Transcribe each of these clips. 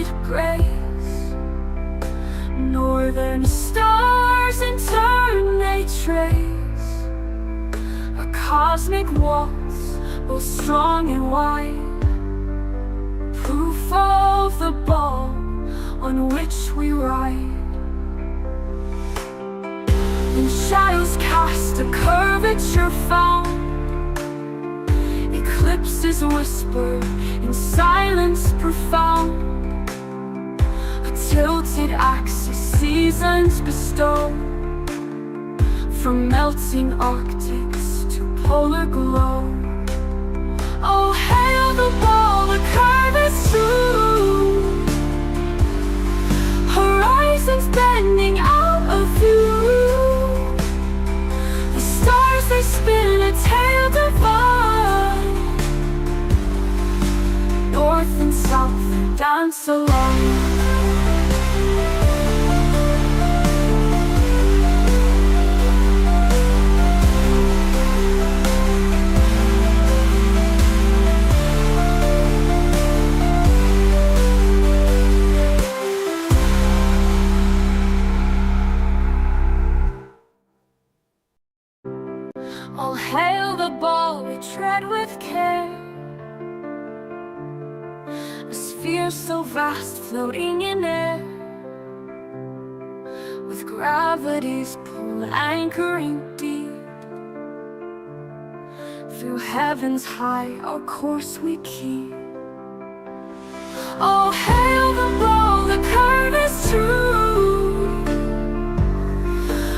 opposite grace. Northern stars in turn they trace a cosmic waltz, both strong and wide, proof of the ball on which we ride. In shadows cast a curvature found, eclipses whisper in silence profound. A tilted axis seasons bestow, from melting Arctics to polar glow. Oh, hail the ball, the curve is true, horizons bending out of view. The stars they spin a tale divine, north and south dance along. All hail the ball, we tread with care, a sphere so vast floating in air, with gravity's pull anchoring deep. Through heavens high our course we keep. Oh, hail the ball, the curve is true,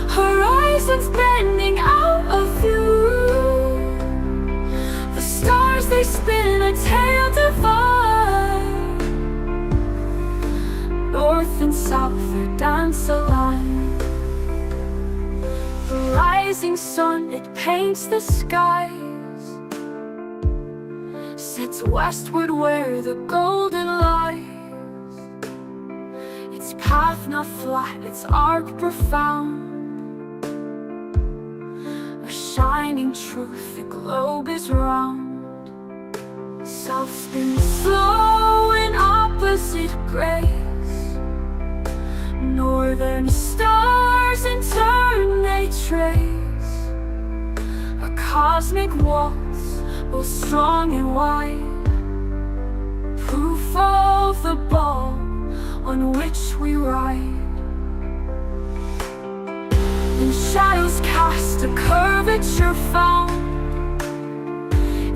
horizons bending out of view. The stars they spin a tale divine, north and south their dance align. The rising sun, it paints the skies, sets westward where the golden lies. Its path not flat, its arc profound, shining truth, the globe is round. South spins slow in opposite grace. Northern stars in turn they trace a cosmic waltz, both strong and wide, proof of the ball on which we ride. In shadows cast a curvature found,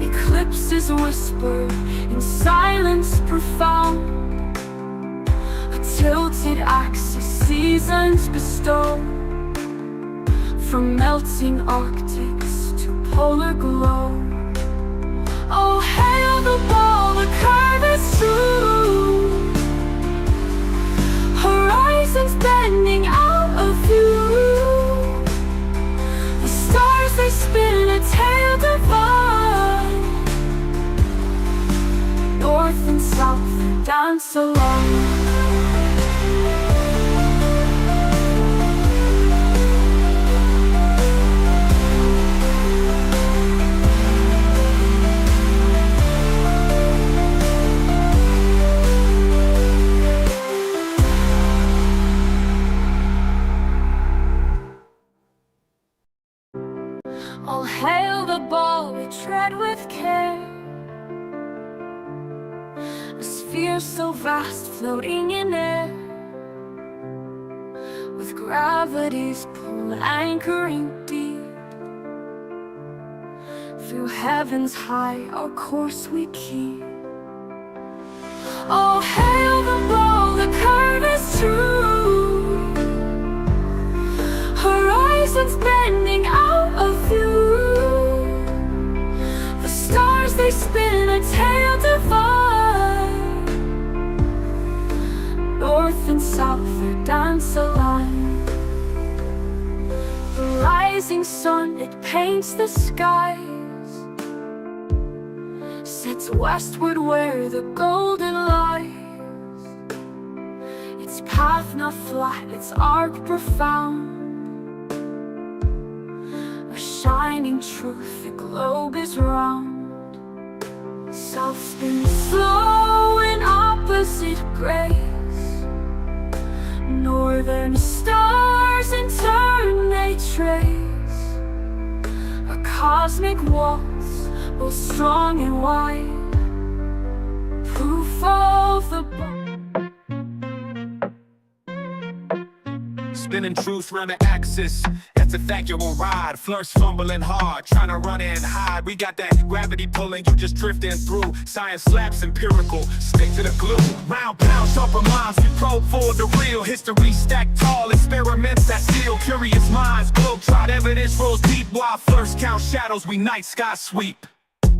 eclipses whisper in silence profound. A tilted axis seasons bestow, from melting Arctics to polar glow. Oh, hail the ball, the curve is true, horizons bending out of view. They spin a tale divine, north and south dance along. All hail the ball, we tread with care, a sphere so vast floating in air, with gravity's pull anchoring deep. Through heavens high our course we keep. Oh, hail the ball, the curve is true, horizons bending out of view. The stars they spin a tale divine, north and south their dance align. The rising sun, it paints the skies, sets westward where the golden lies. Its path not flat, its arc profound, shining truth, the globe is round. South spins slow in opposite lucid grace. Northern stars in turn they trace a cosmic waltz, both strong and wide, proof of the Spinning truth round the axis, that's a factual ride. Flerf's fumbling hard, trying to run and hide. We got that gravity pulling, you just drifting through. Science slaps empirical, stick to the glue. Round pound, sharper minds, we probe for the real. History stacked tall, experiments that steal. Curious minds, globe-trot evidence rolls deep. While Flerf's count shadows, we night sky sweep.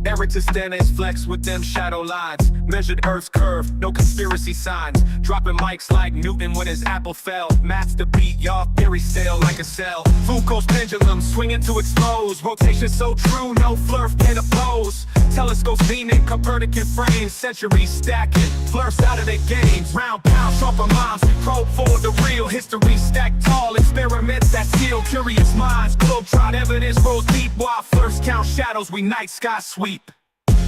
Eratosthenes flex with them shadow lines. Measured Earth's curve, no conspiracy signs. Dropping mics like Newton when his apple fell. Maths the beat, y'all theory stale like a cell. Foucault's pendulum swinging to expose. Rotation so true, no Flerf can oppose. Telescopes beaming, Copernican frames. Centuries stacking, Flerf's out of their games. Round pound, sharper minds, we probe for the real. History stacked tall, experiments that steal. Curious minds, globe-trot evidence rolls deep. While Flerf's count shadows, we night sky sweep.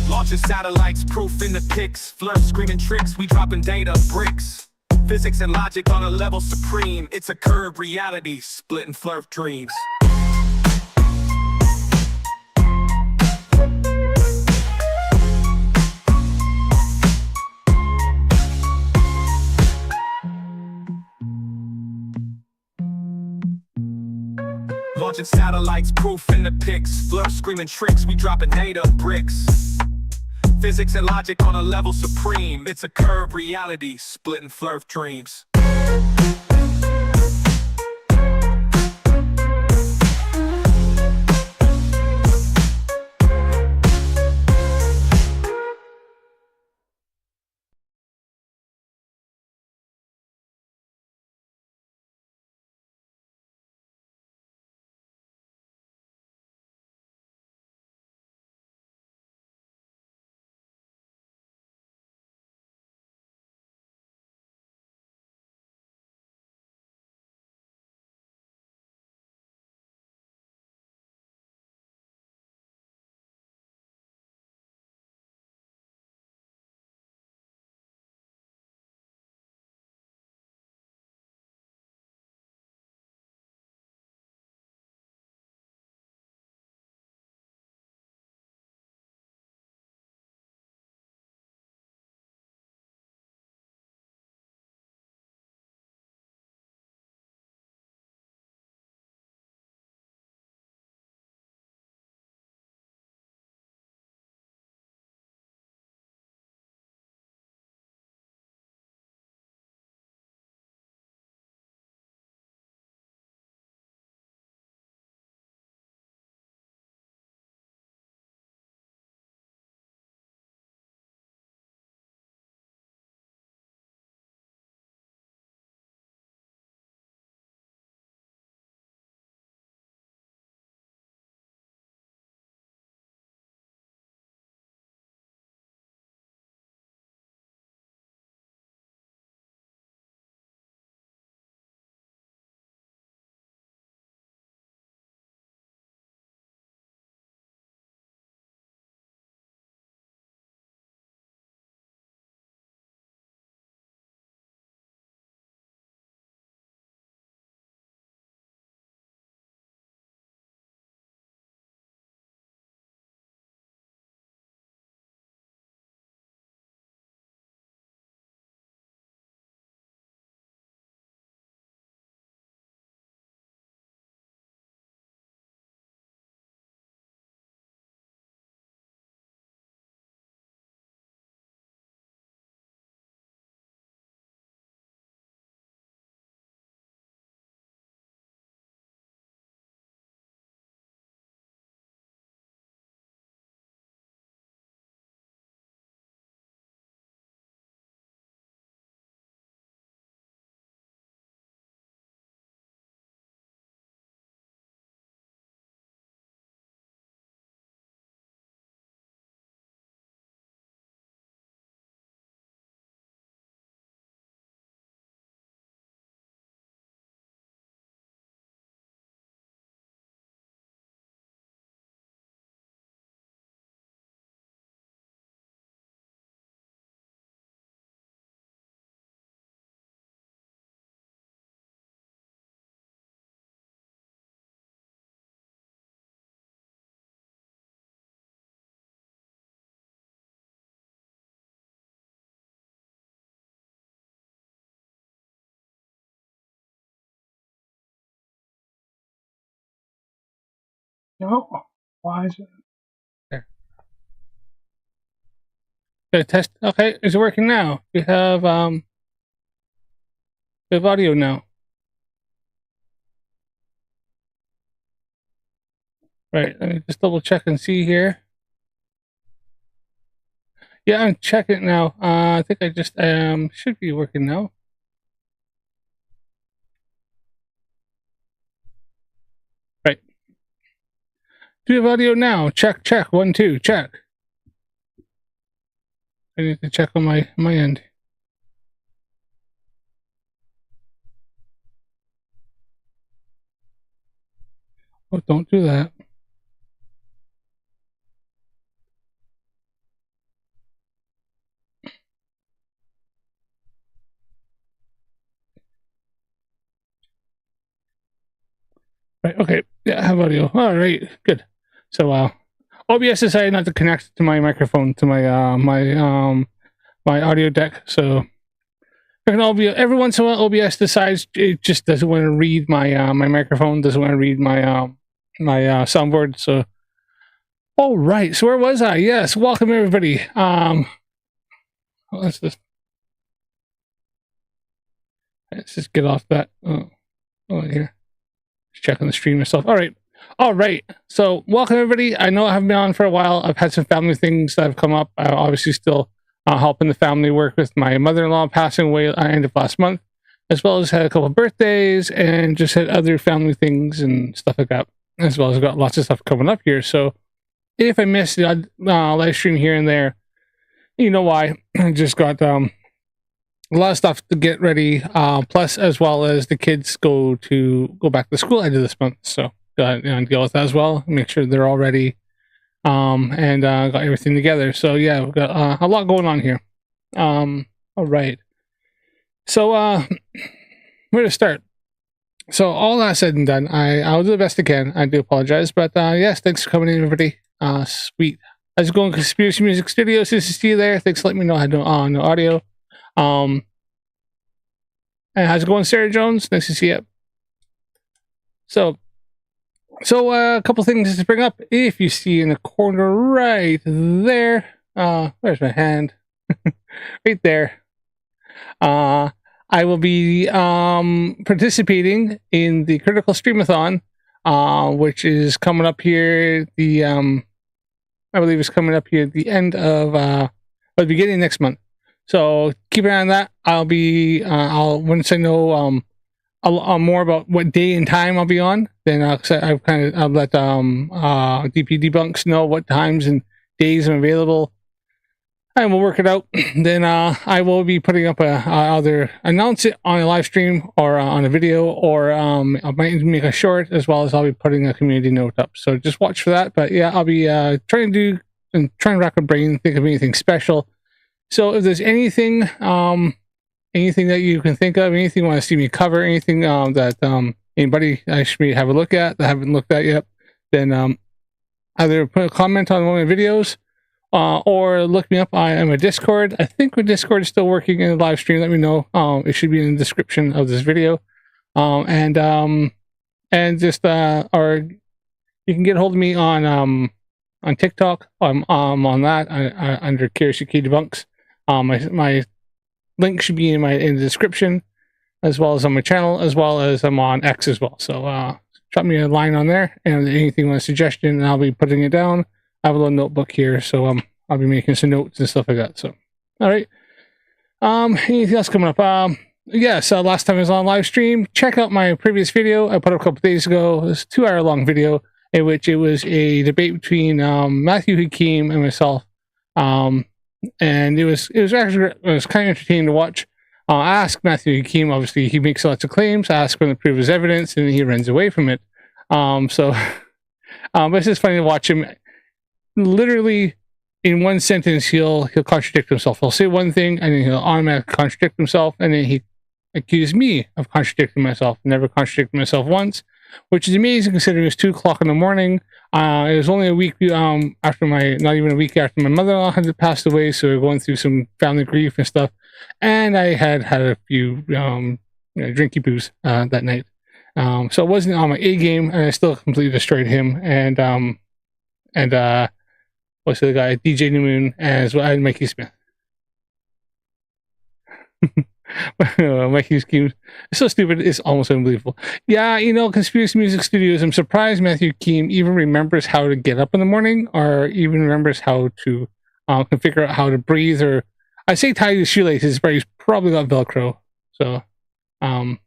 Launching satellites, proof in the pics. Flerf screaming tricks, we dropping data bricks. Physics and logic on a level supreme. It's a curved reality, splitting Flerf dreams. Launching satellites, proof in the pics. Flerf screaming tricks, we dropping data bricks. Physics and logic on a level supreme. It's a curved reality, splitting Flerf dreams. No. Why is it there? Okay, test. Okay, is it working now? We have audio now. Right, let me just double check and see here. Yeah, I'm checking now. I think I just should be working now. Right. Do you have audio now? Check, check. 1, 2, check. I need to check on my end. Oh, don't do that. Right, okay. Yeah, I have audio. All right, good. So, OBS decided not to connect to my microphone to my my audio deck. So, every once in a while, OBS decides it just doesn't want to read my my microphone, doesn't want to read my my soundboard. So, all right. So, where was I? Yes, welcome everybody. Let's just get off that. Oh here. Just checking the stream myself. All right. So welcome everybody. I know I haven't been on for a while. I've had some family things that have come up. I obviously still helping the family work with my mother-in-law passing away at the end of last month, as well as had a couple of birthdays and just had other family things and stuff like that, as well as I've got lots of stuff coming up here. So if I missed the live stream here and there, you know why. I just got a lot of stuff to get ready, plus as well as the kids go back to school end of this month, so got to deal with that as well, make sure they're all ready, and got everything together. So yeah, we've got a lot going on here. All right, so where to start? So all that said and done, I'll do the best I can. I do apologize, but yes, thanks for coming in, everybody. Sweet. How's it going, Conspiracy Music Studios? This is Steve there. Thanks for letting me know I had no audio. And how's it going, Sarah Jones? Nice to see you. So a couple things to bring up. If you see in the corner right there, where's my hand? Right there. I will be participating in the Critical Streamathon, which is coming up here. I believe it's coming up here at the end of the beginning of next month. So keep an eye on that. I'll be once I know more about what day and time I'll be on, then I'll let DP Debunks know what times and days I'm available, and we'll work it out. Then I will be putting up either announce it on a live stream or on a video, or I might make a short, as well as I'll be putting a community note up. So just watch for that. But yeah, I'll be trying to rack a brain, think of anything special. So if there's anything that you can think of, anything you want to see me cover, anything that anybody should have a look at that I haven't looked at yet, then either put a comment on one of my videos, or look me up on my Discord. I think my Discord is still working in the live stream. Let me know. It should be in the description of this video. And just or you can get a hold of me on TikTok. I'm on that under Curious UK Debunks. My link should be in the description, as well as on my channel, as well as I'm on X as well. So drop me a line on there, and anything with a suggestion, and I'll be putting it down. I have a little notebook here, so I'll be making some notes and stuff like that. So all right. Anything else coming up? Yes, last time I was on live stream, check out my previous video I put up a couple days ago. It was a 2-hour long video in which it was a debate between Matthew Hakim and myself. And it was kind of entertaining to watch. I asked Matthew Hakim, obviously he makes lots of claims. I ask him to prove his evidence, and he runs away from it. But it's just funny to watch him. Literally, in one sentence, he'll contradict himself. He'll say one thing, and then he'll automatically contradict himself, and then he accused me of contradicting myself. Never contradicted myself once, which is amazing considering it was 2:00 in the morning. It was only a week after not even a week after my mother-in-law had passed away, so we were going through some family grief and stuff. And I had a few drinky poos that night, So it wasn't on my A game, and I still completely destroyed him. And what's the other guy? DJ New Moon, as well, and Mikey Smith. Mikey's games is so stupid, it's almost unbelievable. Yeah, you know, Conspiracy Music Studios, I'm surprised Matthew Hakim even remembers how to get up in the morning, or even remembers how to figure out how to breathe, or I say tie his shoelaces, but he's probably got Velcro. So I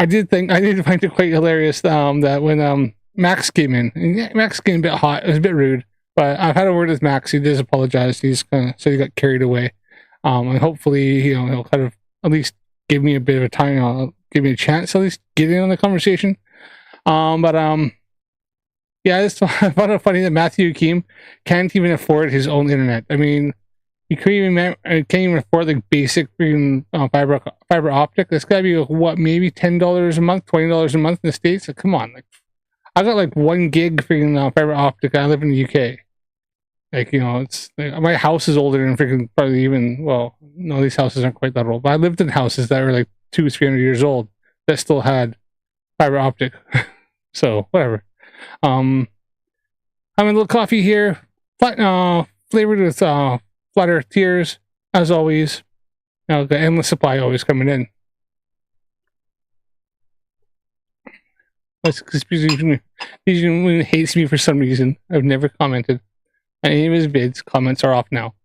did find it quite hilarious that when Max came in, and yeah, Max came a bit hot, it was a bit rude, but I've had a word with Max. He does apologize. He's kind of said he got carried away. And hopefully, you know, he'll kind of at least give me a bit of a time, give me a chance to at least get in on the conversation. Yeah, it's found it funny that Matthew Hakim can't even afford his own internet. I mean, he can't even afford like basic freaking fiber optic. That's gotta be what, maybe $10 a month, $20 a month in the States. Like, come on, like I got like 1 gig freaking fiber optic. I live in the UK. Like, you know, it's like, my house is older than freaking probably even, well, no, these houses aren't quite that old, but I lived in houses that were like 200-300 years old that still had fiber optic. So whatever. I'm a little coffee here, flavored with flat earth tears, as always. You know, the endless supply always coming in. He hates me for some reason. I've never commented. Any of his vids, comments are off now.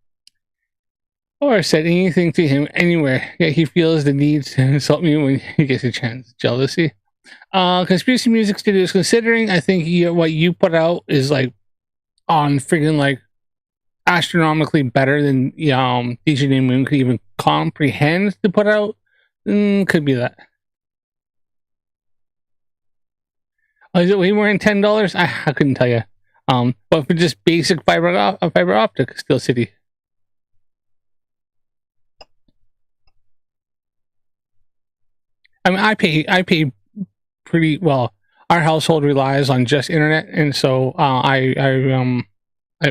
Or said anything to him anywhere, yet he feels the need to insult me when he gets a chance. Jealousy. Conspiracy Music Studios, considering I think what you put out is like on friggin' like astronomically better than DJ New Moon could even comprehend to put out, could be that. Oh, is it way more than $10? I couldn't tell you. But for just basic fiber optic, Steel City. I mean, I pay pretty well. Our household relies on just internet, and so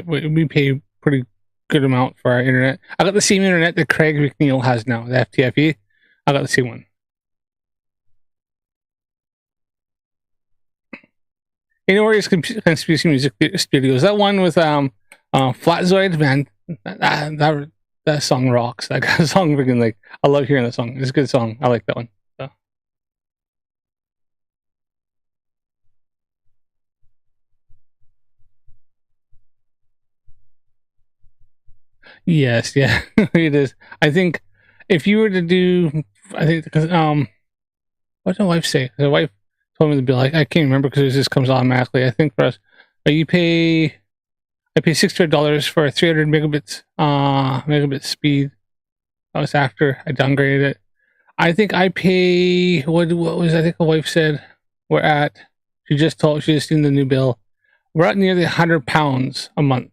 we pay pretty good amount for our internet. I got the same internet that Craig McNeil has now, the FTFE. I got the same one. You know where is Conspiracy Music Studios? That one with Flatzoid, man. That song rocks. That song freaking like I love hearing that song. It's a good song. I like that one. So. Yes, yeah, it is. I think if you were to do, I think because what did my wife say? The wife told me to be like, I can't remember because it just comes automatically. I think for us, I pay $600 for 300 megabit speed. That was after I downgraded it. I think I pay what was I think the wife said we're at. She just seen the new bill. We're at nearly £100 a month.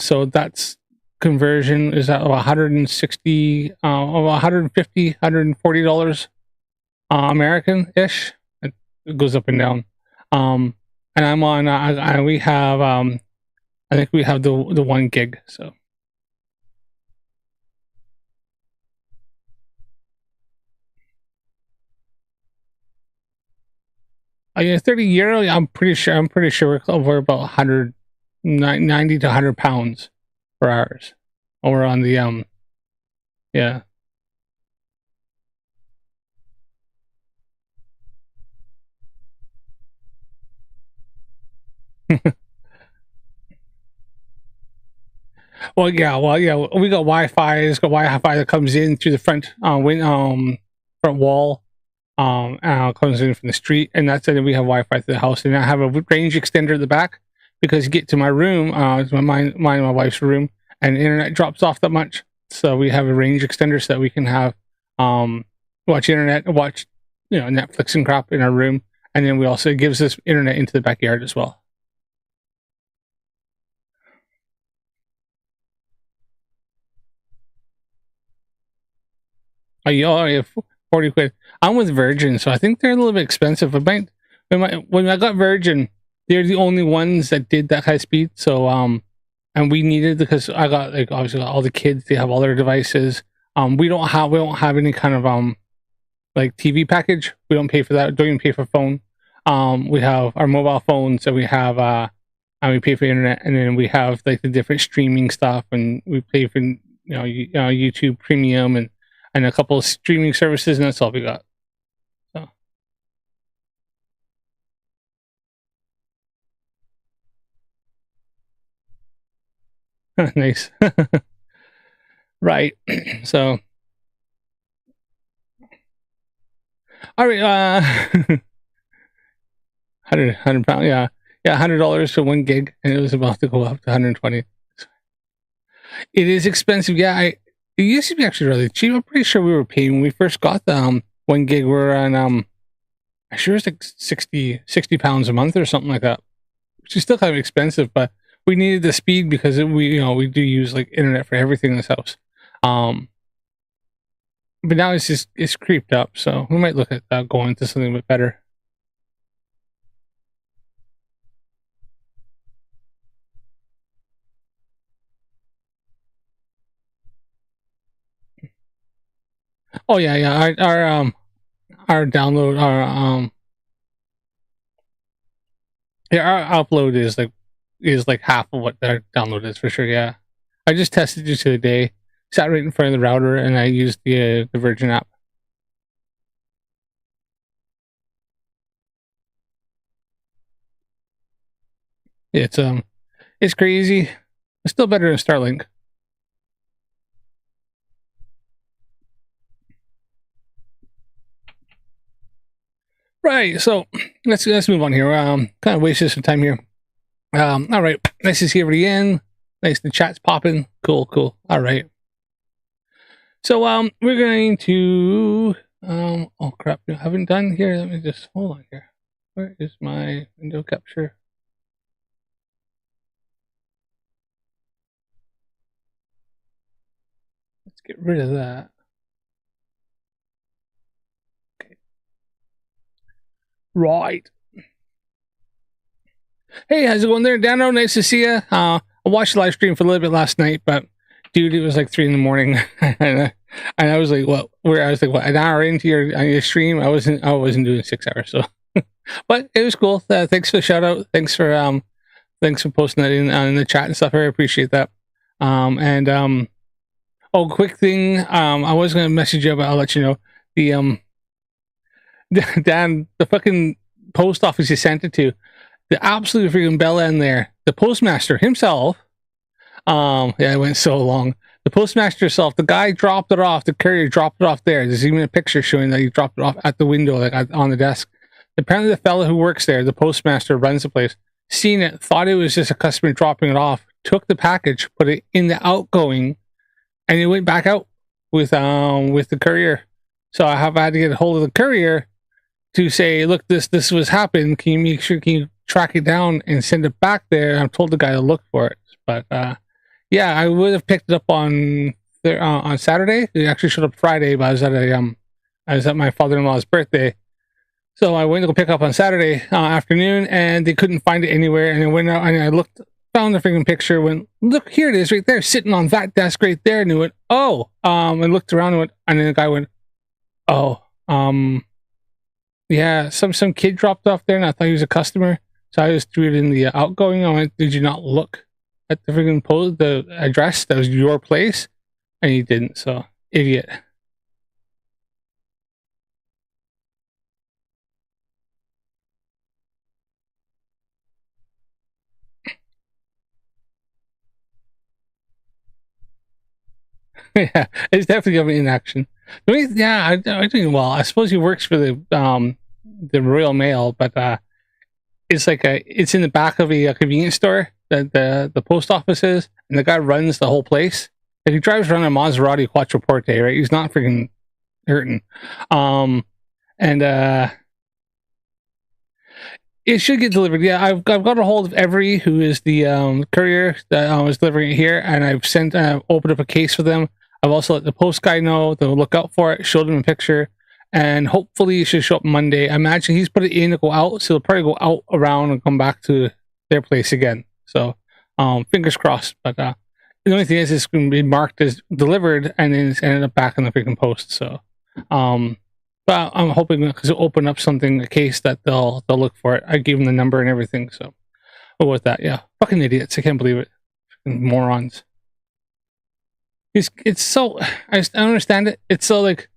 So that's conversion is at $160, $150, $140 American-ish. It goes up and down. And I'm on. We have. I think we have the 1 gig. So. Yeah, €30. I'm pretty sure we're about 190 to £100 for ours. Or on the yeah. Well, yeah. We got Wi-Fi. It's got Wi-Fi that comes in through the front front wall. Comes in from the street, and that's it. We have Wi-Fi through the house, and I have a range extender at the back because you get to my room, it's mine and my wife's room, and the internet drops off that much. So we have a range extender so that we can have watch internet, watch Netflix and crap in our room, and then it gives us internet into the backyard as well. Oh, yeah, 40 quid. I'm with Virgin, so I think they're a little bit expensive. When I got Virgin, they're the only ones that did that high speed. So and we needed, because I got obviously all the kids, they have all their devices. We don't have any kind of like TV package. We don't pay for that. Don't even pay for phone. We have our mobile phones, so we have and we pay for internet, and then we have like the different streaming stuff, and we pay for YouTube Premium and a couple of streaming services, and that's all we got. So nice. Right. So all right, 100 pounds, yeah, $100 for 1 gig, and it was about to go up to 120. It is expensive, yeah. It used to be actually really cheap. I'm pretty sure we were paying when we first got the 1 gig. We were on I'm sure it's like 60 pounds a month or something like that, which is still kind of expensive, but we needed the speed because we do use like internet for everything in this house. But now it's creeped up, so we might look at going to something a bit better. Oh yeah. Our download, our our upload is like half of what their download is for sure. Yeah, I just tested it the other day. Sat right in front of the router, and I used the Virgin app. It's crazy. It's still better than Starlink. Right. So let's move on here. Kind of wasted some time here. All right. Nice to see everybody in. Nice, the chat's popping. Cool. All right. So we're going to oh crap, I haven't done here. Let me just hold on here. Where is my window capture? Let's get rid of that. Okay. Right. Hey, how's it going there, Dano? Nice to see you. I watched the live stream for a little bit last night, but dude, it was like 3 a.m. and I was like, what? I was like, what? An hour into your stream? I wasn't doing 6 hours, so. But it was cool. Thanks for the shout out. Thanks for posting that in the chat and stuff. I appreciate that. Oh, quick thing. I was gonna message you, but I'll let you know. The Dan, the fucking post office you sent it to, the absolute freaking bell end there. The postmaster himself. Yeah, it went so long. The postmaster himself, the guy dropped it off. The courier dropped it off there. There's even a picture showing that he dropped it off at the window, like on the desk. Apparently, the fellow who works there, the postmaster, runs the place, seen it, thought it was just a customer dropping it off, took the package, put it in the outgoing, and it went back out with the courier. So I had to get a hold of the courier to say, look, this was happened. Can you track it down and send it back there? I've told the guy to look for it, but yeah, I would have picked it up on Saturday. It actually showed up Friday, but I was at my father-in-law's birthday. So I went to go pick up on Saturday afternoon, and they couldn't find it anywhere. And I went out and I found the freaking picture. Went, look, here it is, right there, sitting on that desk right there. And it went, oh, I looked around and then the guy went, oh, yeah, some kid dropped off there, and I thought he was a customer, so I just threw it in the outgoing. I went, did you not look at the freaking the address that was your place? And he didn't. So idiot. Yeah, it's definitely going to be in action. Yeah, I think, well, I suppose he works for the Royal Mail, but it's like it's in the back of a convenience store that the post office is, and the guy runs the whole place. Like, he drives around a Maserati Quattroporte, right? He's not freaking hurting. It should get delivered. Yeah, I've got a hold of Every, who is the courier that was delivering it here, and I've opened up a case for them. I've also let the post guy know to look out for it, showed him a picture, and hopefully it should show up Monday. I imagine he's put it in to go out, so he'll probably go out around and come back to their place again. So fingers crossed. But the only thing is, it's going to be marked as delivered, and then it's ended up back in the freaking post. So but But I'm hoping because it'll open up something, a case that they'll look for it. I gave them the number and everything. So, with that, yeah, fucking idiots. I can't believe it, fucking morons. It's so I don't understand it. It's so like,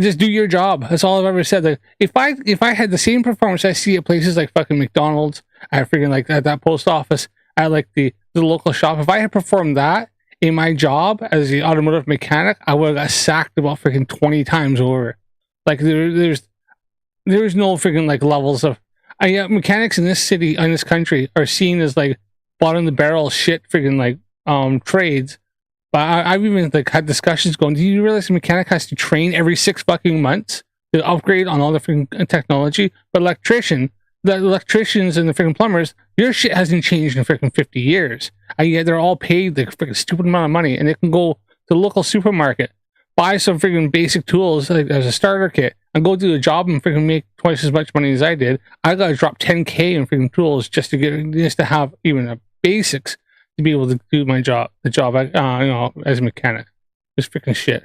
just do your job. That's all I've ever said. Like, if I had the same performance I see at places like fucking McDonald's, at freaking like at that post office, at like the local shop, if I had performed that in my job as the automotive mechanic, I would have got sacked about freaking 20 times over. Like there's no freaking like levels of mechanics in this city, in this country, are seen as like bottom of the barrel shit freaking like trades. But I've even like had discussions going, do you realize a mechanic has to train every 6 fucking months to upgrade on all the freaking technology? But the electricians and the freaking plumbers, your shit hasn't changed in freaking 50 years. And yet they're all paid like freaking stupid amount of money, and they can go to the local supermarket, buy some freaking basic tools like as a starter kit, and go do a job and freaking make twice as much money as I did. I gotta drop 10K in freaking tools just to have even a basics to be able to do my job, as a mechanic. It's freaking shit.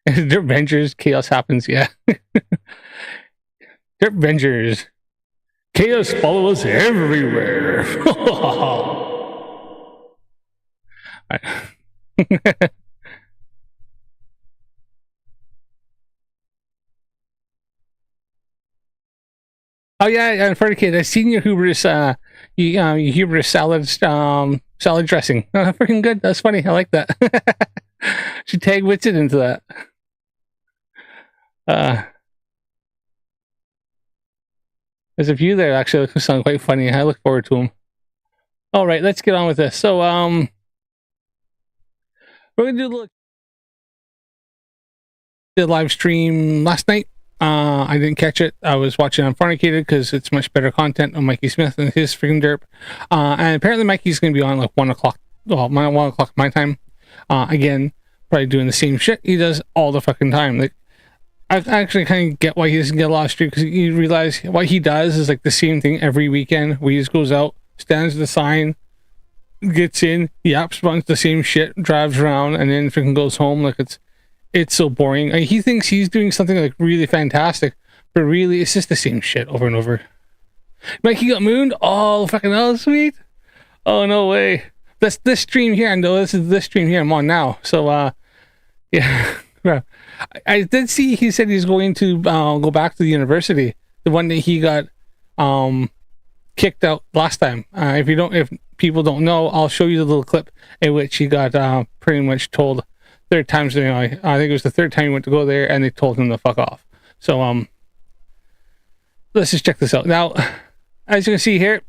And Derp Ventures, chaos happens, yeah. Derp Ventures. Chaos follows us everywhere. Oh yeah, and for the kid, I've seen your hubris, your hubris salad dressing. Freaking good. That's funny. I like that. She tag witted into that. There's a few there actually that sound quite funny. I look forward to them. All right, let's get on with this. So we're gonna do the live stream last night. I didn't catch it. I was watching on Fornicated because it's much better content on Mikey Smith and his freaking derp. And apparently Mikey's going to be on like 1 o'clock. Well, 1 o'clock my time. Again, probably doing the same shit he does all the fucking time. Like, I actually kind of get why he doesn't get a lot of stream, because you realize what he does is like the same thing every weekend. Where he just goes out, stands at the sign, gets in, yaps about the same shit, drives around, and then freaking goes home. Like it's so boring. He thinks he's doing something like really fantastic, but really it's just the same shit over and over. Mikey got mooned? Oh, fucking hell, sweet. Oh, no way. That's this stream here. I know this is this stream here I'm on now. So, yeah. I did see he said he's going to go back to the university. The one that he got kicked out last time. If people don't know, I'll show you the little clip in which he got pretty much told 3 times. I think it was the 3rd time he went to go there, and they told him to fuck off. So let's just check this out. Now, as you can see here,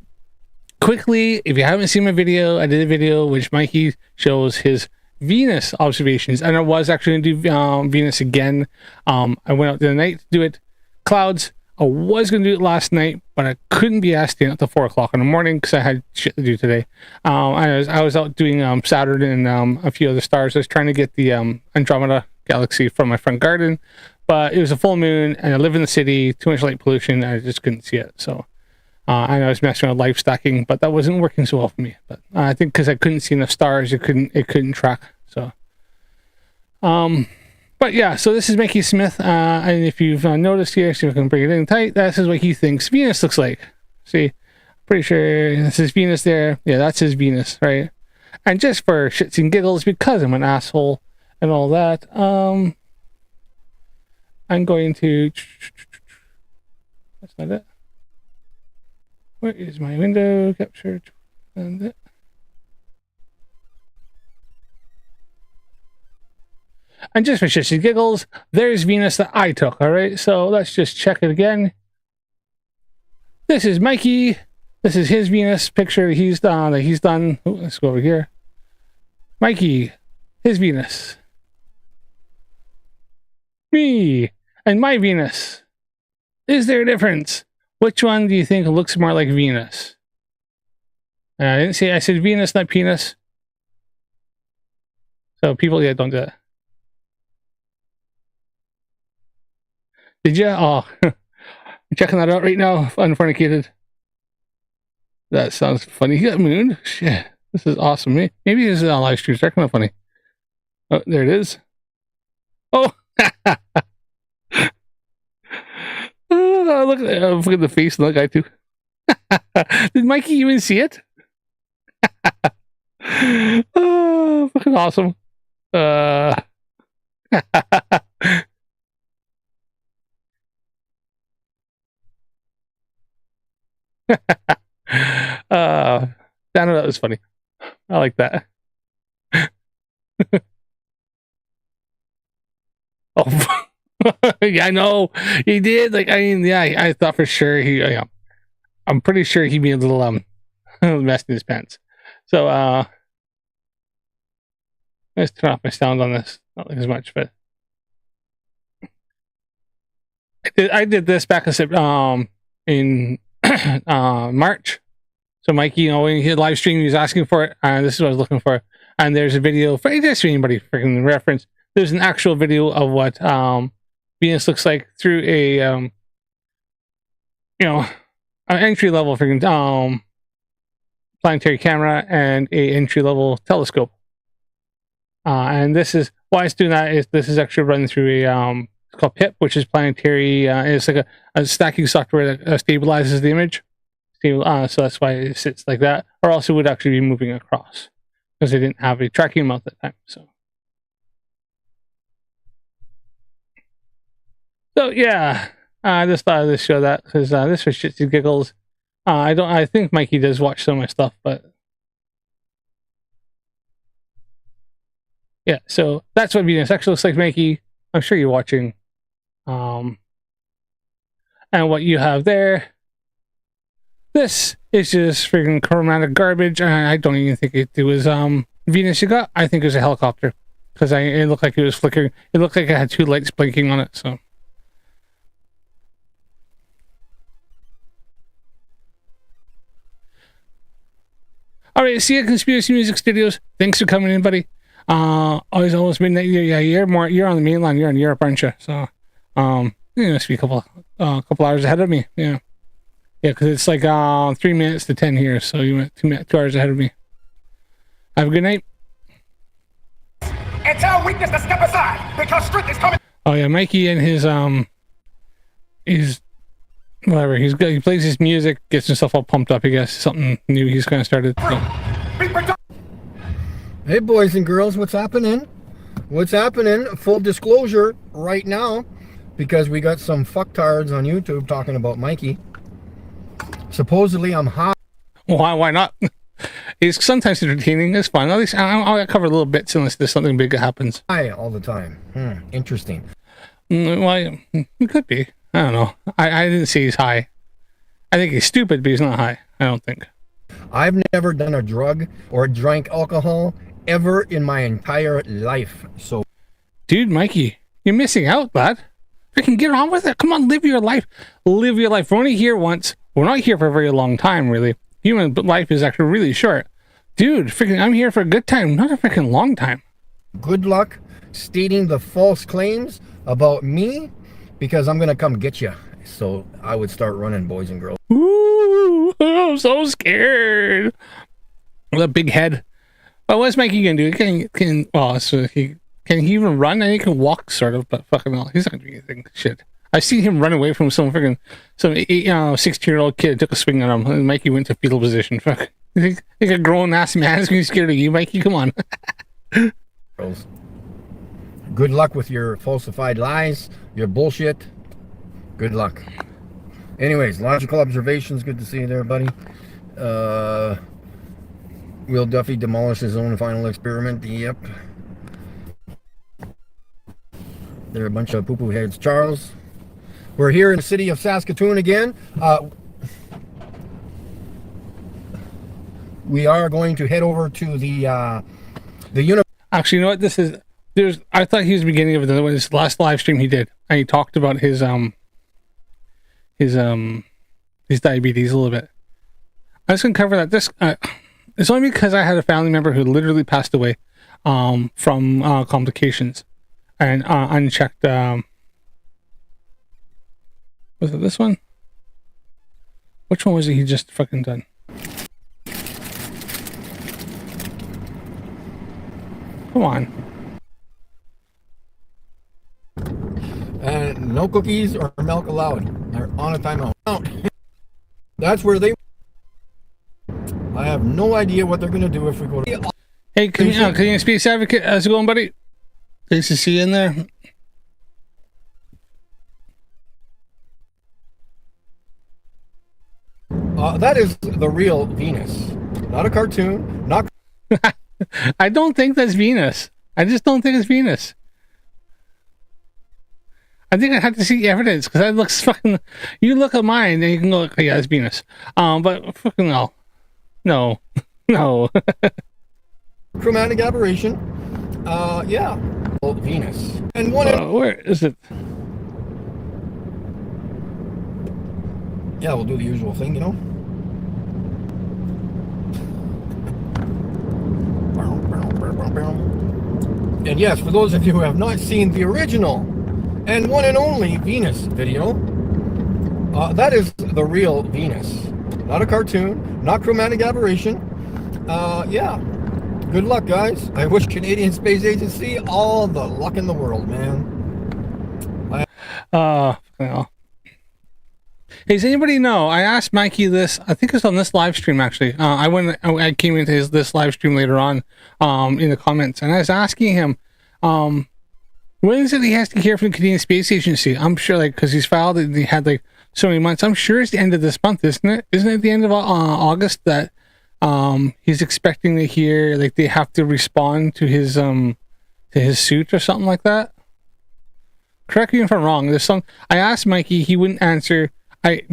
quickly, if you haven't seen my video, I did a video which Mikey shows his Venus observations, and I was actually going to do Venus again. I went out the night to do it. Clouds. I was going to do it last night, but I couldn't be asked to stay up till 4 o'clock in the morning because I had shit to do today. I was out doing Saturn and a few other stars. I was trying to get the Andromeda galaxy from my front garden, but it was a full moon, and I live in the city, too much light pollution, and I just couldn't see it. So I was messing with life stacking, but that wasn't working so well for me. But I think because I couldn't see enough stars, it couldn't track. So but yeah, so this is Mikey Smith, and if you've noticed here, see if I can bring it in tight, this is what he thinks Venus looks like. See, pretty sure this is Venus there. Yeah, that's his Venus, right? And just for shits and giggles, because I'm an asshole and all that, I'm going to... That's not it. Where is my window capture? And it. And just for shits and giggles, there's Venus that I took, alright? So let's just check it again. This is Mikey. This is his Venus picture that he's done. Ooh, let's go over here. Mikey, his Venus. Me, and my Venus. Is there a difference? Which one do you think looks more like Venus? I didn't say, I said Venus, not penis. So people, yeah, don't do that. Did you? Oh, I'm checking that out right now. Unfornicated. That sounds funny. He got mooned. Shit, this is awesome. Maybe this is on live stream. That's kind of funny. Oh, there it is. Oh, look at the face of the guy too. Did Mikey even see it? Oh, fucking awesome. I know, that was funny. I like that. Oh, yeah, I know he did. Like, I mean, yeah, I thought for sure he. Yeah, I'm pretty sure he'd be a little mess in his pants. So, let's turn off my sound on this. Not like as much, but I did this back in March. So Mikey, you know, when he hit live stream, he was asking for it, and this is what I was looking for. And there's a video for just anybody freaking reference. There's an actual video of what Venus looks like through a you know, an entry level freaking planetary camera and a entry level telescope. And this is why it's doing that is this is actually run through a it's called PIP, which is planetary. It's like a stacking software that stabilizes the image. So that's why it sits like that, or else it would actually be moving across because they didn't have a tracking mount at that time. So yeah, I just thought I'd show that because this was shits and giggles. I think Mikey does watch some of my stuff, but yeah. So that's what Venus actually looks like, Mikey. I'm sure you're watching. And what you have there. This is just freaking chromatic garbage. I don't even think it was Venus you got. I think it was a helicopter because it looked like it was flickering. It looked like it had two lights blinking on it. So, all right, see you at Conspiracy Music Studios. Thanks for coming in, buddy. Almost midnight. Yeah, you're on the mainland. You're in Europe, aren't you? So, you must be a couple hours ahead of me. Yeah. Yeah, because it's like 3 minutes to 10 here, so you went 2 hours ahead of me. Have a good night. It's our weakness to step aside because strength is coming. Oh yeah, Mikey and his whatever. He plays his music, gets himself all pumped up. I guess something new he's kind of started. So. Hey boys and girls, what's happening? What's happening? Full disclosure right now, because we got some fucktards on YouTube talking about Mikey. Supposedly I'm high. Why not? It's sometimes entertaining. It's fun. At least I'll cover a little bits unless there's something big that happens. High all the time. Interesting. Well, it could be. I don't know. I didn't say he's high. I think he's stupid, but he's not high. I don't think. I've never done a drug or drank alcohol ever in my entire life. So, dude, Mikey, you're missing out, lad. Freaking get on with it. Come on, live your life. Live your life. We're only here once. We're not here for a very long time, really. Human life is actually really short. Dude, freaking, I'm here for a good time, not a freaking long time. Good luck stating the false claims about me, because I'm going to come get you. So I would start running, boys and girls. Ooh, I'm so scared. With a big head. Well, what's Mikey going to do? Can he even run? And he can walk, sort of, but fucking hell, he's not going to do anything. Shit. I've seen him run away from some 16-year-old kid took a swing at him, and Mikey went to fetal position. Fuck. You think a grown-ass man is going to be scared of you, Mikey? Come on. Good luck with your falsified lies, your bullshit. Good luck. Anyways, logical observations. Good to see you there, buddy. Will Duffy demolish his own final experiment? Yep. They're a bunch of poo-poo heads. Charles. We're here in the city of Saskatoon again. We are going to head over to the Actually, you know what this is? I thought he was the beginning of his last live stream he did, and he talked about his diabetes a little bit. I was gonna cover that. It's only because I had a family member who literally passed away from complications and unchecked. Was it this one? Which one was it he just fucking done? Come on. No cookies or milk allowed. They're on a timeout. That's where they... I have no idea what they're going to do if we go to... Hey, Canadian Space Advocate, how's it going, buddy? Nice to see you in there. That is the real Venus. Not a cartoon. Not... I don't think that's Venus. I just don't think it's Venus. I think I have to see evidence because that looks fucking... You look at mine and you can go, oh, yeah, it's Venus. But fucking no. No. No. Chromatic aberration. Yeah. Well, Venus. And one... where is it? Yeah, we'll do the usual thing, you know? And yes, for those of you who have not seen the original and one and only Venus video, that is the real Venus. Not a cartoon, not chromatic aberration. Yeah. Good luck, guys. I wish Canadian Space Agency all the luck in the world, man. Well. Hey, does anybody know? I asked Mikey this. I think it was on this live stream, actually. I came into this live stream later on in the comments, and I was asking him, when is it he has to hear from the Canadian Space Agency? I'm sure, like, because he's filed and he had, like, so many months. I'm sure it's the end of this month, isn't it? Isn't it the end of August that he's expecting to hear, like, they have to respond to his suit or something like that? Correct me if I'm wrong. I asked Mikey, he wouldn't answer.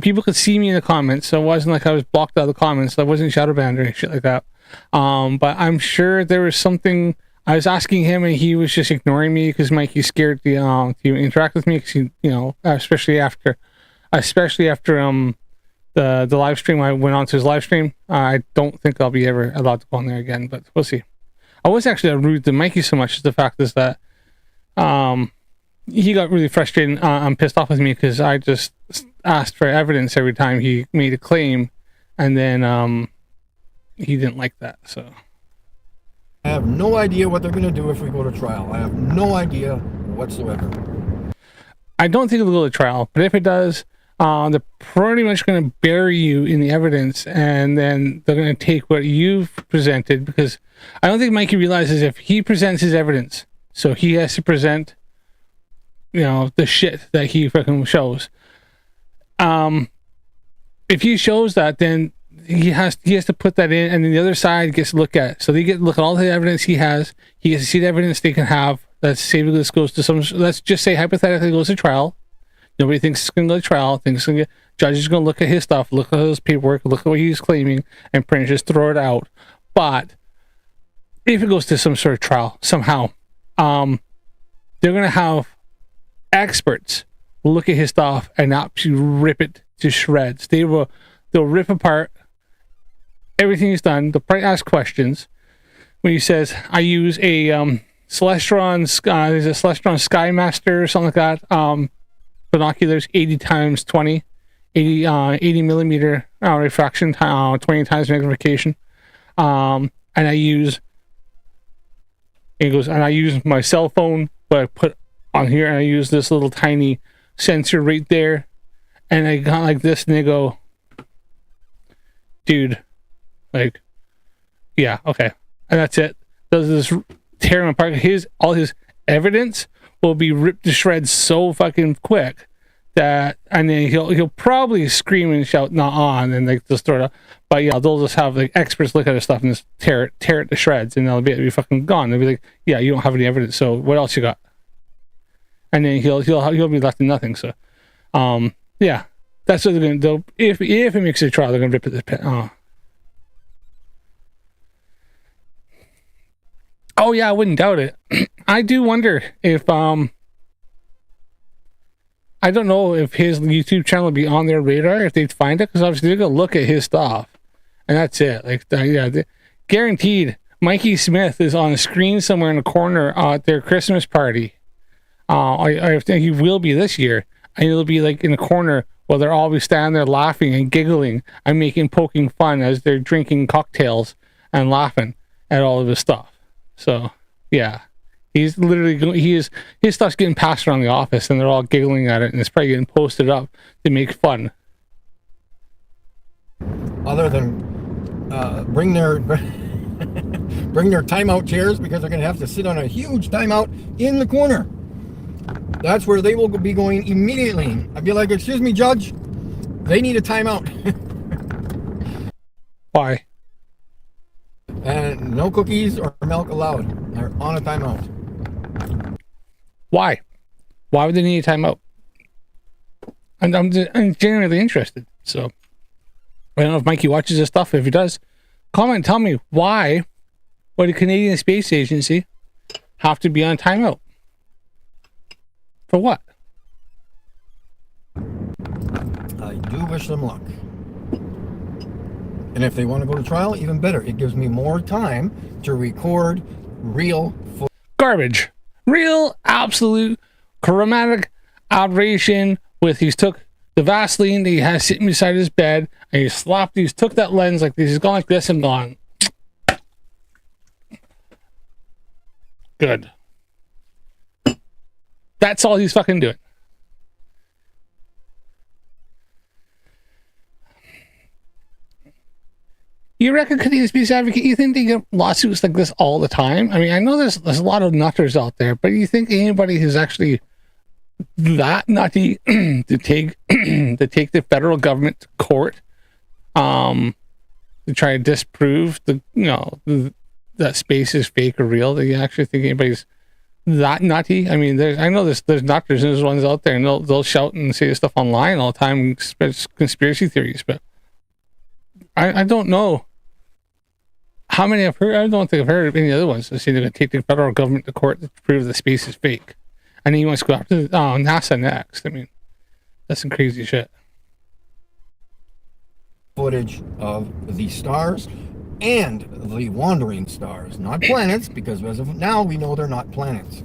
People could see me in the comments, so it wasn't like I was blocked out of the comments. So I wasn't shadow banned or shit like that. But I'm sure there was something. I was asking him, and he was just ignoring me because Mikey's scared to interact with me. Because especially after the live stream, I went on to his live stream. I don't think I'll be ever allowed to go on there again, but we'll see. I was actually rude to Mikey so much. The fact is that he got really frustrated and pissed off with me because I just asked for evidence every time he made a claim, and then he didn't like that. So I have no idea what they're going to do if we go to trial. I have no idea whatsoever. I don't think it'll go to trial, but if it does, they're pretty much going to bury you in the evidence, and then they're going to take what you've presented, because I don't think Mikey realizes if he presents his evidence, so he has to present, the shit that he fucking shows. If he shows that, then he has to put that in, and then the other side gets to look at it. So they get to look at all the evidence he has. He gets to see the evidence they can have. Let's say this goes to let's just say hypothetically goes to trial. Nobody thinks it's going to go to trial. Judge is going to look at his stuff, look at his paperwork, look at what he's claiming, and pretty much just throw it out. But if it goes to some sort of trial somehow, they're going to have experts look at his stuff and absolutely rip it to shreds. They'll rip apart everything he's done. They'll probably ask questions when he says, I use a Celestron Skymaster or something like that, binoculars 80x20, 80 millimeter refraction, 20 times magnification, and I use my cell phone, but I put on here, and I use this little tiny sensor right there, and I got like this, and they go, dude, like, yeah, okay, and that's it. Does this tear him apart? All his evidence will be ripped to shreds so fucking quick that, and then he'll probably scream and shout "not on," and like just throw it up. But yeah, they'll just have like experts look at his stuff and just tear it to shreds, and it'll be fucking gone. They'll be like, yeah, you don't have any evidence, so what else you got? And then he'll be left in nothing. So, yeah, that's what they're gonna do. If it makes it a trial, they're gonna rip it to the pit. Oh yeah, I wouldn't doubt it. I do wonder if I don't know if his YouTube channel would be on their radar if they'd find it, because obviously they're gonna look at his stuff, and that's it. Like, guaranteed, Mikey Smith is on a screen somewhere in the corner at their Christmas party. I think he will be this year, and he'll be like in the corner while they're all be standing there laughing and giggling and poking fun as they're drinking cocktails and laughing at all of his stuff. So yeah, He's literally his stuff's getting passed around the office, and they're all giggling at it, and it's probably getting posted up to make fun. Other than bring their timeout chairs, because they're going to have to sit on a huge timeout in the corner. That's where they will be going immediately. I'd be like, excuse me, Judge, they need a timeout. Why? And no cookies or milk allowed. They're on a timeout. Why? Why would they need a timeout? I'm genuinely interested. So I don't know if Mikey watches this stuff. If he does, comment and tell me why would a Canadian Space Agency have to be on timeout? For what? I do wish them luck. And if they want to go to trial, even better. It gives me more time to record real Garbage. Real, absolute, chromatic aberration with he's took the Vaseline that he has sitting beside his bed and he's took that lens like this, he's gone like this and gone. Good. That's all he's fucking doing. You reckon Canadian Space Advocate, you think they get lawsuits like this all the time? I mean, I know there's a lot of nutters out there, but you think anybody who's actually that nutty to take the federal government to court to try to disprove that space is fake or real? Do you actually think anybody's that nutty? I mean, I know there's nutters and there's ones out there, and they'll shout and say stuff online all the time, conspiracy theories, but I don't know how many I've heard. I don't think I've heard of any other ones that say they're going to take the federal government to court to prove the space is fake. And then he wants to go after NASA next. I mean, that's some crazy shit. footage of the stars and the wandering stars, not planets, because as of now we know they're not planets.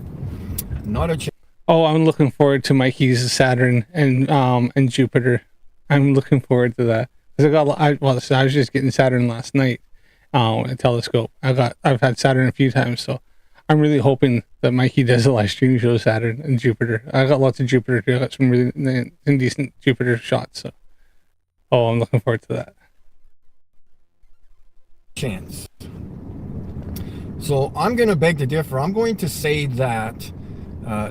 Not a chance. Oh, I'm looking forward to Mikey's Saturn and Jupiter. I'm looking forward to that. I was just getting Saturn last night, a telescope. I've had Saturn a few times, so I'm really hoping that Mikey does a live stream show Saturn and Jupiter. I got lots of Jupiter too. I got some really indecent Jupiter shots. So, I'm looking forward to that. Chance. So I'm going to beg to differ. I'm going to say that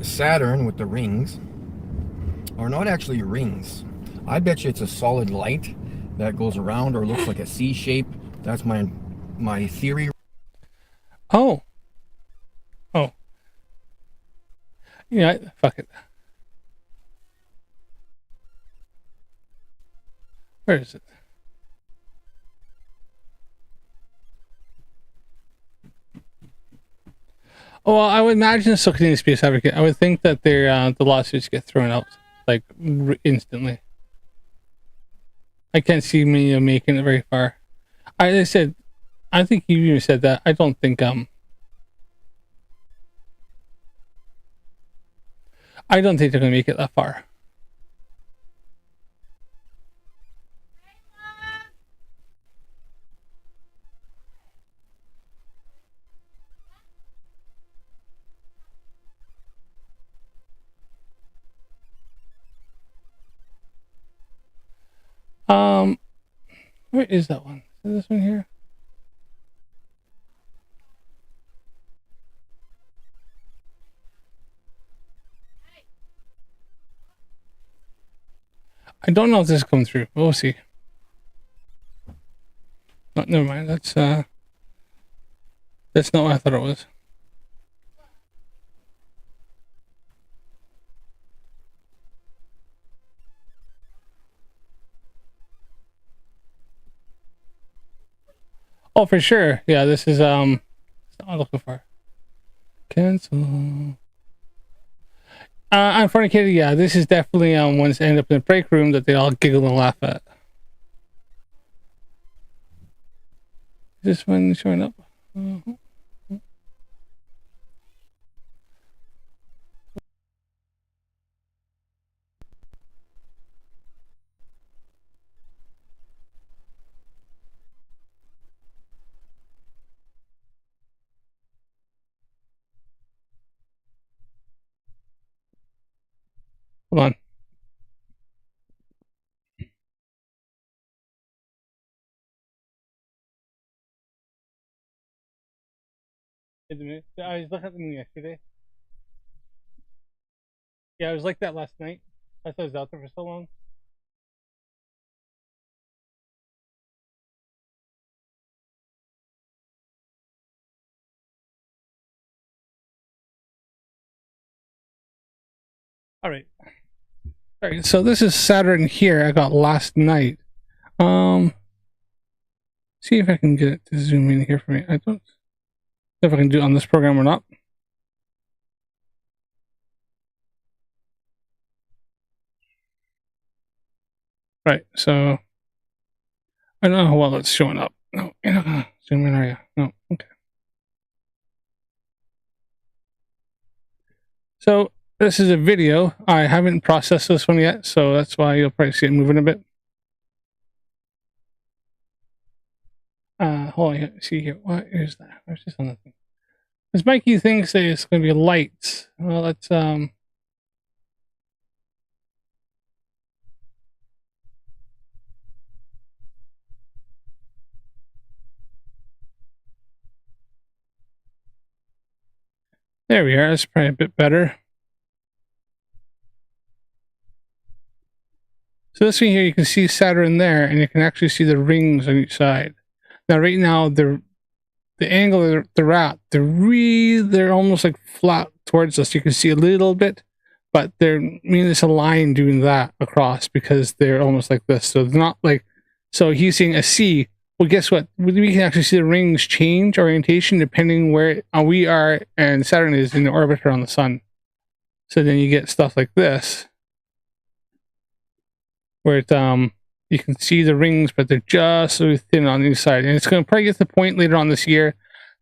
Saturn with the rings are not actually rings. I bet you it's a solid light that goes around or looks like a C shape. That's my theory. Oh. Yeah, fuck it. Where is it? Oh, well, I would imagine it's Canadian Space Advocate. I would think that the lawsuits get thrown out like instantly. I can't see me making it very far. I said, I think you even said that. I don't think they're gonna make it that far. Where is that one? Is this one here? I don't know if this comes through. We'll see. No, never mind. That's not what I thought it was. Oh, for sure. Yeah, this is that's not what I'm looking for. Cancel. Unfortunately, yeah, this is definitely ones that end up in the break room that they all giggle and laugh at. Is this one showing up? Hold on. I was looking at the moon yesterday. Yeah, it was like that last night. That's why I was out there for so long. All right. All right, so this is Saturn here I got last night. See if I can get it to zoom in here for me. I don't know if I can do it on this program or not. Right, so I don't know how well it's showing up. No, you're not gonna zoom in, are you? No, okay. So this is a video. I haven't processed this one yet, so that's why you'll probably see it moving a bit. Hold on, see here. What is that? Where's this other thing? Because Mikey thinks that it's going to be lights. Well, let's there we are. That's probably a bit better. So this one here, you can see Saturn there, and you can actually see the rings on each side. Now, right now, the angle they're at, they're almost like flat towards us. You can see a little bit, but there's a line doing that across because they're almost like this. So they're not like, so he's seeing a C. Well, guess what? We can actually see the rings change orientation depending where we are and Saturn is in the orbit around the sun. So then you get stuff like this, where it, you can see the rings, but they're just so thin on each side. And it's going to probably get to the point later on this year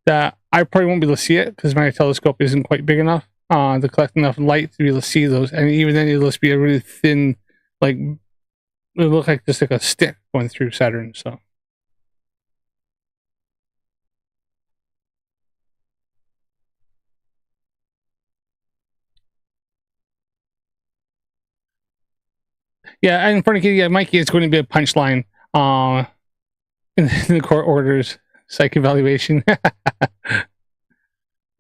that I probably won't be able to see it because my telescope isn't quite big enough to collect enough light to be able to see those. And even then, it'll just be a really thin, like, it'll look like just like a stick going through Saturn. So. Yeah, and for Mikey, it's going to be a punchline in the court orders, psych evaluation.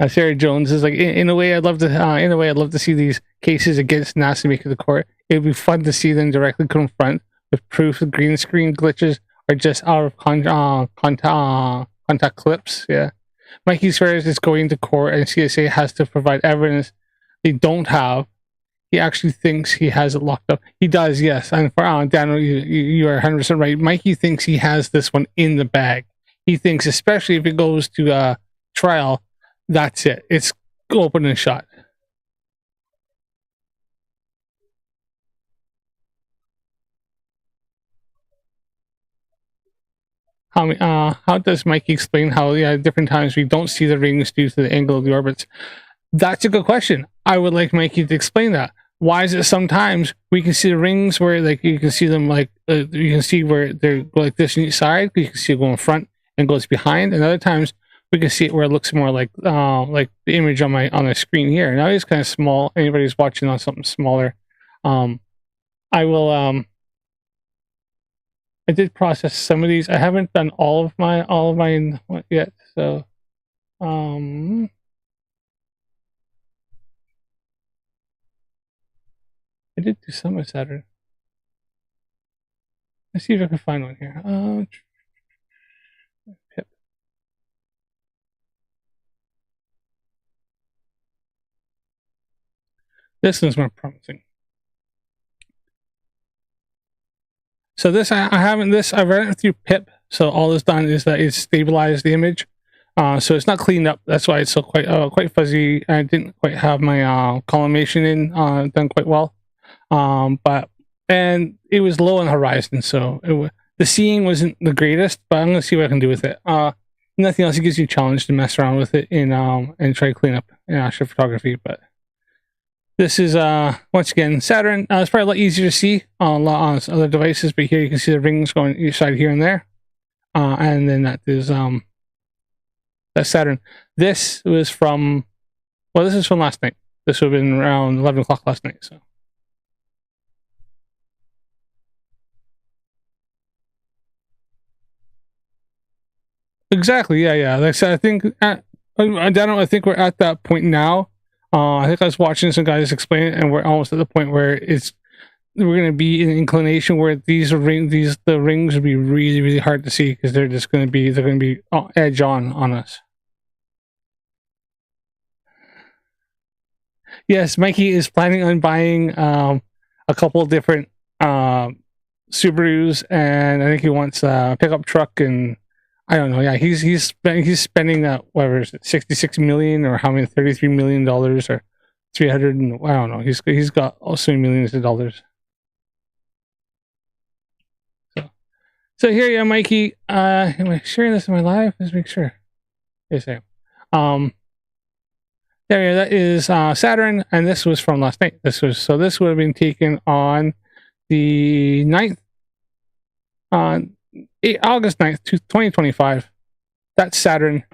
Sarah Jones is like, in a way, I'd love to see these cases against NASA make it to court. It would be fun to see them directly confront with proof of green screen glitches or just out of contact clips. Yeah, Mikey swears it's going to court, and CSA has to provide evidence they don't have. He actually thinks he has it locked up. He does, yes. And for Daniel, you are 100% right. Mikey thinks he has this one in the bag. He thinks, especially if it goes to trial, that's it. It's open and shut. How does Mikey explain how at different times we don't see the rings due to the angle of the orbits? That's a good question. I would like Mikey to explain that. Why is it sometimes we can see the rings where like you can see them like you can see where they're like this on each side, you can see it going front and goes behind, and other times we can see it where it looks more like the image on the screen here. Now it's kind of small. Anybody's watching on something smaller. I will I did process some of these. I haven't done all of mine yet, so I did do some of Saturn. Let's see if I can find one here. Pip. This one's more promising. So this I ran it through Pip. So all it's done is that it's stabilized the image. So it's not cleaned up. That's why it's still quite fuzzy. I didn't quite have my collimation in done quite well. And it was low on the horizon, so the seeing wasn't the greatest, but I'm gonna see what I can do with it. Nothing else. It gives you a challenge to mess around with it and try to clean up in astrophotography. But this is once again Saturn. It's probably a lot easier to see on other devices, but here you can see the rings going each side here and there. And then that is that's Saturn. This was from this is from last night. This would have been around 11 o'clock last night. So. Exactly. Yeah. Like I said, I think I think we're at that point now. I think I was watching some guys explain it, and we're almost at the point where we're going to be in an inclination where the rings would be really, really hard to see because they're going to be edge on us. Yes, Mikey is planning on buying a couple of different Subarus, and I think he wants a pickup truck, and I don't know. Yeah, he's spending whatever is it, $66 million or how many $33 million or 300, and I don't know. He's got so many millions of dollars. So here you are, Mikey. Am I sharing this in my live? Let's make sure. Yes, I am. There, that is Saturn, and this was from last night. This would have been taken on the 9th, August 9th, 2025. That's Saturn.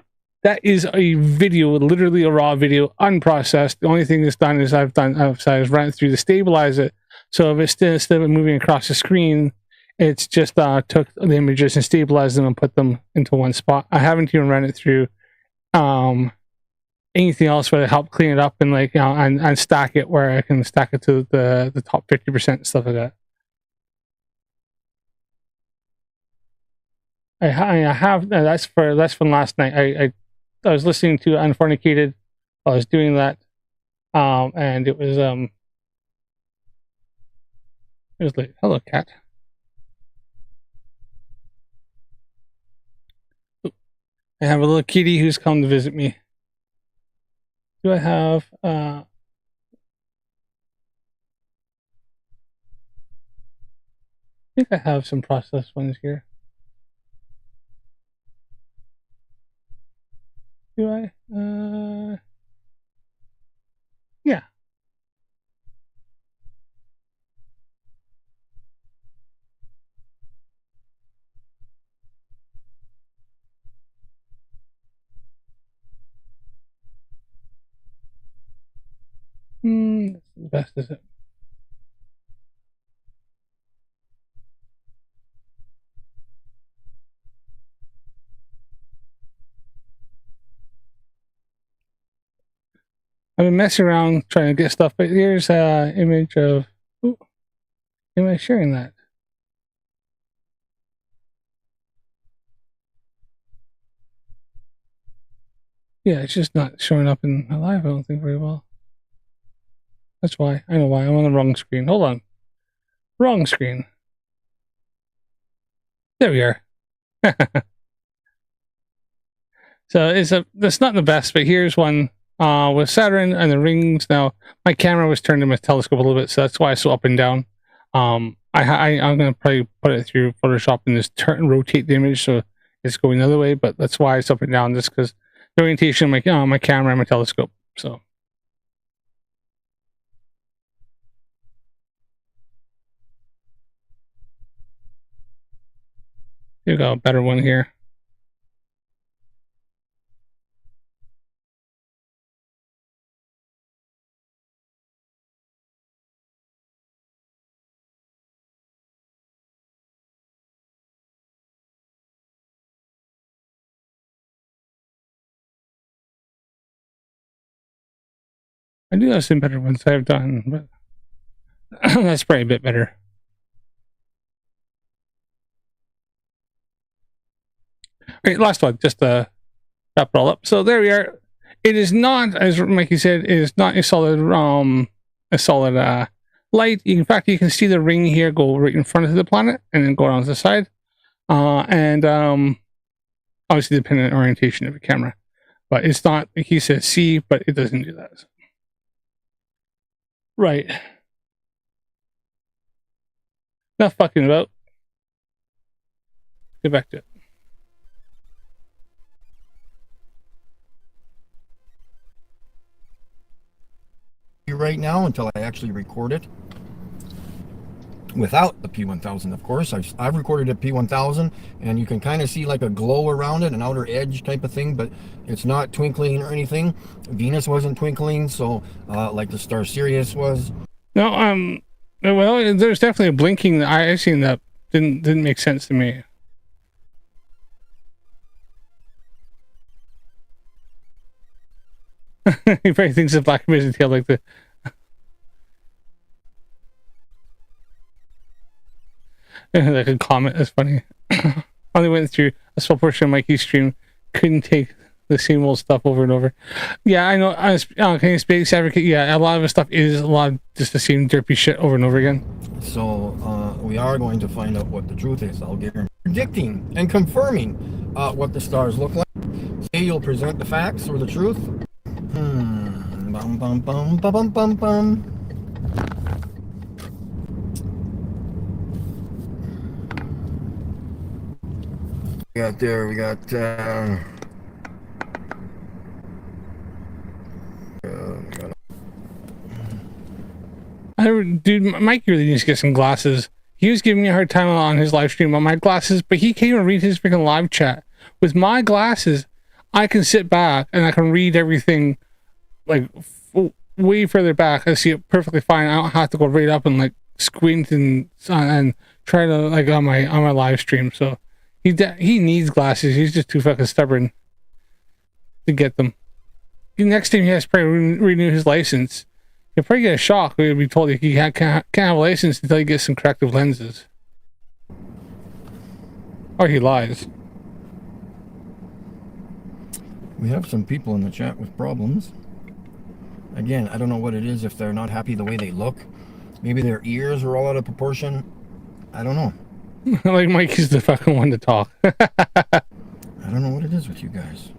That is a video, literally a raw video, unprocessed. The only thing that's done is I've run it through to stabilize it. So if it's still, instead of moving across the screen, it's just took the images and stabilized them and put them into one spot. I haven't even run it through anything else where to help clean it up and like and stack it where I can stack it to the top 50% and stuff like that. I have that's from last night. I was listening to Unfornicated. I was doing that, and it was like, hello cat. I have a little kitty who's come to visit me. Do I have I think I have some processed ones here. Do I? Yeah. That's the best, is it? I've been messing around trying to get stuff, but here's an image of. Ooh, am I sharing that? Yeah, it's just not showing up in my live, I don't think, very well. That's why. I know why. I'm on the wrong screen. Hold on. Wrong screen. There we are. So that's not the best, but here's one with Saturn and the rings. Now, my camera was turned in my telescope a little bit, so that's why it's so up and down. I'm going to probably put it through Photoshop and just rotate the image so it's going the other way, but that's why it's up and down, just because the orientation of my camera and my telescope. So. You got a better one here. I do have some better ones I've done, but that's probably a bit better. All right, last one, just to wrap it all up. So there we are. It is not, as Mikey said, it is not a solid light. In fact, you can see the ring here go right in front of the planet and then go around to the side. And obviously dependent on orientation of the camera. But it's not, like he says, C, but it doesn't do that. So. Right. Not fucking about. Get back to it. Right now until I actually record it without the P1000. Of course, I've recorded a P1000 and you can kind of see like a glow around it, an outer edge type of thing, but it's not twinkling or anything. Venus wasn't twinkling, so like the star Sirius was. No, well, there's definitely a blinking. I've seen that didn't make sense to me. He probably thinks it's black amazing tail like the. Like a comment. That's funny. Only went through a small portion of Mikey's stream. Couldn't take the same old stuff over and over. Yeah, I know. Can you space advocate? Yeah, a lot of the stuff is a lot of just the same derpy shit over and over again. So we are going to find out what the truth is. I'll get predicting and confirming what the stars look like. Say you'll present the facts or the truth. Bum bum bum bum bum bum bum. We got there. We got. Dude, Mike really needs to get some glasses. He was giving me a hard time on his live stream on my glasses, but he can't even read his freaking live chat. With my glasses, I can sit back and I can read everything like way further back. I see it perfectly fine. I don't have to go right up and like squint and try to like on my live stream. So he needs glasses. He's just too fucking stubborn to get them. The next time he has to probably renew his license. He'll probably get a shock. He'll be told he can't have a license until he gets some corrective lenses. Or he lies. We have some people in the chat with problems. Again, I don't know what it is, if they're not happy the way they look. Maybe their ears are all out of proportion. I don't know. Like Mikey's the fucking one to talk. I don't know what it is with you guys.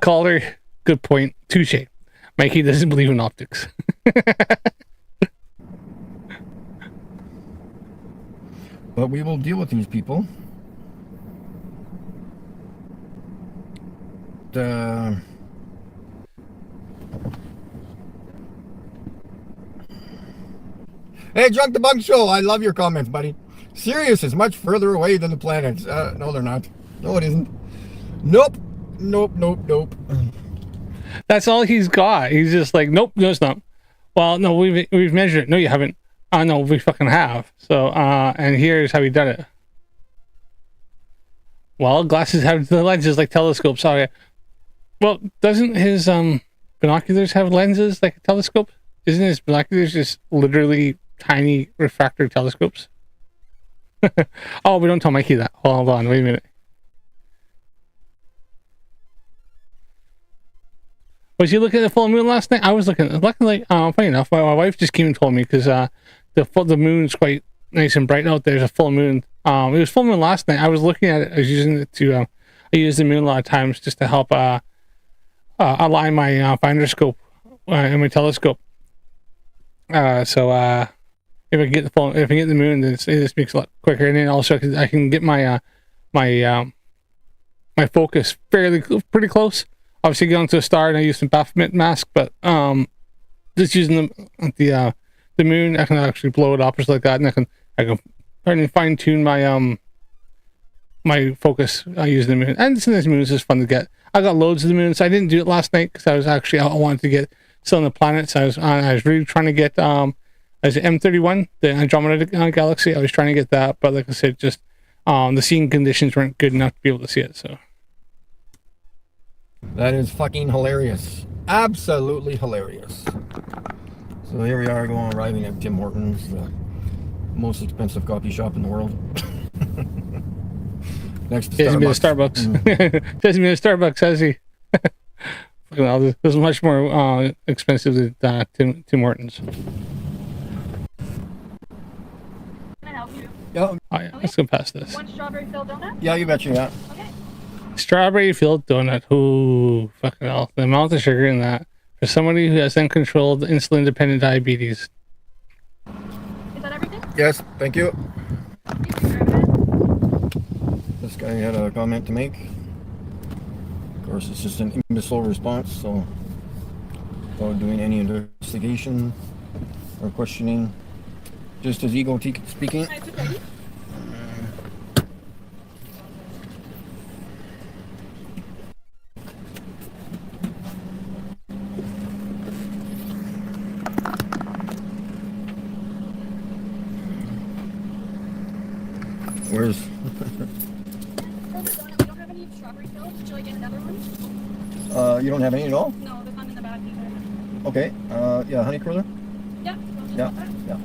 Calder. Good point. Touche. Mikey doesn't believe in optics. But we will deal with these people. Hey, Drunk Debunk Show, I love your comments, buddy. Sirius is much further away than the planets. No, they're not. No, it isn't. Nope. Nope, nope, nope. That's all he's got. He's just like, nope, no, it's not. Well, no, we've measured it. No, you haven't. No, we fucking have. So, and here's how we done it. Well, glasses have the lenses like telescopes. Oh, yeah. Well, doesn't his binoculars have lenses like a telescope? Isn't his binoculars just literally tiny refractor telescopes? Oh, we don't tell Mikey that. Hold on, wait a minute. Was you looking at the full moon last night? I was looking. Luckily, funny enough, my wife just came and told me because the moon's quite nice and bright out there. There's a full moon. It was full moon last night. I was looking at it. I was using it to. I use the moon a lot of times just to help align my finder scope and my telescope. So if I get the moon, then it just makes it a lot quicker. And then also I can get my my focus pretty close. Obviously, get onto a star, and I use some Baphomet mask, but just using the moon, I can actually blow it up just like that, and I can fine tune my my focus using the moon. And sometimes the moon is just fun to get. I got loads of the moons. I didn't do it last night because I was actually I wanted to get some of the planets. I was really trying to get as M31, the Andromeda galaxy. I was trying to get that, but like I said, just the seeing conditions weren't good enough to be able to see it. So. That is fucking hilarious. Absolutely hilarious. So here we are arriving at Tim Hortons, the most expensive coffee shop in the world. Next to Starbucks. Doesn't mean a Starbucks, has he? This is much more expensive than Tim Hortons. Can I help you? Yeah. Oh yeah, okay. Let's go past this. One strawberry filled donut? Yeah, you betcha, yeah. Okay. Strawberry filled donut. Ooh, fucking hell. The amount of sugar in that. For somebody who has uncontrolled insulin-dependent diabetes. Is that everything? Yes, thank you. Thank you very much. This guy had a comment to make. Of course, it's just an imbecile response, so without doing any investigation or questioning, just his ego speaking. Nice and ready. Where's... We don't have any strawberry filled. Would you like another one? you don't have any at all? No, there's none in the bag. Okay. Yeah, honey cruiser. Yeah. Yeah. Yeah.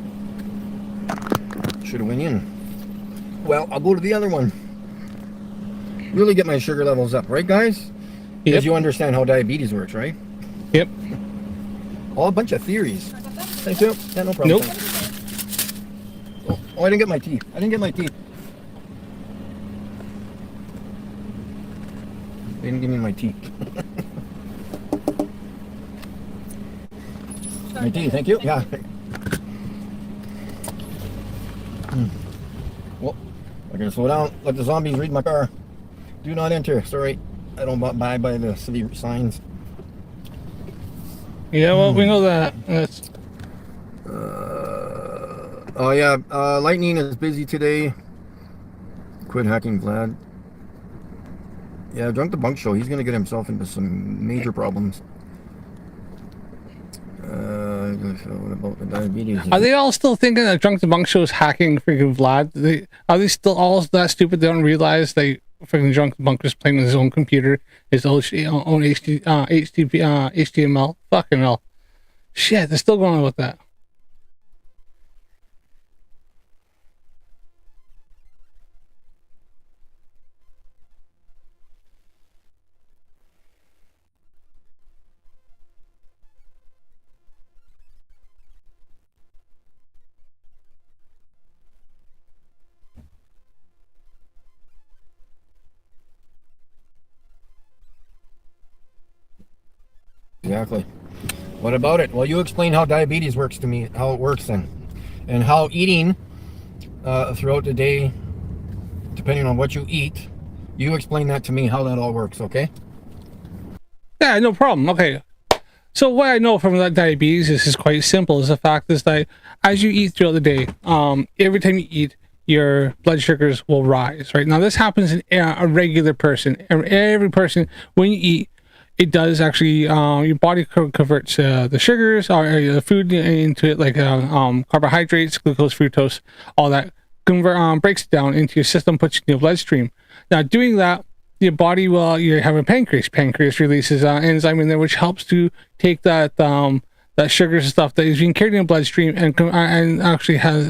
Should have went in. Well, I'll go to the other one. Really get my sugar levels up, right, guys? Because you understand how diabetes works, right? Yep. All a bunch of theories. Thank you. Yeah, no problem. Nope. Oh, I didn't get my tea. I didn't get my tea. They didn't give me my tea. My tea, thank you. Yeah. Well, I gotta slow down. Let the zombies read my car. Do not enter. Sorry, I don't buy by the city signs. Yeah, well, we know that. That's... Oh yeah, Lightning is busy today. Quit hacking, Vlad. Yeah, Drunk the Bunk Show. He's gonna get himself into some major problems. What about the diabetes? Are they all still thinking that Drunk the Bunk Show is hacking freaking Vlad? Are they still all that stupid? They don't realize they freaking Drunk the Bunk is playing with his own computer, his own HTML. Fucking hell. Shit, they're still going on with that. Exactly. What about it? Well, you explain how diabetes works to me, how it works then, and how eating throughout the day, depending on what you eat, you explain that to me, how that all works, okay? Yeah, no problem. Okay. So what I know from that diabetes is quite simple. Is the fact is that as you eat throughout the day, every time you eat, your blood sugars will rise. Right now, this happens in a regular person. Every person, when you eat, it does actually. Your body converts the sugars or the food into it, like carbohydrates, glucose, fructose, all that. Breaks it down into your system, puts it in your bloodstream. Now, doing that, your body will. You have a pancreas. Pancreas releases enzyme in there, which helps to take that that sugars and stuff that is being carried in the bloodstream and actually has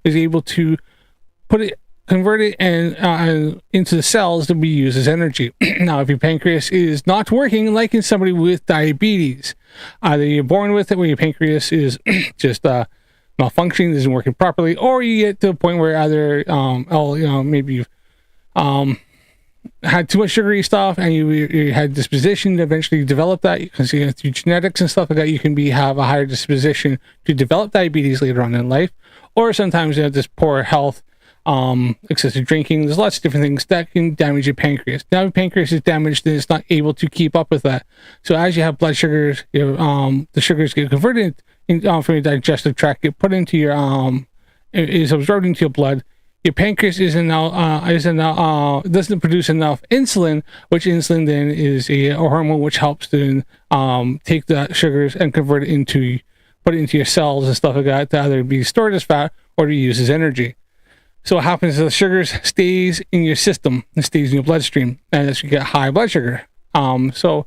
is able to convert it and into the cells to be used as energy. Now, if your pancreas is not working, like in somebody with diabetes, either you're born with it where your pancreas is just malfunctioning, isn't working properly, or you get to a point where either maybe you've had too much sugary stuff and you had disposition to eventually develop that. You can see through genetics and stuff like that, you can have a higher disposition to develop diabetes later on in life, or sometimes you have this poor health, excessive drinking. There's lots of different things that can damage your pancreas. Now your pancreas is damaged and it's not able to keep up with that. So as you have blood sugars, the sugars get converted from your digestive tract, get put into your is absorbed into your blood. Your pancreas doesn't produce enough insulin, which insulin then is a hormone which helps to take the sugars and put it into your cells and stuff like that to either be stored as fat or to use as energy. So what happens is the sugars stays in your system and stays in your bloodstream, and that's you get high blood sugar. So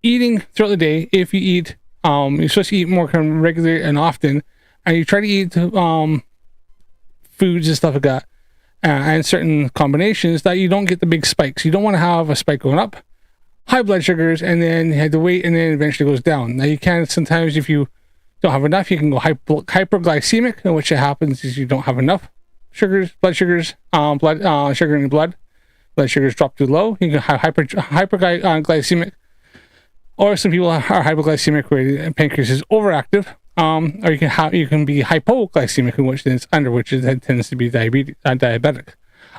eating throughout the day, if you eat, you're supposed to eat more kind of regular and often, and you try to eat foods and stuff like that, and certain combinations that you don't get the big spikes. You don't want to have a spike going up, high blood sugars, and then you have to wait, and then eventually goes down. Now you can sometimes, if you don't have enough, you can go hyperglycemic, and what happens is you don't have enough blood sugars sugar in your blood sugars drop too low. You can have hyperglycemic, or some people are hypoglycemic where the pancreas is overactive, or you can be hypoglycemic, in which then it's under, which tends to be diabetic,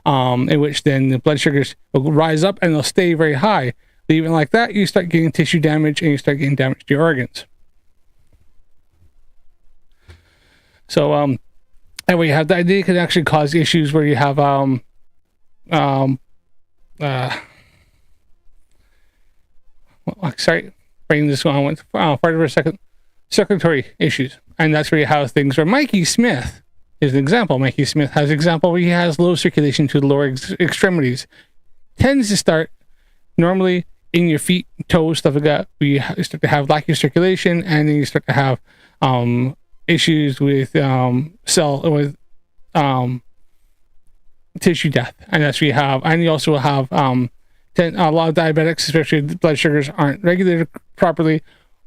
in which then the blood sugars will rise up and they'll stay very high. But even like that, you start getting tissue damage and you start getting damage to your organs. So and we have that, it can actually cause issues where you have sorry, brain this one went part of a second, circulatory issues, and that's where you have things where Mikey Smith is an example. Mikey Smith has an example where he has low circulation to the lower extremities, tends to start normally in your feet, toes, stuff like that, we start to have lack of circulation, and then you start to have issues with tissue death, and that's what you have. And you also have a lot of diabetics, especially if blood sugars aren't regulated properly,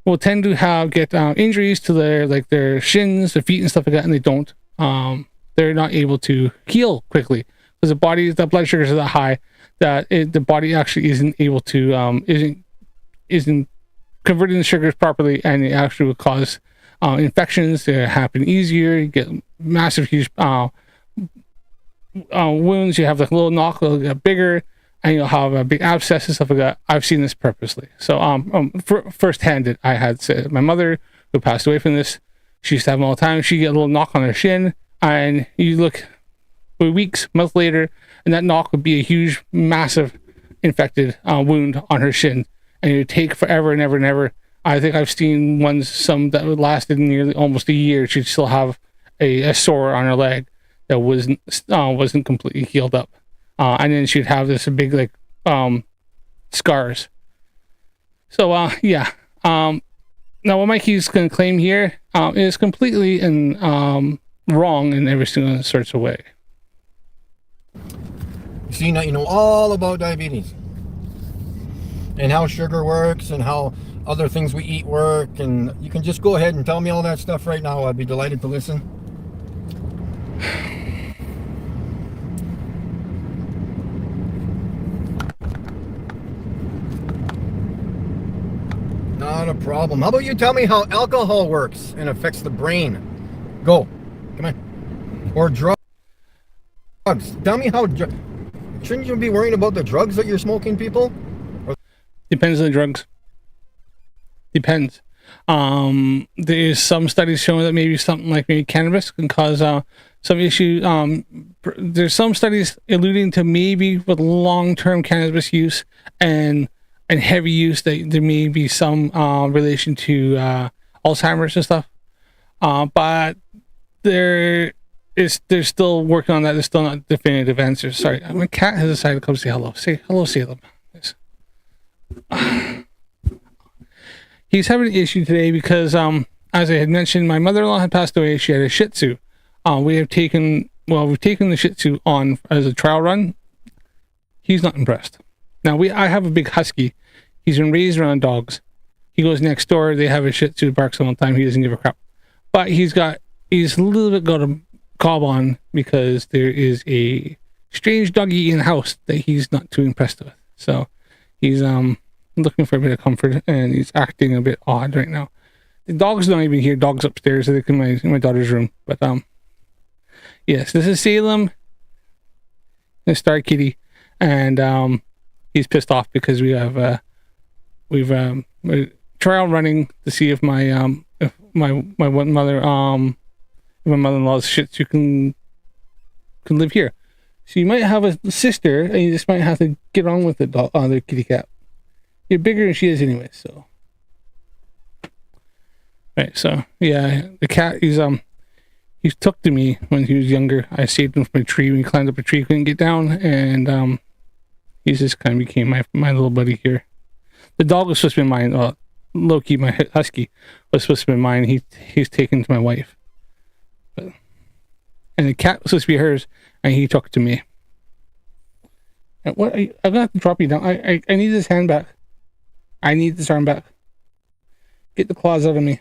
will tend to get injuries to their shins, their feet, and stuff like that, and they don't. They're not able to heal quickly because the blood sugars are that high that the body actually isn't able to isn't converting the sugars properly, and it actually will cause infections to happen easier. You get massive, huge wounds. You have like a little knock, it'll get bigger, and you'll have a big abscess and stuff like that. I've seen this purposely. So firsthand, I had said my mother, who passed away from this, she used to have them all the time. She'd get a little knock on her shin, and you look for weeks, months later, and that knock would be a huge, massive infected wound on her shin, and it would take forever and ever and ever. I think I've seen some that lasted nearly almost a year. She'd still have a sore on her leg that wasn't completely healed up, and then she'd have this big like scars. So yeah. Now what Mikey's going to claim here is completely wrong in every single sorts of way. See, now you know all about diabetes and how sugar works and how other things we eat work, and you can just go ahead and tell me all that stuff right now. I'd be delighted to listen. Not a problem. How about you tell me how alcohol works and affects the brain? Go. Come on. Or drugs. Tell me how... Shouldn't you be worrying about the drugs that you're smoking, people? Depends on the drugs. Depends. There's some studies showing that maybe something like maybe cannabis can cause some issue. There's some studies alluding to maybe with long-term cannabis use and heavy use that there may be some relation to Alzheimer's and stuff. But they're still working on that. There's still not definitive answers. Sorry, my cat has decided to come say hello. Say hello, Salem. Yes. He's having an issue today because, as I had mentioned, my mother-in-law had passed away. She had a Shih Tzu. We've taken the Shih Tzu on as a trial run. He's not impressed. Now I have a big husky. He's been raised around dogs. He goes next door. They have a Shih Tzu, barks all the time. He doesn't give a crap. But he's a little bit got a cob on because there is a strange doggy in the house that he's not too impressed with. So he's looking for a bit of comfort, and he's acting a bit odd right now. The dog's not even here. Dog's upstairs. They're in my daughter's room. But yes, this is Salem, the star kitty, and he's pissed off because we've trial running to see if my mother-in-law's Shih Tzu can live here. So you might have a sister, and you just might have to get on with the kitty cat. You're bigger than she is anyway, so. Right, so yeah, the cat he's took to me when he was younger. I saved him from a tree when he climbed up a tree, couldn't get down, and he's just kind of became my little buddy here. The dog was supposed to be mine. Loki, my husky, was supposed to be mine. He's taken to my wife. And the cat was supposed to be hers, and he took it to me. And I'm gonna have to drop you down. I need this hand back. I need this arm back. Get the claws out of me.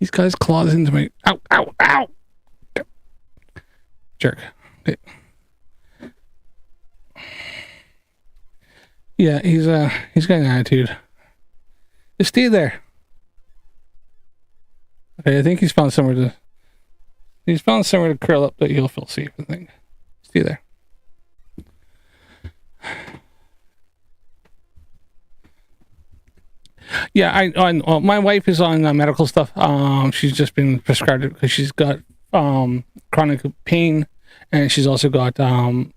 He's got his claws into my... Ow, ow, ow! Jerk. Okay. Yeah, he's got an attitude. Just stay there. Okay, I think he's found somewhere to curl up that he'll feel safe, I think. Stay there. Yeah, my wife is on medical stuff. She's just been prescribed it because she's got chronic pain, and she's also got a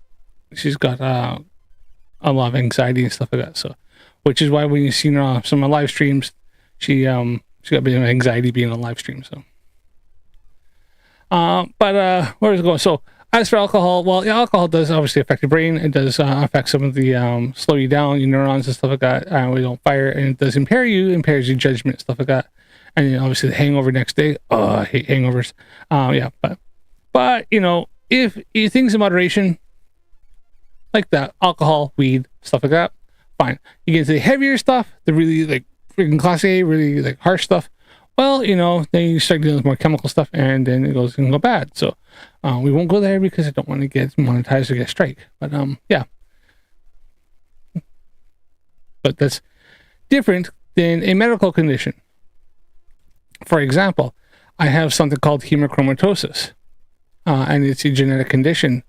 lot of anxiety and stuff like that. So, which is why when you see her on some of my live streams, she got a bit of anxiety being on live stream. So, but where is it going? So As for alcohol, well, yeah, alcohol does obviously affect the brain. It does affect some of the slow you down, your neurons and stuff like that. We don't fire, and it does impair you, impairs your judgment, stuff like that. And then obviously the hangover next day. Oh, I hate hangovers. Yeah, but you know, if you things in moderation, like that, alcohol, weed, stuff like that, fine. You get into the heavier stuff, the really like freaking class A, really like harsh stuff. Well, you know, then you start dealing with more chemical stuff, and then it can go bad. So we won't go there because I don't want to get monetized or get a strike. But yeah. But that's different than a medical condition. For example, I have something called hemochromatosis, and it's a genetic condition,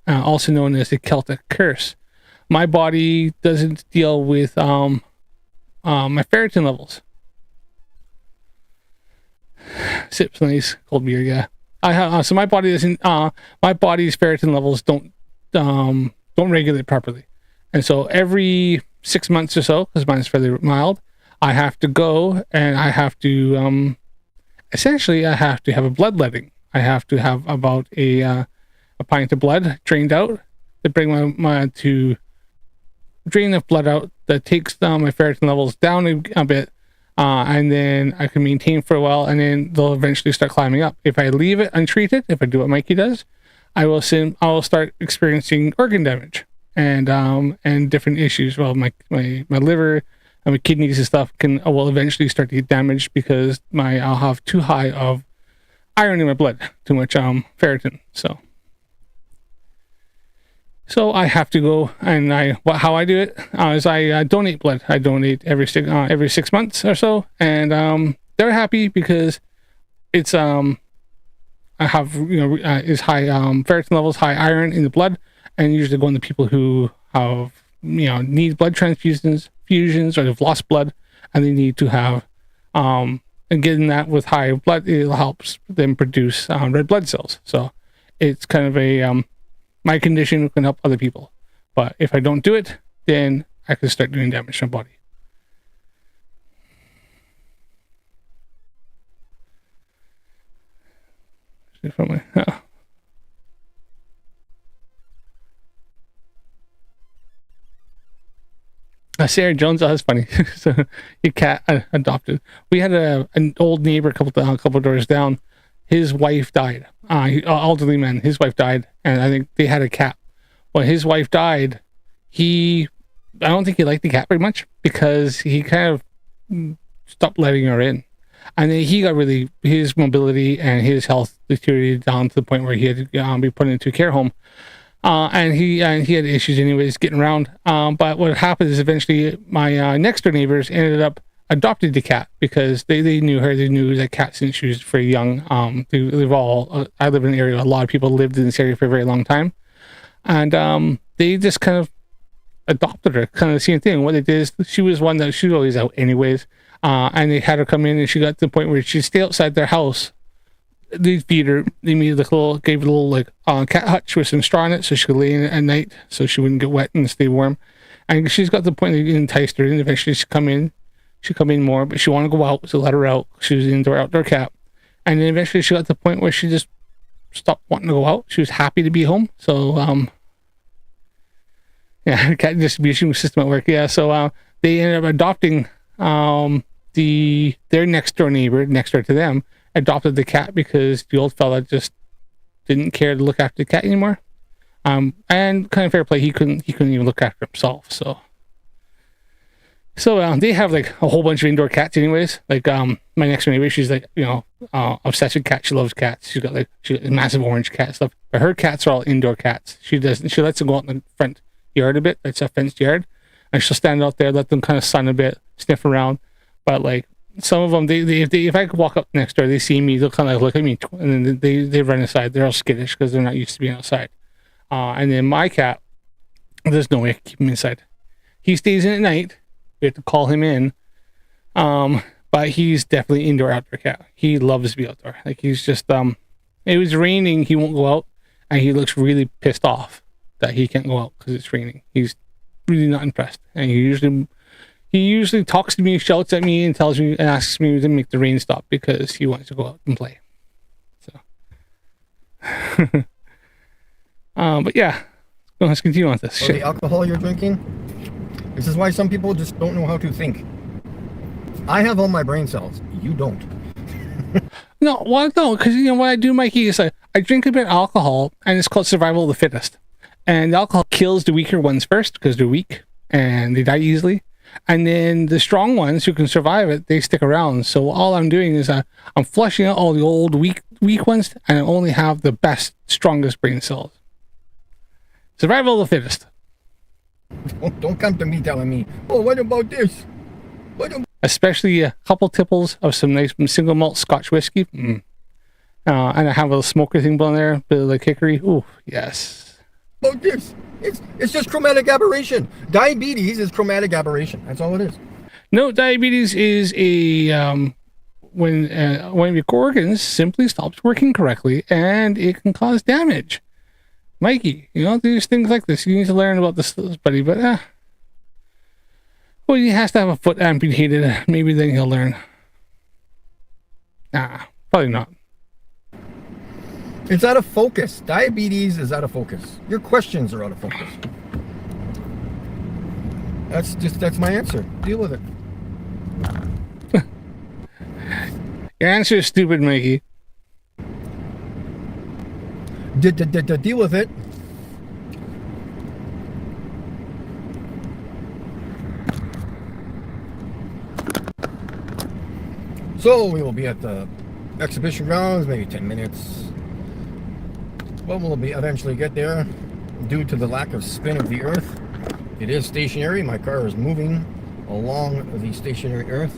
also known as the Celtic curse. My body doesn't deal with my ferritin levels. Sips nice cold beer, yeah. I have so my body doesn't. My body's ferritin levels don't regulate properly, and so every 6 months or so, because mine's fairly mild, I have to go and I have to essentially I have to have a bloodletting. I have to have about a pint of blood drained out to bring my to drain the blood out that takes down my ferritin levels down a bit. And then I can maintain for a while, and then they'll eventually start climbing up. If I leave it untreated, if I do what Mikey does, I will start experiencing organ damage and different issues. Well, my liver and my kidneys and stuff will eventually start to get damaged because I'll have too high of iron in my blood, too much ferritin. So I have to go, and how I do it is I donate blood. I donate every 6 months or so, and they're happy because it's I have is high ferritin levels, high iron in the blood, and usually going to people who have need blood transfusions or they've lost blood and they need to have and getting that with high blood, it helps them produce red blood cells. So it's kind of a my condition can help other people, but if I don't do it, then I can start doing damage to my body. Sarah Jones, oh, that's funny. So your cat adopted. We had an old neighbor a couple doors down. His wife died. Elderly man. His wife died, and I think they had a cat. When his wife died, I don't think he liked the cat very much because he kind of stopped letting her in, and then he got his mobility and his health deteriorated down to the point where he had to be put into a care home. And he had issues anyways getting around. But what happened is eventually my next door neighbors ended up adopted the cat because they knew her. They knew that cat since she was very young. I live in an area, a lot of people lived in this area for a very long time. And they just kind of adopted her, kind of the same thing. What they did is she was one that she was always out anyways. And they had her come in, and she got to the point where she'd stay outside their house. They'd feed her. They made gave her a little cat hutch with some straw in it so she could lay in it at night so she wouldn't get wet and stay warm. And she's got to the point that it enticed her, and eventually she'd come in more, but she wanted to go out, so let her out. She was an outdoor cat. And then eventually she got to the point where she just stopped wanting to go out. She was happy to be home. So yeah, cat distribution system at work. Yeah, so they ended up adopting their next door neighbor, next door to them, adopted the cat because the old fella just didn't care to look after the cat anymore. And kind of fair play, he couldn't even look after himself. So they have like a whole bunch of indoor cats anyways. Like my next door neighbor, she's like, obsessed with cats. She loves cats. She got a massive orange cat stuff. But her cats are all indoor cats. She lets them go out in the front yard a bit. It's a fenced yard. And she'll stand out there, let them kind of sun a bit, sniff around. But like some of them, if I could walk up next door, they see me, they'll kind of look at me, and then they run aside. They're all skittish because they're not used to being outside. And then my cat, there's no way I can keep him inside. He stays in at night. We have to call him in. But he's definitely indoor-outdoor cat. He loves to be outdoor. Like he's just, it was raining, he won't go out, and he looks really pissed off that he can't go out because it's raining. He's really not impressed. And he usually talks to me, shouts at me, and tells me and asks me to make the rain stop because he wants to go out and play. So But yeah, let's continue on this Or shit. the alcohol you're drinking. This is why some people just don't know how to think. I have all my brain cells. You don't. No, well, no, because you know what I do, Mikey, is I drink a bit of alcohol, and it's called survival of the fittest. And the alcohol kills the weaker ones first because they're weak and they die easily. And then the strong ones who can survive it, they stick around. So all I'm doing is I'm flushing out all the old weak ones, and I only have the best, strongest brain cells. Survival of the fittest. Don't come to me telling me, oh, what about this? What about Especially a couple tipples of some nice single malt Scotch whiskey. And I have a little smoker thing on there, bit of like hickory. Ooh, yes. this? It's just chromatic aberration. Diabetes is chromatic aberration. That's all it is. No, diabetes is a when one of your organs simply stops working correctly, and it can cause damage. Mikey, you know, there's things like this. You need to learn about this, buddy. But well, he has to have a foot amputated. Maybe then he'll learn. Nah, probably not. It's out of focus. Diabetes is out of focus. Your questions are out of focus. That's my answer. Deal with it. Your answer is stupid, Mikey. Deal with it. So we will be at the exhibition grounds, maybe 10 minutes. Well, we'll be eventually get there. Due to the lack of spin of the earth, it is stationary. My car is moving along the stationary earth.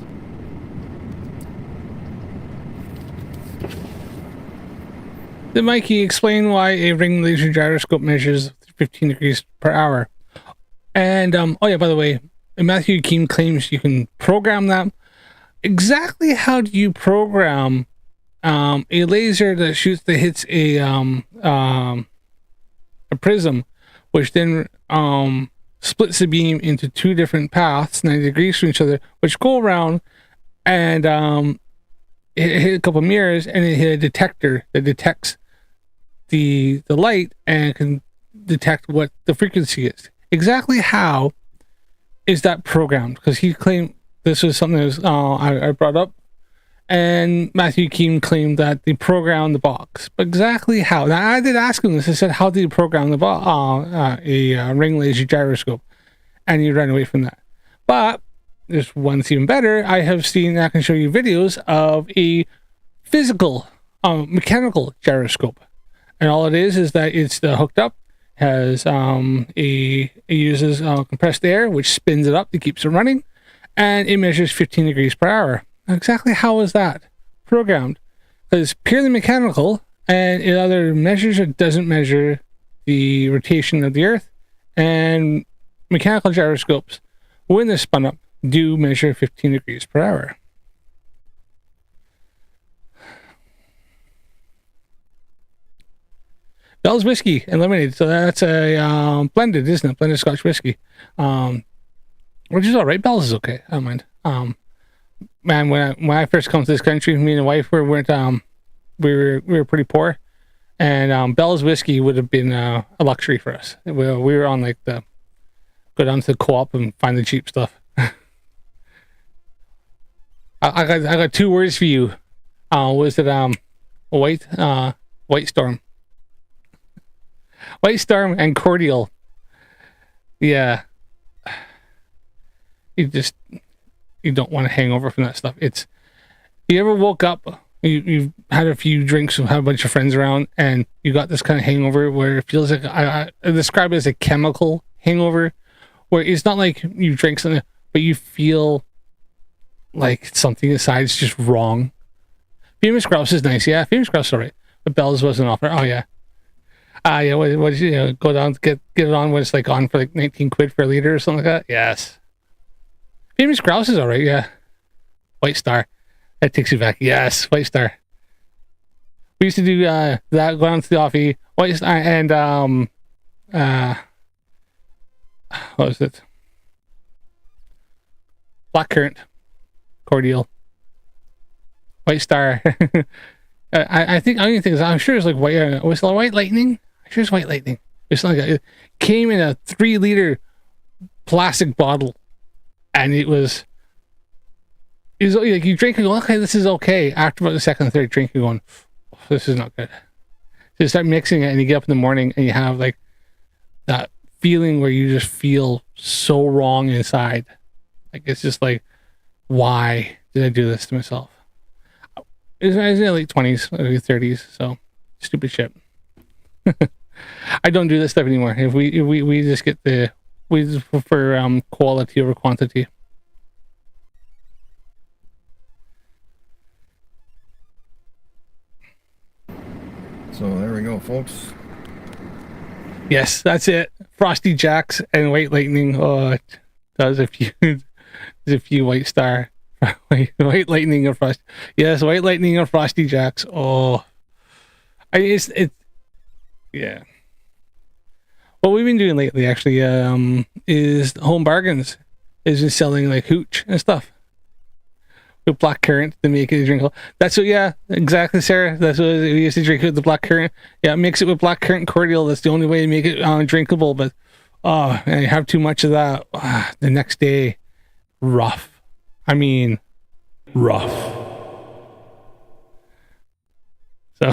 Did Mikey explain why a ring laser gyroscope measures 15 degrees per hour? And, oh yeah, by the way, Mattem Hakim claims you can program that. Exactly how do you program a laser that hits a prism, which then splits the beam into two different paths, 90 degrees from each other, which go around and it hit a couple of mirrors, and it hit a detector that detects the light and can detect what the frequency is. Exactly how is that programmed? Because he claimed this was something that was, I brought up, and Mattem Hakim claimed that they programmed the box. But exactly how? Now, I did ask him this. I said, how do you program the a ring laser gyroscope? And he ran away from that. But there's one that's even better. I have seen, I can show you videos of a physical, mechanical gyroscope. And all it is that it's hooked up, has it uses compressed air, which spins it up, it keeps it running, and it measures 15 degrees per hour. Now, exactly how is that programmed? Because it's purely mechanical, and it either measures or doesn't measure the rotation of the Earth. And mechanical gyroscopes, when they're spun up, do measure 15 degrees per hour. Bell's Whiskey and Lemonade. So that's a blended, isn't it? Blended Scotch whiskey. Which is all right. Bell's is okay. I don't mind. Man, when I first come to this country, me and the wife we were pretty poor, and Bell's whiskey would have been a luxury for us. We were on like go down to the co-op and find the cheap stuff. I got two words for you. Was it White Storm? White Storm and cordial. Yeah. You don't want to hang over from that stuff. It's, you ever woke up, you've had a few drinks and had a bunch of friends around, and you got this kind of hangover where it feels like, I describe it as a chemical hangover, where it's not like you drink something, but you feel like something inside is just wrong. Famous Grouse is nice, yeah. Famous Grouse is alright. But Bell's wasn't offer. Oh yeah. Yeah, what you know, go down to get it on when it's like on for like 19 quid for a liter or something like that. Yes. Famous Grouse is alright, yeah. White Star. That takes you back. Yes, White Star. We used to do that, go down to the offie, White Star, and what was it? Blackcurrant. Cordial. White Star. I'm sure it's like White Lightning. I'm sure it's White Lightning. It's like it came in a 3-liter plastic bottle, and it was like you drink and go, okay, this is okay. After about the second or third drink, you're going, oh, this is not good. So you start mixing it, and you get up in the morning, and you have like that feeling where you just feel so wrong inside. Like it's just like, why did I do this to myself? I was in my late 20s, early 30s, so stupid shit. I don't do this stuff anymore. If we just get we just prefer quality over quantity. So there we go, folks. Yes, that's it. Frosty Jacks and White Lightning. Oh, it does a few White Star, White Lightning and Frosty. Yes, White Lightning and Frosty Jacks. Oh, it's yeah. What we've been doing lately, actually, is Home Bargains is just selling like hooch and stuff with black currant to make it drinkable. That's what, yeah, exactly, Sarah. That's what we used to drink with the black currant. Yeah, mix it with black currant cordial. That's the only way to make it drinkable. But and you have too much of that, the next day, rough. I mean, rough. So.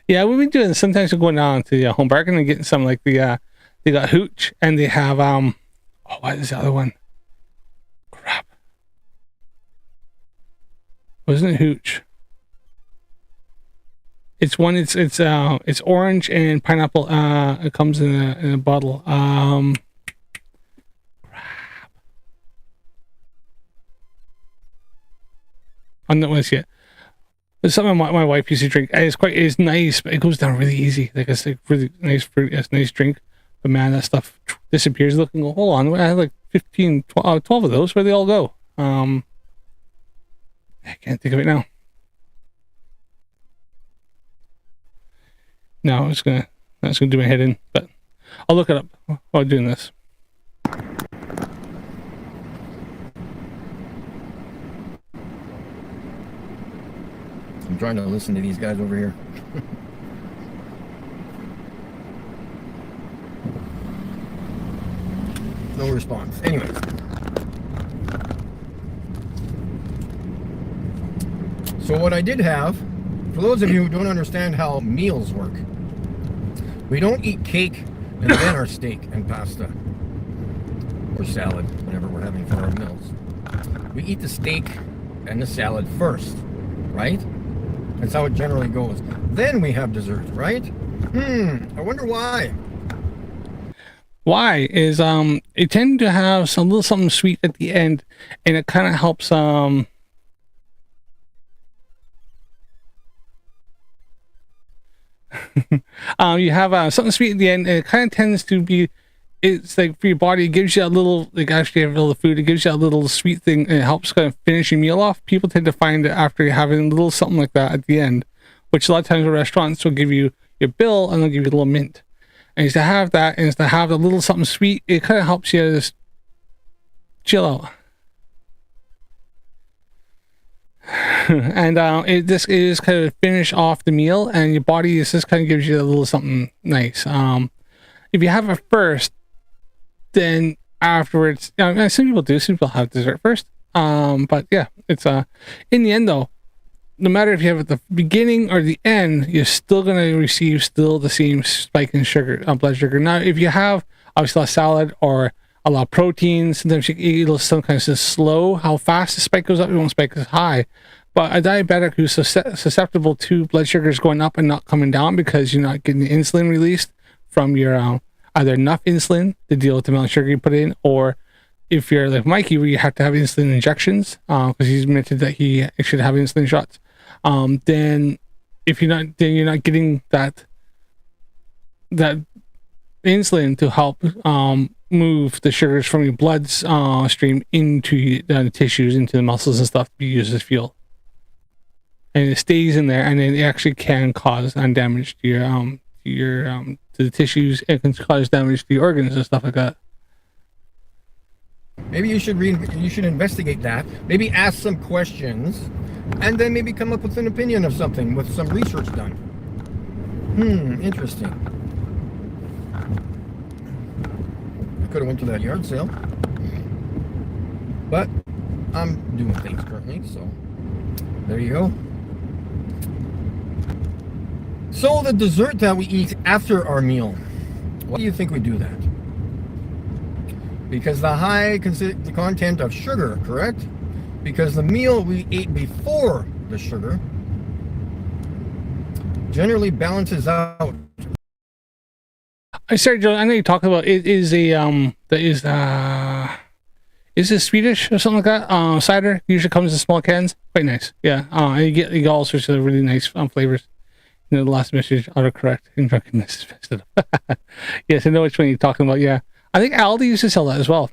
Yeah, we've been doing. Sometimes we're going down to Home Bargain and getting some like the they got hooch, and they have oh, what is the other one? Crap, wasn't it hooch? It's one. It's orange and pineapple. It comes in a bottle. Crap. I'm not with yet. It's something my wife used to drink. It's nice, but it goes down really easy. Like it's like really nice fruit. It's a nice drink. But man, that stuff disappears. Looking, hold on, I had like 12 of those. Where'd they all go? I can't think of it now. No, that's gonna do my head in. But I'll look it up while doing this. I'm trying to listen to these guys over here. No response. Anyways. So what I did have, for those of you who don't understand how meals work, we don't eat cake and then our steak and pasta. Or salad, whatever we're having for our meals. We eat the steak and the salad first, right? That's how it generally goes. Then we have dessert, right? I wonder why. Why is it tend to have some little something sweet at the end, and it kind of helps you have something sweet at the end, and it kind of tends to be, it's like for your body, it gives you a little, like after you have all the food, it gives you a little sweet thing, and it helps kind of finish your meal off. People tend to find that after having a little something like that at the end, which a lot of times restaurants will give you your bill and they'll give you a little mint. And to have that, and to have a little something sweet, it kind of helps you just chill out. And it is kind of finish off the meal, and your body is just kind of gives you a little something nice. If you have it first, then afterwards, some people do. Some people have dessert first. But yeah, it's in the end though, no matter if you have it at the beginning or the end, you're still gonna receive the same spike in sugar, blood sugar. Now, if you have obviously a salad or a lot of protein, sometimes you eat a sometimes it's slow how fast the spike goes up. It won't spike as high. But a diabetic who's susceptible to blood sugars going up and not coming down because you're not getting the insulin released from your either enough insulin to deal with the amount of sugar you put in, or if you're like Mikey, where you have to have insulin injections because he's admitted that he should have insulin shots. Then if you're not, then you're not getting that insulin to help move the sugars from your blood stream into the tissues, into the muscles and stuff to be used as fuel. And it stays in there, and it actually can cause damage to your to the tissues. It can cause damage to your organs and stuff like that. Maybe you should investigate that. Maybe ask some questions, and then maybe come up with an opinion of something with some research done. Interesting. I could have went to that yard sale, but I'm doing things currently, so there you go. So the dessert that we eat after our meal, why do you think we do that? Because the high content of sugar, correct? Because the meal we ate before the sugar generally balances out. I started. I know you talked about it. Is a is it Swedish or something like that? Cider usually comes in small cans. Quite nice. Yeah. You get all sorts of really nice flavors. You know, the last message autocorrect and drunkenness is messed up. Yes, I know which one you're talking about. Yeah, I think Aldi used to sell that as well.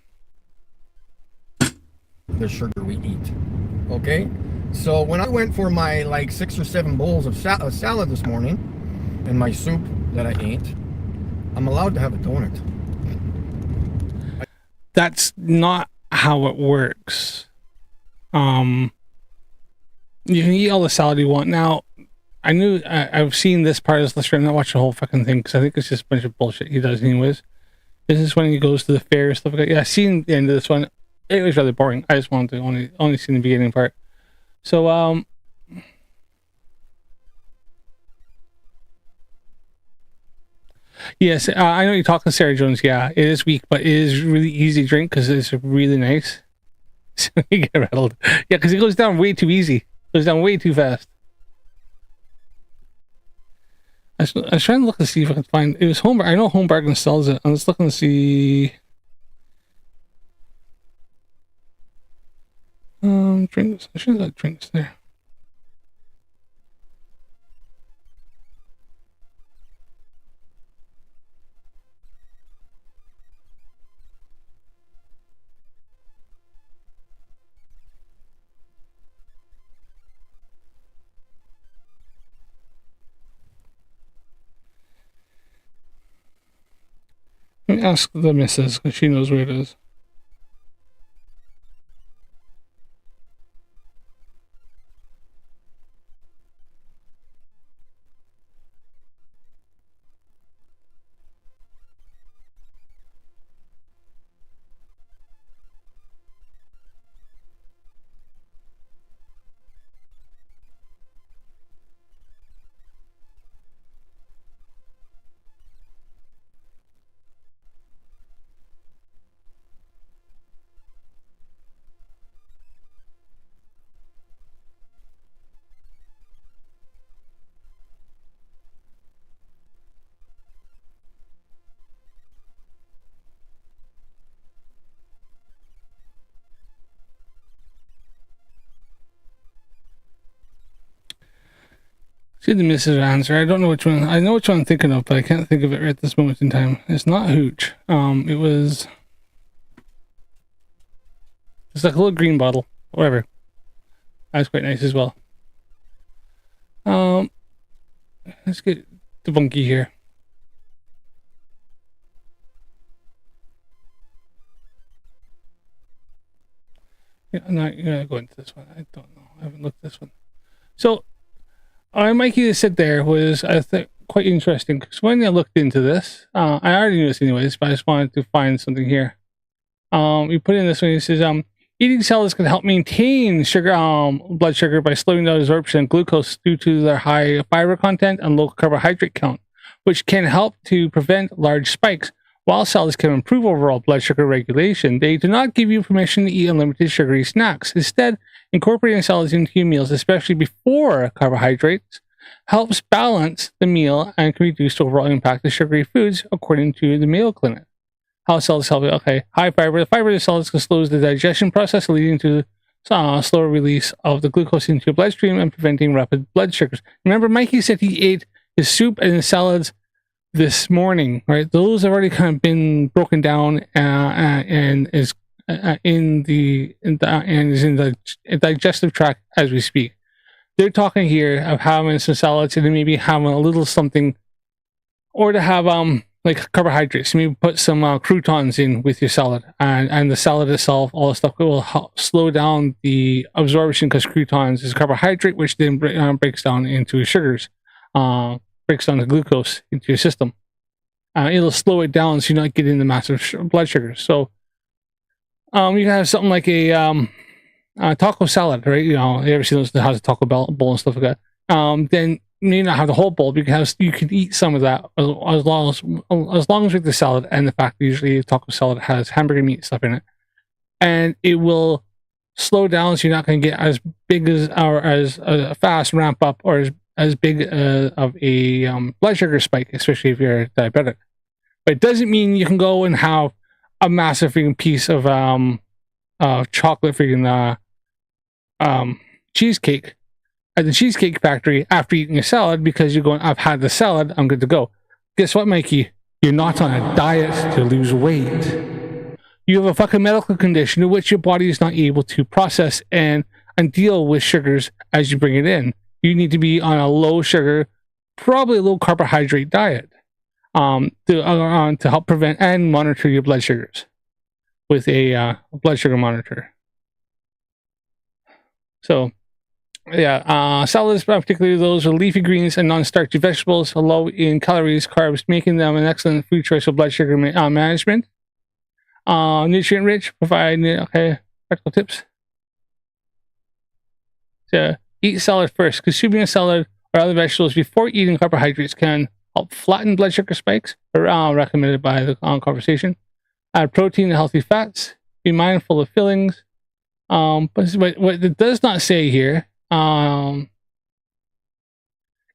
The sugar we eat. Okay, so when I went for my like 6 or 7 bowls of salad this morning and my soup that I ate, I'm allowed to have a donut. That's not how it works. You can eat all the salad you want. Now, I've seen this part of this restaurant. I'm not watching the whole fucking thing because I think it's just a bunch of bullshit he does anyways. This is when he goes to the fair and stuff like that. Yeah, I've seen the end of this one. It was rather boring. I just wanted to only see the beginning part. So, yes, I know you're talking Sarah Jones. Yeah, it is weak, but it is really easy to drink because it's really nice. So you get rattled. Yeah, because it goes down way too easy. It goes down way too fast. I was trying to look to see if I could find... It was Home... I know Home Bargain sells it. I'm just looking to see... Drinks. I should have got drinks there. Let me ask the missus because she knows where it is. See the missus answer. I don't know which one. I know which one I'm thinking of, but I can't think of it right at this moment in time. It's not Hooch. It was... It's like a little green bottle. Whatever. That's quite nice as well. Let's get debunky here. Yeah, I'm not gonna go into this one. I don't know. I haven't looked at this one. So, Mikey said there was, I think, quite interesting because when I looked into this, I already knew this anyways, but I just wanted to find something here. We put in this one. It says, eating salads can help maintain sugar, blood sugar by slowing down absorption of glucose due to their high fiber content and low carbohydrate count, which can help to prevent large spikes. While salads can improve overall blood sugar regulation, they do not give you permission to eat unlimited sugary snacks. Instead, incorporating salads into your meals, especially before carbohydrates, helps balance the meal and can reduce the overall impact of sugary foods, according to the Mayo Clinic. How salads help? Okay, high fiber. The fiber of the salads can slow the digestion process, leading to slower release of the glucose into your bloodstream and preventing rapid blood sugars. Remember, Mikey said he ate his soup and his salads this morning, right? Those have already kind of been broken down and is in the digestive tract as we speak. They're talking here of having some salads and then maybe having a little something, or to have like carbohydrates. Maybe put some croutons in with your salad, and the salad itself, all the stuff, it will help slow down the absorption because croutons is carbohydrate, which then breaks down into sugars. breaks down the glucose into your system. It'll slow it down so you're not getting the massive blood sugars. So you can have something like a taco salad, right? You know, you ever seen those that has a taco bowl and stuff like that? Then you may not have the whole bowl, because you can eat some of that as long as with the salad, and the fact that usually taco salad has hamburger meat stuff in it, and it will slow down so you're not going to get as big as or as a fast ramp up or as big of a blood sugar spike, especially if you're diabetic. But it doesn't mean you can go and have a massive freaking piece of chocolate freaking cheesecake at the Cheesecake Factory after eating a salad, because you're going, I've had the salad, I'm good to go. Guess what, Mikey? You're not on a diet to lose weight. You have a fucking medical condition in which your body is not able to process and deal with sugars as you bring it in. You need to be on a low sugar, probably a low carbohydrate diet to help prevent and monitor your blood sugars with a blood sugar monitor. So, yeah, salads, particularly those with leafy greens and non-starchy vegetables, are low in calories, carbs, making them an excellent food choice for blood sugar management. Nutrient rich, provide practical tips. So, eat salad first. Consuming a salad or other vegetables before eating carbohydrates can help flatten blood sugar spikes, recommended by the conversation. Add protein and healthy fats. Be mindful of fillings. But what it does not say here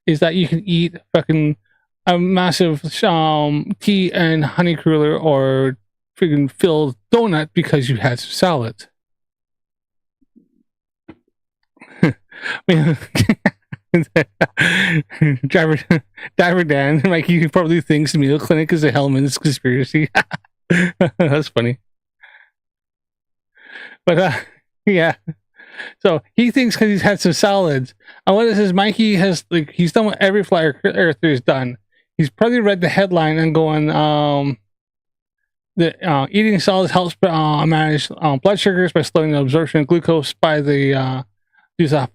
is that you can eat fucking a massive tea and honey cruller or freaking filled donut because you had some salad. Driver Dan, Mikey probably thinks the Mayo Clinic is a Hellman's conspiracy. That's funny. But yeah. So he thinks because he's had some salads. And what it says, Mikey has, like, he's done what every flat earther has done. He's probably read the headline and going, eating salads helps manage blood sugars by slowing the absorption of glucose by the use a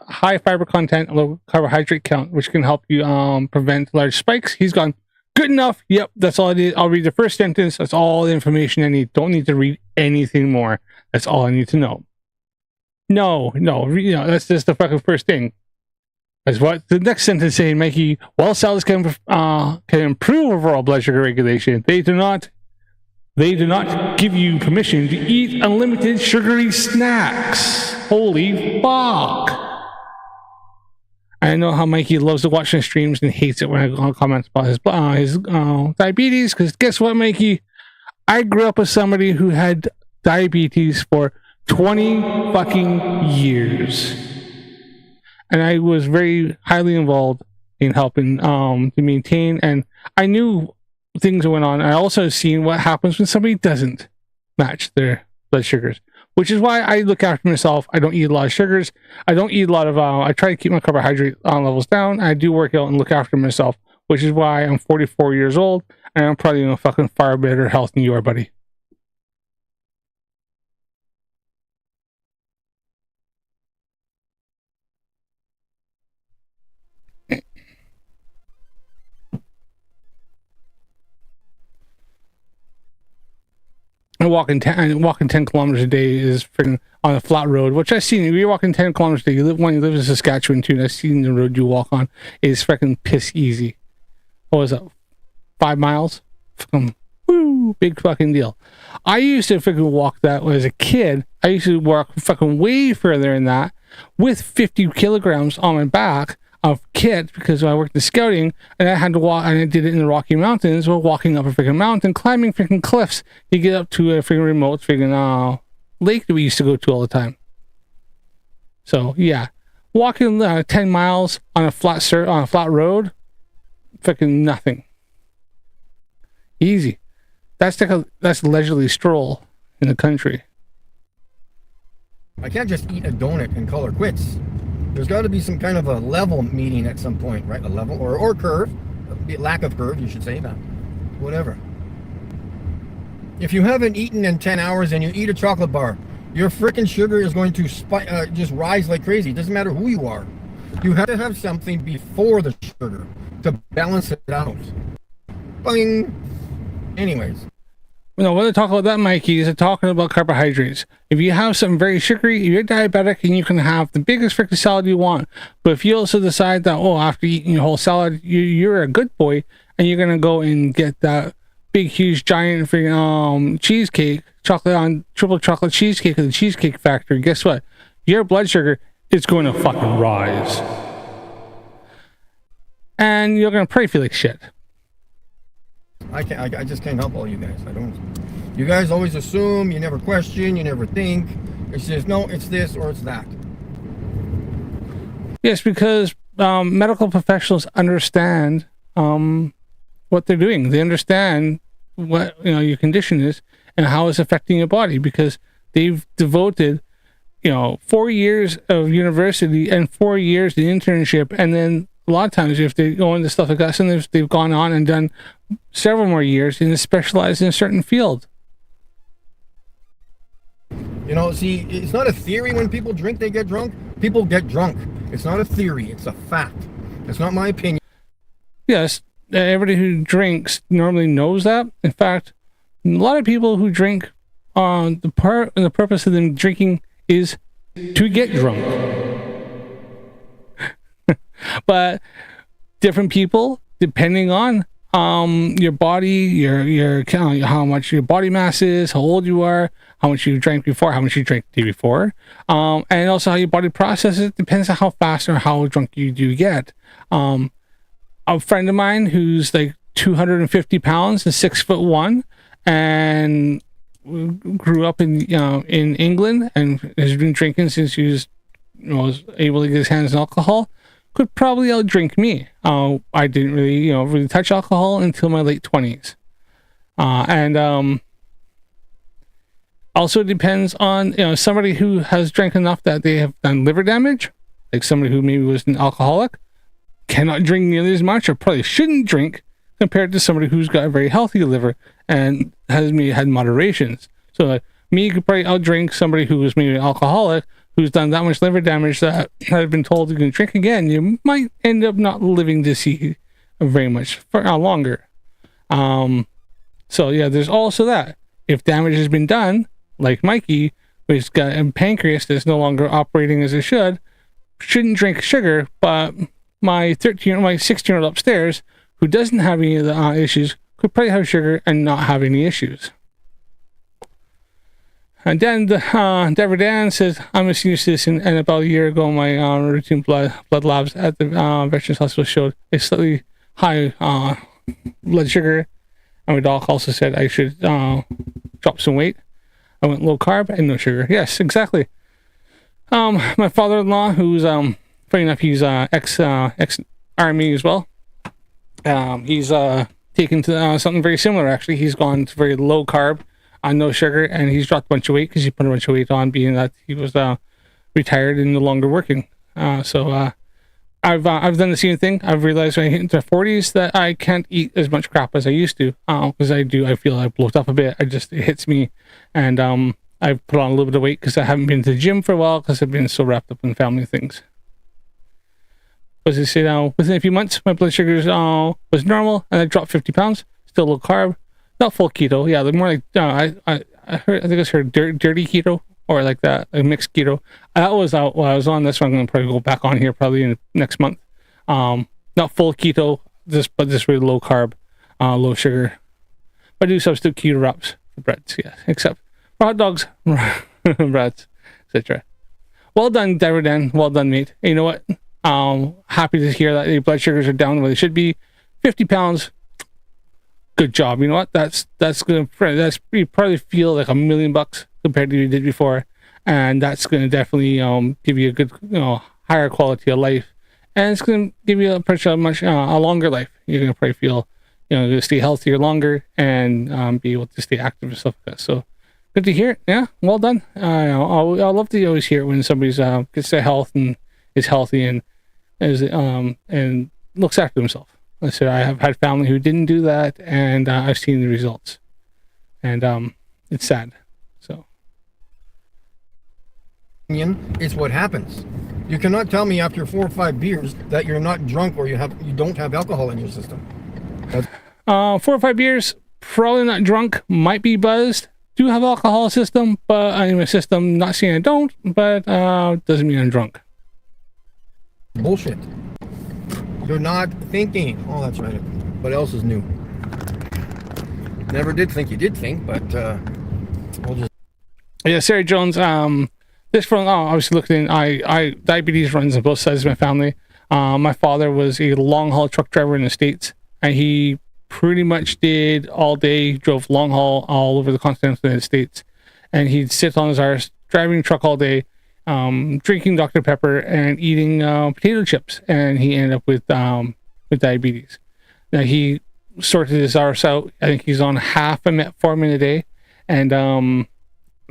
high fiber content, low carbohydrate count, which can help you prevent large spikes. He's gone, good enough. Yep, that's all I need. I'll read the first sentence. That's all the information I need. Don't need to read anything more. That's all I need to know. No, that's just the fucking first thing. That's what the next sentence saying, Mikey. While salads can improve overall blood sugar regulation, they do not give you permission to eat unlimited sugary snacks. Holy fuck! I know how Mikey loves to watch the streams and hates it when I comment about his diabetes. Because guess what, Mikey? I grew up with somebody who had diabetes for 20 fucking years, and I was very highly involved in helping to maintain, and I knew things that went on. I also seen what happens when somebody doesn't match their blood sugars, which is why I look after myself. I don't eat a lot of sugars. I don't eat a lot of I try to keep my carbohydrate levels down. I do work out and look after myself, which is why I'm 44 years old and I'm probably in a fucking far better health than you are, buddy. And walking 10 kilometers a day is freaking on a flat road, which I've seen. If you're walking 10 kilometers a day, you live in Saskatchewan too, and I've seen the road you walk on is freaking piss easy. What was that? 5 miles? Fucking woo, big fucking deal. I used to freaking walk that as a kid. I used to walk fucking way further than that with 50 kilograms on my back of kit, because I worked in scouting and I had to walk, and I did it in the Rocky Mountains. We're walking up a freaking mountain, climbing freaking cliffs to get up to a freaking remote freaking lake that we used to go to all the time. So yeah, walking 10 miles on a flat road, freaking nothing. Easy. That's a leisurely stroll in the country. I can't just eat a donut and call her quits. There's got to be some kind of a level meeting at some point, right? A level or curve, lack of curve, you should say that. Whatever. If you haven't eaten in 10 hours and you eat a chocolate bar, your freaking sugar is going to just rise like crazy. It doesn't matter who you are. You have to have something before the sugar. to balance it out. Boing. Anyways. No, when they talk about that, Mikey, is talking about carbohydrates. If you have something very sugary, you're diabetic and you can have the biggest freaking salad you want. But if you also decide that, oh, after eating your whole salad, you're a good boy and you're going to go and get that big, huge, giant freaking cheesecake, triple chocolate cheesecake at the Cheesecake Factory, guess what? Your blood sugar is going to fucking rise. And you're going to probably feel like shit. I just can't help all you guys. You guys always assume, you never question, you never think. It's just, no, it's this or it's that. Yes, because medical professionals understand what they're doing. They understand what your condition is and how it's affecting your body, because they've devoted 4 years of university and 4 years of internship, and then a lot of times if they go into stuff like that, sometimes they've gone on and done several more years and specialized in a certain field. See, it's not a theory when people drink, they get drunk. People get drunk. It's not a theory, it's a fact. It's not my opinion. Yes, everybody who drinks normally knows that. In fact, a lot of people who drink, the purpose of them drinking is to get drunk. But different people, depending on your body, your how much your body mass is, how old you are, how much you drank before, how much you drank the day before, and also how your body processes it, depends on how fast or how drunk you do get. A friend of mine who's like 250 pounds and 6'1", and grew up in England and has been drinking since he was able to get his hands on alcohol, could probably outdrink me. I didn't really touch alcohol until my late 20s. And also depends on somebody who has drank enough that they have done liver damage, like somebody who maybe was an alcoholic, cannot drink nearly as much, or probably shouldn't drink, compared to somebody who's got a very healthy liver and has maybe had moderations. So like me could probably outdrink somebody who was maybe an alcoholic, who's done that much liver damage that I've been told you can drink again, you might end up not living to see very much for longer. So yeah, there's also that. If damage has been done, like Mikey, who's got a pancreas that's no longer operating as it shouldn't drink sugar, but my 16-year-old upstairs, who doesn't have any of the issues, could probably have sugar and not have any issues. And then Deborah Dan says, I'm a senior citizen, and about a year ago, my routine blood labs at the Veterans Hospital showed a slightly high blood sugar. And my doc also said I should drop some weight. I went low carb and no sugar. Yes, exactly. My father-in-law, who's funny enough, he's ex-army as well. He's taken to something very similar, actually. He's gone to very low carb on no sugar, and he's dropped a bunch of weight because he put a bunch of weight on, being that he was retired and no longer working. So I've done the same thing. I've realized when I hit into the 40s that I can't eat as much crap as I used to, because I feel I bloat up a bit. It hits me, and I've put on a little bit of weight because I haven't been to the gym for a while because I've been so wrapped up in family things. As I say now, within a few months, my blood sugars was normal, and I dropped 50 pounds. Still low carb, not full keto. Yeah, they're more like I think I heard dirty keto, or like that, a mixed keto. That was out while I was on. That's why I'm going to probably go back on here probably in next month. Not full keto, but just really low carb, low sugar. But I do substitute keto wraps for breads, yeah, except for hot dogs, breads, etc. Well done, Deborah Dan. Well done, mate. And you know what? Happy to hear that your blood sugars are down where they should be. 50 pounds. Good job. You know what? That's you probably feel like $1 million compared to what you did before, and that's going to definitely give you a good higher quality of life, and it's going to give you a longer life. You're going to probably feel going to stay healthier longer and be able to stay active and stuff like that. So good to hear. Yeah, well done. I love to always hear it when somebody's gets their health and is healthy and and looks after himself. I said I have had family who didn't do that, and I've seen the results, and it's sad. So it's what happens. You cannot tell me after 4 or 5 beers that you're not drunk or you don't have alcohol in your system. 4 or 5 beers, probably not drunk, might be buzzed. Do have alcohol system, but in my system, not saying I don't, but doesn't mean I'm drunk. Bullshit. You're not thinking. Oh, that's right. What else is new? Never did think you did think, but we'll just. Yeah, Sarah Jones. This from obviously looking in. I diabetes runs on both sides of my family. My father was a long haul truck driver in the States, and he pretty much did all day, drove long haul all over the continental United States, and he'd sit on his arse driving truck all day, drinking Dr. Pepper and eating potato chips, and he ended up with diabetes. Now he sorted his arse out. I think he's on half a metformin a day, and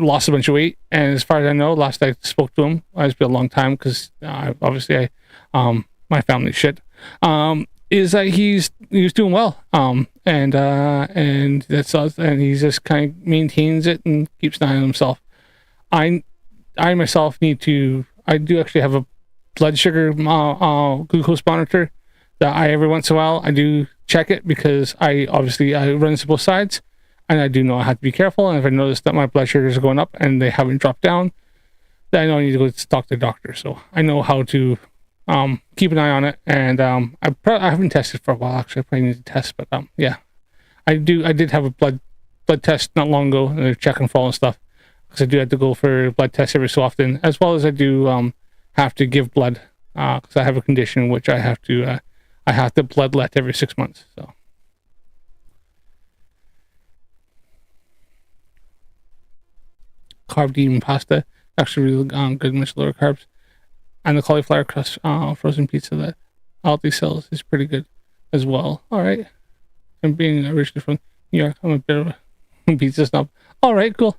lost a bunch of weight. And as far as I know, last I spoke to him, it's been a long time because obviously my family shit. Is that he's doing well, and that's us, and he just kind of maintains it and keeps an eye on himself. I myself I do actually have a blood sugar glucose monitor that every once in a while I do check it, because I run to both sides, and I do know I have to be careful. And if I notice that my blood sugars are going up and they haven't dropped down, then I know I need to go talk to the doctor. So I know how to keep an eye on it. And I haven't tested for a while, actually. I probably need to test, but yeah, I did have a blood test not long ago, and they're checking for all and stuff, because I do have to go for blood tests every so often, as well as I do have to give blood, because I have a condition in which I have to bloodlet every 6 months. So carb eating pasta, actually really good, much lower carbs. And the cauliflower crust frozen pizza that Aldi sells is pretty good as well. All right. And being originally from New York, I'm a bit of a pizza snob. All right, cool.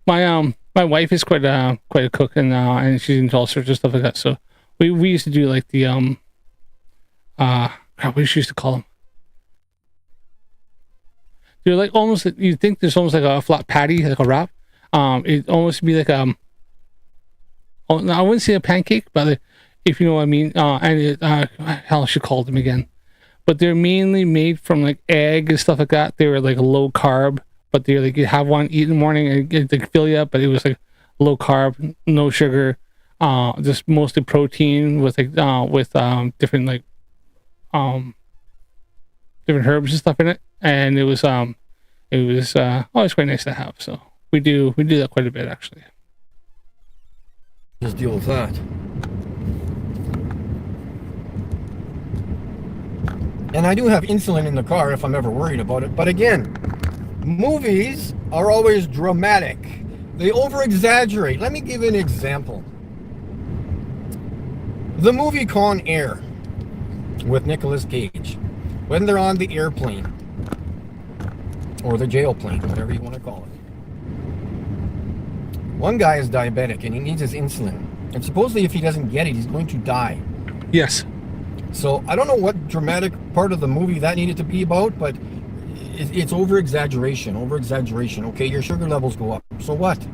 My wife is quite a cook, and she's into all sorts of stuff like that. So we used to do like the what we used to call them. They're like almost, you think there's almost like a flat patty, like a wrap. It almost be like I wouldn't say a pancake, but if you know what I mean. And hell, I should call them again. But they're mainly made from like egg and stuff like that. They were like low carb, but they're like, you have one, eat in the morning, and it like fill you up. But it was like low carb, no sugar, just mostly protein with like different like different herbs and stuff in it. And it was always quite nice to have. So we do that quite a bit, actually. Just deal with that. And I do have insulin in the car if I'm ever worried about it. But again, movies are always dramatic. They over-exaggerate. Let me give you an example. The movie Con Air with Nicolas Cage. When they're on the airplane, or the jail plane, whatever you want to call it. One guy is diabetic and he needs his insulin. And supposedly if he doesn't get it, he's going to die. Yes. So I don't know what dramatic part of the movie that needed to be about, but it's over-exaggeration. Okay, your sugar levels go up. So what?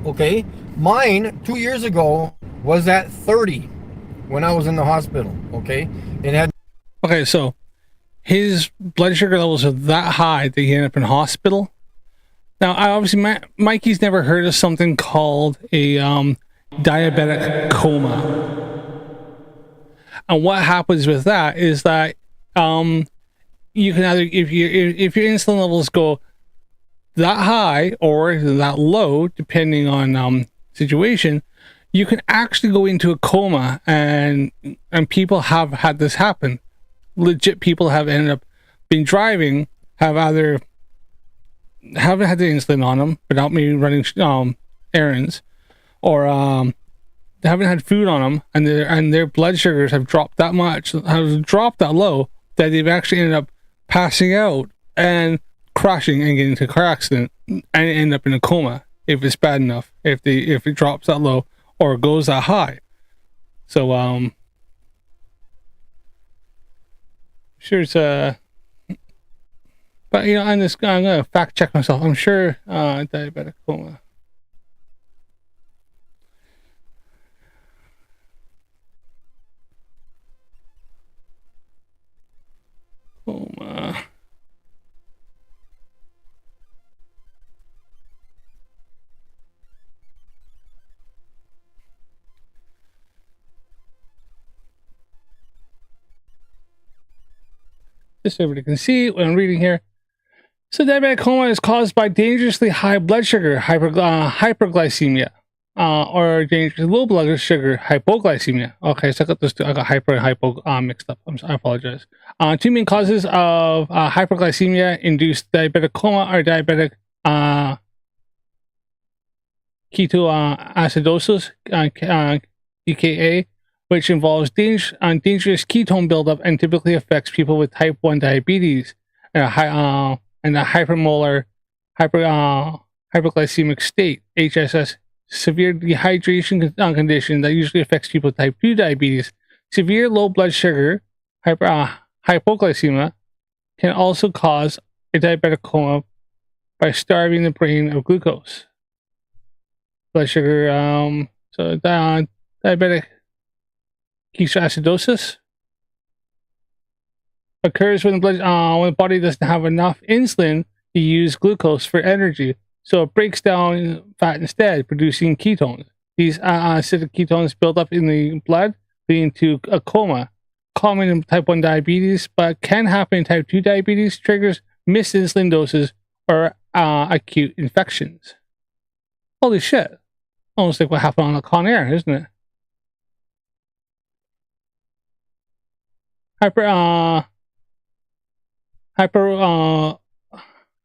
Okay, mine 2 years ago was at 30 when I was in the hospital. Okay, it had. Okay, so his blood sugar levels are that high that he ended up in hospital. Now, Mikey's never heard of something called a diabetic coma. And what happens with that is that you can either, if your insulin levels go that high or that low, depending on situation, you can actually go into a coma, and people have had this happen. Legit people have ended up being driving, have either haven't had the insulin on them without maybe running errands, or they haven't had food on them, and their blood sugars have dropped that much, have dropped that low, that they've actually ended up passing out and crashing and getting into a car accident and end up in a coma if it's bad enough, if it drops that low or goes that high. So sure it's but you know, I'm gonna fact check myself. I'm sure diabetic coma. just so everybody can see what I'm reading here. So diabetic coma is caused by dangerously high blood sugar, hyperglycemia, or dangerously low blood sugar, hypoglycemia. Okay, so I got those two. I got hyper and hypo mixed up. I apologize. Two main causes of hyperglycemia-induced diabetic coma are diabetic ketoacidosis, DKA, which involves dangerous ketone buildup and typically affects people with type 1 diabetes and a hypermolar hyperglycemic state, HSS, severe dehydration condition that usually affects people with type 2 diabetes. Severe low blood sugar, hypoglycemia, can also cause a diabetic coma by starving the brain of glucose. Blood sugar, diabetic ketoacidosis occurs when when the body doesn't have enough insulin to use glucose for energy, so it breaks down fat instead, producing ketones. These acidic ketones build up in the blood, leading to a coma. Common in type 1 diabetes, but can happen in type 2 diabetes, triggers missed insulin doses or acute infections. Holy shit. Almost like what happened on the Con Air, isn't it?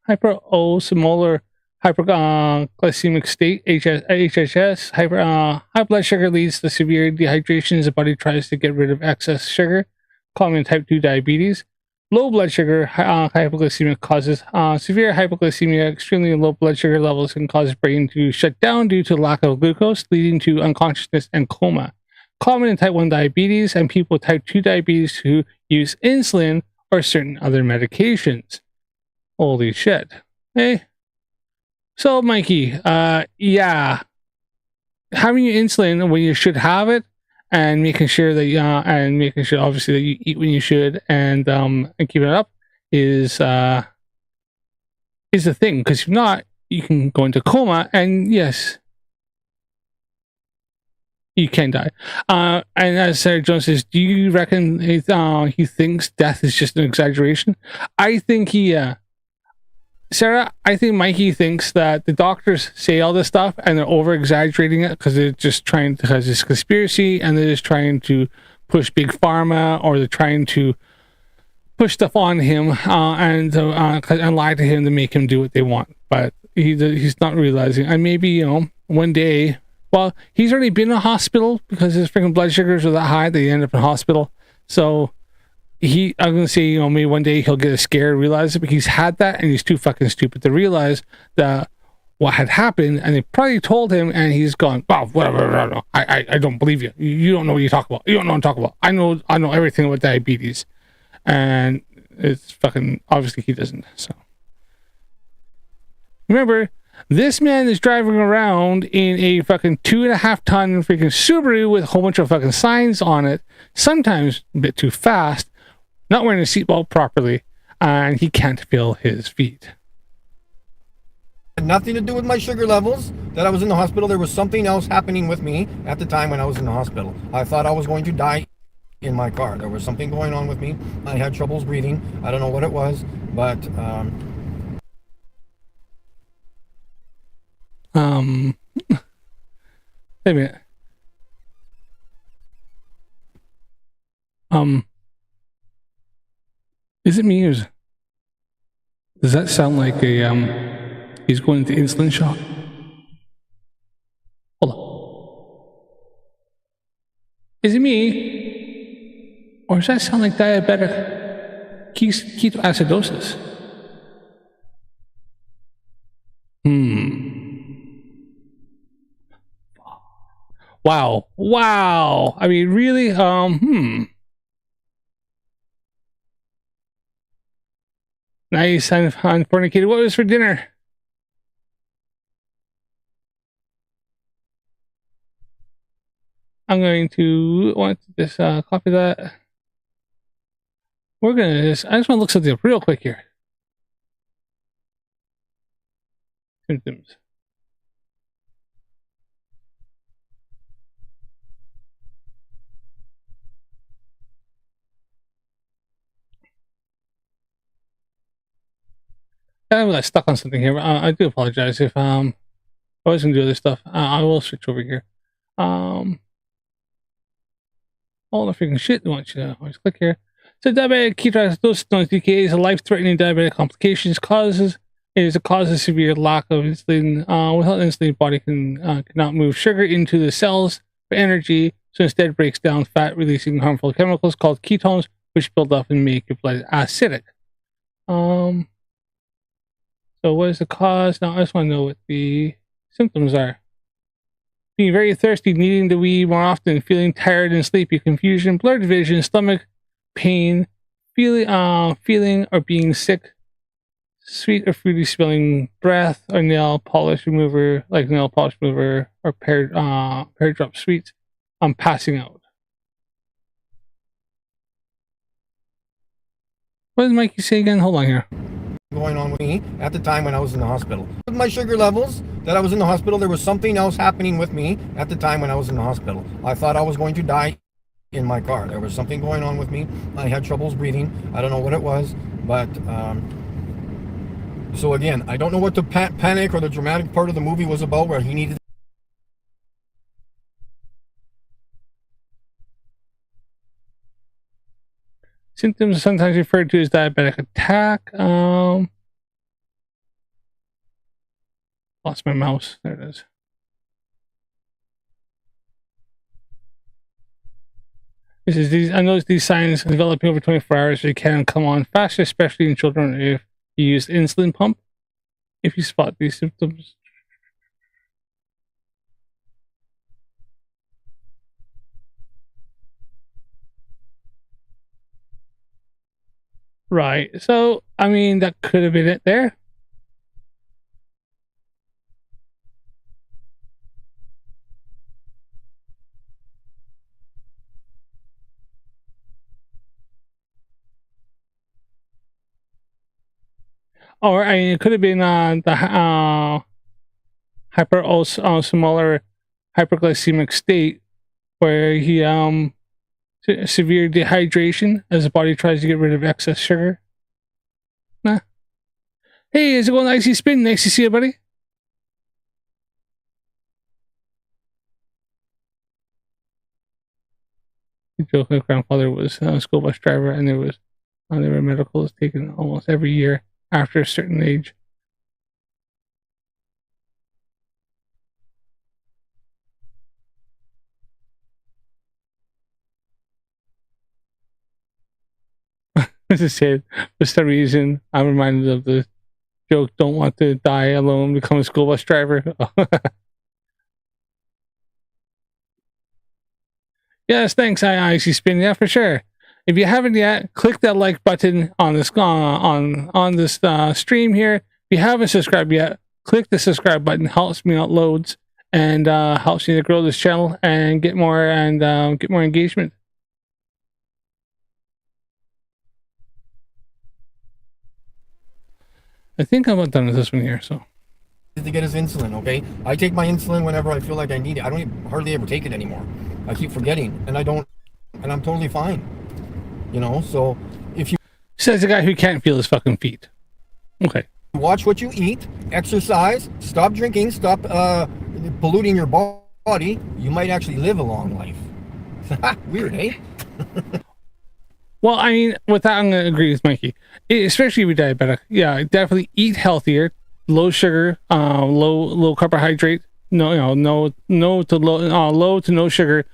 Hyperosmolar hyperglycemic state, HHS. High blood sugar leads to severe dehydration as the body tries to get rid of excess sugar, common in type 2 diabetes. Low blood sugar hypoglycemia causes severe hypoglycemia. Extremely low blood sugar levels can cause the brain to shut down due to lack of glucose, leading to unconsciousness and coma. Common in type 1 diabetes and people with type 2 diabetes who use insulin or certain other medications. Holy shit. Hey. So, Mikey, yeah. Having your insulin when you should have it, and making sure that obviously that you eat when you should, and keeping it up is the thing. Because if not, you can go into coma, and yes, you can die. And as Sarah Jones says, do you reckon he thinks death is just an exaggeration? I think Sarah, I think Mikey thinks that the doctors say all this stuff and they're over exaggerating it because they're just trying to, because it's conspiracy, and they're just trying to push big pharma, or they're trying to push stuff on him and lie to him to make him do what they want. But he's not realizing. And maybe, one day, well, he's already been in a hospital because his freaking blood sugars are that high that he ended up in hospital. So I'm gonna say, maybe one day he'll get a scare, realize it, but he's had that, and he's too fucking stupid to realize that what had happened, and they probably told him, and he's gone, oh, whatever, I don't believe you. You don't know what you talk about. You don't know what I'm talking about. I know everything about diabetes, and it's fucking obviously he doesn't. So remember, this man is driving around in a fucking 2.5 ton freaking Subaru with a whole bunch of fucking signs on it, sometimes a bit too fast, not wearing a seatbelt properly, and he can't feel his feet. Nothing to do with my sugar levels that I was in the hospital. There was something else happening with me at the time when I was in the hospital. I thought I was going to die in my car. There was something going on with me. I had troubles breathing. I don't know what it was, but wait a minute. Is it me, or does that sound like he's going into insulin shock? Hold on. Is it me, or does that sound like diabetic ketoacidosis? Wow. I mean, really? Nice. Unfornicated. What was for dinner? I'm going to want this copy that. We're gonna I just want to look something up real quick here. Symptoms. I got stuck on something here. I do apologize if I was gonna do other stuff. I will switch over here. All the freaking shit. I want you to always click here. So diabetic ketoacidosis DKA is a life-threatening diabetic complications. Is a cause of severe lack of insulin. Without insulin, body cannot move sugar into the cells for energy, so instead breaks down fat, releasing harmful chemicals called ketones, which build up and make your blood acidic. So what is the cause? Now I just want to know what the symptoms are. Being very thirsty, needing to wee more often, feeling tired and sleepy, confusion, blurred vision, stomach pain, feeling or being sick, sweet or fruity smelling breath, or nail polish remover, or pear drop sweets. I'm passing out. What did Mikey say again? Hold on here. Going on with me at the time when I was in the hospital. With my sugar levels that I was in the hospital, there was something else happening with me at the time when I was in the hospital. I thought I was going to die in my car. There was something going on with me. I had troubles breathing. I don't know what it was, but so again, I don't know what the panic or the dramatic part of the movie was about where he needed. Symptoms are sometimes referred to as diabetic attack. Lost my mouse. There it is. I noticed these signs developing over 24 hours. They can come on faster, especially in children if you use insulin pump. If you spot these symptoms. Right. So, I mean, that could have been it there. Or I mean, it could have been the hyperosmolar hyperglycemic state where he severe dehydration as the body tries to get rid of excess sugar. Nah. Hey, is it going Icy Spin? Nice to see you, buddy. Joke, my grandfather was a school bus driver, and there were medicals taken almost every year after a certain age. As I said, for some reason, I'm reminded of the joke, don't want to die alone, become a school bus driver. Yes, thanks, Icy Spin. Yeah, for sure. If you haven't yet, click that like button on this stream here. If you haven't subscribed yet, click the subscribe button. Helps me out loads and helps me to grow this channel and get more engagement. I think I'm about done with this one here. So To get his insulin, okay? I take my insulin whenever I feel like I need it. I don't hardly ever take it anymore. I keep forgetting, and I'm totally fine. You know, so if you... Says the guy who can't feel his fucking feet. Okay. Watch what you eat, exercise, stop drinking, stop polluting your body, you might actually live a long life. Weird, eh? Well, I mean, with that, I'm going to agree with Mikey. Especially with diabetic. Yeah, definitely eat healthier, low sugar, low carbohydrate. Low to no sugar,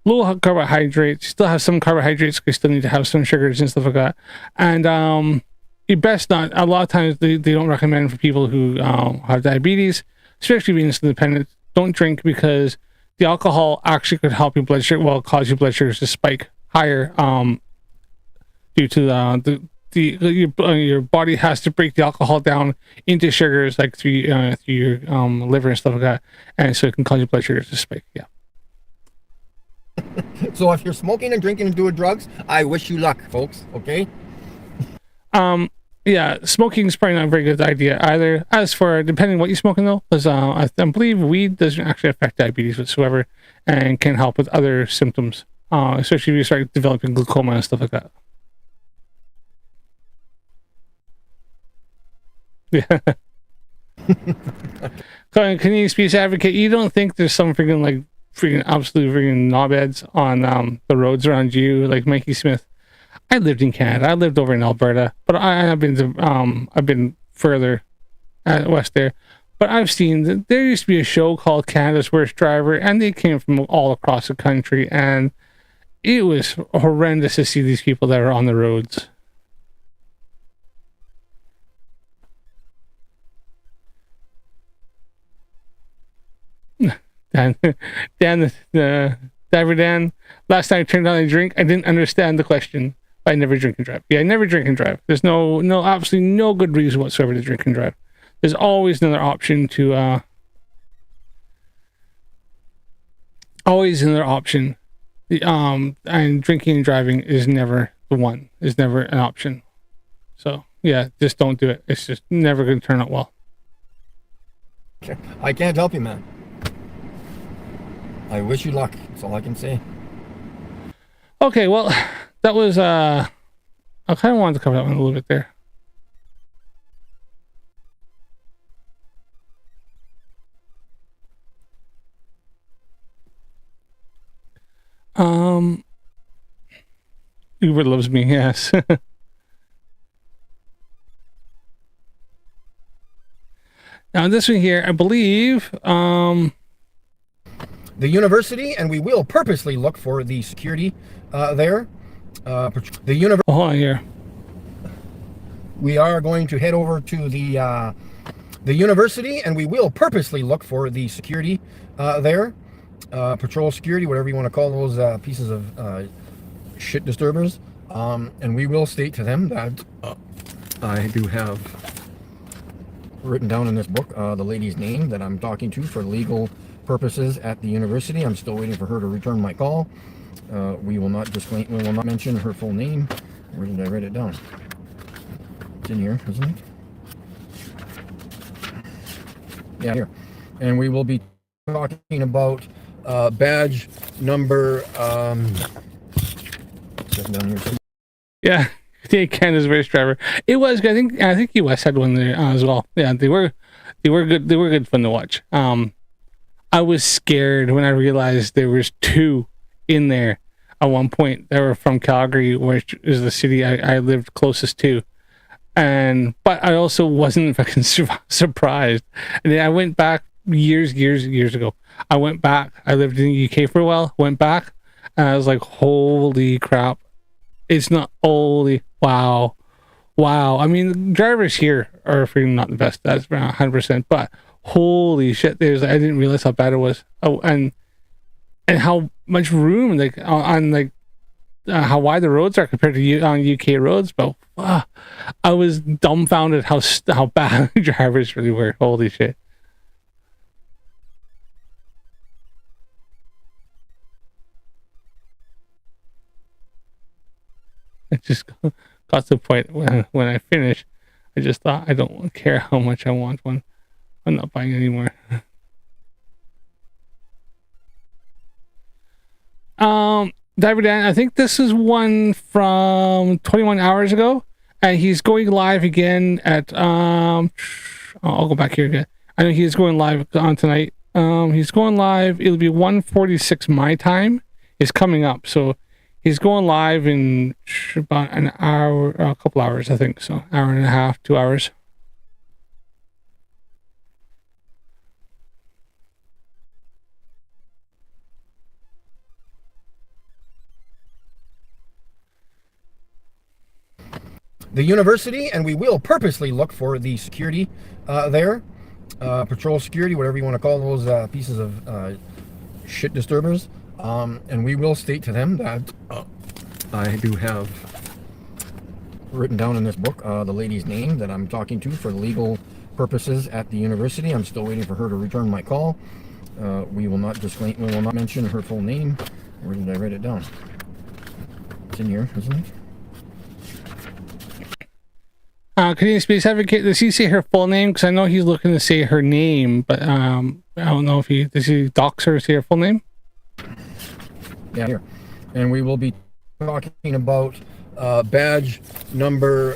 low carbohydrates. Still have some carbohydrates. You still need to have some sugars and stuff like that. And you best not. A lot of times they don't recommend for people who have diabetes, especially being independent. Don't drink because the alcohol actually could help your blood sugar. Well, cause your blood sugars to spike higher. Due to your body has to break the alcohol down into sugars like through your liver and stuff like that, and so it can cause your blood sugars to spike. Yeah. So if you're smoking and drinking and doing drugs, I wish you luck, folks. Okay. Yeah, smoking is probably not a very good idea either. As for depending what you're smoking though, because I believe weed doesn't actually affect diabetes whatsoever, and can help with other symptoms, especially if you start developing glaucoma and stuff like that. Yeah. Canadian Speech Advocate, you don't think there's some freaking absolute freaking knobheads on the roads around you, like Mikey Smith? I lived in Canada. I lived over in Alberta, but I've been further west there. But I've seen that there used to be a show called Canada's Worst Driver, and they came from all across the country, and it was horrendous to see these people that are on the roads. Dan, the Diver Dan, last time I turned on a drink, I didn't understand the question. I never drink and drive. Yeah, I never drink and drive. There's absolutely no good reason whatsoever to drink and drive. There's always another option to, and drinking and driving is never is never an option. So, yeah, just don't do it. It's just never going to turn out well. I can't help you, man. I wish you luck. That's all I can say. Okay, well, that was, I kind of wanted to cover that one a little bit there. Uber loves me, yes. Now, this one here, I believe, the university, and we will purposely look for the security there. The university. Hold on here. We are going to head over to the university, and we will purposely look for the security there. Patrol security, whatever you want to call those pieces of shit disturbers. And we will state to them that I do have written down in this book the lady's name that I'm talking to for legal purposes at the university. I'm still waiting for her to return my call. We will not mention her full name. Where did I write it down? It's in here, isn't it? Yeah, here. And we will be talking about badge number down here. Yeah, Canada's Worst Driver. It was. I think US had one there as well. Yeah, they were good. They were good fun to watch. I was scared when I realized there was two in there at one point. They were from Calgary, which is the city I lived closest to. But I also wasn't fucking surprised. And then I went back years ago. I went back. I lived in the UK for a while. Went back, and I was like, "Holy crap! It's not holy wow." I mean, the drivers here are freaking not the best. That's 100%. But holy shit, I didn't realize how bad it was. Oh, and how much room on how wide the roads are compared to on UK roads. But I was dumbfounded how bad the drivers really were. Holy shit. It just got to the point when I finished, I just thought, I don't care how much I want one. I'm not buying anymore. Diver Dan, I think this is one from 21 hours ago, and he's going live again at I'll go back here again. I know he's going live on tonight. He's going live. It'll be 1:46 my time. Is coming up, so he's going live in about an hour, a couple hours, I think. So hour and a half, 2 hours. The university, and we will purposely look for the security there. Patrol security, whatever you want to call those pieces of shit disturbers. And we will state to them that I do have written down in this book the lady's name that I'm talking to for legal purposes at the university. I'm still waiting for her to return my call. We will not mention her full name. Where did I write it down? It's in here, isn't it? Canadian Space Advocate, does he say her full name? Because I know he's looking to say her name, but I don't know if does he dox her, say her full name? Yeah, here. And we will be talking about badge number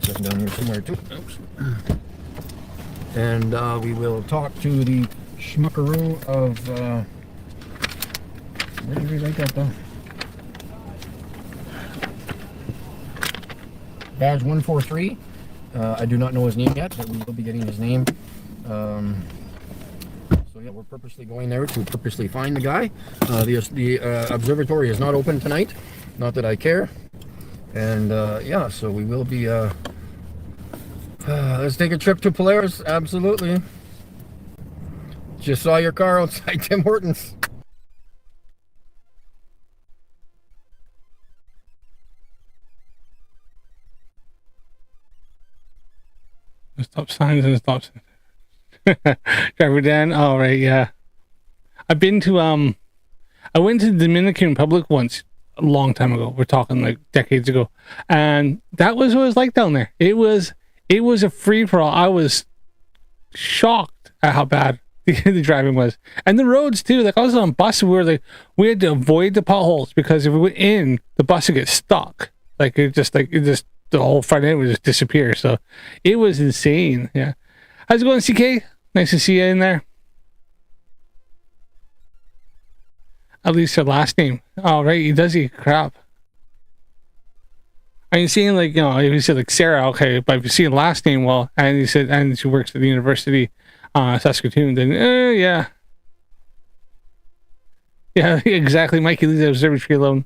Sitting down here somewhere too. Oops. And we will talk to the schmuckaroo of, where did we write that down? Badge 143. I do not know his name yet, but we will be getting his name. So yeah, we're purposely going there to purposely find the guy. The observatory is not open tonight. Not that I care. And yeah, so we will be, let's take a trip to Polaris. Absolutely. Just saw your car outside Tim Hortons. Stop signs and stop signs. Driver Dan. All right, yeah. I've been to I went to the Dominican Republic once a long time ago. We're talking like decades ago, and that was what it was like down there. It was a free for all. I was shocked at how bad the driving was, and the roads too. Like I was on a bus where like we had to avoid the potholes because if we went in, the bus would get stuck. It just the whole front end would just disappear. So it was insane. Yeah. How's it going, CK? Nice to see you in there. At least her last name. Oh, right. He does eat crap. Are you seeing like, you know, if you said like Sarah, okay, but if you see the last name, well, and you said, and she works at the university, Saskatoon, then, yeah. Yeah, exactly. Mikey leaves the observatory alone.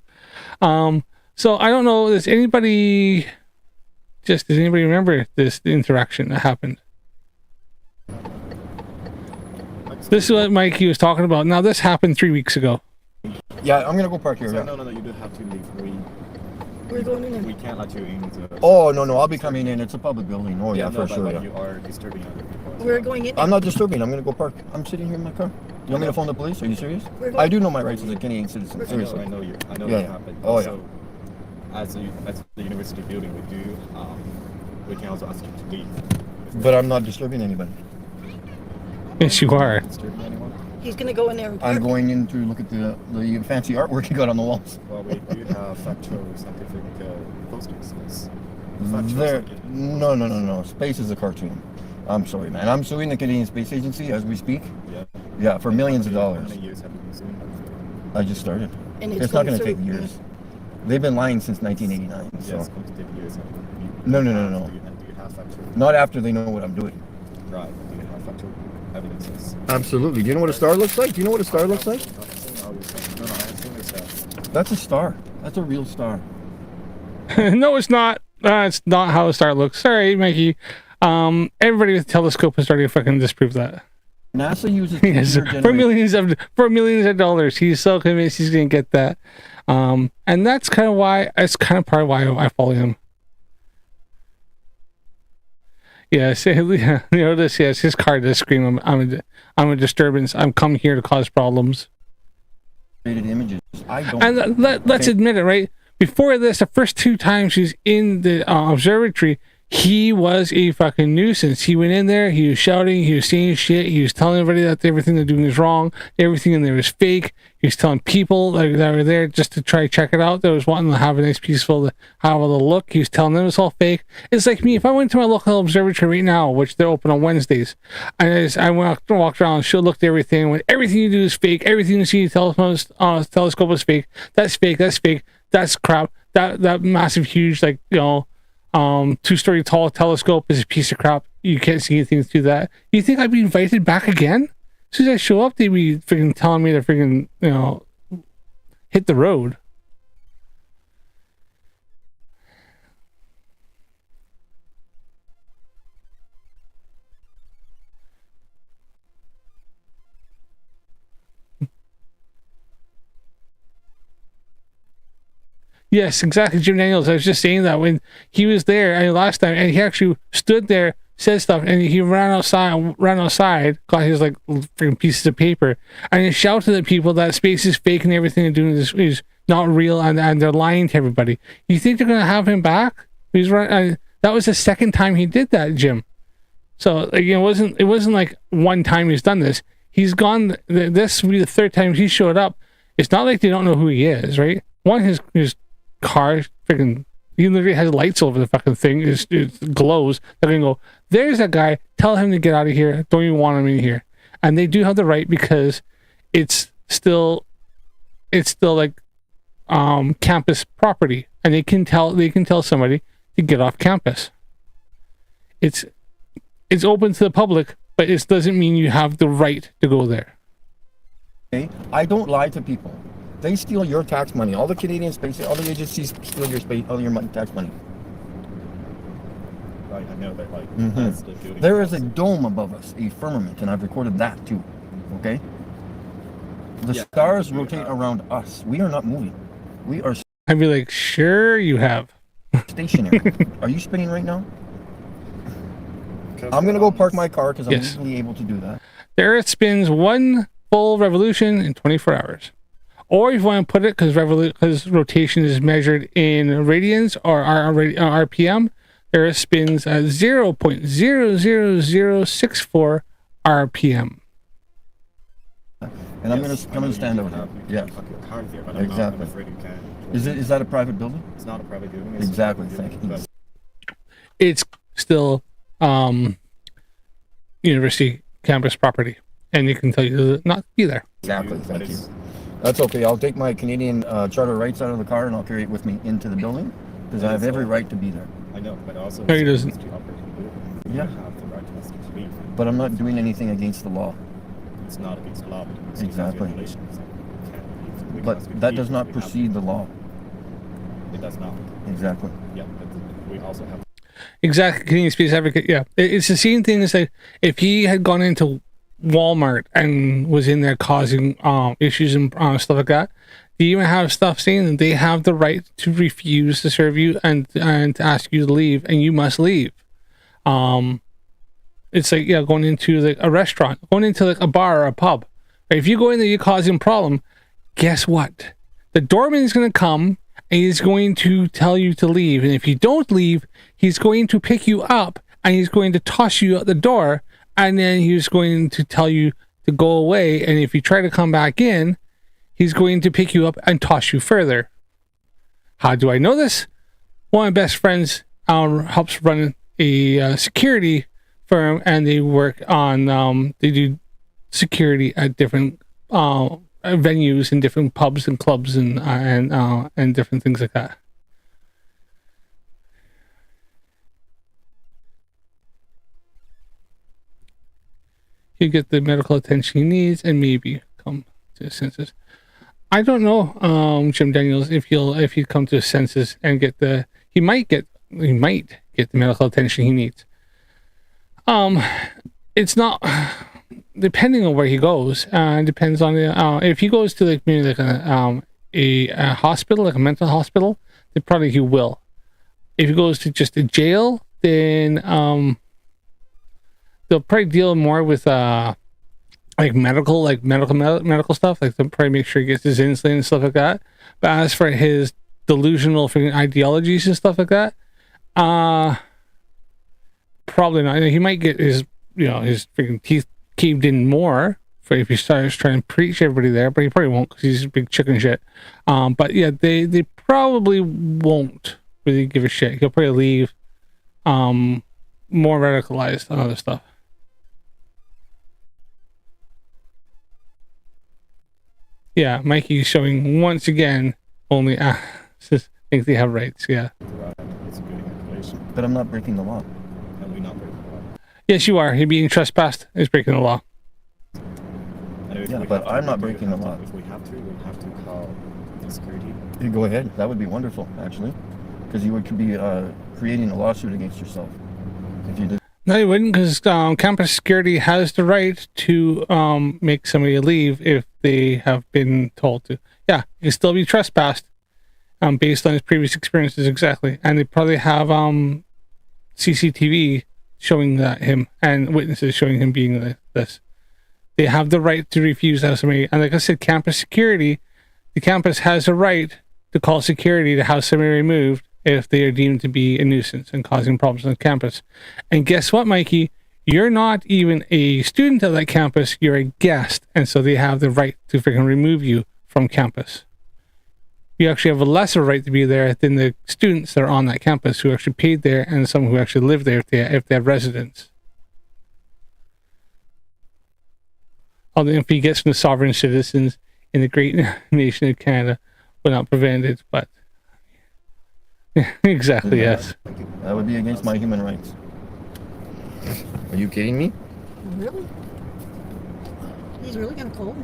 So I don't know, does anybody remember this interaction that happened? This is what Mikey was talking about. Now this happened 3 weeks ago. Yeah, I'm gonna go park here. So, no, you do have to leave. We're going in. We can't let you in. Oh, no, I'll be coming in. It's a public building. Oh, yeah, for sure. But Yeah. you are disturbing other people. We're going in. I'm not disturbing. I'm gonna go park. I'm sitting here in my car. You want me to phone the police? Are you serious? I do know my rights as a Canadian citizen. Seriously. I know you. I know Yeah. that happened. Oh, Also, as the university building, we can also ask you to leave. But I'm not disturbing anybody. Yes, you are. Disturbing anyone? He's gonna go in there and park. I'm going in to look at the fancy artwork you got on the walls. Well, we do have factual scientific posters. There, no. Space is a cartoon. I'm sorry, man. I'm suing the Canadian Space Agency as we speak. Yeah. Yeah, for millions of How dollars. many years have you been suing them I just started. And It's not going to through. take years. They've been lying since 1989. for? So. Yeah, it's going to take years. No. Do you have factual? Not after they know what I'm doing. Right. Do you have factual evidences? Absolutely. Do you know what a star looks like? Do you know what a star looks like? No, I've seen this stuff. That's a star. That's a real star. No, it's not. It's not how a star looks. Sorry, Mikey. Everybody with a telescope has already fucking disproved that. NASA uses Yes, for millions of dollars. He's so convinced he's gonna get that. And that's kind of why. It's kind of part of why I follow him. Yes, yeah, you know this. Yes, his car does scream. I'm a disturbance. I'm coming here to cause problems. Images. I don't. And let's admit it, right? Before this, the first 2 times he's in the observatory, he was a fucking nuisance. He went in there, he was shouting, he was saying shit, he was telling everybody that everything they're doing is wrong, everything in there is fake. He was telling people that were there just to try to check it out, that was wanting to have a nice, peaceful, have a little look. He was telling them it's all fake. It's like me, if I went to my local observatory right now, which they're open on Wednesdays, and I walked around, she'll look at everything, when everything you do is fake, everything you see in the telescope is fake, that's fake, that's crap, that massive, huge, like, you know, 2-story tall telescope is a piece of crap. You can't see anything through that. You think I'd be invited back again? As soon as I show up, they'd be freaking telling me to freaking, you know, hit the road. Yes, exactly, Jim Daniels. I was just saying that when he was there last time, and he actually stood there, said stuff, and he ran outside, got his like freaking pieces of paper, and he shouted at people that space is fake and everything they're doing is not real, and they're lying to everybody. You think they're gonna have him back? He's right. That was the second time he did that, Jim. So like, it wasn't like one time he's done this. He's gone. This will be the 3rd time he showed up. It's not like they don't know who he is, right? One, his car freaking, He literally has lights over the fucking thing. It glows. They're gonna go, there's that guy. Tell him to get out of here. Don't even want him in here. And they do have the right because it's still like campus property, and they can tell somebody to get off campus. It's open to the public, but it doesn't mean you have the right to go there. Okay? I don't lie to people. They steal your tax money. All the Canadian space, all the agencies steal your space, all your tax money. Right, I know that, like, Mhm. that's the building. There is a dome above us, a firmament, and I've recorded that too. Okay? The Yeah, stars I do rotate have. around us. We are not moving. We are I'd be like, sure you have. stationary. Are you spinning right now? I'm gonna go park my car because I'm Yes. legally able to do that. The Earth spins one full revolution in 24 hours. Or if you want to put it, because rotation is measured in radians or RPM, the Earth spins at 0.00064 RPM. And I'm gonna come and stand over here. Yeah. Park your car here, but Exactly. I'm afraid you can't. Is that a private building? It's not a private building. It's Exactly. a public Thank building, you. but It's still university campus property, and you can tell you to not be there. Exactly. but Thank you. it's- That's okay. I'll take my Canadian charter rights out of the car and I'll carry it with me into the building because I have every right to be there. I know, but also No, he it's doesn't. to operate the building. Yeah. You have the right to ask you to leave. But I'm not doing anything against the law. It's not against the law, but it's Exactly. regulations. You can't leave. We can But ask you to that leave, does not we have to. precede the law. It does not. Exactly. Yeah, but we also have. Exactly, Canadian Space Advocate. Yeah, it's the same thing as like if he had gone into Walmart and was in there causing issues and stuff like that. They even have stuff saying that they have the right to refuse to serve you and to ask you to leave, and you must leave. It's like going into like a restaurant, going into like a bar or a pub. Right? If you go in there, you're causing a problem. Guess what? The doorman is going to come and he's going to tell you to leave. And if you don't leave, he's going to pick you up and he's going to toss you out the door. And then he's going to tell you to go away. And if you try to come back in, he's going to pick you up and toss you further. How do I know this? One of my best friends helps run a security firm, and they work on they do security at different venues and different pubs and clubs and different things like that. He'll get the medical attention he needs and maybe come to his senses. I don't know, Jim Daniels, if he'll come to his senses and he might get the medical attention he needs. It's not depending on where he goes. Depends on if he goes to like maybe like a hospital, like a mental hospital, then probably he will. If he goes to just a jail, then they'll probably deal more with like medical stuff. Like they'll probably make sure he gets his insulin and stuff like that. But as for his delusional freaking ideologies and stuff like that, probably not. He might get his freaking teeth caved in more for if he starts trying to preach everybody there, but he probably won't because he's a big chicken shit. But yeah, they probably won't really give a shit. He'll probably leave more radicalized on other stuff. Yeah, Mikey's showing once again only think they have rights. Yeah. It's a good regulation, But I'm not breaking the law. and we're not breaking the law. Yes, you are. You're being trespassed. Is breaking the law. And if Yeah, we but have to, I'm not we breaking the have to- law. If we have to call the security. You go ahead. That would be wonderful, actually, because you could be creating a lawsuit against yourself if you did. No, you wouldn't, because campus security has the right to make somebody leave if they have been told to. Yeah, you can still be trespassed based on his previous experiences, exactly. And they probably have CCTV showing that him and witnesses showing him being like this. They have the right to refuse to have somebody. And like I said, campus security, the campus has a right to call security to have somebody removed if they are deemed to be a nuisance and causing problems on campus. And guess what, Mikey? You're not even a student of that campus. You're a guest. And so they have the right to freaking remove you from campus. you actually have a lesser right to be there than the students that are on that campus who actually paid there and some who actually live there if they have residence. Although if he gets from the sovereign citizens in the great nation of Canada, will not prevent it, but exactly, yes. That would be against my human rights. Are you kidding me? Really? He's really gonna call me.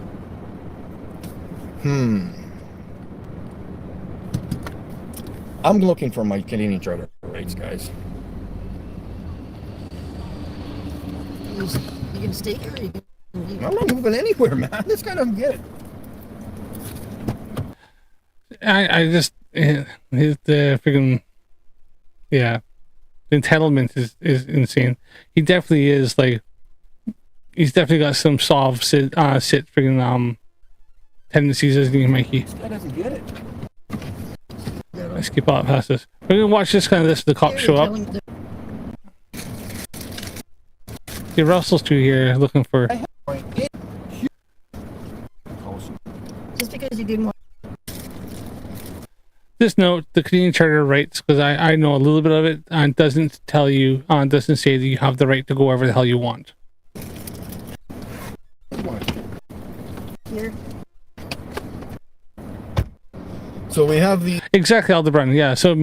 I'm looking for my Canadian charter rights, guys. You gonna stay here or you gonna leave? I'm not moving anywhere, man. This guy doesn't get it. I just the freaking the entitlement is insane. He definitely is like he's definitely got some soft sit freaking tendencies, isn't he, Mikey? This guy doesn't get it. Let's skip out past this. We're gonna watch this the cops show up. See, Russell's through here looking for. Just because you didn't want. Just note the Canadian Charter of Rights, because I know a little bit of it, and doesn't tell you, doesn't say that you have the right to go wherever the hell you want. Here. So we have the Exactly, Aldebaran. Yeah. So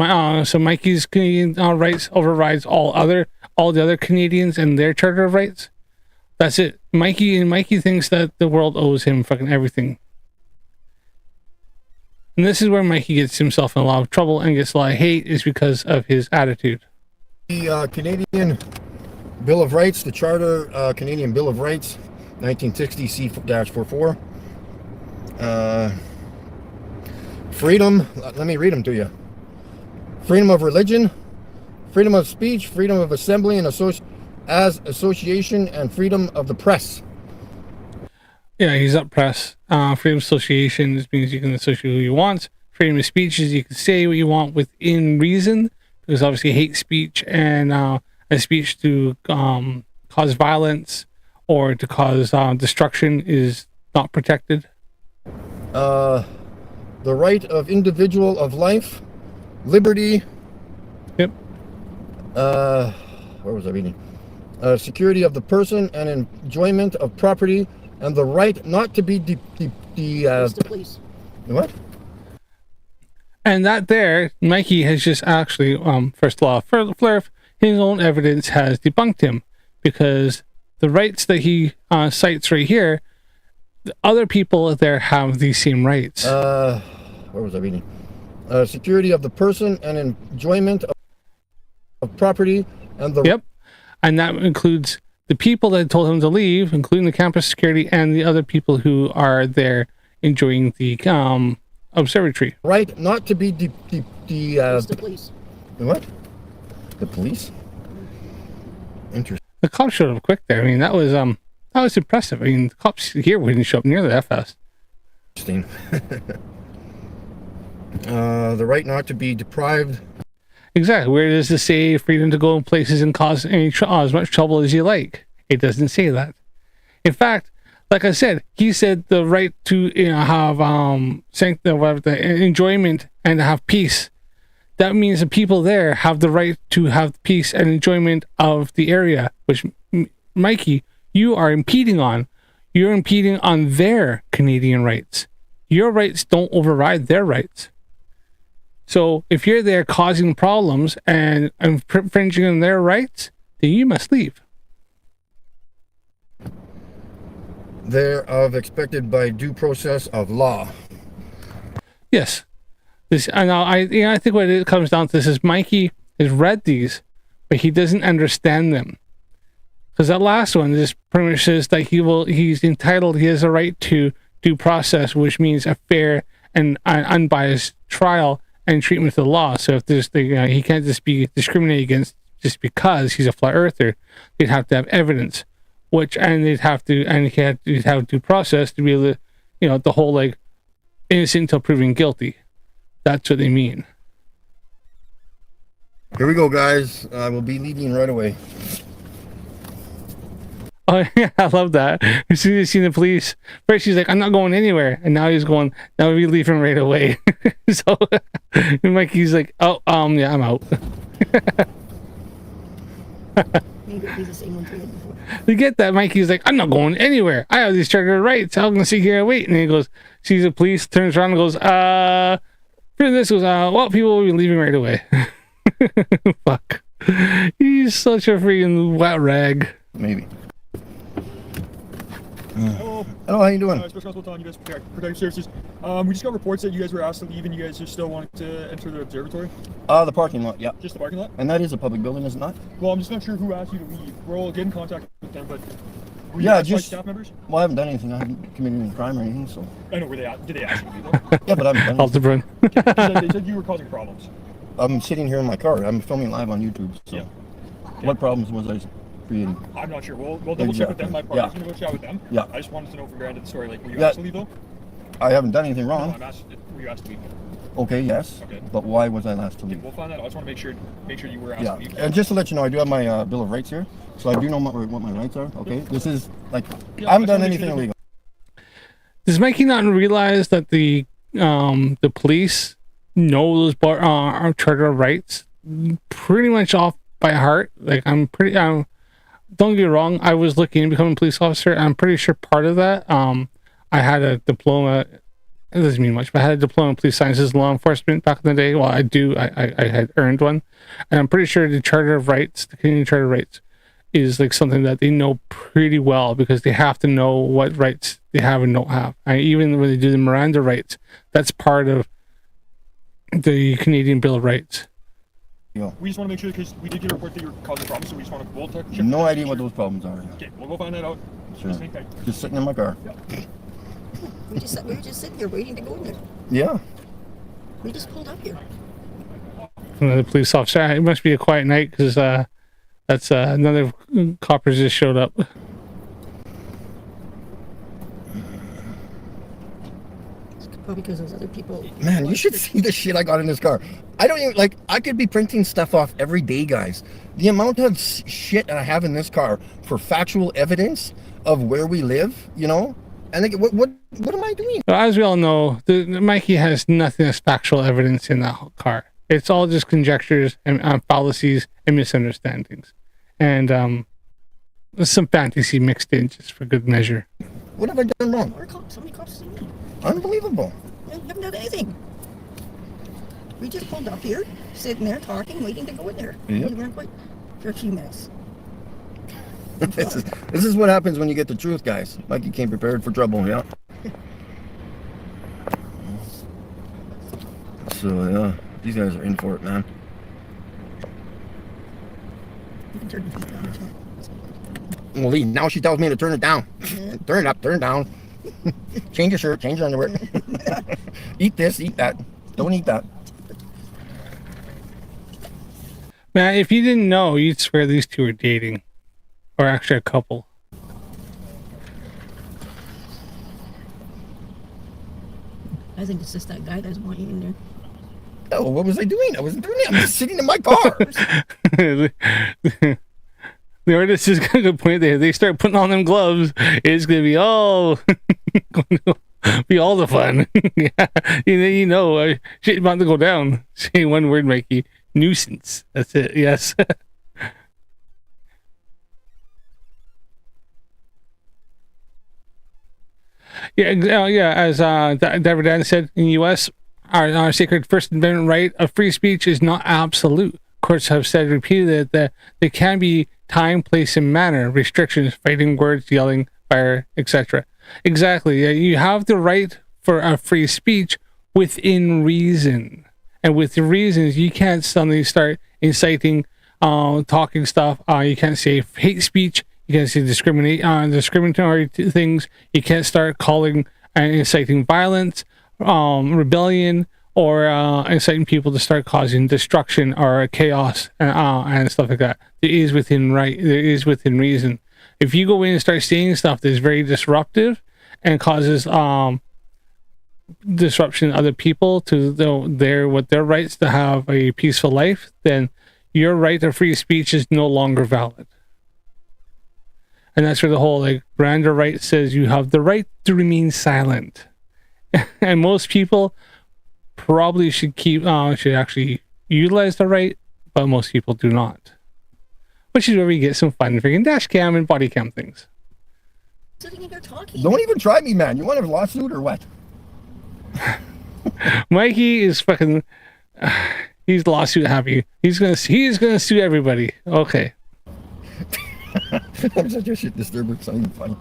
so Mikey's Canadian rights overrides all the other Canadians and their Charter of Rights. That's it. Mikey thinks that the world owes him fucking everything. And this is where Mikey gets himself in a lot of trouble and gets a lot of hate, is because of his attitude. The Canadian Bill of Rights, the Charter Canadian Bill of Rights, 1960 C-44. Freedom, let me read them to you. Freedom of religion, freedom of speech, freedom of assembly and association, and freedom of the press. Yeah, he's up press. Freedom of association means you can associate who you want. Freedom of speech is you can say what you want within reason, because obviously hate speech and a speech to cause violence or to cause destruction is not protected. The right of individual of life, liberty. Yep. Where was I reading? Security of the person and enjoyment of property, and the right not to be The police. what? And that there, Mikey has just actually, first law, Flerf, his own evidence has debunked him, because the rights that he cites right here, the other people there have these same rights. Where was I reading? Security of the person and enjoyment of property, and the Yep. And that includes the people that told him to leave, including the campus security and the other people who are there enjoying the observatory. right not to be The police. what? The police? Interesting. The cops showed up quick there. I mean, that was impressive. I mean, the cops here wouldn't show up nearly that fast. The right not to be deprived. Exactly. Where does it say freedom to go in places and cause as much trouble as you like? It doesn't say that. In fact, like I said, he said the right to have the enjoyment and to have peace. That means the people there have the right to have peace and enjoyment of the area, which, Mikey, you are impeding on. You're impeding on their Canadian rights. Your rights don't override their rights. So if you're there causing problems and infringing on their rights, then you must leave. Thereof expected by due process of law. Yes. I think what it comes down to is Mikey has read these, but he doesn't understand them. Because that last one just pretty much says that he's entitled, he has a right to due process, which means a fair and unbiased trial and treatment of the law. So if there's he can't just be discriminated against just because he's a flat earther. They'd have to have evidence, he'd have due process to be able to, the whole like innocent until proven guilty. That's what they mean. Here we go, guys. I will be leaving right away. Oh yeah, I love that. As soon as he's seen the police, first he's like, "I'm not going anywhere," and now he's going. Now we leave him right away. So Mikey's like, "Oh, yeah, I'm out." Maybe it'll be the same one we had before. You get that? Mikey's like, "I'm not going anywhere. I have these charter rights. I'm gonna sit here and wait." And he goes, sees the police, turns around and goes, this goes, well, people will be leaving right away." Fuck. He's such a freaking wet rag. Maybe. Hello. Hello, how you doing? Special Hospital telling you guys protective services. We just got reports that you guys were asked to leave and you guys just still wanted to enter the observatory. The parking lot, yeah. Just the parking lot? And that is a public building, is it not? Well, I'm just not sure who asked you to leave. We'll get in contact with them, but were you Yeah, asked by just- staff members? Well, I haven't done anything. I haven't committed any crime or anything, so. I know, did they ask you to leave though? Yeah, but I haven't done anything. Aldebrun. They said you were causing problems. I'm sitting here in my car. I'm filming live on YouTube, so. Yeah. What problems was I creating? I'm not sure. We'll double check with them. My partner's gonna go chat with them. Yeah. I just wanted to know for granted the story. Like, were you Yeah. asked to leave though? I haven't done anything No, wrong. I'm asked. Were you asked to leave? Okay, yes. Okay. But why was I last to leave? We'll find that out. I just want to make sure you were asked Yeah, to leave. and just to let you know, I do have my Bill of Rights here, so I do know what my rights are. Okay, this is like Yeah, I haven't I done just wanna make anything sure illegal. Does Mikey not realize that the police know those charter rights pretty much off by heart? Like, I'm pretty. Don't get me wrong. I was looking to become a police officer. I'm pretty sure part of that. I had a diploma. It doesn't mean much, but I had a diploma in police sciences and law enforcement back in the day. Well, I do. I had earned one, and I'm pretty sure the Charter of Rights, the Canadian Charter of Rights, is like something that they know pretty well because they have to know what rights they have and don't have. And even when they do the Miranda rights, that's part of the Canadian Bill of Rights. We just want to make sure because we did get a report that you were causing problems, so we just want to check. No idea what those problems are. Okay, we'll go find that out. Sure. Just hang tight. Just sitting in my car. We were just sitting here waiting to go in there. Yeah. We just pulled up here. Another police officer. It must be a quiet night because that's another coppers just showed up. Probably because those other people. Man, you should see the shit I got in this car. I don't even like. I could be printing stuff off every day, guys. The amount of shit I have in this car for factual evidence of where we live, you know. And like, what am I doing? Well, as we all know, Mikey has nothing as factual evidence in that car. It's all just conjectures and fallacies and misunderstandings, and there's some fantasy mixed in just for good measure. What have I done wrong? Our cops, so many cops see me. Unbelievable. We haven't done anything. We just pulled up here, sitting there talking, waiting to go in there. Yep. We weren't quite for a few minutes. This is what happens when you get the truth, guys. Like you came prepared for trouble, yeah. So yeah, these guys are in for it, man. You can turn the heat down if you want. Well, Lee, now she tells me to turn it down. Turn it up, turn it down. Change your shirt, change your underwear. Eat this, eat that. Don't eat that. Man, if you didn't know, you'd swear these two are dating, or actually a couple. I think it's just that guy that's wanting in there. Oh, what was I doing? I wasn't doing it. I'm just sitting in my car. The artist is going to point there. They start putting on them gloves. It's going to be all, be all the fun. Yeah, you know, shit about to go down. Say one word, Mikey. Nuisance. That's it. Yes. Yeah. As David Dan said, in the U.S., our sacred First Amendment right of free speech is not absolute. Courts have said repeatedly that there can be time, place, and manner restrictions, fighting words, yelling, fire, etc. Exactly. You have the right for a free speech within reason, and with the reasons, you can't suddenly start inciting, talking stuff. You can't say hate speech. You can't say discriminatory things. You can't start calling and inciting violence, rebellion, or inciting people to start causing destruction or chaos and stuff like that. It is within right. It is within reason. If you go in and start saying stuff that's very disruptive and causes disruption to other people to their rights to have a peaceful life, then your right to free speech is no longer valid. And that's where the whole like Miranda right says you have the right to remain silent. And most people probably should should actually utilize the right, but most people do not. Which is where we get some fun freaking dash cam and body cam things. Sitting in here talking. Don't even try me, man. You want a lawsuit or what? Mikey is fucking. He's lawsuit happy. He's gonna sue everybody. Okay. I'm such a shit disturber. It's not even funny.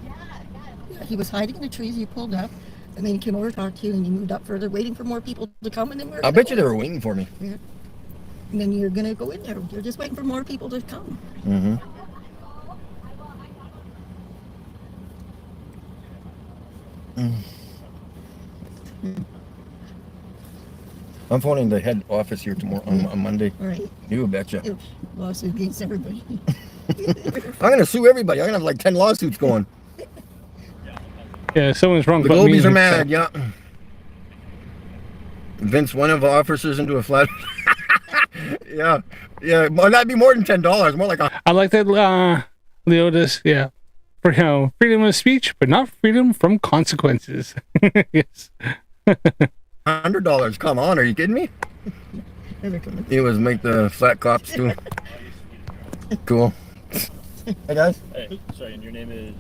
Yeah, he was hiding in the trees. You pulled up, and then he came over to talk to you, and you moved up further, waiting for more people to come, and then we're. I bet you they were waiting for me. Yeah. And then you're gonna go in there. You're just waiting for more people to come. Mm-hmm. I'm phoning the head office here tomorrow on Monday. All right. You betcha. Lawsuit against everybody. I'm gonna sue everybody. I'm gonna have like 10 lawsuits going. Yeah, someone's wrong. The but me. Globies are mad. Yeah. Vince one of the officers into a flat. Yeah. Well, that'd be more than $10. More like I like that, Leotis. Yeah, for freedom of speech, but not freedom from consequences. Yes. $100. Come on, are you kidding me? It was make the flat cops too. Cool. Hey guys. Hey, sorry, and your name is?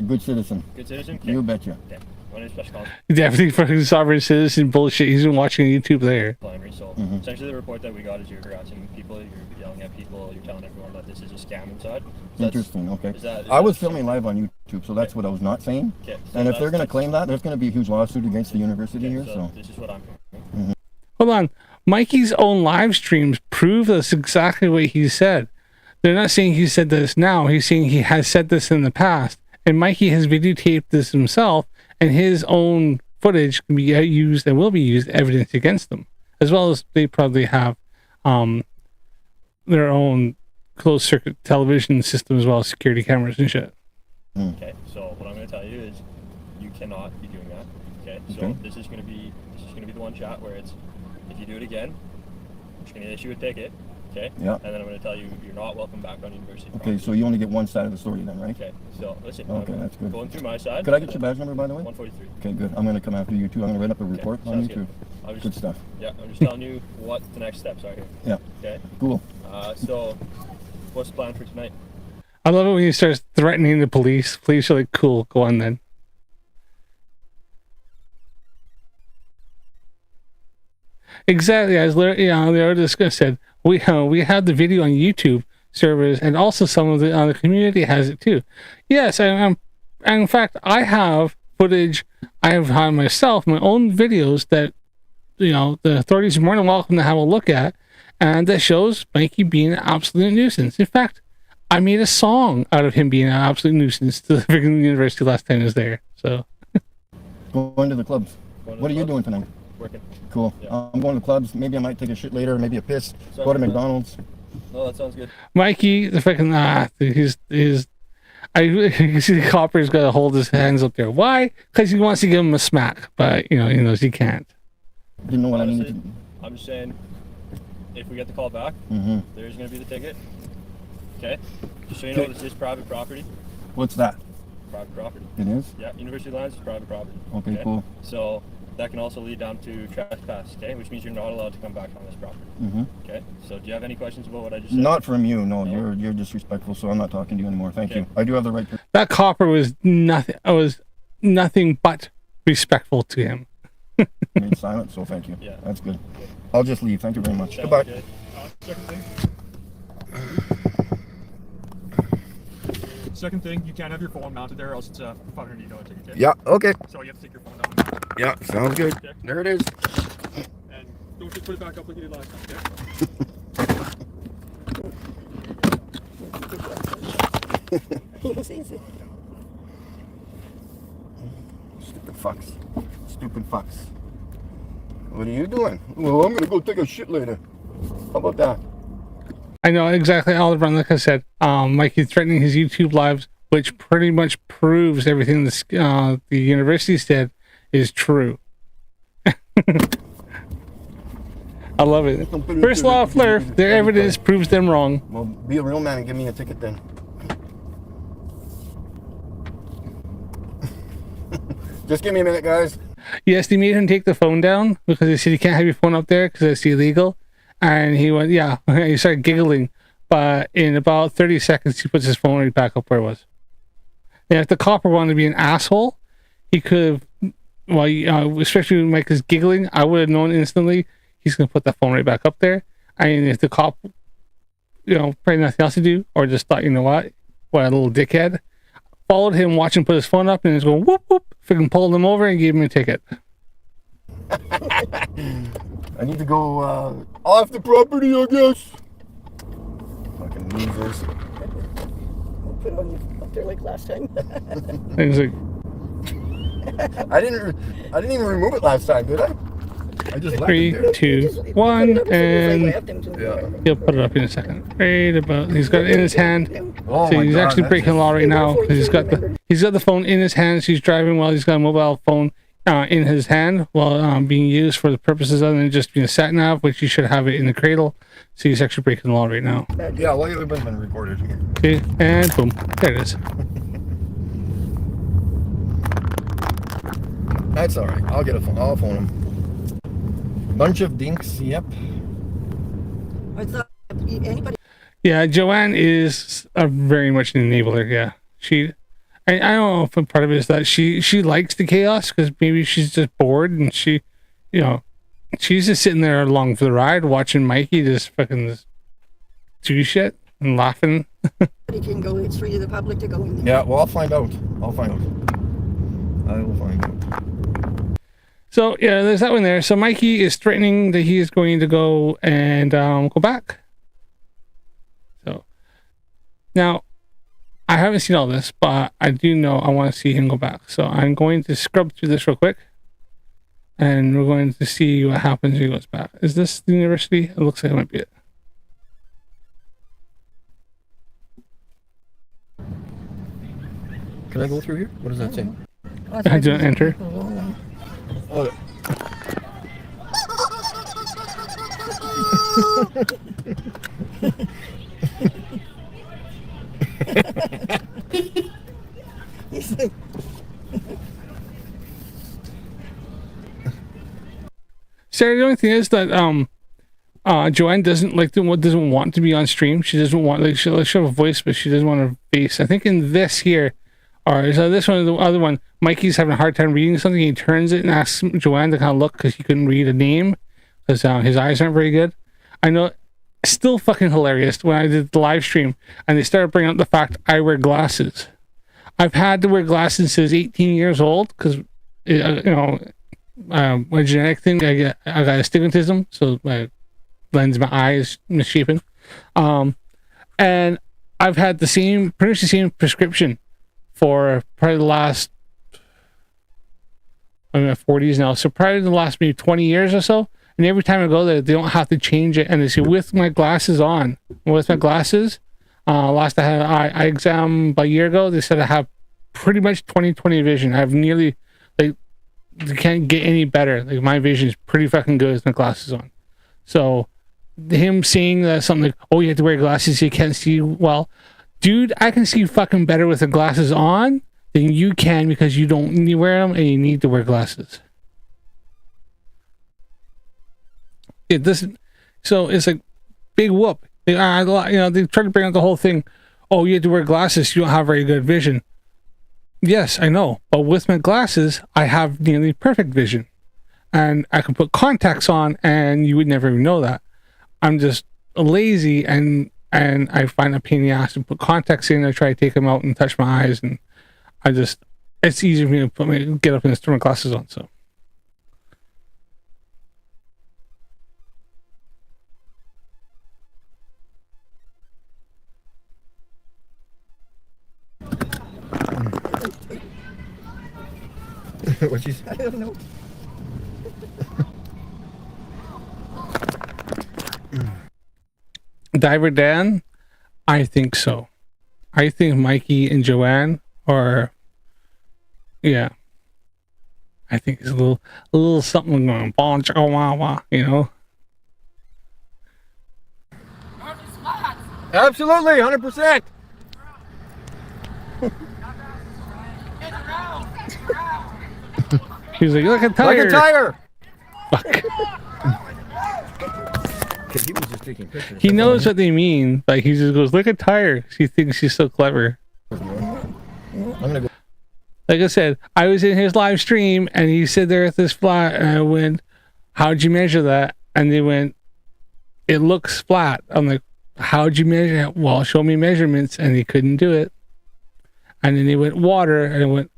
Good citizen. Good Citizen? Okay. You betcha. Okay. My name is Special Counsel Definitely fucking sovereign citizen bullshit. He's been watching YouTube there. Primary. So essentially the report that we got is you're harassing people, you're yelling at people, you're telling everyone that this is a scam inside. So Interesting, okay. is that I was filming live on YouTube, so that's what I was not saying. Okay. So And if they're going to claim that, there's going to be a huge lawsuit against the university here, so. this is what I'm hearing. Hold on. Mikey's own live streams prove that's exactly what he said. They're not saying he said this now. He's saying he has said this in the past. And Mikey has videotaped this himself, and his own footage can be used and will be used evidence against them, as well as they probably have their own closed circuit television system as well as security cameras and shit. Okay, so what I'm going to tell you is you cannot be doing that. Okay, so this is going to be the one chat where it's if you do it again, I'm just going to issue a ticket. Okay. Yeah. And then I'm going to tell you you're not welcome back on university. Okay, property. so you only get one side of the story then, right? Okay. So listen. Okay, I'm that's good. Going through my side. Could I get your badge number, by the way? 143. Okay, good. I'm going to come after you too. I'm going to write up a report on sounds YouTube. good. I'm Good just, stuff. Yeah, I'm just telling you what the next steps are here. Yeah. Okay. Cool. So what's the plan for tonight? I love it when you start threatening the police. Police are like, cool, go on then. Exactly, as the artist said, we have the video on YouTube servers, and also some of the community has it too. Yes, and in fact, I have footage. I have had myself my own videos that the authorities are more than welcome to have a look at, and that shows Mikey being an absolute nuisance. In fact, I made a song out of him being an absolute nuisance to the freaking university last time I was there. So, Going to the clubs. What are you doing tonight? Working. Cool. Yeah. I'm going to clubs. Maybe I might take a shit later, maybe a piss. Sounds Go to good. McDonald's. No, that sounds good. Mikey, the freaking you see the copper's got to hold his hands up there. Why? Because he wants to give him a smack, but he knows he can't. Didn't know what Honestly, I needed to. I'm just saying, if we get the call back, there's going to be the ticket. Okay? Just so you know, this is private property. What's that? Private property. It is? Yeah, university lands is private property. Okay, cool. So that can also lead down to trespass, okay? Which means you're not allowed to come back on this property. Okay? So do you have any questions about what I just said? Not from you, no. No? You're disrespectful, so I'm not talking to you anymore. Thank Okay. you. I do have the right to. That copper was nothing. I was nothing but respectful to him. Remain silent, so thank you. Yeah. That's good. I'll just leave. Thank you very much. Sounds Goodbye. good. Second thing. Second thing, you can't have your phone mounted there, or else it's a $500 ticket. Okay? Yeah, okay. So you have to take your phone down Yeah, sounds good. Okay. There it is. and don't just put it back up like you did last time. Okay? Stupid fucks. Stupid fucks. What are you doing? Well, I'm gonna go take a shit later. How about that? I know exactly all around. Like I said, Mikey's threatening his YouTube lives, which pretty much proves everything the university said is true. I love it. First law of Flerf, their evidence proves them wrong. Well, be a real man and give me a ticket then. Just give me a minute, guys. Yes, they made him take the phone down because they said you can't have your phone up there because it's illegal. And he went, yeah, he started giggling. But in about 30 seconds, he puts his phone right back up where it was. And if the copper wanted to be an asshole, he could have, well, especially when Mike is giggling, I would have known instantly he's going to put the phone right back up there. And if the cop, probably nothing else to do, or just thought, you know what a little dickhead, followed him, watched him put his phone up, and he's going, whoop, whoop, freaking pulled him over and gave him a ticket. I need to go off the property, I guess. Fucking losers. Put on up there like last time. And he's like, I didn't even remove it last time, did I? I just left 3, it there. 2, 1, and Yeah. he'll put it up in a second. Right about, he's got it in his hand. Oh So my he's God, actually that's breaking the law right now because he's got the phone in his hand. So he's driving while he's got a mobile phone in his hand while being used for the purposes other than just being a sat nav, which you should have it in the cradle. So he's actually breaking the law right now. Yeah, well, it's been recorded here. See, and boom, there it is. That's all right. I'll get a phone. I'll phone him. Bunch of dinks. Yep. I thought anybody. Yeah, Joanne is a very much an enabler. Yeah, I don't know if part of it is that she likes the chaos because maybe she's just bored and she's just sitting there along for the ride watching Mikey just fucking do shit and laughing. Can go. It's free to the public to go in. Yeah. Well, I'll find out. I will find out. So yeah, there's that one there. So Mikey is threatening that he is going to go and go back. So now I haven't seen all this, but I do know I want to see him go back. So I'm going to scrub through this real quick, and we're going to see what happens when he goes back. Is this the university? It looks like it might be it. Can I go through here? What does that say? I didn't enter. Oh. Sarah, the only thing is that Joanne doesn't want to be on stream. She doesn't want she'll have a voice, but she doesn't want her face. I think in this here, or so this one or the other one, Mikey's having a hard time reading something. He turns it and asks Joanne to kind of look because he couldn't read a name because his eyes aren't very good. I know, still fucking hilarious when I did the live stream and they started bringing up the fact I wear glasses. I've had to wear glasses since 18 years old because my genetic thing. I got astigmatism, so my lens, my eye is misshapen. And I've had pretty much the same prescription for probably the last, I'm in my 40s now, so probably the last maybe 20 years or so. And every time I go there, they don't have to change it. And they say, with my glasses on, last I had an eye exam about a year ago, they said I have pretty much 20/20 vision. I have nearly, you can't get any better. Like, my vision is pretty fucking good with my glasses on. So him saying that something like, oh, you have to wear glasses so you can't see well. Dude, I can see fucking better with the glasses on than you can because you don't need to wear them and you need to wear glasses. It doesn't. So it's like big whoop. They try to bring out the whole thing. Oh, you have to wear glasses. You don't have very good vision. Yes, I know. But with my glasses, I have nearly perfect vision. And I can put contacts on and you would never even know that. I'm just lazy and I find a pain in the ass to put contacts in. I try to take them out and touch my eyes, and it's easier for me to get up and turn my glasses on. So What'd you say? I don't know. Diver Dan, I think so. I think Mikey and Joanne are, yeah. I think it's a little something going, bon chicka wah wah, you know. Absolutely, 100%. He's like, look at Like tire. a tire. Fuck. Because he was just taking pictures. He knows what they mean, but he just goes, look at tire. He thinks he's so clever. I'm gonna go. Like I said, I was in his live stream and he said there at this flat and I went, how'd you measure that? And they went, it looks flat. I'm like, how'd you measure it? Well, show me measurements. And he couldn't do it. And then he went, water. And I went,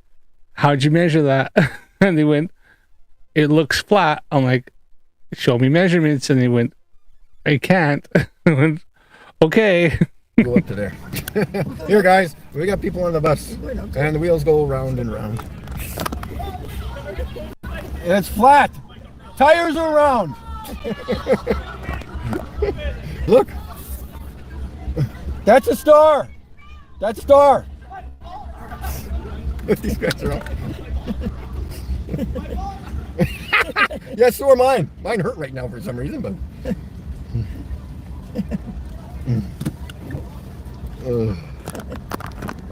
how'd you measure that? And they went, it looks flat. I'm like, show me measurements. And they went, I can't. I went, okay. Go up to there. Here, guys, we got people on the bus, and the wheels go round and round. It's flat. Tires are round. Look. That's a star. That's star. These guys are all. Yeah, so are mine. Mine hurt right now for some reason, but.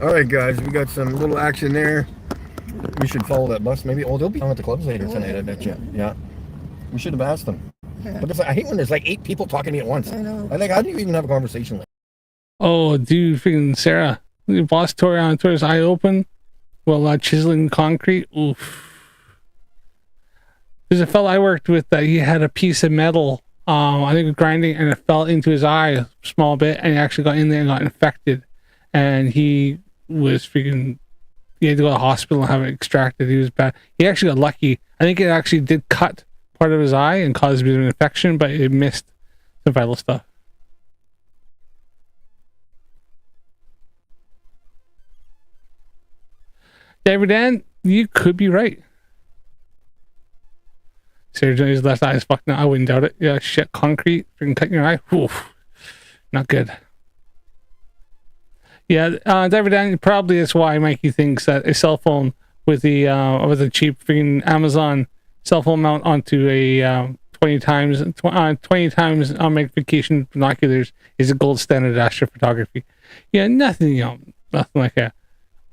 All right, guys, we got some little action there. We should follow that bus, maybe. Oh, they'll be down at the clubs later tonight, I bet you. Yeah, we should have asked them. Yeah. But I hate when there's like 8 people talking to me at once. I know. I think, how do you even have a conversation like? Oh, dude, freaking Sarah. The boss tore his eye open while chiseling concrete. Oof. There's a fella I worked with that he had a piece of metal, I think grinding, and it fell into his eye a small bit, and he actually got in there and got infected. And he was freaking, he had to go to the hospital and have it extracted. He was bad. He actually got lucky. I think it actually did cut part of his eye and caused a bit of an infection, but it missed the vital stuff. David Dan, you could be right. Seriously, his left eye is fucked now. I wouldn't doubt it. Yeah, shit, concrete, freaking cutting your eye. Oof, not good. Yeah, David Dan, probably that's why Mikey thinks that a cell phone with a cheap freaking Amazon cell phone mount onto a 20 times magnification binoculars is a gold standard astrophotography. Yeah, nothing, nothing like a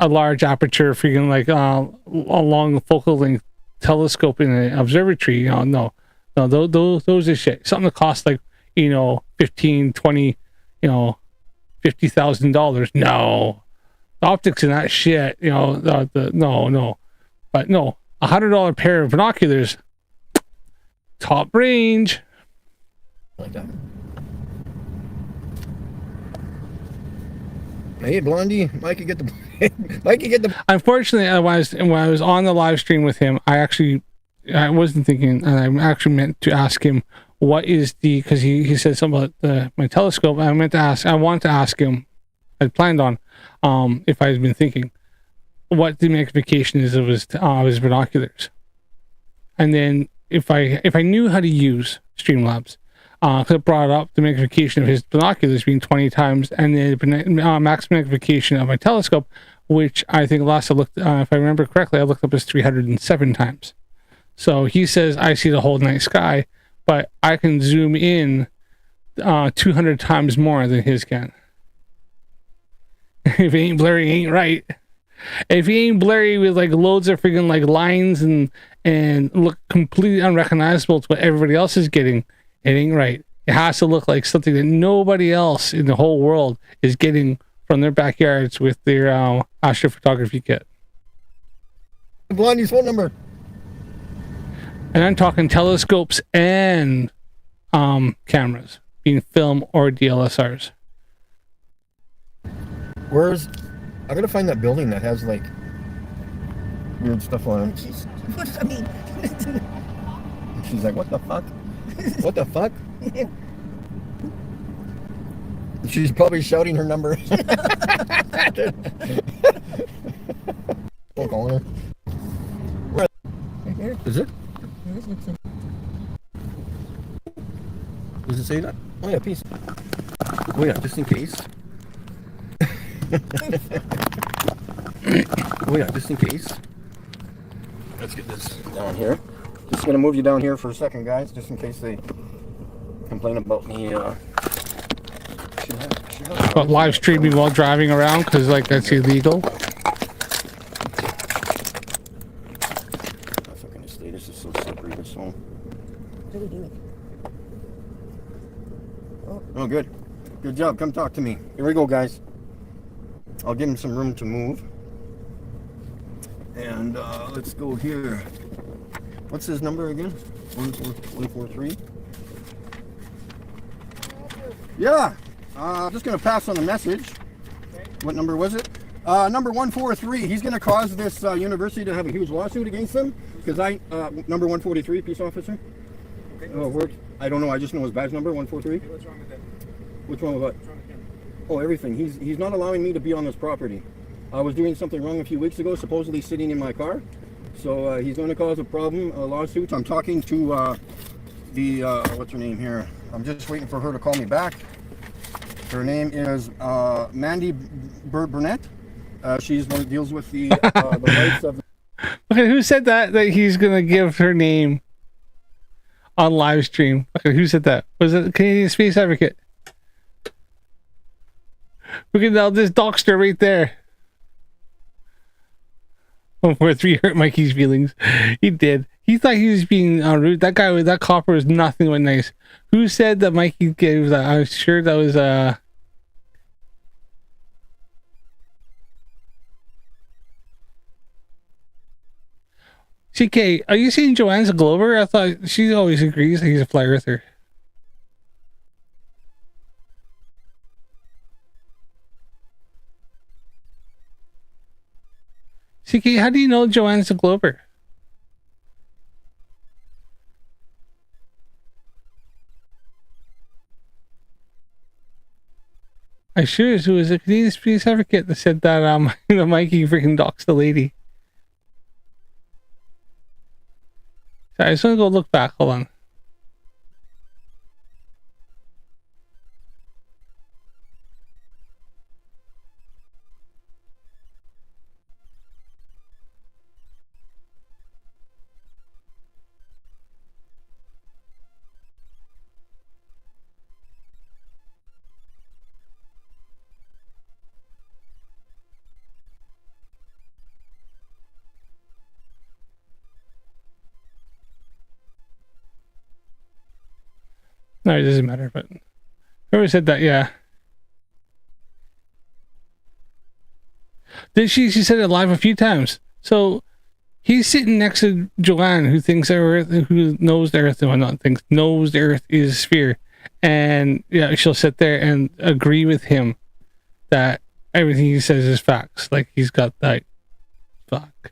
large aperture freaking like a long focal length telescope in an observatory. No, those are shit. Something that costs like 15, 20, $50,000. No, the optics in that shit. No, but no, $100 pair of binoculars, top range. Like that. Hey, Blondie, Mikey, get the. Unfortunately, when I was on the live stream with him, I wasn't thinking, and I actually meant to ask him what is because he said something about my telescope. I wanted to ask him. I planned on, if I had been thinking, what the magnification is of his binoculars, and then if I knew how to use Streamlabs. Because it brought up the magnification of his binoculars being 20 times, and the max magnification of my telescope, which I think last I looked, if I remember correctly, I looked up as 307 times. So he says I see the whole night sky, but I can zoom in 200 times more than his can. If it ain't blurry, it ain't right. If he ain't blurry with like loads of freaking like lines and look completely unrecognizable to what everybody else is getting, it ain't right. It has to look like something that nobody else in the whole world is getting from their backyards with their astrophotography kit. Blondie's phone number. And I'm talking telescopes and cameras, being film or DSLRs. I gotta find that building that has like weird stuff on it. What does that mean? She's like, what the fuck? What the fuck? She's probably shouting her number. We're calling her. Where is it? Does it say that? Oh yeah, peace. Oh yeah, just in case. Oh yeah, just in case. Let's get this down here. Just gonna move you down here for a second, guys, just in case they complain about me. But live streaming while driving around, because like that's illegal. This is so slippery, this phone. What are we doing? Oh, good. Good job. Come talk to me. Here we go, guys. I'll give him some room to move. And let's go here. What's his number again? 143? Yeah. Just going to pass on the message. What number was it? Number 143. He's going to cause this university to have a huge lawsuit against them. Because number 143, peace officer. Okay, oh, it I don't know. I just know his badge number, 143. What's wrong with that? Which one was what? What's wrong with him? Oh, everything. He's not allowing me to be on this property. I was doing something wrong a few weeks ago, supposedly sitting in my car. So he's going to cause a problem, a lawsuit. I'm talking to what's her name here? I'm just waiting for her to call me back. Her name is Mandy Burnett. She's one that deals with the rights of. Okay, who said that he's gonna give her name on live stream? Okay, who said that? Was it Canadian Space Advocate? Look at all this doxter right there. 143 hurt Mikey's feelings. He did. He thought he was being rude. That guy with that copper was nothing but nice. Who said that Mikey gave that? I'm sure that was CK, are you seeing Joanne's a Glober? I thought she always agrees that he's a flat earther. CK, how do you know Joanne's a Glober? I sure it was a Canadian Space Advocate that said that the Mikey freaking doxed the lady. I just want to go look back. Hold on. No, it doesn't matter, but whoever said that, yeah. She said it live a few times. So he's sitting next to Joanne, who thinks who knows the Earth, knows the Earth is a sphere, and yeah, she'll sit there and agree with him that everything he says is facts. Like he's got that. Fuck.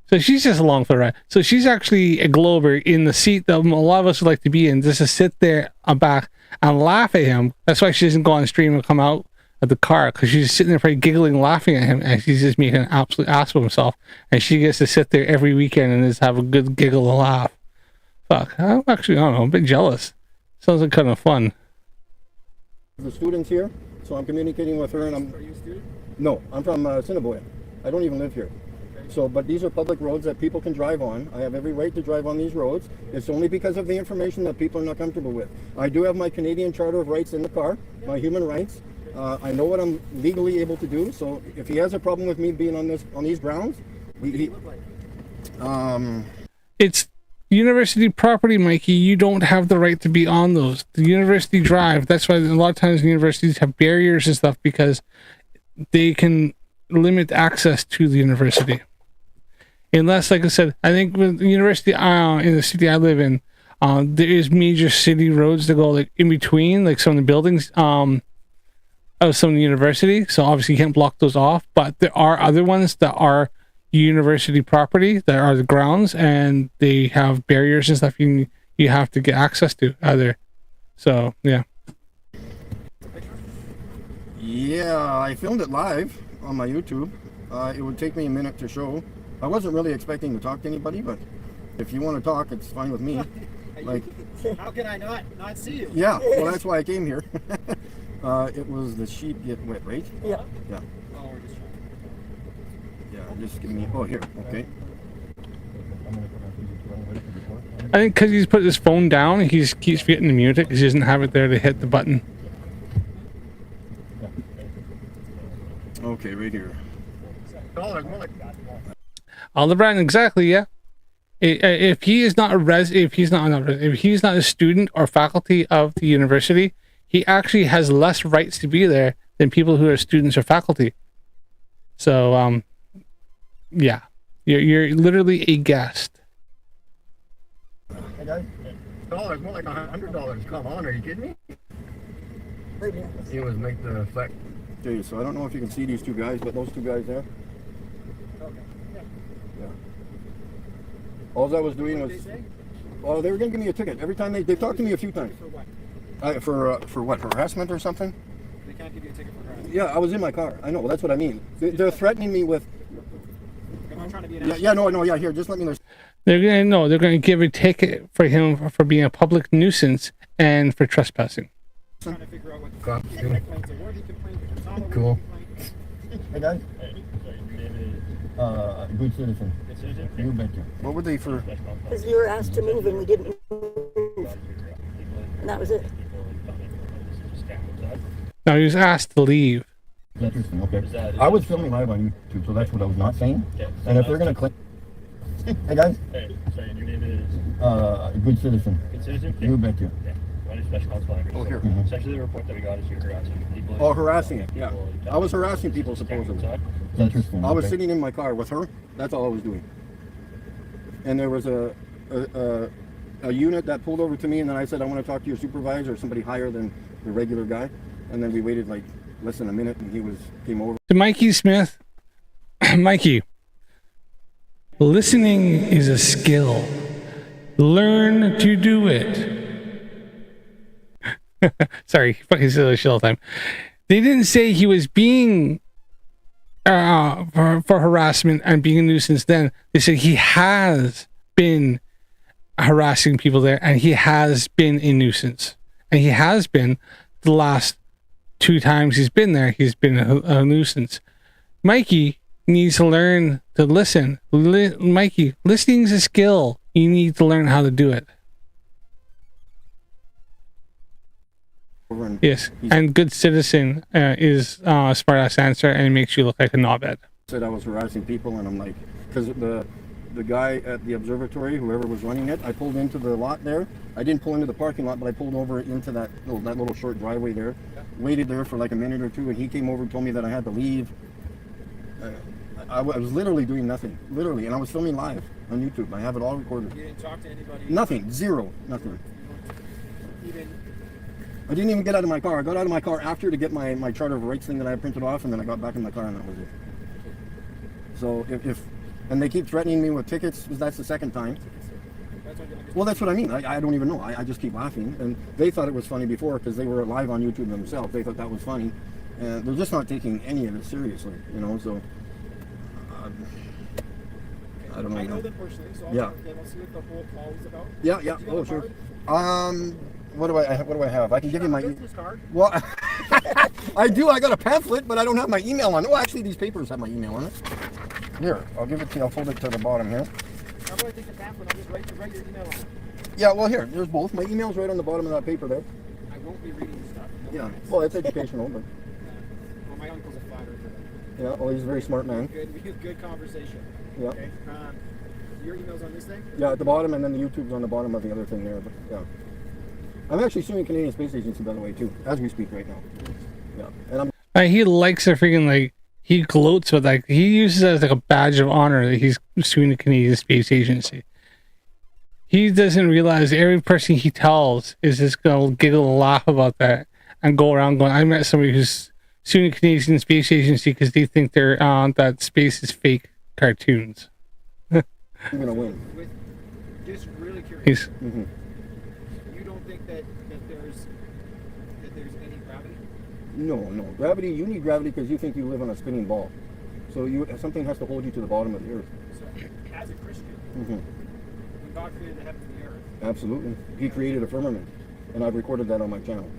So she's just along for the ride. So she's actually a Glober in the seat that a lot of us would like to be in, just to sit there on back and laugh at him. That's why she doesn't go on stream and come out of the car, because she's sitting there probably giggling, laughing at him, and she's just making an absolute ass of himself. And she gets to sit there every weekend and just have a good giggle and laugh. Fuck, I don't know, I'm a bit jealous. Sounds like kind of fun. The students here, so I'm communicating with her, and Are you a student? No, I'm from Assiniboia. I don't even live here. So, but these are public roads that people can drive on. I have every right to drive on these roads. It's only because of the information that people are not comfortable with. I do have my Canadian Charter of Rights in the car, my human rights. I know what I'm legally able to do. So, if he has a problem with me being on these grounds, it's university property, Mikey. You don't have the right to be on those. The university drive. That's why a lot of times universities have barriers and stuff, because they can limit access to the university. Unless, like I said, I think with the university in the city I live in, there is major city roads that go like in between, like some of the buildings of some of the university. So obviously you can't block those off. But there are other ones that are university property, that are the grounds, and they have barriers and stuff you have to get access to either. So yeah. Yeah, I filmed it live on my YouTube. It would take me a minute to show. I wasn't really expecting to talk to anybody, but if you want to talk, it's fine with me. Like, how can I not see you? Yeah, well, that's why I came here. It was the sheep get wet, right? Yeah. Yeah. Oh, we're just trying. Yeah, just give me. Oh, here. Okay. I think because he's put his phone down, he keeps forgetting to mute it because he doesn't have it there to hit the button. Okay, right here. Aldebaran, exactly, yeah. If he is not if he's not a student or faculty of the university, he actually has less rights to be there than people who are students or faculty. So, yeah, you're literally a guest. Hey guys, $1, more like $100. Come on, are you kidding me? It was make the effect. Okay, so I don't know if you can see these two guys, but those two guys there. Yeah. All I was doing was, oh, they were gonna give me a ticket every time they've talked to me a few times. For what? Harassment or something? They can't give you a ticket for harassment. Yeah, I was in my car. I know. That's what I mean. They're threatening me with. Am I trying to be an Yeah. Here, just let me know. They're gonna give a ticket for him for being a public nuisance and for trespassing. trying to figure out what the Cops do. complaints are. Worthy complaints, it's not a worthy Cool. complaint. Hey guys. Hey, sorry, your name is Good citizen. Good Citizen? You betcha. What were they for? Because we were asked to move and we didn't move. And that was it. Now he was asked to leave. Interesting. Okay. I was filming live on YouTube, so that's what I was not saying. And if they're gonna claim. Hey guys. Hey, sorry, your name is Good citizen. Good Citizen? You betcha. Yeah. My name is Special Counsel Andrew. Oh, here. Essentially, the report that we got is you're harassing people. Oh, harassing it. Yeah. I was harassing people supposedly. Interesting. I was sitting in my car with her. That's all I was doing. And there was a unit that pulled over to me, and then I said, I want to talk to your supervisor or somebody higher than the regular guy. And then we waited like less than a minute, and he came over. To Mikey Smith, Mikey, listening is a skill. Learn to do it. Sorry, fucking silly shit all the time. They didn't say he was being for harassment and being a nuisance then. They said he has been harassing people there, and he has been a nuisance. And he has been the last 2 times he's been there. He's been a nuisance. Mikey needs to learn to listen. Mikey, listening is a skill. You need to learn how to do it. Yes, and good citizen is a smart ass answer, and it makes you look like a knobhead. Said I was harassing people, and I'm like, because the guy at the observatory, whoever was running it, I pulled into the lot there. I didn't pull into the parking lot, but I pulled over into that little short driveway there. Waited there for like a minute or two, and he came over and told me that I had to leave. I was literally doing nothing, literally, and I was filming live on YouTube. I have it all recorded. You didn't talk to anybody? Nothing, zero, nothing. Even... I didn't even get out of my car. I got out of my car after to get my Charter of Rights thing that I had printed off, and then I got back in my car, and that was it. So and they keep threatening me with tickets. That's the second time. Well, that's what I mean. I don't even know. I just keep laughing, and they thought it was funny before because they were live on YouTube themselves. They thought that was funny, and they're just not taking any of it seriously, you know. So I don't know. I know them personally, so I'll see what the whole call was about. Yeah. Oh, sure. What do I have? I can give you my business card. Well, I do. I got a pamphlet, but I don't have my email on it. Well, actually, these papers have my email on it. Here, I'll give it to you. I'll fold it to the bottom here. How about I take the pamphlet? I'll just write your email on it. Yeah, well, here, there's both. My email's right on the bottom of that paper there. I won't be reading this stuff. No Yeah, well, it's educational, but well, my uncle's a flatterer for that. yeah, well, he's a very smart man. Good conversation. Yeah. Okay. Your email's on this thing? Yeah, at the bottom, and then the YouTube's on the bottom of the other thing there. But yeah, I'm actually suing Canadian Space Agency, by the way, too, as we speak right now. Yeah, and He likes a freaking, like, he gloats with, like, he uses it as like a badge of honor that he's suing the Canadian Space Agency. He doesn't realize every person he tells is just gonna giggle and laugh about that and go around going, I met somebody who's suing the Canadian Space Agency because they think that space is fake cartoons. I'm gonna win. Just really curious. Mm-hmm. You don't think that there's any gravity? No. Gravity, you need gravity because you think you live on a spinning ball. So something has to hold you to the bottom of the earth. So, as a Christian, when God created the heavens and the earth. Absolutely. He created a firmament, and I've recorded that on my channel.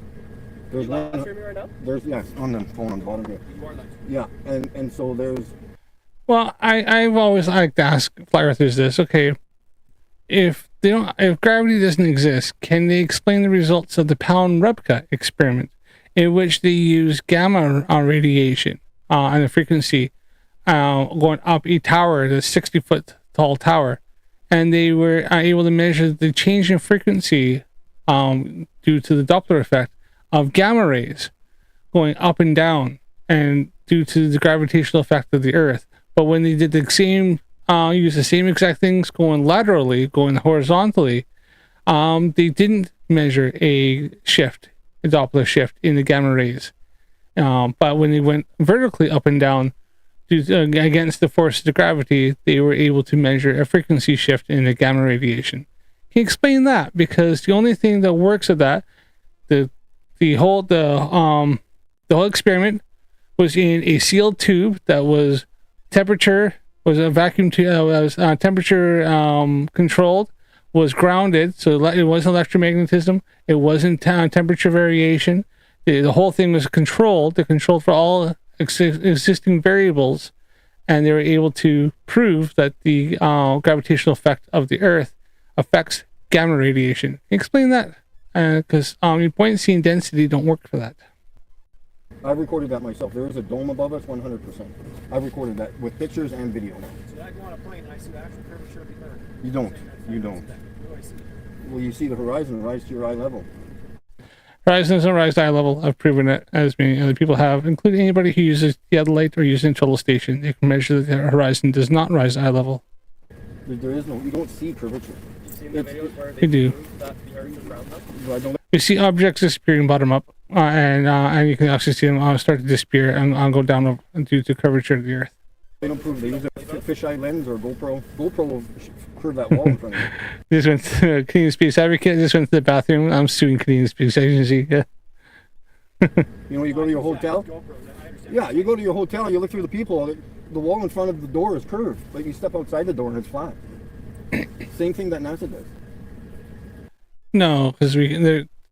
There's live streaming right now? There's, yes, on the phone on the bottom here. You are live streaming. Yeah, and so there's... Well, I've always liked to ask flat earthers this. Okay, if gravity doesn't exist, can they explain the results of the Pound replica experiment, in which they use gamma radiation and the frequency going up a tower, the 60-foot tall tower, and they were able to measure the change in frequency due to the Doppler effect of gamma rays going up and down, and due to the gravitational effect of the Earth. But when they did the same, use the same exact things going laterally, going horizontally, they didn't measure a Doppler shift in the gamma rays. But when they went vertically up and down against the forces of gravity, they were able to measure a frequency shift in the gamma radiation. Can you explain that? Because the only thing that works with that, the whole experiment was in a sealed tube that was a vacuum tube, was temperature controlled, was grounded, so it wasn't electromagnetism, it wasn't temperature variation. The whole thing was controlled. They controlled for all existing variables, and they were able to prove that the gravitational effect of the Earth affects gamma radiation. Can you explain that? Because buoyancy and density don't work for that. I recorded that myself. There is a dome above us, 100%. I recorded that with pictures and video. So I go on a plane and I see the actual curvature of the Earth. You don't. You don't. What do I see? Well, you see the horizon rise to your eye level. Horizon doesn't rise to eye level. I've proven it, as many other people have, including anybody who uses theodolite or uses a total station. They can measure that the horizon does not rise to eye level. There is no. You don't see curvature. You see the videos where You do. prove that the Earth is round? I don't. You see objects disappearing bottom up, and you can actually see them start to disappear and go down due to curvature of the Earth. They don't prove. They use a fisheye lens or GoPro. GoPro will curve that wall in front of you. This went to Canadian Space Advocate. Just went to the bathroom. I'm suing Canadian Space Agency. Yeah. You know, you go to your hotel. Yeah, you go to your hotel. You look through the people. The wall in front of the door is curved, but you step outside the door and it's flat. Same thing that NASA does. No, because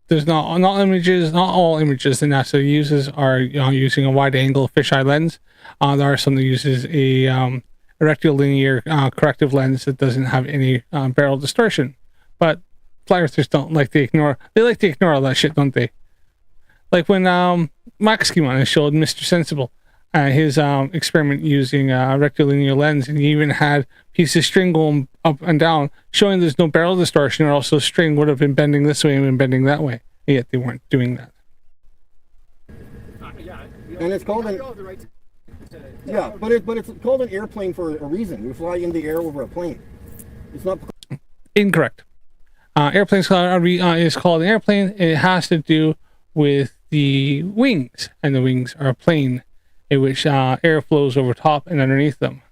there's not all images that NASA uses are using a wide-angle fisheye lens. There are some that uses a rectilinear corrective lens that doesn't have any barrel distortion. But flat earthers don't like to ignore. They like to ignore all that shit, don't they? Like when Max came on and showed Mr. Sensible his experiment using a rectilinear lens, and he even had pieces of string going up and down, showing there's no barrel distortion, or also string would have been bending this way and been bending that way. And yet they weren't doing that. And it's called an but it's called an airplane for a reason. You fly in the air over a plane. It's not Incorrect. Airplanes is called an airplane. It has to do with the wings, and the wings are a plane in which air flows over top and underneath them.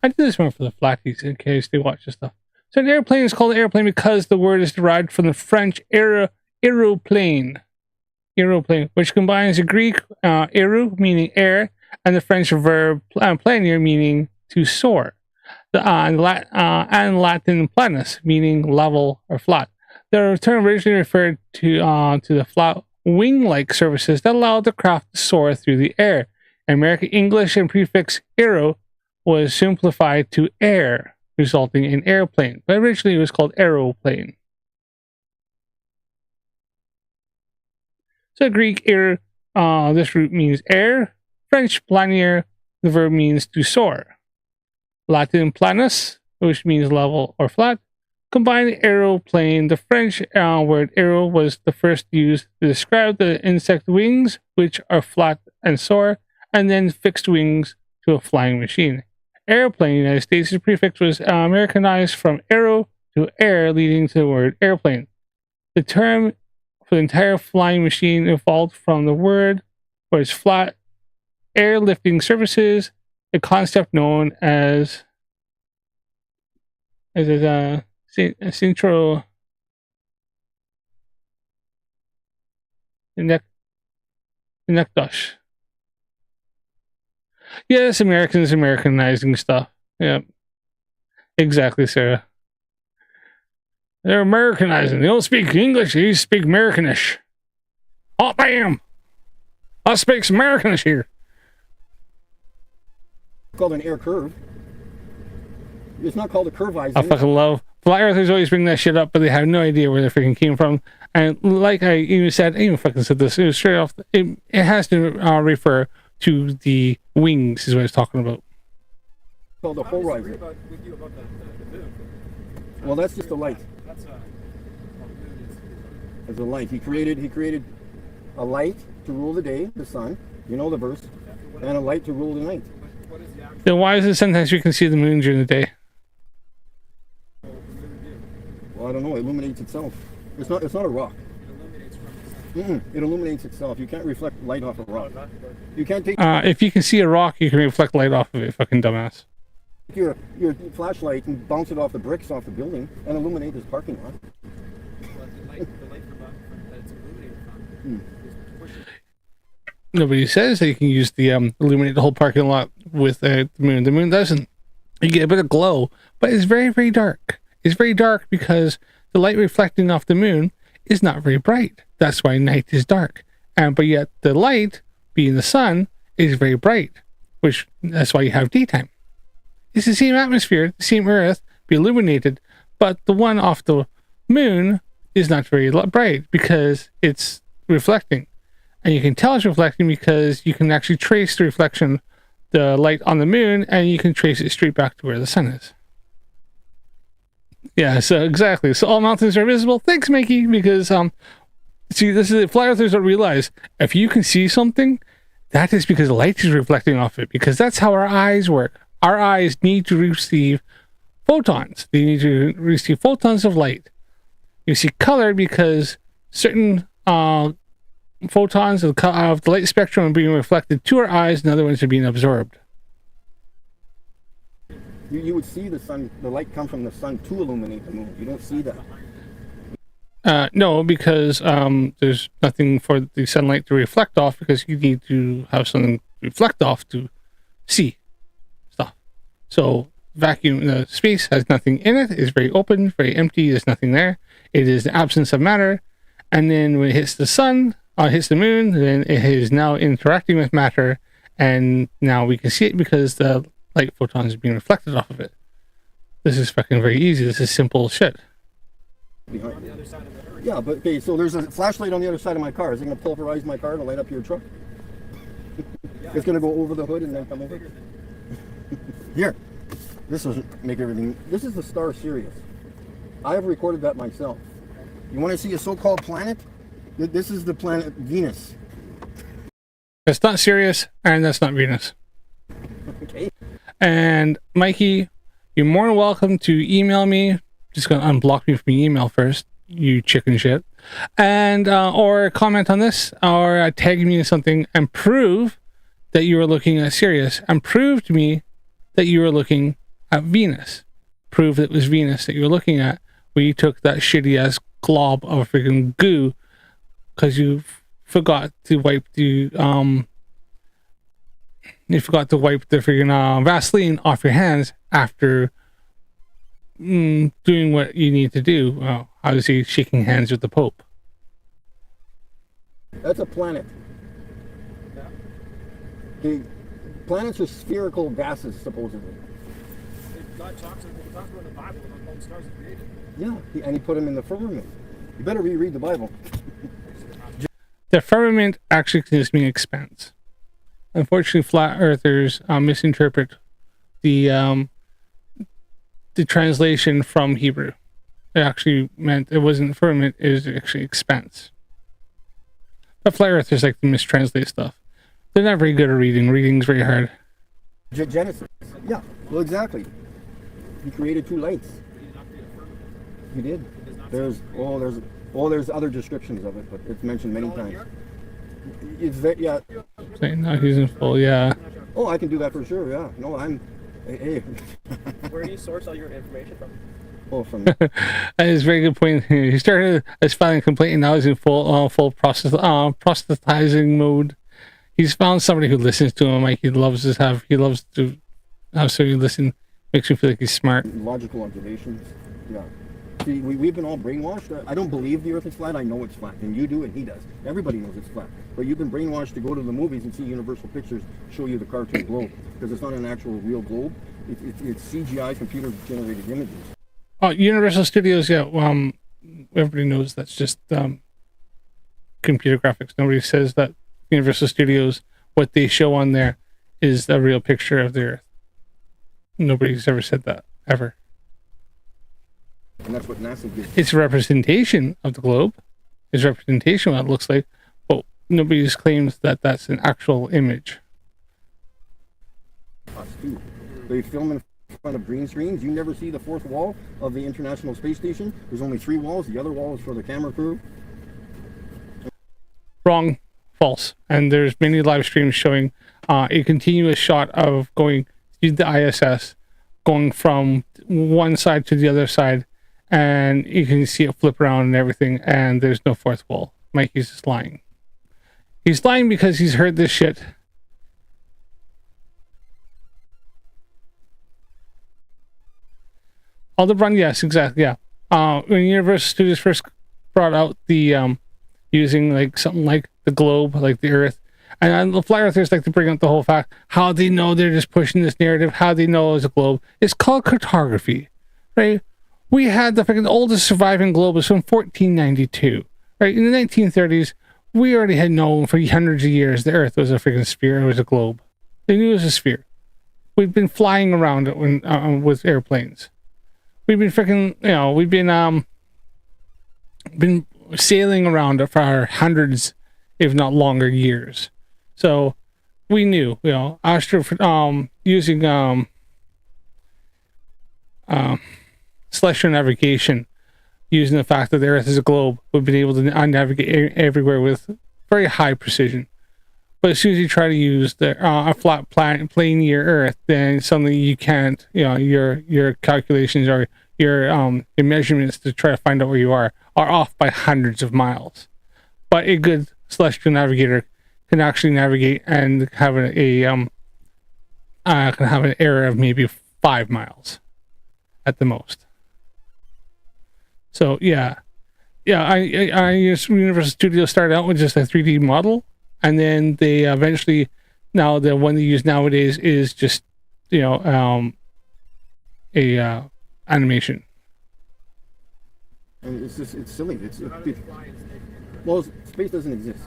I did this one for the flatties in case they watch this stuff. So an airplane is called an airplane because the word is derived from the French aeroplane, which combines the Greek aero, meaning air, and the French verb planere, meaning to soar, and Latin planus, meaning level or flat. The term originally referred to the flat wing-like surfaces that allowed the craft to soar through the air. In American English, and prefix aero was simplified to air, resulting in airplane, but originally it was called aeroplane. So Greek air, this root means air. French planier, the verb means to soar. Latin planus, which means level or flat. Combined aeroplane, the French word aero was the first used to describe the insect wings, which are flat and soar, and then fixed wings to a flying machine. Airplane in the United States, the prefix was Americanized from aero to air, leading to the word airplane. The term for the entire flying machine evolved from the word for its flat airlifting surfaces, a concept known as a centro necdosh. Yes, Americans Americanizing stuff. Yeah, exactly, Sarah. They're Americanizing. They don't speak English. They speak Americanish. Oh, bam! Us speaks Americanish here. It's called an air curve. It's not called a curve-izing. I fucking love flat earthers always bring that shit up, but they have no idea where they freaking came from. And like I even said, I even fucking said this, it was straight off. It has to refer to the wings, is what I was talking about. Called a polarizer. Well, that's just a light. It's a light. He created a light to rule the day, the sun. You know the verse, and a light to rule the night. Then why is it sometimes you can see the moon during the day? Well, I don't know. It illuminates itself. It's not a rock. It illuminates itself. You can't reflect light off a rock. You can't take If you can see a rock, you can reflect light off of it, fucking dumbass. your flashlight and bounce it off the bricks off the building and illuminate this parking lot. Nobody says that you can use the illuminate the whole parking lot with the moon. The moon doesn't. You get a bit of glow, but it's very, very dark. It's very dark because the light reflecting off the moon is not very bright. That's why night is dark. But yet the light, being the sun, is very bright, which that's why you have daytime. It's the same atmosphere, the same Earth, be illuminated, but the one off the moon is not very bright because it's reflecting. And you can tell it's reflecting because you can actually trace the reflection, the light on the moon, and you can trace it straight back to where the sun is. Yeah, so exactly. So all mountains are visible. Thanks, Mikey, because see, this is flat earthers don't realize if you can see something, that is because light is reflecting off it, because that's how our eyes work. Our eyes need to receive photons. They need to receive photons of light. You see color because certain photons of the light spectrum are being reflected to our eyes, and other ones are being absorbed. You would see the sun, the light come from the sun to illuminate the moon. You don't see that. No, because there's nothing for the sunlight to reflect off, because you need to have something reflect off to see stuff. So vacuum, space has nothing in it. It's very open, very empty. There's nothing there. It is the absence of matter. And then when it hits the sun, hits the moon, then it is now interacting with matter, and now we can see it because the light photons are being reflected off of it. This is fucking very easy. This is simple shit. Yeah, but okay, so there's a flashlight on the other side of my car. Is it going to pulverize my car to light up your truck? It's going to go over the hood and then come over? Here, this doesn't make everything. This is the star Sirius. I have recorded that myself. You want to see a so-called planet? This is the planet Venus. That's not Sirius, and that's not Venus. Okay. And Mikey, you're more than welcome to email me. Just gonna unblock me from your email first, you chicken shit. And or comment on this, or tag me in something and prove that you were looking at Sirius, and prove to me that you were looking at Venus. Prove that it was Venus that you were looking at, where you took that shitty ass glob of freaking goo because you forgot to wipe the freaking Vaseline off your hands after doing what you need to do. Obviously shaking hands with the Pope. That's a planet. Okay. Planets are spherical gases, supposedly. God talks about in the Bible about all the stars he created. Yeah, and he put them in the firmament. You better reread the Bible. The firmament actually just means expanse. Unfortunately, flat earthers misinterpret the translation from Hebrew. It actually meant it wasn't firmament; it was actually expanse. But flat earthers like to mistranslate stuff. They're not very good at reading. Reading's very hard. Genesis. Yeah. Well, exactly. He created two lights. He did. There's other descriptions of it, but it's mentioned many times. It's that, yeah. No, he's in full, yeah. Oh, I can do that for sure. Yeah. No, I'm. Hey. Where do you source all your information from? Oh, from. That is a very good point. He started as filing a complaint, and now he's in full proselytizing mode. He's found somebody who listens to him. Like he loves to have somebody listen. Makes me feel like he's smart. Logical observations. Yeah. See, we've been all brainwashed. I don't believe the Earth is flat. I know it's flat, and you do, and he does. Everybody knows it's flat. But you've been brainwashed to go to the movies and see Universal Pictures show you the cartoon globe, because it's not an actual real globe. It's CGI, computer-generated images. Oh, Universal Studios, yeah. Everybody knows that's just computer graphics. Nobody says that Universal Studios, what they show on there, is a real picture of the Earth. Nobody's ever said that, ever. And that's what NASA did. It's a representation of the globe. It's a representation of what it looks like, but nobody claims that that's an actual image. Us too. They film in front of green screens. You never see the fourth wall of the International Space Station. There's only 3 walls. The other wall is for the camera crew. Wrong. False. And there's many live streams showing a continuous shot of going through the ISS, going from one side to the other side, and you can see it flip around and everything, and there's no fourth wall. Mikey's just lying. He's lying because he's heard this shit. All the run, yes, exactly, yeah. When Universal Studios first brought out the using like something like the globe, like the Earth, and the flat earthers like to bring up the whole fact how they know they're just pushing this narrative, how they know it's a globe. It's called cartography, right? We had the freaking oldest surviving globe was from 1492, right? In the 1930s, we already had known for hundreds of years the Earth was a freaking sphere, it was a globe. They knew it was a sphere. We've been flying around it when, with airplanes. We've been freaking, you know, we've been sailing around it for hundreds, if not longer, years. So we knew, you know, using celestial navigation, using the fact that the Earth is a globe, we've been able to navigate everywhere with very high precision. But as soon as you try to use the a flat plane near Earth, then suddenly you can't, you know, your calculations or your measurements to try to find out where you are off by hundreds of miles. But a good celestial navigator can actually navigate and have can have an error of maybe 5 miles at the most. So yeah, I Universal Studios started out with just a 3D model, and then they eventually, now the one they use nowadays is just, you know, animation. And it's just, it's silly. Well, space doesn't exist.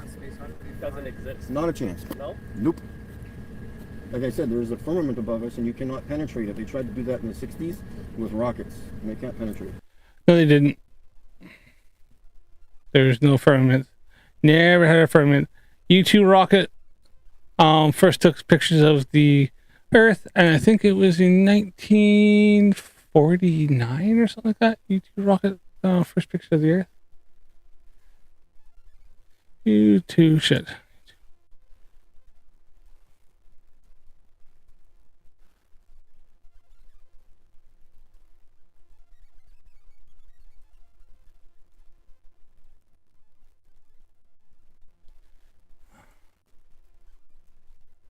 Doesn't exist. Not a chance. No? Nope. Like I said, there's a firmament above us, and you cannot penetrate it. They tried to do that in the 60s with rockets, and they can't penetrate it. No, they didn't. There's no firmament. Never had a firmament. U2 rocket first took pictures of the Earth, and I think it was in 1949 or something like that. U2 rocket first picture of the Earth. U2 shit.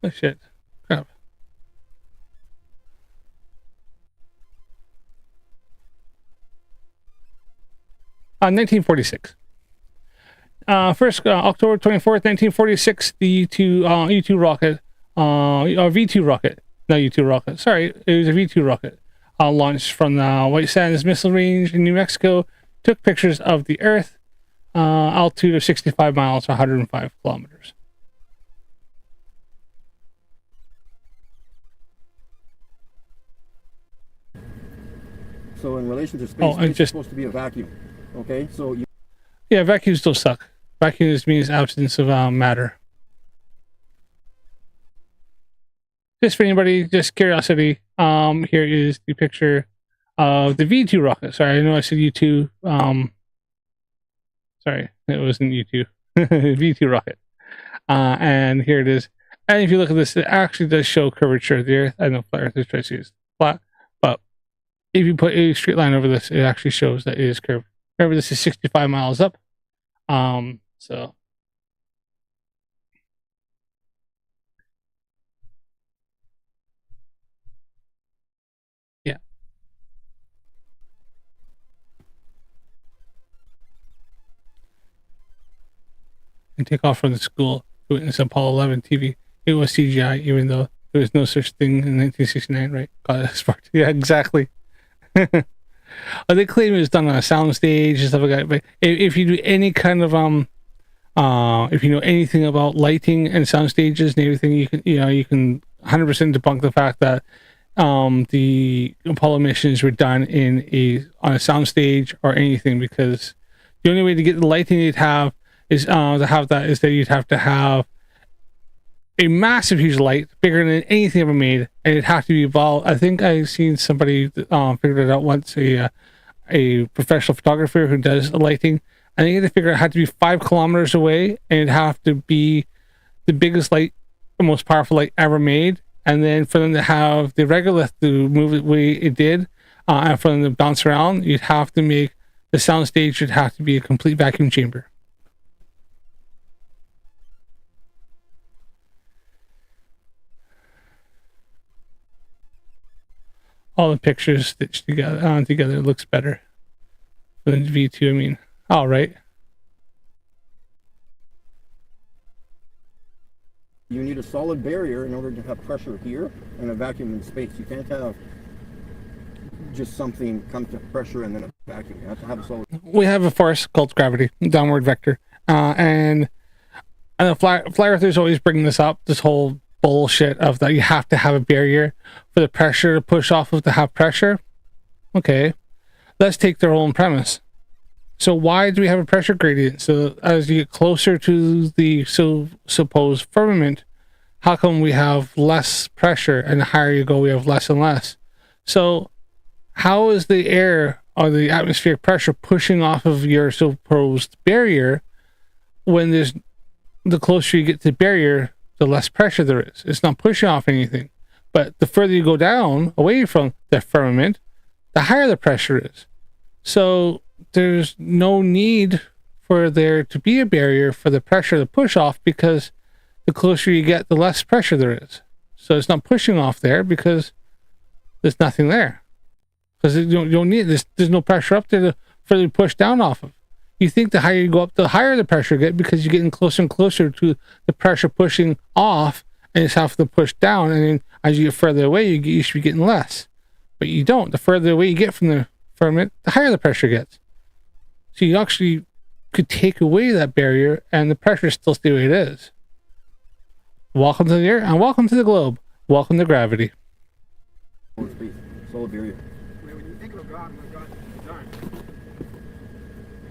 Oh shit. Crap. Uh, 1946. First, October 24th, 1946, the U2 rocket, V2 rocket, no U2 rocket, sorry, it was a V2 rocket, launched from the White Sands Missile Range in New Mexico, took pictures of the Earth, altitude of 65 miles, 105 kilometers. So in relation to space, space is supposed to be a vacuum. Okay, so you... Yeah, vacuums still suck. Vacuum just means absence of matter. Just for anybody, just curiosity, here is the picture of the V2 rocket. Sorry, I know I said U2. Sorry, it wasn't U2. V2 rocket. And here it is. And if you look at this, it actually does show curvature of the Earth. I know flat Earth is trying to use flat, but if you put a straight line over this, it actually shows that it is curved. Remember, this is 65 miles up. So yeah. and take off from the school to witness Apollo 11 TV. It was CGI, even though there was no such thing in 1969, right? God, smart. Yeah, exactly. They claim it was done on a soundstage and stuff like that. But if you do any kind of if you know anything about lighting and sound stages and everything, you can 100% debunk the fact that the Apollo missions were done on a sound stage or anything, because the only way to get the lighting you'd have is that you'd have to have a massive huge light bigger than anything ever made, and it'd have to be evolved. I think I've seen somebody figured it out once, a professional photographer who does the lighting. I think they figured it had to be 5 kilometers away, and it'd have to be the biggest light, the most powerful light ever made. And then for them to have the regolith to move the way it did, and for them to bounce around, you'd have to make the soundstage should have to be a complete vacuum chamber. All the pictures stitched together looks better than V2. I mean, all right. You need a solid barrier in order to have pressure here and a vacuum in space. You can't have just something come to pressure and then a vacuum. You have to have a solid. We have a force called gravity, downward vector, and the flat earthers always bring this up. This whole bullshit of that you have to have a barrier for the pressure to push off of to have pressure. Okay, let's take their own premise. So why do we have a pressure gradient? So as you get closer to the supposed firmament, how come we have less pressure, and the higher you go we have less and less? So how is the air or the atmospheric pressure pushing off of your supposed barrier when there's the closer you get to the barrier, the less pressure there is? It's not pushing off anything. But the further you go down away from the firmament, the higher the pressure is. So there's no need for there to be a barrier for the pressure to push off, because the closer you get, the less pressure there is. So it's not pushing off there because there's nothing there. Because you don't need this. There's no pressure up there to further push down off of. You think the higher you go up, the higher the pressure get, because you're getting closer and closer to the pressure pushing off, and it's having to push down. And then as you get further away, you should be getting less. But you don't. The further away you get from the firmament, the higher the pressure gets. So you actually could take away that barrier and the pressure still stay the way it is. Welcome to the air, and welcome to the globe. Welcome to gravity. Solid barrier. When you think about God and what God designed,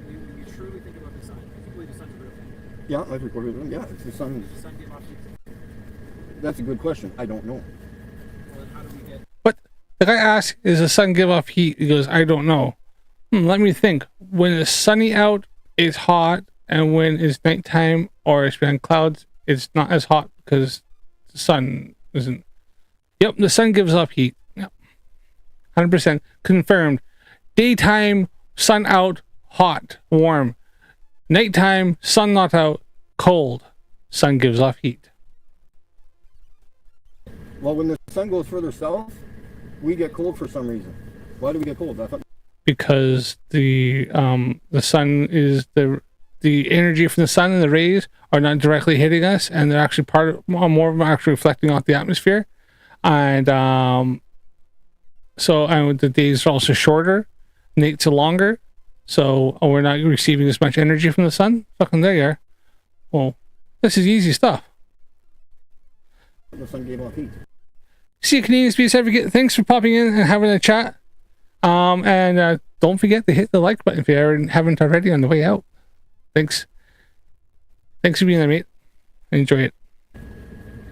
when you truly think about the sun, if you believe the sun's a real thing. Yeah, I've recorded them. Yeah, it's the sun. Does the sun give off heat? That's a good question. I don't know. Well, then how do we get... But the guy asked, "Does the sun give off heat?" He goes, "I don't know." Let me think. When it's sunny out, it's hot, and when it's nighttime or it's behind clouds, it's not as hot because the sun isn't. Yep, the sun gives off heat. Yep, 100% confirmed. Daytime, sun out, hot, warm. Nighttime, sun not out, cold. Sun gives off heat. Well, when the sun goes further south, we get cold for some reason. Why do we get cold? I thought because the sun is the energy from the sun and the rays are not directly hitting us, and they're actually more of them are actually reflecting off the atmosphere, and the days are also shorter, nights are longer, so we're not receiving as much energy from the sun. Fucking there you are. Well, this is easy stuff. the sun gave off heat. See you, Canadian Space Advocate. Thanks for popping in and having a chat. And don't forget to hit the like button if you haven't already on the way out. Thanks for being there, mate. Enjoy it.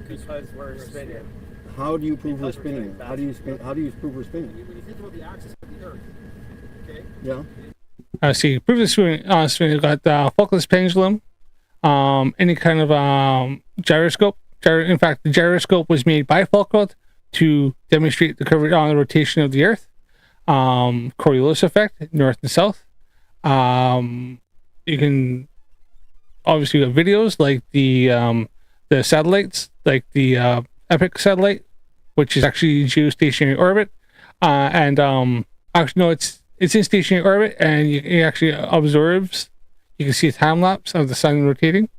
Because we're spinning. How do you prove we're spinning? How do you prove we're spinning? When you think about the axis of the Earth, okay? Yeah. See, prove this spinning. We've got Focus pendulum, any kind of gyroscope. In fact, the gyroscope was made by Foucault to demonstrate the curvature on the rotation of the Earth. Coriolis effect, north and south. You can obviously got videos like the satellites, like the Epic satellite, which is actually geostationary orbit, and actually no, it's in stationary orbit, and it actually observes. You can see a time lapse of the sun rotating.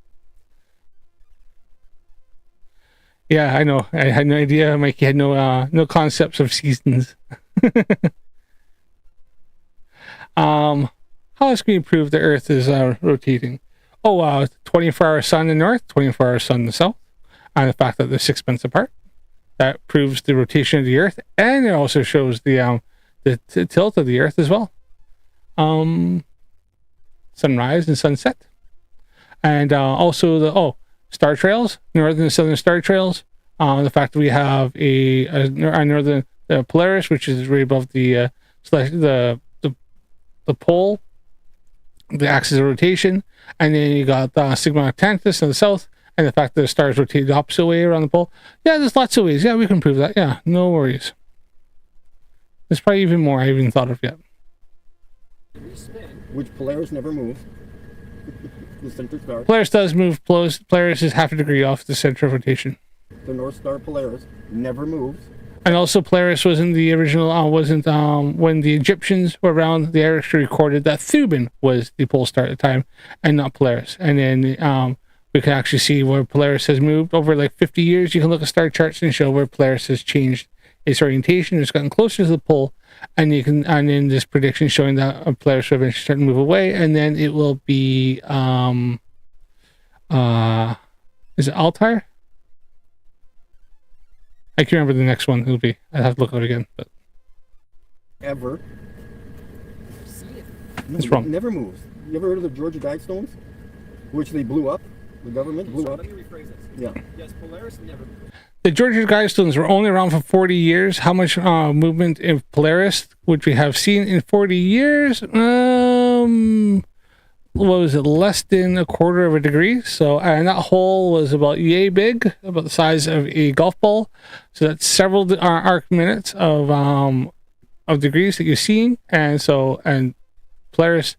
Yeah, I know. I had no idea. Mikey had no concepts of seasons. How else can you prove the Earth is rotating? Oh, 24-hour sun in the north, 24-hour sun in the south, and the fact that they're 6 months apart. That proves the rotation of the Earth, and it also shows the tilt of the Earth as well. Sunrise and sunset, and also the star trails, northern and southern star trails. The fact that we have a northern Polaris, which is right above the pole, the axis of rotation, and then you got Sigma Octantis in the south, and the fact that the stars rotate the opposite way around the pole. Yeah, there's lots of ways. Yeah, we can prove that. Yeah, no worries. There's probably even more I haven't thought of yet. Which Polaris never moves. The center star. Polaris does move. Polaris is half a degree off the center of rotation. The North Star Polaris never moves. And also, Polaris wasn't the original. When the Egyptians were around, they actually recorded that Thuban was the pole star at the time, and not Polaris. And then we can actually see where Polaris has moved over like 50 years. You can look at star charts and show where Polaris has changed its orientation. It's gotten closer to the pole, and in this prediction showing that Polaris will eventually start to move away, and then it will be is it Altair? I can't remember the next one. It'll be. I have to look at it again. But Ever. No, it's wrong. It never moves. You ever heard of the Georgia Guidestones? Which they blew up. The government blew up. Let me rephrase this. Yeah. Yes, Polaris never moves. The Georgia Guidestones were only around for 40 years. How much movement in Polaris would we have seen in 40 years? What was it? Less than a quarter of a degree. So, and that hole was about yay big, about the size of a golf ball. So that's several arc minutes of degrees that you're seeing. And Polaris,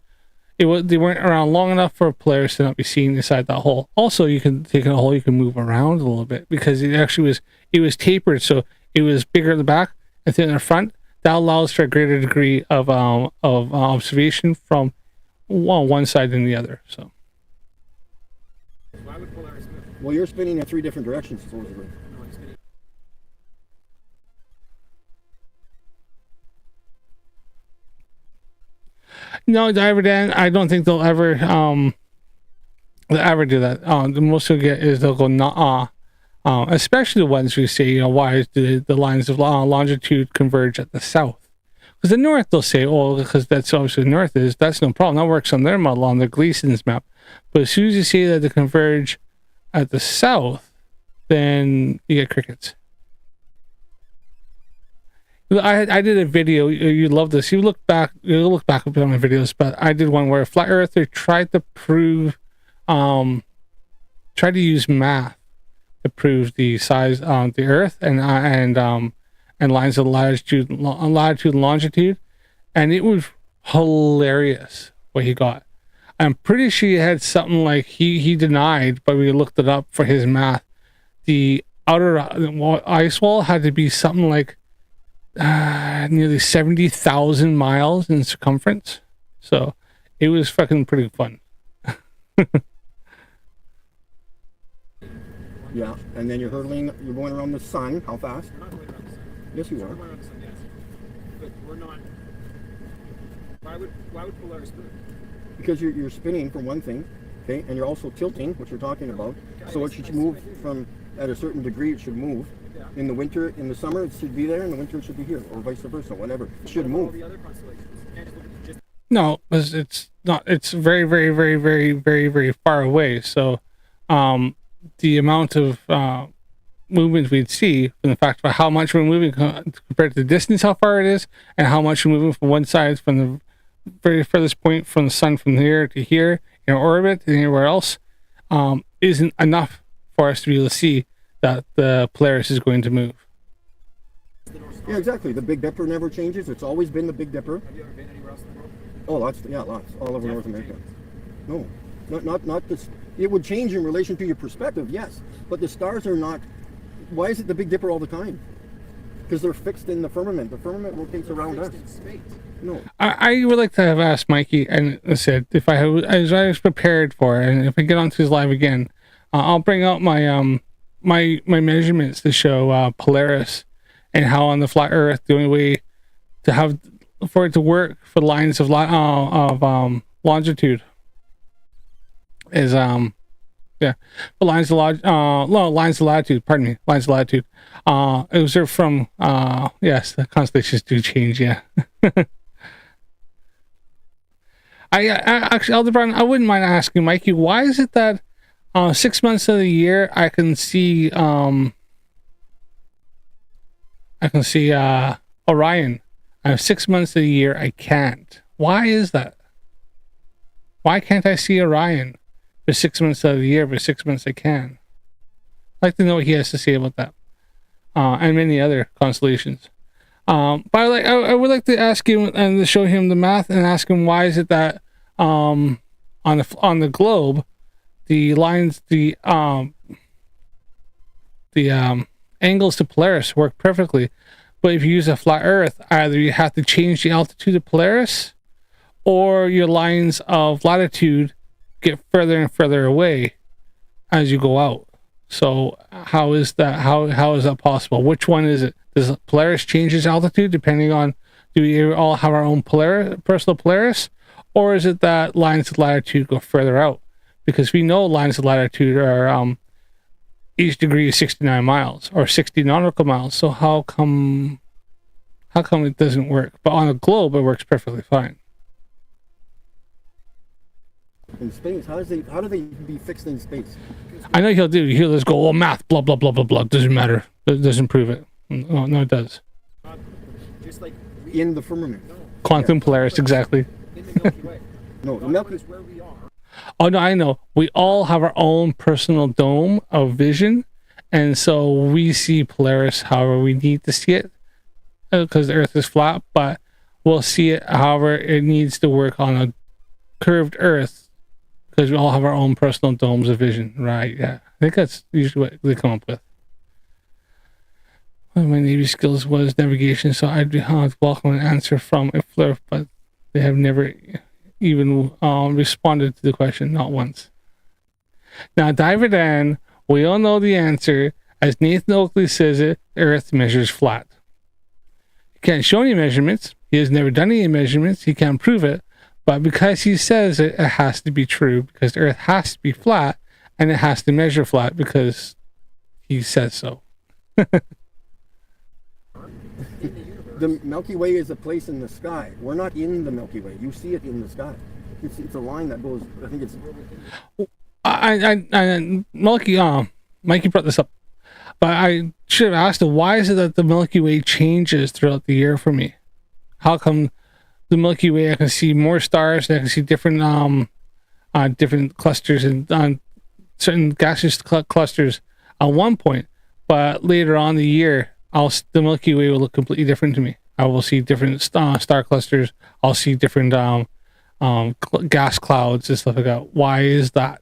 they weren't around long enough for Polaris to not be seen inside that hole. Also, you can take a hole, you can move around a little bit because it was tapered, so it was bigger in the back and thin in the front. That allows for a greater degree of observation from one side than the other. So Why would Polaris move? Well, you're spinning in 3 different directions, supposedly. No, I'm spinning. no, Diverdan, I don't think they'll ever do that. The most you'll get is they'll go nah. Especially the ones who say, why do the lines of longitude converge at the south? Because the north, they'll say, because that's obviously the north is, that's no problem. That works on their model, on the Gleason's map. But as soon as you say that they converge at the south, then you get crickets. I did a video, you love this. You look back a bit on my videos, but I did one where a flat earther tried to prove, tried to use math to prove the size of the Earth and lines of latitude and longitude, and it was hilarious what he got. I'm pretty sure he had something like he denied, but we looked it up for his math. The outer ice wall had to be something like nearly 70,000 miles in circumference. So it was fucking pretty fun. Yeah, and then you're going around the sun. How fast? We're not going around the sun. Yes, you We're are. going around the sun, yes. But we're not. Why would Polaris move? Because you're spinning from one thing, okay, and you're also tilting, which you're talking about. So it should move from, at a certain degree, it should move. Yeah. In the summer, it should be there, in the winter, it should be here, or vice versa, whatever. It should All move. the other constellations. You can't just look at just No, it's not. It's very, very, very, very, very, very far away. So, the amount of movement we'd see from the fact of how much we're moving compared to the distance, how far it is, and how much we're moving from one side from the very furthest point from the sun from here to here in our orbit and anywhere else, isn't enough for us to be able to see that the Polaris is going to move. Yeah, exactly. The Big Dipper never changes. It's always been the Big Dipper. have you ever been anywhere else in the world? Oh, lots. All over North America. No, not this. It would change in relation to your perspective, yes. But the stars are not. Why is it the Big Dipper all the time? Because they're fixed in the firmament. The firmament rotates around us. In space. No. I would like to have asked Mikey and said if I was prepared for it, and if I get onto his live again, I'll bring out my my measurements to show Polaris, and how on the flat Earth the only way to have for it to work for lines of longitude is yeah, the lines of lines of latitude. Pardon me, lines of latitude. Observed from yes, the constellations do change. Yeah. I actually, Aldebaran, I wouldn't mind asking Mikey, why is it that 6 months of the year I can see Orion, 6 months of the year I can't. Why is that? Why can't I see Orion for 6 months of the year, but 6 months I can? I'd like to know what he has to say about that, and many other constellations. But I would like to ask him and to show him the math and ask him why is it that on the globe the lines the angles to Polaris work perfectly, but if you use a flat Earth, either you have to change the altitude of Polaris, or your lines of latitude get further and further away as you go out. So how is that? How is that possible? Which one is it? Does Polaris change its altitude depending on, do we all have our own personal Polaris, or is it that lines of latitude go further out? Because we know lines of latitude are each degree is 69 miles or 60 nautical miles. So how come it doesn't work? But on a globe, it works perfectly fine. In space, how do they be fixed in space? I know he'll just go, oh, math, blah blah blah blah blah. Doesn't matter. It doesn't prove it. No, it does. Just like In the firmament. Quantum Polaris, exactly. in the Milky Way. No, the Milky is where we are. Oh no, I know. We all have our own personal dome of vision, and so we see Polaris however we need to see it, because the Earth is flat. But we'll see it however it needs to work on a curved Earth, because we all have our own personal domes of vision. Right? Yeah, I think that's usually what they come up with. One of my Navy skills was navigation, so I'd welcome an answer from a Flerf, but they have never even responded to the question, not once. Now, Diver Dan, we all know the answer. As Nathan Oakley says it, the Earth measures flat. He can't show any measurements. He has never done any measurements. He can't prove it. But because he says it, it has to be true, because the Earth has to be flat, and it has to measure flat because he says so. The Milky Way is a place in the sky. We're not in the Milky Way. You see it in the sky. It's a line that goes. I think it's. Mikey brought this up, but I should have asked him, why is it that the Milky Way changes throughout the year for me? How come the Milky Way I can see more stars and I can see different different clusters and certain gaseous clusters at one point, but later on the year the Milky Way will look completely different to me. I will see different star clusters. I'll see different gas clouds and stuff like that. Why is that?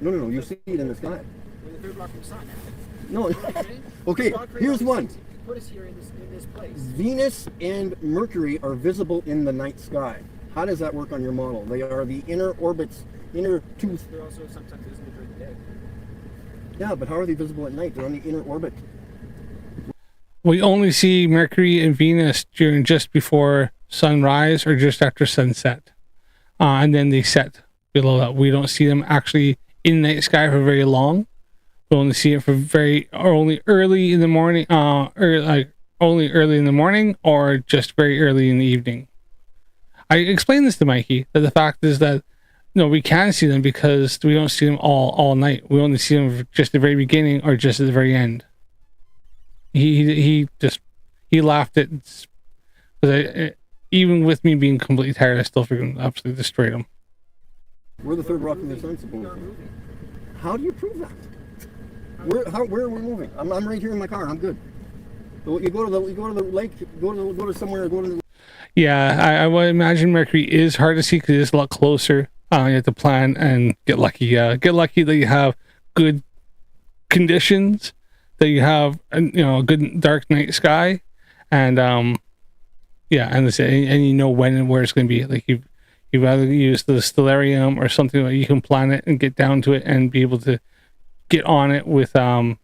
No. You see it in the sky. We're the third rock from the sun. No. Okay. Here's one. Put us here in this place. Venus and Mercury are visible in the night sky. How does that work on your model? They are the inner orbits, inner tooth. They're also sometimes visible during the day. Yeah, but how are they visible at night? They're on the inner orbit. We only see Mercury and Venus during just before sunrise or just after sunset, and then they set below that. We don't see them actually in the night sky for very long. We only see it for only early in the morning, only early in the morning, or just very early in the evening. I explained this to Mikey, that the fact is that we can see them because we don't see them all night. We only see them just at the very beginning or just at the very end. He laughed at, because even with me being completely tired, I still freaking absolutely destroyed him. We're the third rock in the sun, supposedly. How do you prove that? Where are we moving? I'm right here in my car. I'm good. So you go to the lake. Go to somewhere. Yeah, I would imagine Mercury is hard to see because it is a lot closer. You have to plan and get lucky. Get lucky that you have good conditions, that you have a good dark night sky, and and you know when and where it's going to be. Like You'd rather use the stellarium or something where you can plan it and get down to it and be able to get on it with and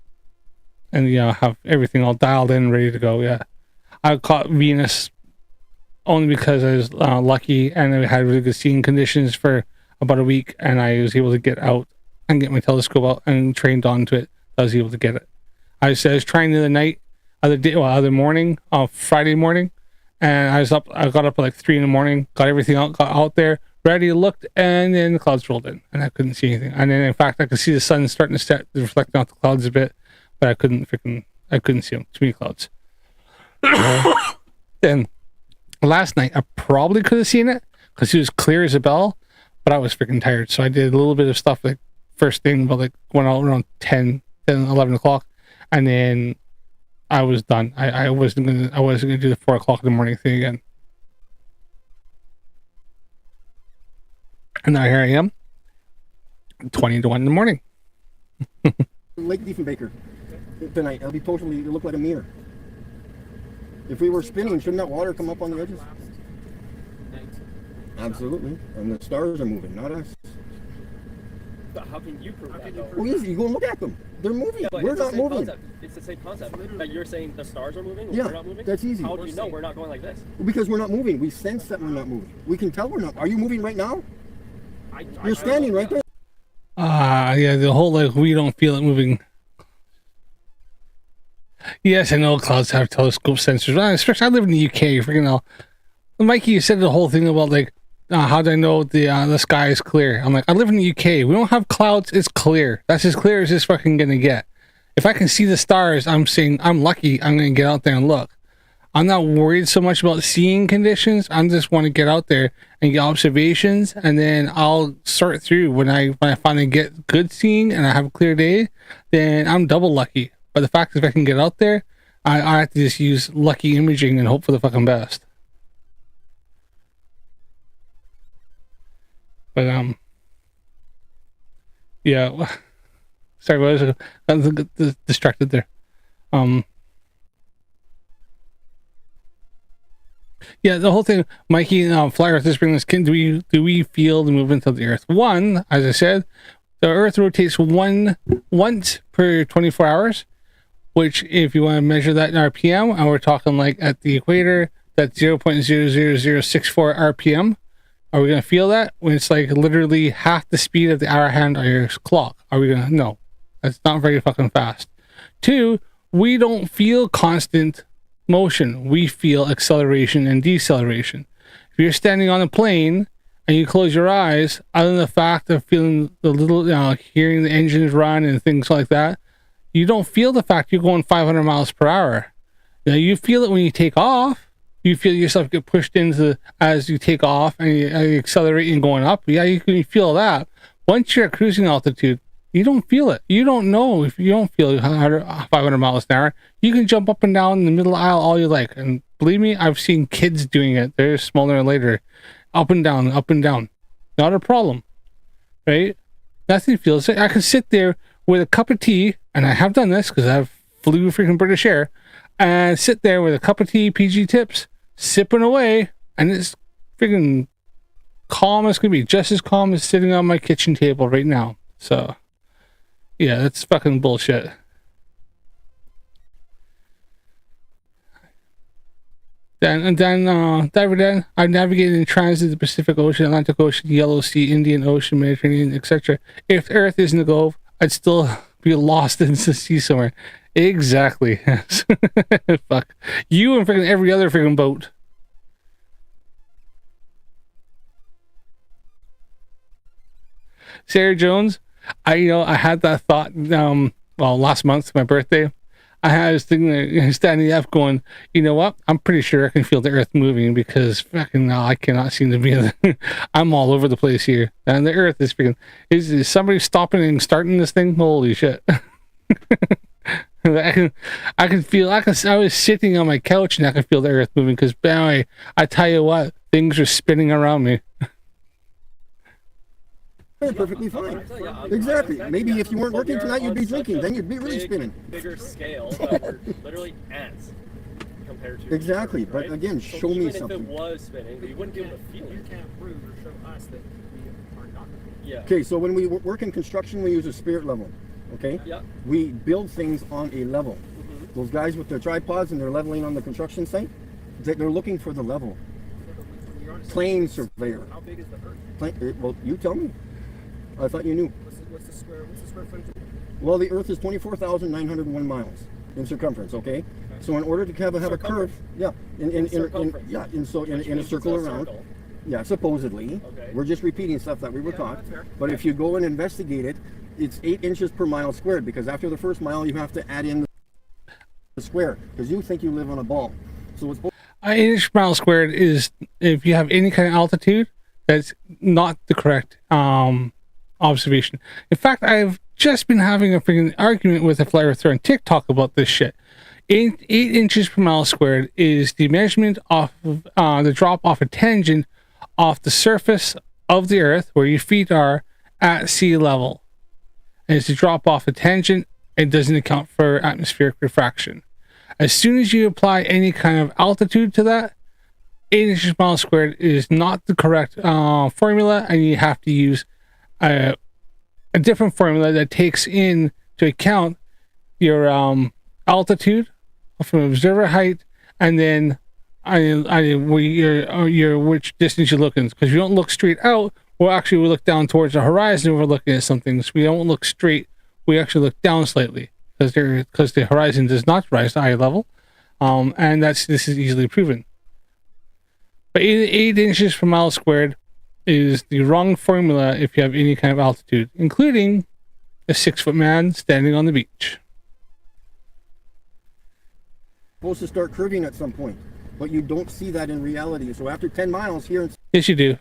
have everything all dialed in, ready to go. Yeah, I caught Venus only because I was lucky and I had really good seeing conditions for about a week, and I was able to get out and get my telescope out and trained onto it. I was able to get it. I was trying the other night, other morning, Friday morning, and I got up at like 3 a.m, got everything out, got out there, ready, looked, and then the clouds rolled in, and I couldn't see anything. And then, in fact, I could see the sun starting to start reflecting off the clouds a bit, but I couldn't see them. Too many clouds. Then last night, I probably could have seen it because it was clear as a bell, but I was freaking tired, so I did a little bit of stuff like first thing, but like went out around 11 o'clock, and then I was done. I wasn't gonna do the 4 o'clock in the morning thing again. And now here I am, 20 to 1 in the morning. Lake Diefenbaker tonight. It'll be totally, it'll look like a mirror. If we were spinning, shouldn't that water come up on the edges? Absolutely. And the stars are moving, not us. But how can you prove that, though? Oh, easy. You go and look at them. They're moving. Yeah, we're not moving. Concept. It's the same concept. That you're saying the stars are moving, Yeah, we're not moving? that's easy. How do you know we're not going like this? Because we're not moving. We sense that we're not moving. We can tell we're not. Are you moving right now? You're standing right there. Yeah, the whole like we don't feel it moving. Yes, I know clouds have telescope sensors. Especially I live in the UK. Freaking hell, Mikey, you said the whole thing about like how do I know the sky is clear? I'm like, I live in the UK. We don't have clouds. It's clear. That's as clear as it's fucking gonna get. If I can see the stars, I'm saying I'm lucky. I'm gonna get out there and look. I'm not worried so much about seeing conditions. I just want to get out there and get observations, and then I'll sort through when I finally get good seeing and I have a clear day. Then I'm double lucky. But the fact is, if I can get out there, I have to just use lucky imaging and hope for the fucking best. But yeah. Sorry, what was it? I was distracted there. Yeah, the whole thing, Mikey, Flat Earth is bringing this. Do we feel the movement of the Earth? One, as I said, the Earth rotates once per 24 hours, which, if you want to measure that in RPM, and we're talking like at the equator, that's 0.00064 RPM. Are we going to feel that when it's like literally half the speed of the hour hand on your clock? Are we going to? No, that's not very fucking fast. Two, we don't feel constant motion. We feel acceleration and deceleration. If you're standing on a plane and you close your eyes, other than the fact of feeling the little, hearing the engines run and things like that, you don't feel the fact you're going 500 miles per hour. Now you feel it when you take off. You feel yourself get pushed into as you take off and you accelerate and going up. Yeah, you can feel that. Once you're at cruising altitude, you don't feel it. You don't know if you don't feel 500 miles an hour. You can jump up and down in the middle aisle all you like. And believe me, I've seen kids doing it. They're smaller and later. Up and down, up and down. Not a problem. Right? Nothing feels it. I can sit there with a cup of tea, and I have done this because I've flew freaking British Air, and sit there with a cup of tea, PG Tips, sipping away, and it's freaking calm as can be. Just as calm as sitting on my kitchen table right now. So yeah, that's fucking bullshit. Diver Dan, I've navigated and transited the Pacific Ocean, Atlantic Ocean, Yellow Sea, Indian Ocean, Mediterranean, etc. If the Earth isn't a globe, I'd still be lost in the sea somewhere. Exactly. Fuck. You and freaking every other freaking boat. Sarah Jones, I had that thought last month, my birthday. I was thinking, standing up going, you know what? I'm pretty sure I can feel the Earth moving because fucking I cannot seem to be I'm all over the place here. And the Earth is freaking, is somebody stopping and starting this thing? Holy shit. I can feel, I was sitting on my couch and I could feel the Earth moving because, boy, I tell you what, things are spinning around me. Perfectly fine. Exactly. Maybe if you weren't working tonight, you'd be drinking. Then you'd be really spinning. Bigger scale, but we're literally ants. compare to. Exactly, right? but again, So show me even if something. it was spinning, you wouldn't be able to feel You it. can't prove or show us that we are not. Yeah. Okay, so when we work in construction, we use a spirit level. Okay. Yeah. We build things on a level. Mm-hmm. Those guys with their tripods and they're leveling on the construction site, they're looking for the level. When you're on a Plane site, surveyor. how big is the Earth? Well, you tell me. I thought you knew. What's the square footage? Well, the Earth is 24,901 miles in circumference. Okay. So in order to have a curve, yeah, in a circle around, Circle. yeah, supposedly, Okay. we're just repeating stuff that we were Yeah, taught. that's fair. But if you go and investigate it, it's 8 inches per mile squared, because after the first mile you have to add in the square, because you think you live on a ball. So it's 8 inch per mile squared is, if you have any kind of altitude, that's not the correct observation. In fact, I've just been having a freaking argument with a flat earther on TikTok about this shit. 8 inches per mile squared is the measurement of the drop off a tangent off the surface of the Earth where your feet are at sea level. And it's a drop off a tangent. It doesn't account for atmospheric refraction. As soon as you apply any kind of altitude to that, 8 inches per mile squared is not the correct formula, and you have to use a different formula that takes into account your altitude from observer height, and then your which distance you're looking. Because you don't look straight out. Well, actually, we look down towards the horizon and we're looking at something. So we don't look straight. We actually look down slightly because the horizon does not rise to eye level, and this is easily proven. But 8 inches per mile squared is the wrong formula if you have any kind of altitude, including a 6-foot man standing on the beach. supposed to start curving at some point, but you don't see that in reality. So after 10 miles here in Yes, you do.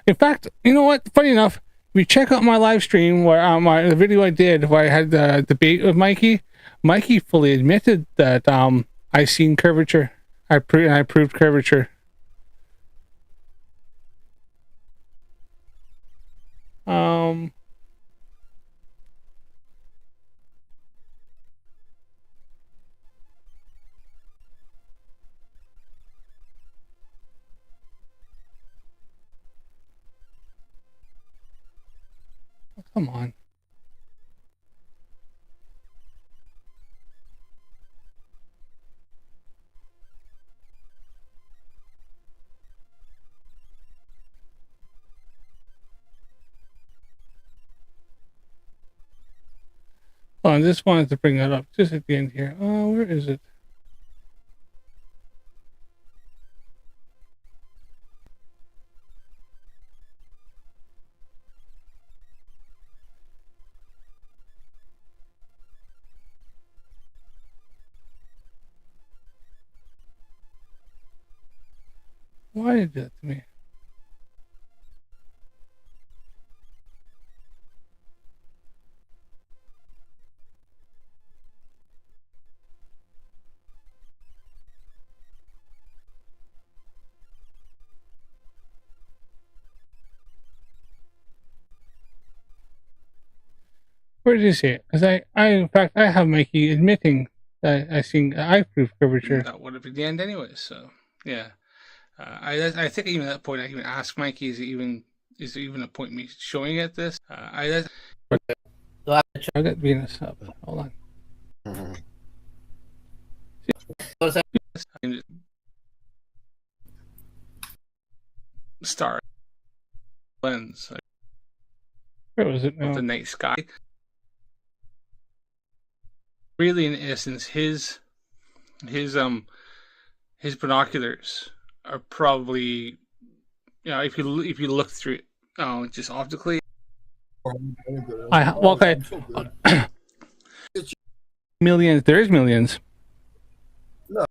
In fact, you know what? Funny enough, if you check out my live stream where the video I did where I had the debate with Mikey, Mikey fully admitted that I seen curvature. I proved curvature. Come on. Oh, I just wanted to bring that up just at the end here. Oh, where is it? Why did that to me? Where did you see it? Because in fact, I have Mikey admitting that I proved curvature. That would have been the end anyway. So yeah, I think even at that point I even asked Mikey, is there even a point in me showing it this? I got Venus up. Hold on. Star lens. Where was it now? The night sky. Really, in essence, his binoculars are probably, if you look through it, just optically. Okay. Millions. There is millions. No.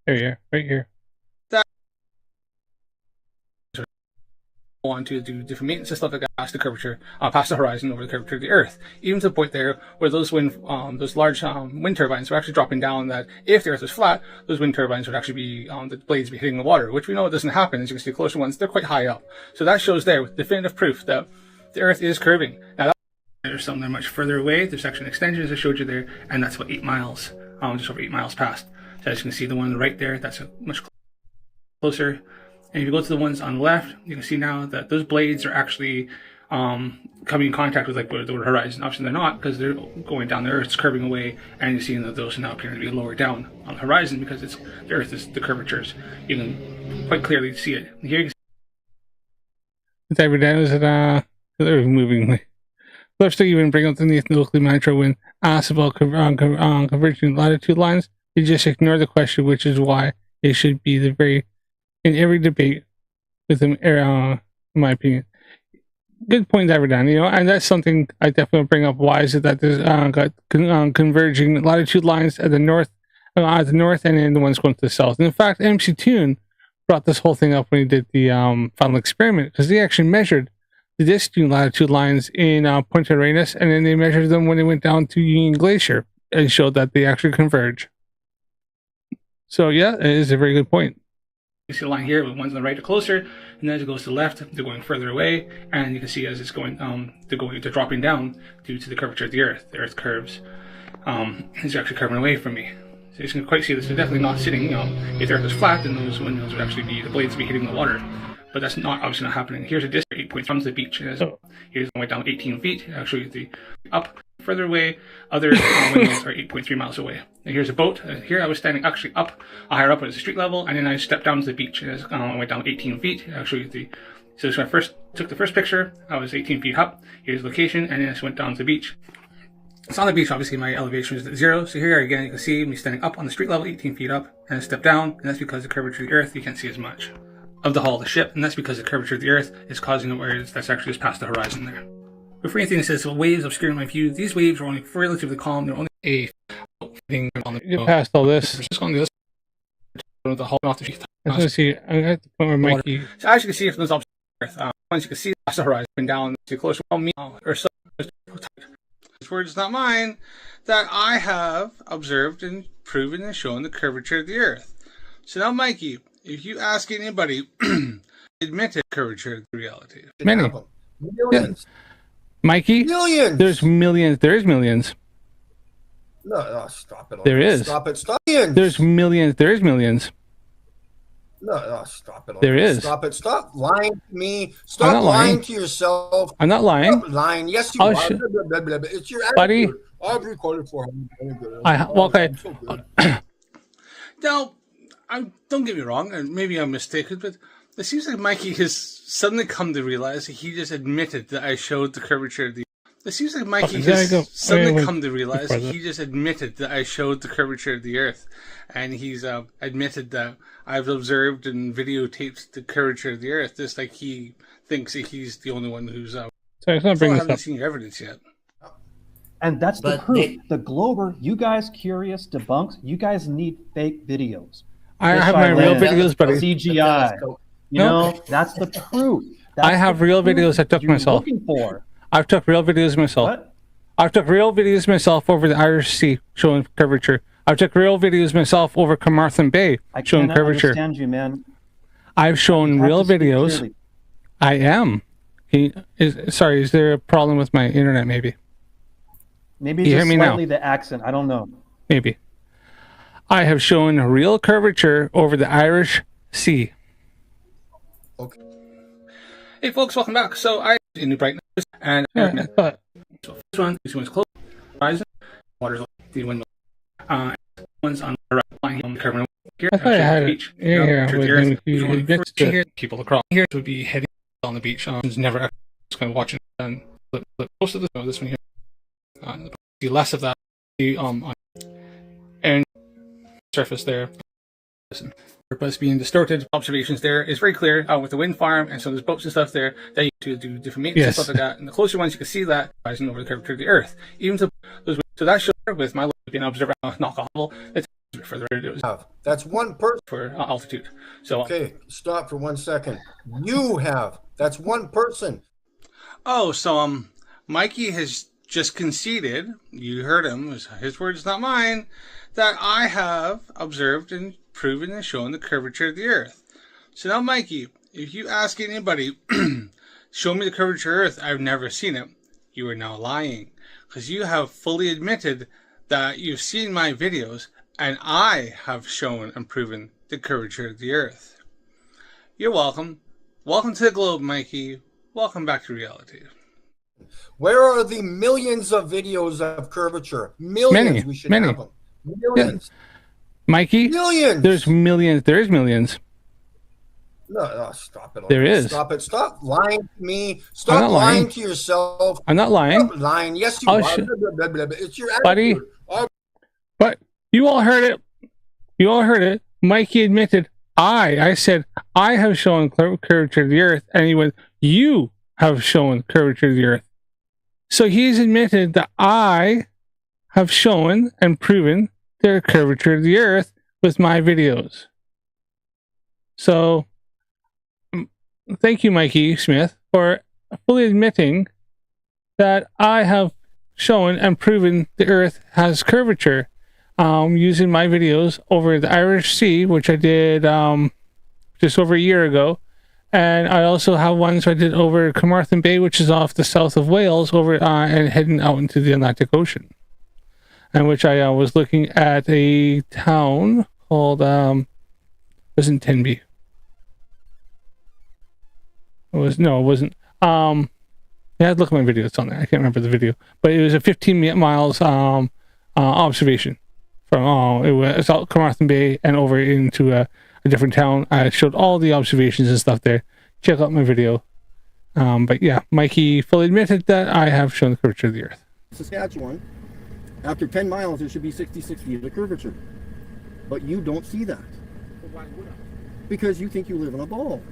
There you are, right here. On to do different maintenance and stuff like that past the curvature, past the horizon over the curvature of the Earth, even to the point there where those large wind turbines were actually dropping down. That if the Earth was flat, those wind turbines would actually be the blades be hitting the water, which we know it doesn't happen. As you can see, the closer ones, they're quite high up. So that shows there with definitive proof that the Earth is curving. Now there's something much further away. There's actually an extension as I showed you there, and that's about 8 miles, just over 8 miles past. So as you can see, the one right there, that's much closer. And if you go to the ones on the left, you can see now that those blades are actually coming in contact with like the horizon. Obviously they're not, because they're going down, the Earth's curving away, and you're seeing that those are now appearing to be lower down on the horizon because it's the Earth is the curvatures. You can quite clearly see it. And here you can see every day is it they're moving. Let's even bring up the nuclear nitro when asked about converging latitude lines. You just ignore the question, which is why it should be the very in every debate with them, in my opinion. Good point, Everdan, you know, and that's something I definitely bring up. Why is it that there's got converging latitude lines at the north and then the ones going to the south? And in fact, MC Toon brought this whole thing up when he did the final experiment, because they actually measured the distant latitude lines in Punta Arenas, and then they measured them when they went down to Union Glacier and showed that they actually converge. So yeah, it is a very good point. You see a line here with ones on the right are closer, and then as it goes to the left, they're going further away, and you can see as it's going, they're dropping down due to the curvature of the Earth. The Earth curves. It's actually curving away from me. So you can quite see this. They're definitely not sitting. You know, if the Earth was flat, then those windmills would actually be, the blades would be hitting the water. But that's not obviously not happening. Here's a distance 8 points from the beach. So here's the way down 18 feet. Actually, the up further away. Other windmills are 8.3 miles away. And here's a boat. Here I was standing actually up, higher up at the street level, and then I stepped down to the beach. And I went down 18 feet. Actually, so when I first took the first picture, I was 18 feet up. Here's the location, and then I just went down to the beach. So on the beach, obviously my elevation is at 0. So here again, you can see me standing up on the street level, 18 feet up, and I step down, and that's because the curvature of the Earth, you can't see as much of the hull of the ship, and that's because the curvature of the Earth is causing the areas that's actually just past the horizon there. Before anything that says, well, waves obscuring my view, these waves are only relatively calm. They're only a thing on the get past all this. Just on the other side of the hull off the sheet. Let's see. I'm at the point where Mikey. So as you can see from this observation of Earth, once you can see past the horizon, down to close to 1 meter or so. His words, not mine, that I have observed and proven and shown the curvature of the Earth. So now, Mikey, if you ask anybody, admitted curvature of the reality. Many. Millions. Yeah. Mikey? Millions. There's millions. There is millions. No, stop it. There is. Stop it. Stop it. There's millions. There is millions. No, stop it. There is. Stop it. Stop lying to me. Stop lying to yourself. I'm not lying. Stop lying. Yes, you are. It's your attitude. Buddy. I've recorded for him. Okay. So now, don't get me wrong, and maybe I'm mistaken, but it seems like Mikey has suddenly come to realize that he just admitted that I showed the curvature of the. It seems like Mikey has suddenly come to realize that he just admitted that I showed the curvature of the Earth, and he's admitted that I've observed and videotaped the curvature of the Earth, just like he thinks that he's the only one who's. Sorry, it's not bringing this up. I haven't seen your evidence yet. And that's the proof. The Glober, you guys curious debunks, you guys need fake videos. I have my real videos, buddy. CGI. You know, that's the proof. I have real videos I took myself. I've took real videos myself. What? I've took real videos myself over the Irish Sea showing curvature. I've took real videos myself over Carmarthen Bay showing curvature. I understand you, man. I've shown real videos. Clearly. I am. Sorry, is there a problem with my internet maybe? Maybe just slightly the accent. I don't know. Maybe. I have shown real curvature over the Irish Sea. Okay. Hey folks, welcome back. So I in New Brighton and so first one, this one's close. Horizon, water's the windmill. One's on the right line curving here. I thought I had it here. People across here would be heading on the beach. Never just kind of watching and flip most of this one here. See less of that and surface there. Listen, purpose being distorted. Observations there is very clear with the wind farm, and so there's boats and stuff there that you do different maintenance and stuff like that. And the closer ones you can see that rising over the curvature of the Earth, even to those. So that shows with my being observed at knockoff level. It's a bit further. That's one person for altitude. So okay, stop for 1 second. You have. That's one person. Oh, so Mikey has just conceded. You heard him. His words, not mine. That I have observed and proven and shown the curvature of the Earth. So now, Mikey, if you ask anybody, show me the curvature of the Earth, I've never seen it, you are now lying. Because you have fully admitted that you've seen my videos and I have shown and proven the curvature of the Earth. You're welcome. Welcome to the globe, Mikey. Welcome back to reality. Where are the millions of videos of curvature? Millions. We should have them. Millions. Yeah. Mikey? Millions. There's millions. There is millions. No, stop it. There is. Stop it. Stop lying to me. Stop lying to yourself. I'm not lying. Stop lying. Yes, you are. It's your attitude. Buddy. But you all heard it. You all heard it. Mikey admitted, I said, I have shown curvature of the Earth. And he went, you have shown curvature of the Earth. So he's admitted that I have shown and proven the curvature of the Earth with my videos. So, thank you, Mikey Smith, for fully admitting that I have shown and proven the Earth has curvature using my videos over the Irish Sea, which I did just over a year ago. And I also have ones I did over Carmarthen Bay, which is off the south of Wales, over and heading out into the Atlantic Ocean. And which I was looking at a town called, wasn't Tenby. It wasn't. I had to look at my video. It's on there. I can't remember the video. But it was a 15 miles observation from, it was out Carmarthen Bay and over into a different town. I showed all the observations and stuff there. Check out my video. But yeah, Mikey fully admitted that I have shown the curvature of the Earth. Saskatchewan, after 10 miles, there should be 66 feet of curvature. But you don't see that. But why would I? Because you think you live in a ball.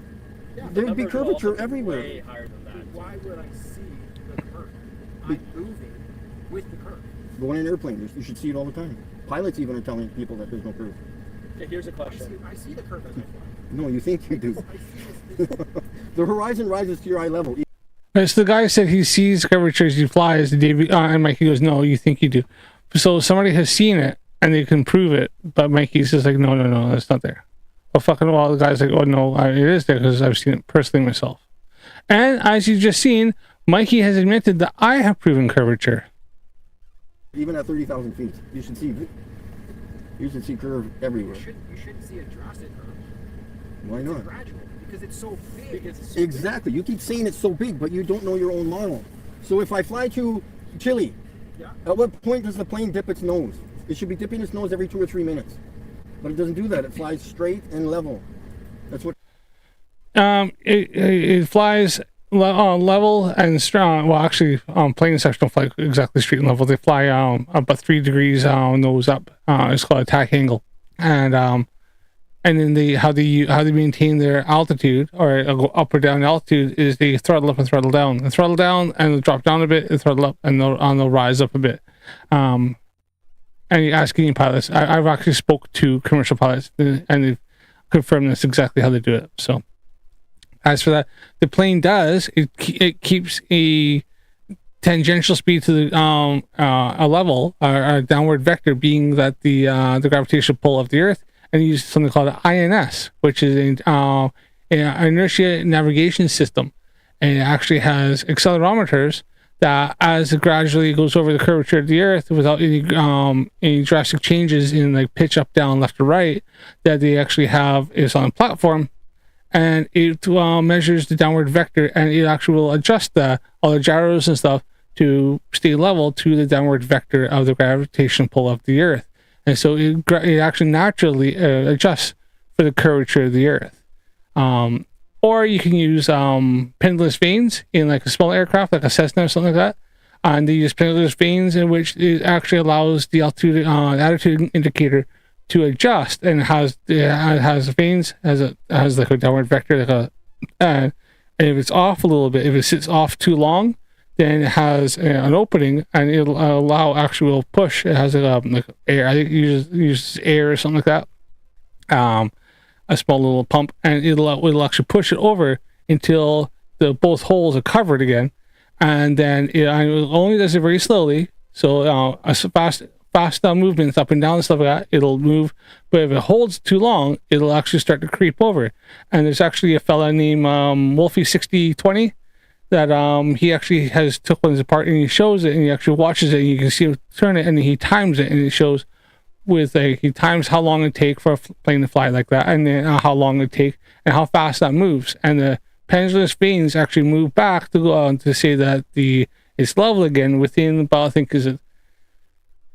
Yeah, There'd be curvature everywhere. Way higher than that. Why would I see the curve? I'm moving with the curve. Go on an airplane. You should see it all the time. Pilots even are telling people that there's no curve. Okay, here's a question. I see the curve as I fly. No, you think you do. The horizon rises to your eye level. So the guy said he sees curvature as he flies, and Mikey goes, no, you think you do. So somebody has seen it, and they can prove it, but Mikey's just like, no, that's not there. Well, the guy's like, oh, no, it is there, because I've seen it personally myself. And as you've just seen, Mikey has admitted that I have proven curvature. Even at 30,000 feet, you should see curve everywhere. You shouldn't see a drastic curve. Why not? It's gradual, because it's so big. Exactly. You keep saying it's so big, but you don't know your own model. So if I fly to Chile, at what point does the plane dip its nose? It should be dipping its nose every 2 or 3 minutes. But it doesn't do that. It flies straight and level. That's what... It flies level and strong. Well, actually, planes actually don't fly exactly straight and level. They fly about 3 degrees nose up. It's called a tack angle. And then how they maintain their altitude, or go up or down altitude, is they throttle up and throttle down. And throttle down and they'll drop down a bit, and throttle up and they'll rise up a bit. And you ask any pilots. I've actually spoke to commercial pilots, and they've confirmed that's exactly how they do it. So as for that, the plane does, it keeps a tangential speed to the a level, a downward vector, being that the gravitational pull of the Earth, and use something called INS, which is an inertia navigation system, and it actually has accelerometers that, as it gradually goes over the curvature of the Earth without any drastic changes in like pitch up, down, left, or right, that they actually have is on a platform, and it measures the downward vector, and it actually will adjust all the gyros and stuff to stay level to the downward vector of the gravitational pull of the Earth. And so it actually naturally adjusts for the curvature of the Earth. Or you can use pendulous vanes in like a small aircraft, like a Cessna or something like that. And they use pendulous vanes in which it actually allows the attitude indicator to adjust, and it has vanes, has like a downward vector, and if it's off a little bit, if it sits off too long, then it has an opening, and it'll allow actual push. It has like air. I think it uses air or something like that. A small little pump, and it'll actually push it over until both holes are covered again, and then it only does it very slowly. So fast movements up and down and stuff like that, it'll move. But if it holds too long, it'll actually start to creep over. And there's actually a fella named Wolfie6020 that he actually has took one apart, and he shows it, and he actually watches it, and you can see him turn it, and he times it, and it shows with he times how long it take for a plane to fly like that, and then how long it take and how fast that moves, and the pendulous vanes actually move back to go on to say that it's level again within about, I think, is it,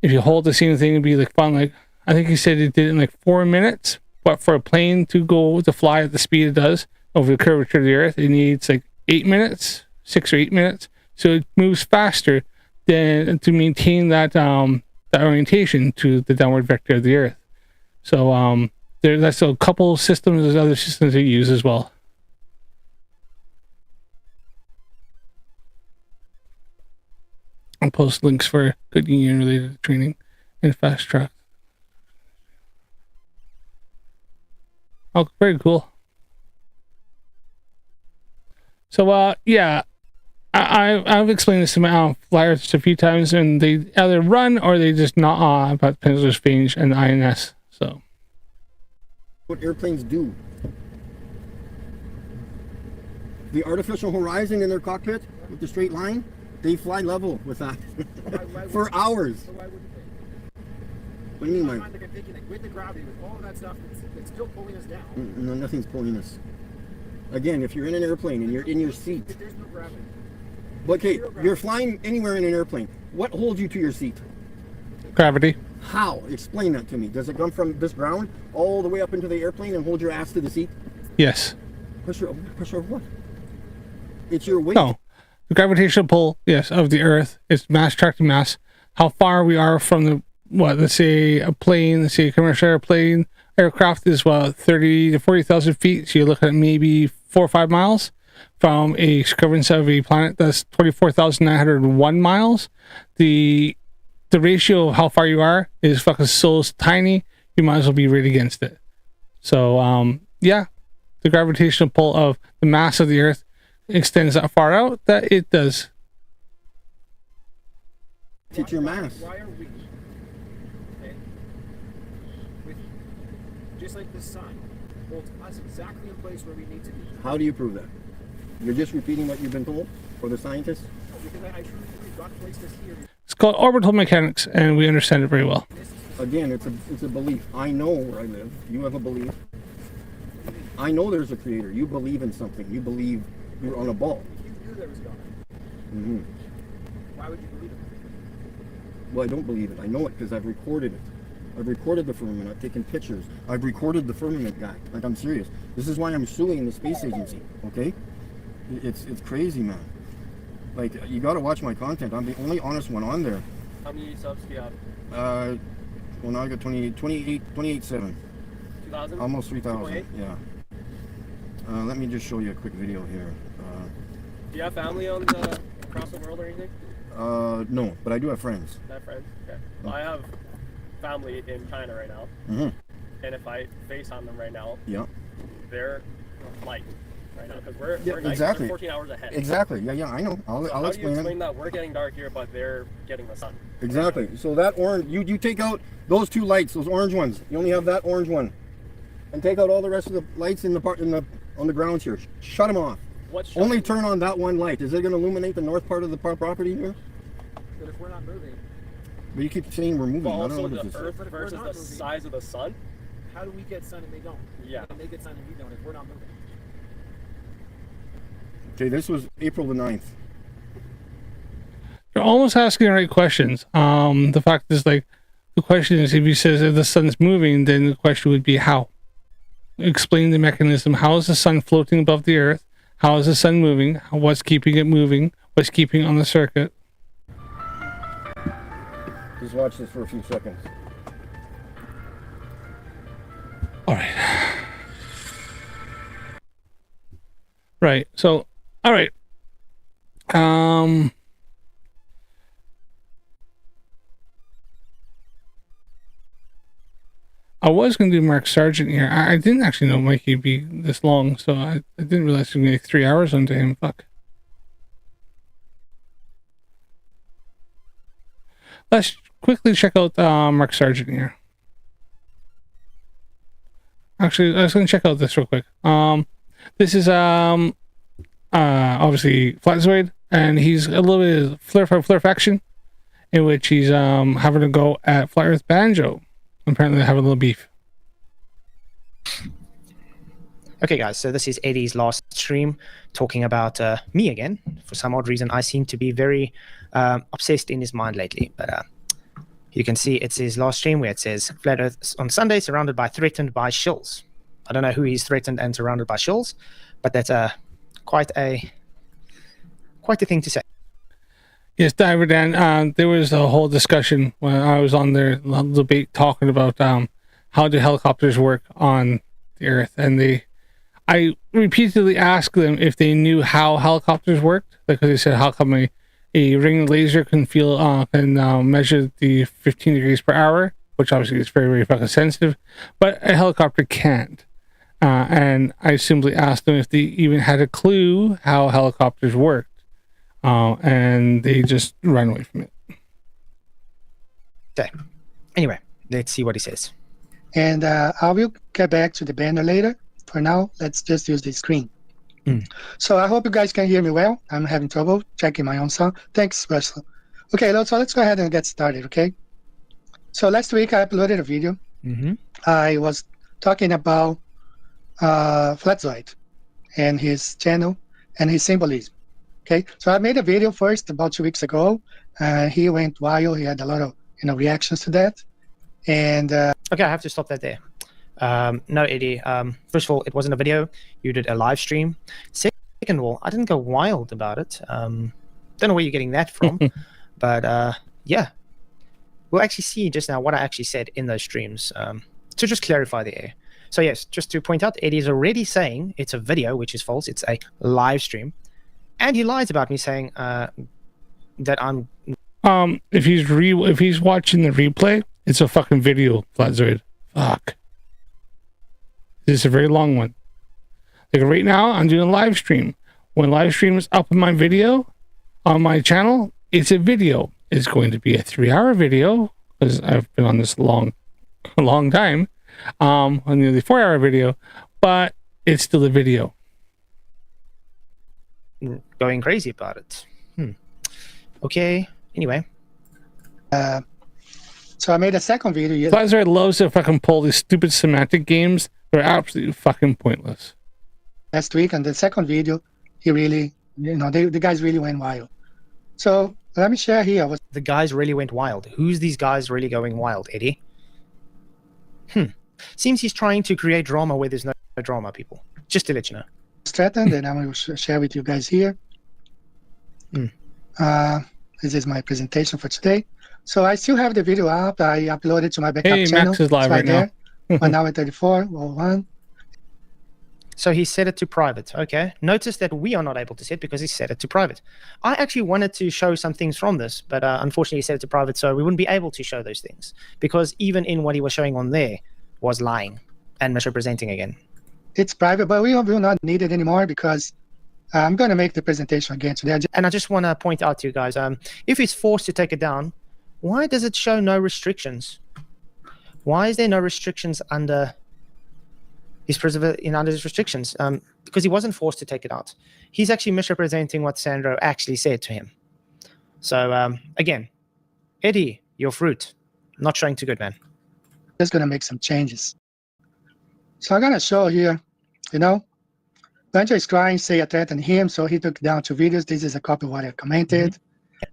if you hold the same thing, it'd be like fun, like I think he said it did it in like 4 minutes, but for a plane to fly at the speed it does over the curvature of the earth, it needs like 8 minutes, 6 or 8 minutes, so it moves faster than to maintain that that orientation to the downward vector of the earth. So that's a couple systems, there's other systems they use as well. I'll post links for good union related training and fast track. Oh, very cool. So yeah, I've explained this to my flyers a few times, and they either run or they just not about pendulous vanes and INS. So what airplanes do. The artificial horizon in their cockpit with the straight line, they fly level with that for hours. So why wouldn't they? What do you mean, Like I'm thinking, like with the gravity, with all of that stuff, it's still pulling us down. No, nothing's pulling us. Again, if you're in an airplane and you're in your seat. There's no gravity. Okay, you're flying anywhere in an airplane. What holds you to your seat? gravity. How? Explain that to me. Does it come from this ground all the way up into the airplane and hold your ass to the seat? Yes. Pressure of what? It's your weight. No. The gravitational pull, yes, of the Earth is mass attracting mass. How far we are from the, let's say a plane, let's say a commercial aircraft is 30 to 40,000 feet. So you're looking at maybe 4 or 5 miles from a circumference of a planet that's 24,901 miles. The ratio of how far you are is fucking so tiny, you might as well be right against it. So, yeah, the gravitational pull of the mass of the Earth extends that far out that it does. Teach your mass. Why are we, okay, with, just like the sun, holds us exactly in place where we need to be? How do you prove that? You're just repeating what you've been told for the scientists? No, because I truly believe God placed us here. It's called orbital mechanics, and we understand it very well. Again, it's a belief. I know where I live. You have a belief. I know there's a creator. You believe in something. You believe you're on a ball. If you knew there was God, Mm-hmm. why would you believe it? Well, I don't believe it. I know it because I've recorded it. I've recorded the firmament. I've taken pictures. I've recorded the firmament guy. Like, I'm serious. This is why I'm suing the space agency. Okay? It's crazy, man. Like, you got to watch my content. I'm the only honest one on there. How many subs do you have? Well, now I got 28.7. 2,000? Almost 3,000. 2.8? Yeah. Let me just show you a quick video here. Do you have family on across the world or anything? No, but I do have friends. I have friends. Okay. Well, I have family in China right now, Mm-hmm. and if I FaceTime them right now, Yeah. they're light right now because we're night, exactly. we're 14 hours ahead. Exactly. Yeah, I know. I'll How do you explain explain it. that we're getting dark here, but they're getting the sun? Exactly. So that orange, you take out those two lights, those orange ones. You only have that orange one, and take out all the rest of the lights on the grounds here. Shut them off. Only turn on that one light. Is it going to illuminate the north part of the property here? But if we're not moving, But you keep saying we're moving. But I don't know also what the this Earth is. But if we're versus not the moving- size of the sun. how do we get sun and they don't? Yeah. And they get sun and we don't if we're not moving. Okay, this was April the 9th. You're almost asking the right questions. The fact is, like, the question is, if he says that the sun's moving, then the question would be how. Explain the mechanism. How is the sun floating above the Earth? How is the sun moving? What's keeping it moving? What's keeping it on the circuit? Just watch this for a few seconds. All right. Right. So, all right. I was going to do Mark Sargent here. I didn't actually know Mikey would be this long, so I didn't realize it would be 3 hours onto him. Fuck. Let's quickly check out Mark Sargent here. Actually, I was going to check out this real quick. This is obviously Flatzoid, and he's a little bit of Flerf action, in which he's having a go at Flat Earth Banjo. apparently they have a little beef. Okay, guys, so this is Eddie's last stream talking about me again. For some odd reason, I seem to be very obsessed in his mind lately. But you can see it's his last stream where it says, Flat Earth on Sunday, surrounded by, threatened by shills. I don't know who he's threatened and surrounded by shills, but that's quite a thing to say. Yes, Diver Dan, there was a whole discussion when I was on their debate talking about how do helicopters work on the Earth, and I repeatedly asked them if they knew how helicopters worked, because they said, how come a ring laser can measure the 15 degrees per hour, which obviously is very, very fucking sensitive, but a helicopter can't. And I simply asked them if they even had a clue how helicopters worked. And they just ran away from it. Okay. Anyway, let's see what he says. And I will get back to the banner later. For now, let's just use the screen. So I hope you guys can hear me well. I'm having trouble checking my own sound. Thanks, Russell. Okay, so let's go ahead and get started, okay? So last week I uploaded a video. I was talking about Flatzoid and his channel and his symbolism. Okay, so I made a video first about 2 weeks ago. He went wild. He had a lot of reactions to that. And okay, I have to stop that there. No, Eddie. First of all, it wasn't a video. You did a live stream. Second of all, I didn't go wild about it. Don't know where you're getting that from. But yeah, we'll actually see just now what I actually said in those streams. To just clarify the air. So yes, just to point out, Eddie's already saying it's a video, which is false. It's a live stream. And he lies about me saying that I'm. If he's watching the replay, it's a fucking video, Flatzoid. Fuck. This is a very long one. Like right now, I'm doing a live stream. When live stream is up in my video on my channel, it's a video. It's going to be a 3-hour video because I've been on this a long time. A nearly 4-hour video, but it's still a video. Going crazy about it. Okay. Anyway. So I made a second video. Flatzoid loves to fucking pull these stupid semantic games. They're absolutely fucking pointless. Last week, and the second video, he really, the guys really went wild. So let me share here. The guys really went wild. Who's these guys really going wild, Eddie? Seems he's trying to create drama where there's no drama, people. Just to let you know. Threatened, and I'm going to share with you guys here. This is my presentation for today. So I still have the video up. I uploaded to my backup channel. Max is live right now. 1 hour 34:01. So he set it to private. Okay. Notice that we are not able to set because he set it to private. I actually wanted to show some things from this, but unfortunately he set it to private, so we wouldn't be able to show those things because even in what he was showing on there was lying and misrepresenting again. It's private, but we will not need it anymore because I'm going to make the presentation again today. And I just want to point out to you guys, if he's forced to take it down, why does it show no restrictions? Why is there no restrictions under his restrictions? Because he wasn't forced to take it out. He's actually misrepresenting what Sandro actually said to him. So again, Eddie, your fruit, not showing too good, man. Just going to make some changes. So I'm going to show here, Banjo is crying, say I threatened him, so he took down 2 videos. This is a copy of what I commented.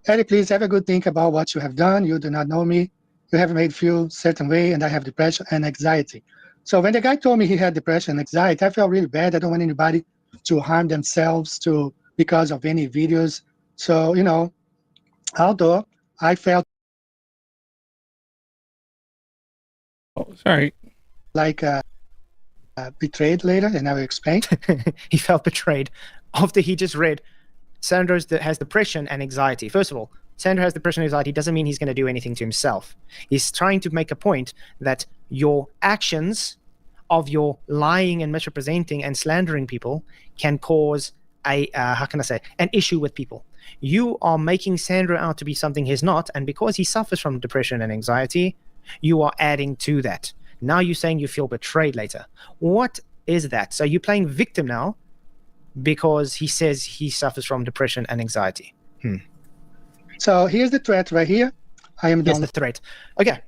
Eddie, please have a good think about what you have done. You do not know me. You have made me feel a certain way, and I have depression and anxiety. So when the guy told me he had depression and anxiety, I felt really bad. I don't want anybody to harm themselves because of any videos. So, although I felt like betrayed later, and I will explain. He felt betrayed after he just read Sandro has depression and anxiety. First of all, Sandro has depression and anxiety doesn't mean he's going to do anything to himself. He's trying to make a point that your actions of your lying and misrepresenting and slandering people can cause an issue with people. You are making Sandro out to be something he's not, and because he suffers from depression and anxiety, you are adding to that. Now you're saying you feel betrayed later. What is that? So you're playing victim now because he says he suffers from depression and anxiety. So here's the threat right here. I am the threat. Okay.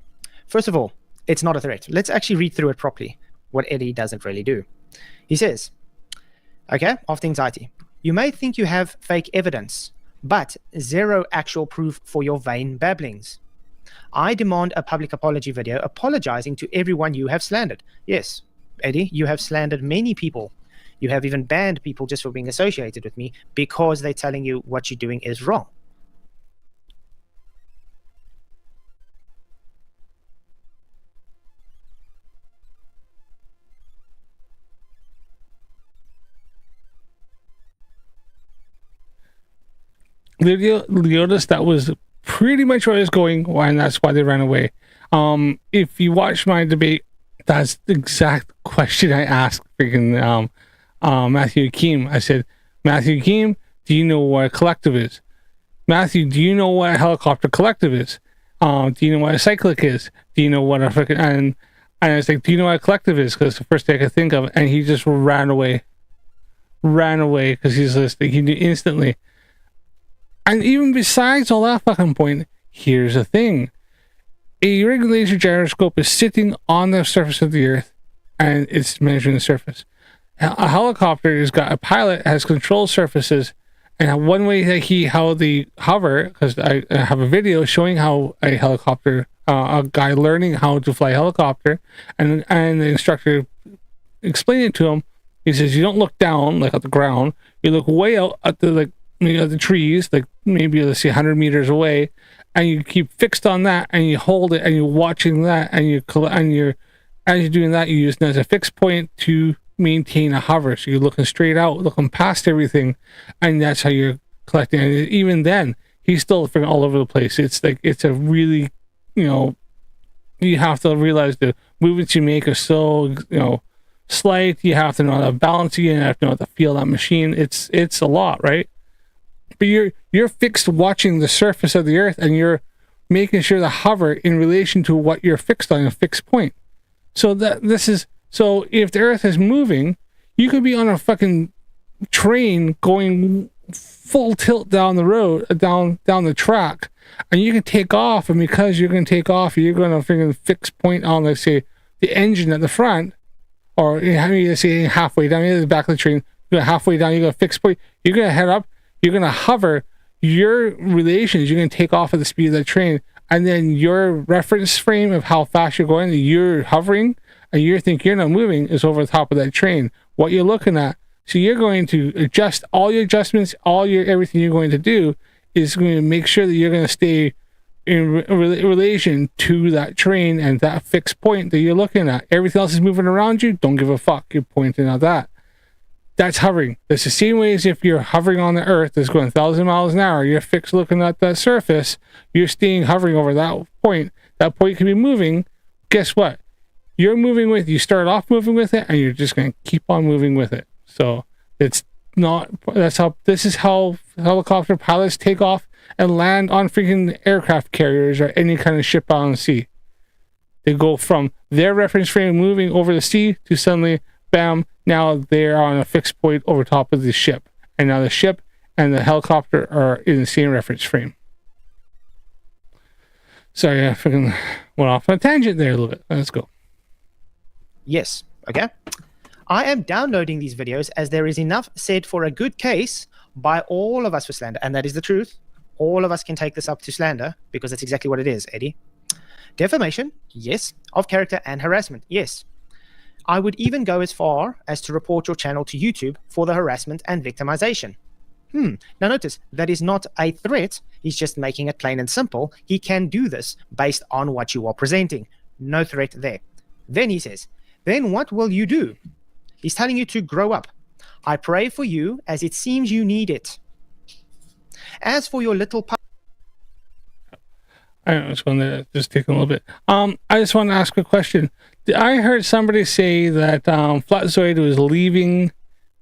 First of all, it's not a threat. Let's actually read through it properly, what Eddie doesn't really do. He says, okay, after anxiety, you may think you have fake evidence, but zero actual proof for your vain babblings. I demand a public apology video apologizing to everyone you have slandered. Yes, Eddie, you have slandered many people. You have even banned people just for being associated with me because they're telling you what you're doing is wrong. Leotis, that was pretty much where I was going, and that's why they ran away. If you watch my debate, that's the exact question I asked freaking Matthew Hakim. I said, Matthew Hakim, do you know what a collective is? Matthew, do you know what a helicopter collective is? Do you know what a cyclic is? Do you know what a freaking and I was like, do you know what a collective is? Because the first thing I could think of, and he just ran away because he's listening. He knew instantly. And even besides all that fucking point, here's the thing. A regular laser gyroscope is sitting on the surface of the Earth, and it's measuring the surface. A helicopter has got a pilot, has control surfaces, and one way that how they hover, because I have a video showing how a helicopter, a guy learning how to fly a helicopter, and the instructor explained it to him. He says, you don't look down, like at the ground, you look way out at the, the trees, like maybe let's say 100 meters away, and you keep fixed on that, and you hold it, and you're watching that, and as you're doing that, you use it as a fixed point to maintain a hover. So you're looking straight out, looking past everything, and that's how you're collecting. And even then, he's still all over the place. It's like, it's a really, you have to realize the movements you make are so, slight. You have to know how to balance it. You have to know how to feel that machine. It's a lot, right? But you're fixed watching the surface of the Earth, and you're making sure to hover in relation to what you're fixed on, a fixed point. So so if the Earth is moving, you could be on a fucking train going full tilt down the road, down the track, and you can take off, and because you're going to take off, you're going to freaking fix point on, let's say, the engine at the front, or let's say halfway down, the back of the train, you're halfway down, you're going to fix point, you're going to head up, you're going to hover, your relations, you're going to take off at the speed of the train, and then your reference frame of how fast you're going, you're hovering, and you think you're not moving, is over the top of that train. What you're looking at, so you're going to adjust all your adjustments, everything you're going to do is going to make sure that you're going to stay in relation to that train and that fixed point that you're looking at. Everything else is moving around you, don't give a fuck, you're pointing at that. That's hovering. That's the same way as if you're hovering on the Earth that's going 1,000 miles an hour. You're fixed looking at that surface. You're staying hovering over that point. That point can be moving. Guess what? You're moving with. You start off moving with it, and you're just going to keep on moving with it. So it's not. This is how helicopter pilots take off and land on freaking aircraft carriers or any kind of ship out on the sea. They go from their reference frame moving over the sea to suddenly, bam, now they're on a fixed point over top of the ship. And now the ship and the helicopter are in the same reference frame. Sorry, I freaking went off on a tangent there a little bit. Let's go. Yes, okay. I am downloading these videos as there is enough said for a good case by all of us for slander. And that is the truth. All of us can take this up to slander because that's exactly what it is, Eddie. Defamation, yes. Of character and harassment, yes. I would even go as far as to report your channel to YouTube for the harassment and victimization. Now notice, that is not a threat. He's just making it plain and simple. He can do this based on what you are presenting. No threat there. Then he says, then what will you do? He's telling you to grow up. I pray for you as it seems you need it. As for your little... I just want to take a little bit. I just want to ask a question. I heard somebody say that Flatzoid was leaving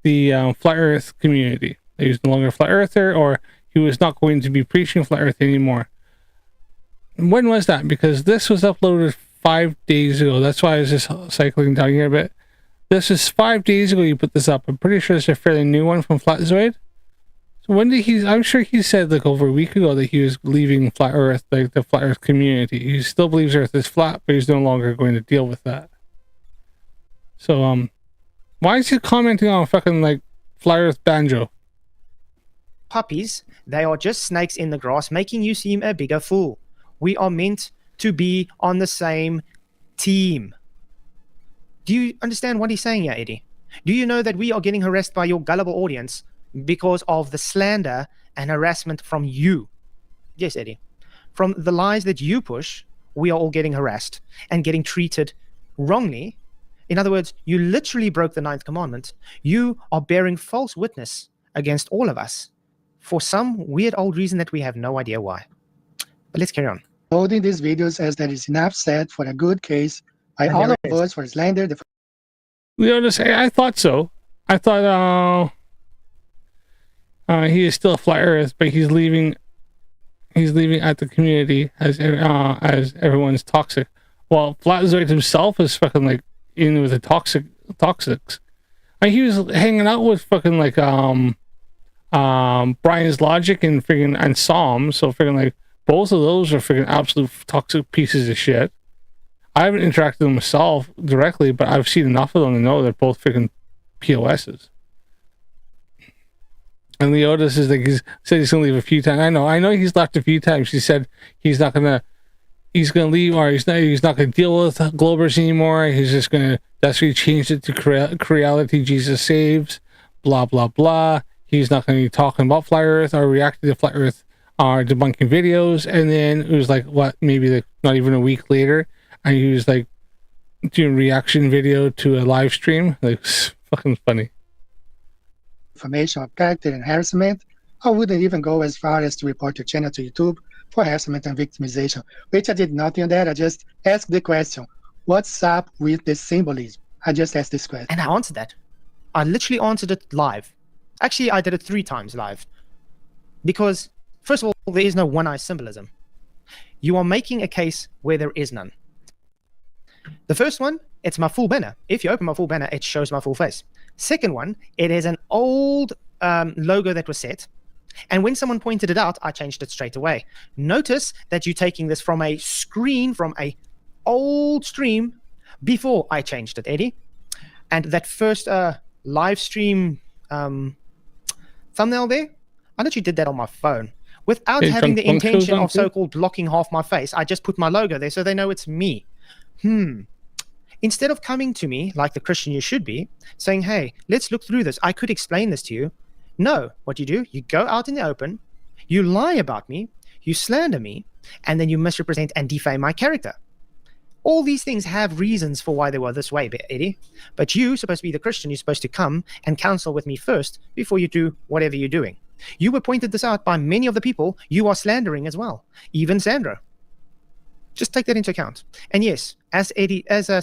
the Flat Earth community. He was no longer a Flat Earther, or he was not going to be preaching Flat Earth anymore. When was that? Because this was uploaded 5 days ago. That's why I was just cycling down here a bit. This is 5 days ago you put this up. I'm pretty sure it's a fairly new one from Flatzoid. So when did he? I'm sure he said like over a week ago that he was leaving Flat Earth, like the Flat Earth community. He still believes Earth is flat, but he's no longer going to deal with that. So why is he commenting on fucking like Flat Earth Banjo? Puppies, they are just snakes in the grass, making you seem a bigger fool. We are meant to be on the same team. Do you understand what he's saying here, Eddie? Do you know that we are getting harassed by your gullible audience because of the slander and harassment from you? Yes, Eddie. From the lies that you push, we are all getting harassed and getting treated wrongly. In other words, you literally broke the 9th commandment. You are bearing false witness against all of us for some weird old reason that we have no idea why. But let's carry on. Holding these videos as there is enough said for a good case by all of us for slander. We ought to say, I thought so. I thought he is still Flat Earth, but he's leaving. He's leaving at the community as everyone's toxic. Well, Flatzoid himself is fucking like in with the toxics. And he was hanging out with fucking like Brian's Logic and friggin' and Psalm. So friggin' like both of those are friggin' absolute toxic pieces of shit. I haven't interacted with them myself directly, but I've seen enough of them to know they're both freaking POSs. And Leotis is like, said he's gonna leave a few times. I know he's left a few times. He said he's gonna leave, or he's not gonna deal with Globers anymore. He's just gonna, that's why he changed it to Creality Jesus Saves, blah blah blah. He's not gonna be talking about Flat Earth or reacting to Flat Earth or debunking videos. And then it was like, what, maybe like not even a week later, and he was like doing a reaction video to a live stream. Like, fucking funny. Information of character and harassment. I wouldn't even go as far as to report your channel to YouTube for harassment and victimization, which I did nothing on that. I just asked the question, what's up with this symbolism? I just asked this question. And I answered that. I literally answered it live. Actually, I did it 3 times live. Because, first of all, there is no one-eye symbolism. You are making a case where there is none. The first one, it's my full banner. If you open my full banner, it shows my full face. Second one, it is an old logo that was set. And when someone pointed it out, I changed it straight away. Notice that you're taking this from a screen, from a old stream before I changed it, Eddie. And that first live stream thumbnail there, I literally did that on my phone. Without having the intention of so-called blocking half my face, I just put my logo there so they know it's me. Instead of coming to me like the Christian you should be, saying, hey, let's look through this, I could explain this to you. No, what you do, you go out in the open, you lie about me, you slander me, and then you misrepresent and defame my character. All these things have reasons for why they were this way, Eddie. But you're supposed to be the Christian, you're supposed to come and counsel with me first before you do whatever you're doing. You were pointed this out by many of the people you are slandering as well, even Sandra. Just take that into account. And yes, as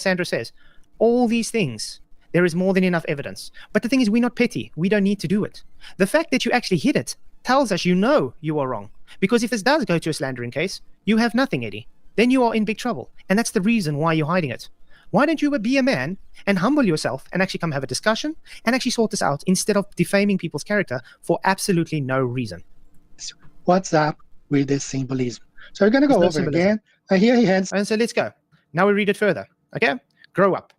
Sandra says, all these things, there is more than enough evidence. But the thing is, we're not petty. We don't need to do it. The fact that you actually hid it tells us you know you are wrong. Because if this does go to a slandering case, you have nothing, Eddie. Then you are in big trouble. And that's the reason why you're hiding it. Why don't you be a man and humble yourself and actually come have a discussion and actually sort this out instead of defaming people's character for absolutely no reason? What's up with this symbolism? So we're going to go over again. Here he has. And so let's go. Now we read it further. Okay? Grow up.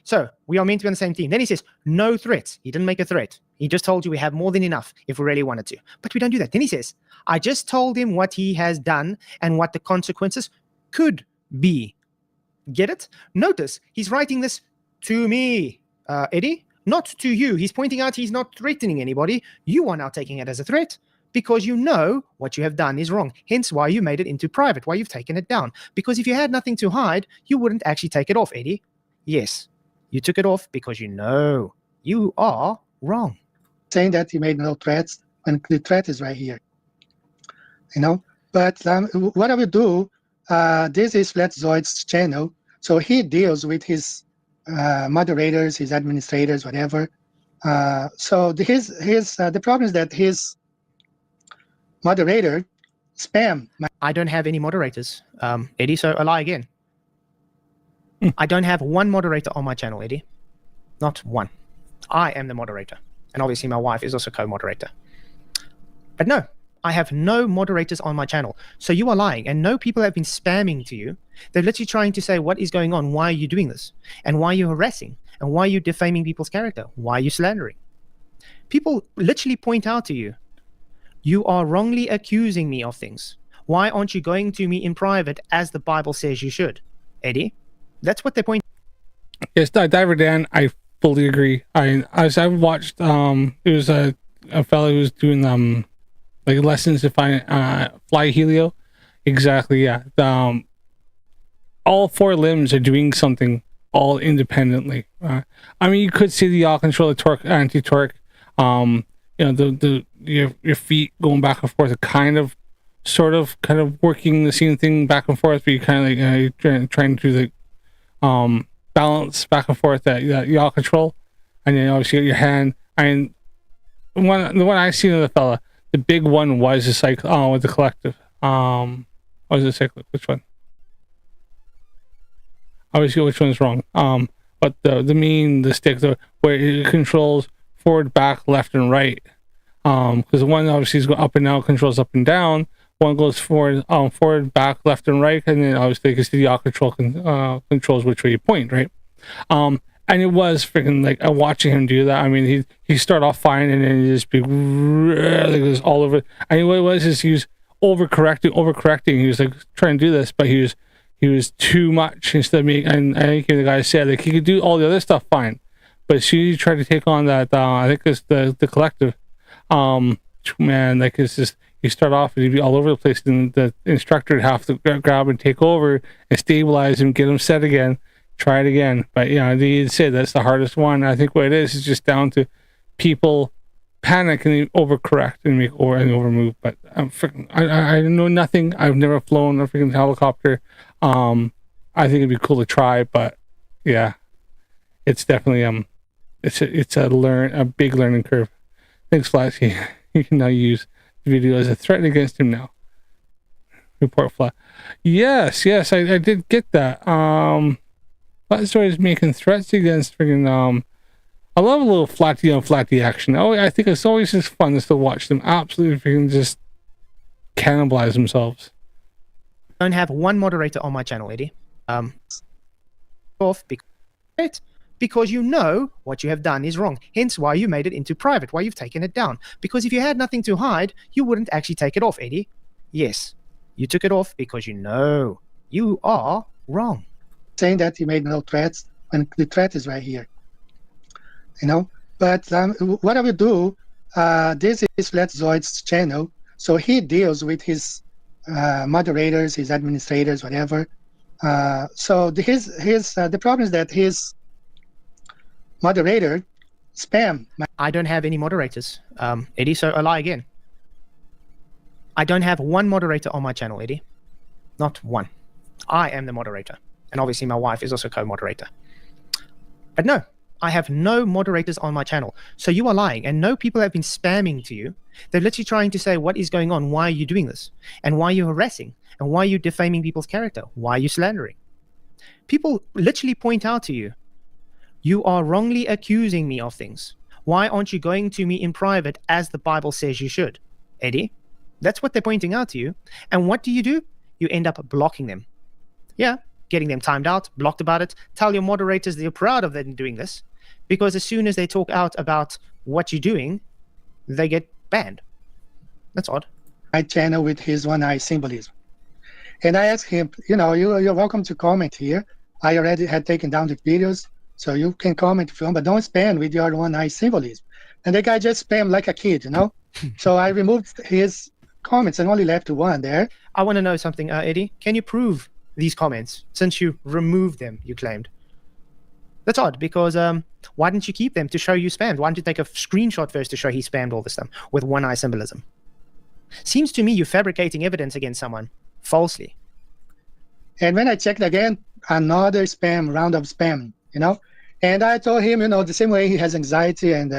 So we are meant to be on the same team. Then he says, no threats. He didn't make a threat. He just told you we have more than enough if we really wanted to. But we don't do that. Then he says, I just told him what he has done and what the consequences could be. Get it? Notice he's writing this to me, Eddie, not to you. He's pointing out he's not threatening anybody. You are now taking it as a threat because you know what you have done is wrong. Hence why you made it into private, why you've taken it down. Because if you had nothing to hide, you wouldn't actually take it off, Eddie. Yes, you took it off because you know you are wrong. Saying that he made no threats when the threat is right here. You know, but what I will do, this is Flatzoid's channel. So he deals with his moderators, his administrators, whatever. So the problem is that his moderator spam. I don't have any moderators, Eddie, so I lie again. I don't have one moderator on my channel, Eddie. Not one. I am the moderator. And obviously my wife is also co-moderator. But no, I have no moderators on my channel. So you are lying, and no people have been spamming to you. They're literally trying to say, what is going on? Why are you doing this? And why are you harassing? And why are you defaming people's character? Why are you slandering? People literally point out to you, you are wrongly accusing me of things. Why aren't you going to me in private as the Bible says you should? Eddie, that's what they're pointing. Yes, Diver Dan, I fully agree. As I've watched, it was a fellow who was doing like lessons to fly helio. Exactly, yeah. All four limbs are doing something all independently. I mean, you could see the yaw control, the torque, anti-torque. You know, your feet going back and forth, kind of working the same thing back and forth, but you kind of like trying to do the balance back and forth that yaw control, and then obviously your hand. And the one I seen of the fella, the big one was the cycle. Oh, with the collective. Was it cyclic? Which one? I always get which one's wrong. But the stick, where it controls forward, back, left, and right. Because one obviously is going up and down, controls up and down. One goes forward, back, left, and right, and then obviously you can see the yaw control controls which way you point, right? And it was freaking like watching him do that. I mean, he started off fine, and then he just be really goes all over. And what it was is he was overcorrecting. He was like trying to do this, but he was too much instead of me. And I think the guy said like he could do all the other stuff fine, but as soon as you try to take on that, I think it's the collective. Man, like it's just. You start off and you'd be all over the place, and the instructor would have to grab and take over and stabilize him, get him set again, try it again. But you know, they say that's the hardest one. I think what it is just down to people panic and overcorrect and make overmove. But I know nothing. I've never flown a freaking helicopter. I think it'd be cool to try, but yeah, it's definitely it's a big learning curve. Thanks, Flatzy. You can now use video as a threat against him now. Report flat. Yes, I did get that. Flatzoid is making threats against freaking I love a little flatty action. I think it's always just fun just to watch them absolutely freaking just cannibalize themselves. I don't have one moderator on my channel, Eddie. Because you know what you have done is wrong. Hence why you made it into private, why you've taken it down. Because if you had nothing to hide, you wouldn't actually take it off, Eddie. Yes, you took it off because you know you are wrong. Saying that you made no threats when the threat is right here. You know, but what I will do, this is Flatzoid's channel, so he deals with his moderators, his administrators, whatever. So the problem is that his moderator spam. I don't have any moderators, Eddie, so I lie again. I don't have one moderator on my channel, Eddie. Not one. I am the moderator. And obviously my wife is also co-moderator. But no, I have no moderators on my channel. So you are lying, and no people have been spamming to you. They're literally trying to say, what is going on? Why are you doing this? And why are you harassing? And why are you defaming people's character? Why are you slandering? People literally point out to you, you are wrongly accusing me of things. Why aren't you going to me in private as the Bible says you should? Eddie, that's what they're pointing out to you. And what do? You end up blocking them. Yeah, getting them timed out, blocked about it. Tell your moderators that you're proud of them doing this, because as soon as they talk out about what you're doing, they get banned. That's odd. My channel with his one-eye symbolism. And I asked him, you know, you're welcome to comment here. I already had taken down the videos, so you can comment if you want, but don't spam with your one-eye symbolism. And the guy just spammed like a kid, you know? So I removed his comments and only left one there. I want to know something, Eddie. Can you prove these comments since you removed them, you claimed? That's odd, because why didn't you keep them to show you spammed? Why didn't you take a screenshot first to show he spammed all this stuff with one-eye symbolism? Seems to me you're fabricating evidence against someone falsely. And when I checked again, another round of spam, you know? And I told him, you know, the same way he has anxiety and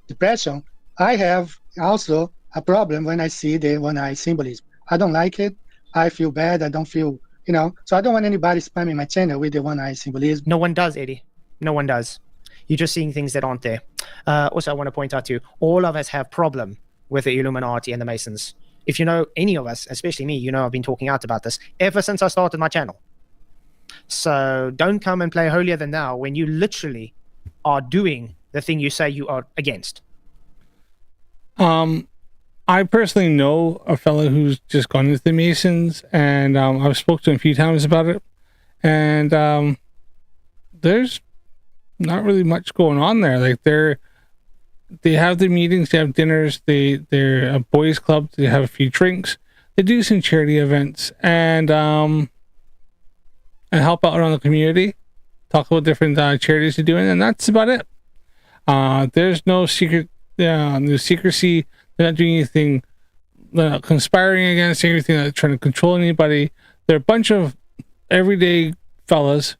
depression, I have also a problem when I see the one-eye symbolism. I don't like it. I feel bad. I don't feel, you know, so I don't want anybody spamming my channel with the one-eye symbolism. No one does, Eddie. No one does. You're just seeing things that aren't there. Also, I want to point out to you, all of us have problem with the Illuminati and the Masons. If you know any of us, especially me, you know I've been talking out about this ever since I started my channel. So don't come and play holier than thou when you literally are doing the thing you say you are against. I personally know a fellow who's just gone into the Masons, and I've spoken to him a few times about it, and there's not really much going on there. Like they have their meetings, they have dinners, they're a boys club, they have a few drinks, they do some charity events, and help out around the community, talk about different charities they're doing, and that's about it. There's no secret, no secrecy. They're not doing anything, they're not conspiring against anything, they're not trying to control anybody. They're a bunch of everyday fellas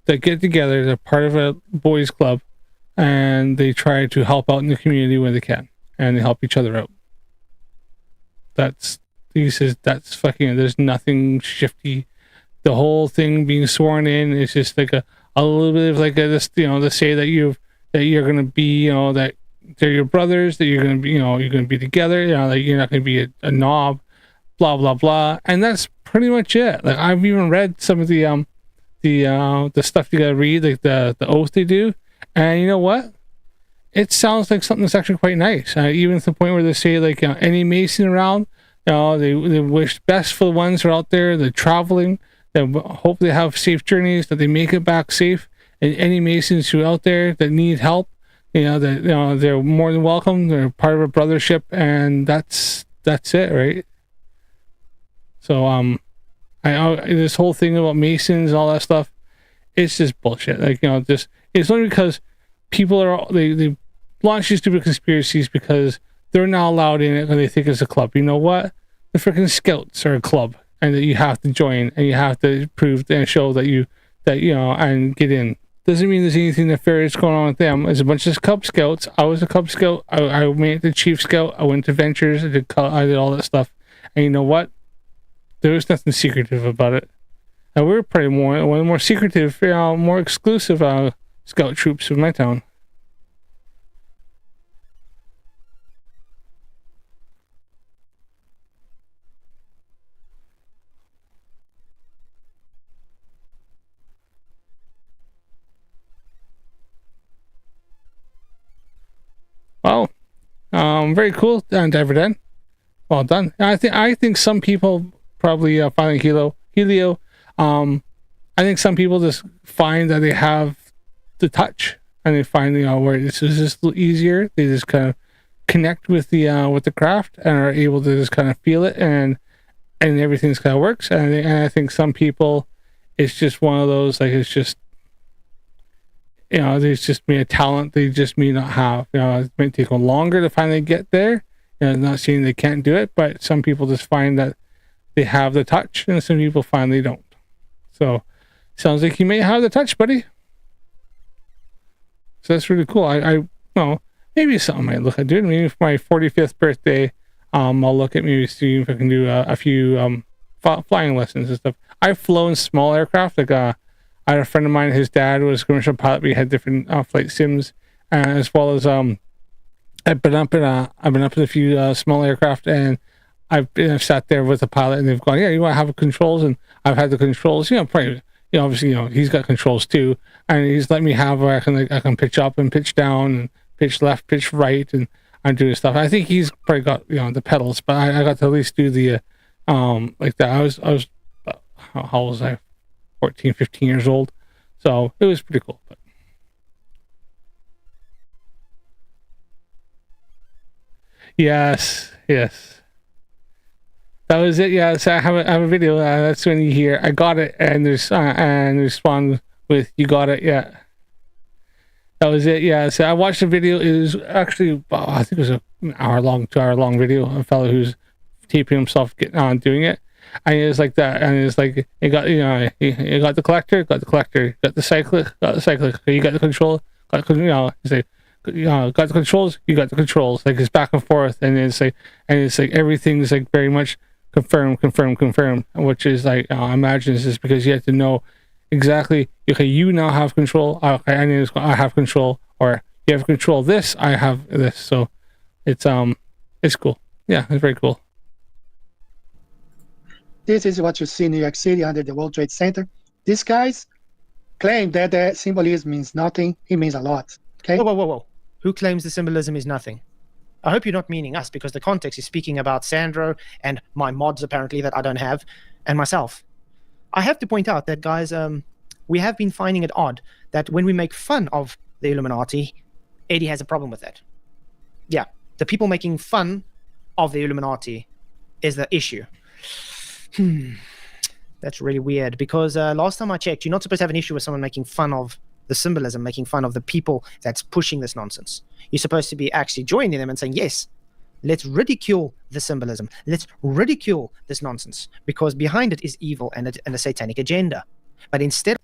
that get together, they're part of a boys club, and they try to help out in the community where they can, and they help each other out. He says that's fucking, there's nothing shifty. The whole thing being sworn in is just like a little bit of like this, to say that you're gonna be, that they're your brothers, that you're gonna be, you're gonna be together, like you're not gonna be a knob, blah blah blah, and that's pretty much it. Like I've even read some of the stuff you gotta read, like the oath they do, and you know what? It sounds like something that's actually quite nice. Even to the point where they say like any Mason around, they wish best for the ones who are out there, they're traveling. That hope they have safe journeys, that they make it back safe, and any Masons who are out there that need help, they're more than welcome. They're part of a brothership, and that's it, right? So this whole thing about Masons, all that stuff, it's just bullshit. Like it's only because people they launch these stupid conspiracies because they're not allowed in it, and they think it's a club. You know what? The freaking Scouts are a club. And that you have to join, and you have to prove and show that and get in. Doesn't mean there's anything nefarious going on with them. There's a bunch of Cub Scouts. I was a Cub Scout. I made it to Chief Scout. I went to Ventures. I did all that stuff. And you know what? There was nothing secretive about it. And we were probably one of the more secretive, more exclusive Scout troops of my town. Well, very cool, Diver Den. Well done. I think some people probably find Helio. I think some people just find that they have the touch, and they find where this is just a little easier. They just kind of connect with the craft and are able to just kind of feel it, and everything's kind of works. And I think some people, it's just one of those, like, it's just, there's just a talent they just may not have. It might take them longer to finally get there. Not saying they can't do it, but some people just find that they have the touch, and some people find they don't. So, sounds like you may have the touch, buddy. So that's really cool. Maybe it's something I might look at doing. Maybe for my 45th birthday, I'll look at maybe see if I can do a few flying lessons and stuff. I've flown small aircraft, like I had a friend of mine, his dad was a commercial pilot. We had different flight sims, as well as I've been up in a few small aircraft, and I've sat there with the pilot, and they've gone, yeah, you want to have controls, and I've had the controls. Probably, obviously, he's got controls too, and he's let me have where I can pitch up and pitch down, and pitch left, pitch right, and I'm doing stuff. I think he's probably got the pedals, but I got to at least do the like that. I was how was I? 14, 15 years old. So it was pretty cool. But yes. That was it. Yeah, so I have a video. That's when you hear I got it, and there's and respond with you got it. Yeah, that was it. Yeah, so I watched the video. It was actually I think it was an hour long, 2 hour long video of a fellow who's taping himself getting on doing it. And it was like that, and it's like you got you got the collector, got the cyclic, you got the control, got the controls, you got the controls. Like it's back and forth, and it's like everything's like very much confirm, which is like I imagine this is because you have to know exactly. Okay, you now have control. Okay, I have control, or you have control this. I have this. So it's It's cool. Yeah, it's very cool. This is what you see in New York City under the World Trade Center. These guys claim that the symbolism means nothing. It means a lot. Okay. Whoa. Who claims the symbolism is nothing? I hope you're not meaning us, because the context is speaking about Sandro and my mods, apparently, that I don't have, and myself. I have to point out that, guys, we have been finding it odd that when we make fun of the Illuminati, Eddie has a problem with that. Yeah, the people making fun of the Illuminati is the issue. That's really weird, because last time I checked, you're not supposed to have an issue with someone making fun of the symbolism, making fun of the people that's pushing this nonsense. You're supposed to be actually joining them and saying, yes, let's ridicule the symbolism. Let's ridicule this nonsense, because behind it is evil and a satanic agenda. But instead...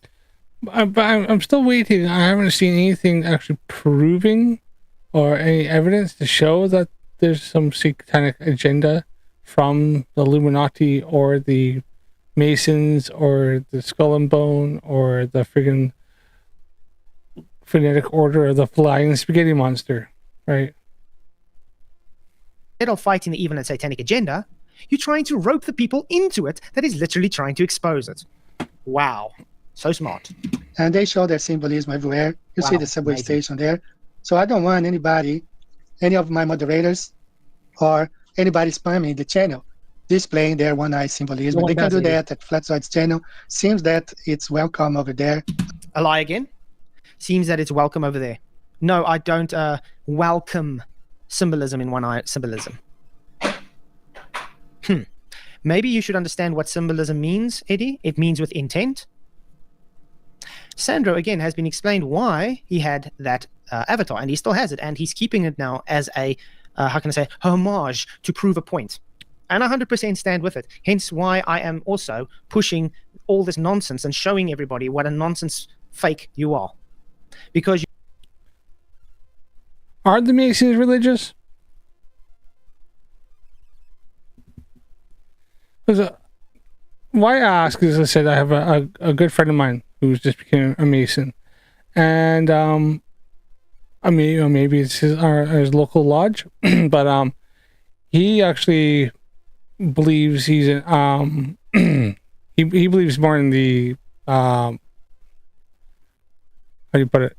But I'm still waiting. I haven't seen anything actually proving or any evidence to show that there's some satanic agenda from the Illuminati or the Masons or the Skull and Bone or the friggin' Phonetic Order or the Flying Spaghetti Monster, right? Instead of fighting the evil and satanic agenda, you're trying to rope the people into it that is literally trying to expose it. Wow. So smart. And they show their symbolism everywhere. You see the subway station there. So I don't want anybody, any of my moderators, or anybody spamming the channel, displaying their one-eye symbolism. They can do that at Flatzoid's channel. Seems that it's welcome over there. A lie again? Seems that it's welcome over there. No, I don't welcome symbolism in one-eye symbolism. Maybe you should understand what symbolism means, Eddie. It means with intent. Sandro, again, has been explained why he had that avatar, and he still has it, and he's keeping it now as a, how can I say, homage to prove a point. And I 100% stand with it. Hence why I am also pushing all this nonsense and showing everybody what a nonsense fake you are. Because are the Masons religious? Why I ask is, I said, I have a good friend of mine who's just became a Mason, and I mean, maybe it's his local lodge, but he actually believes he's in he believes more in the how do you put it,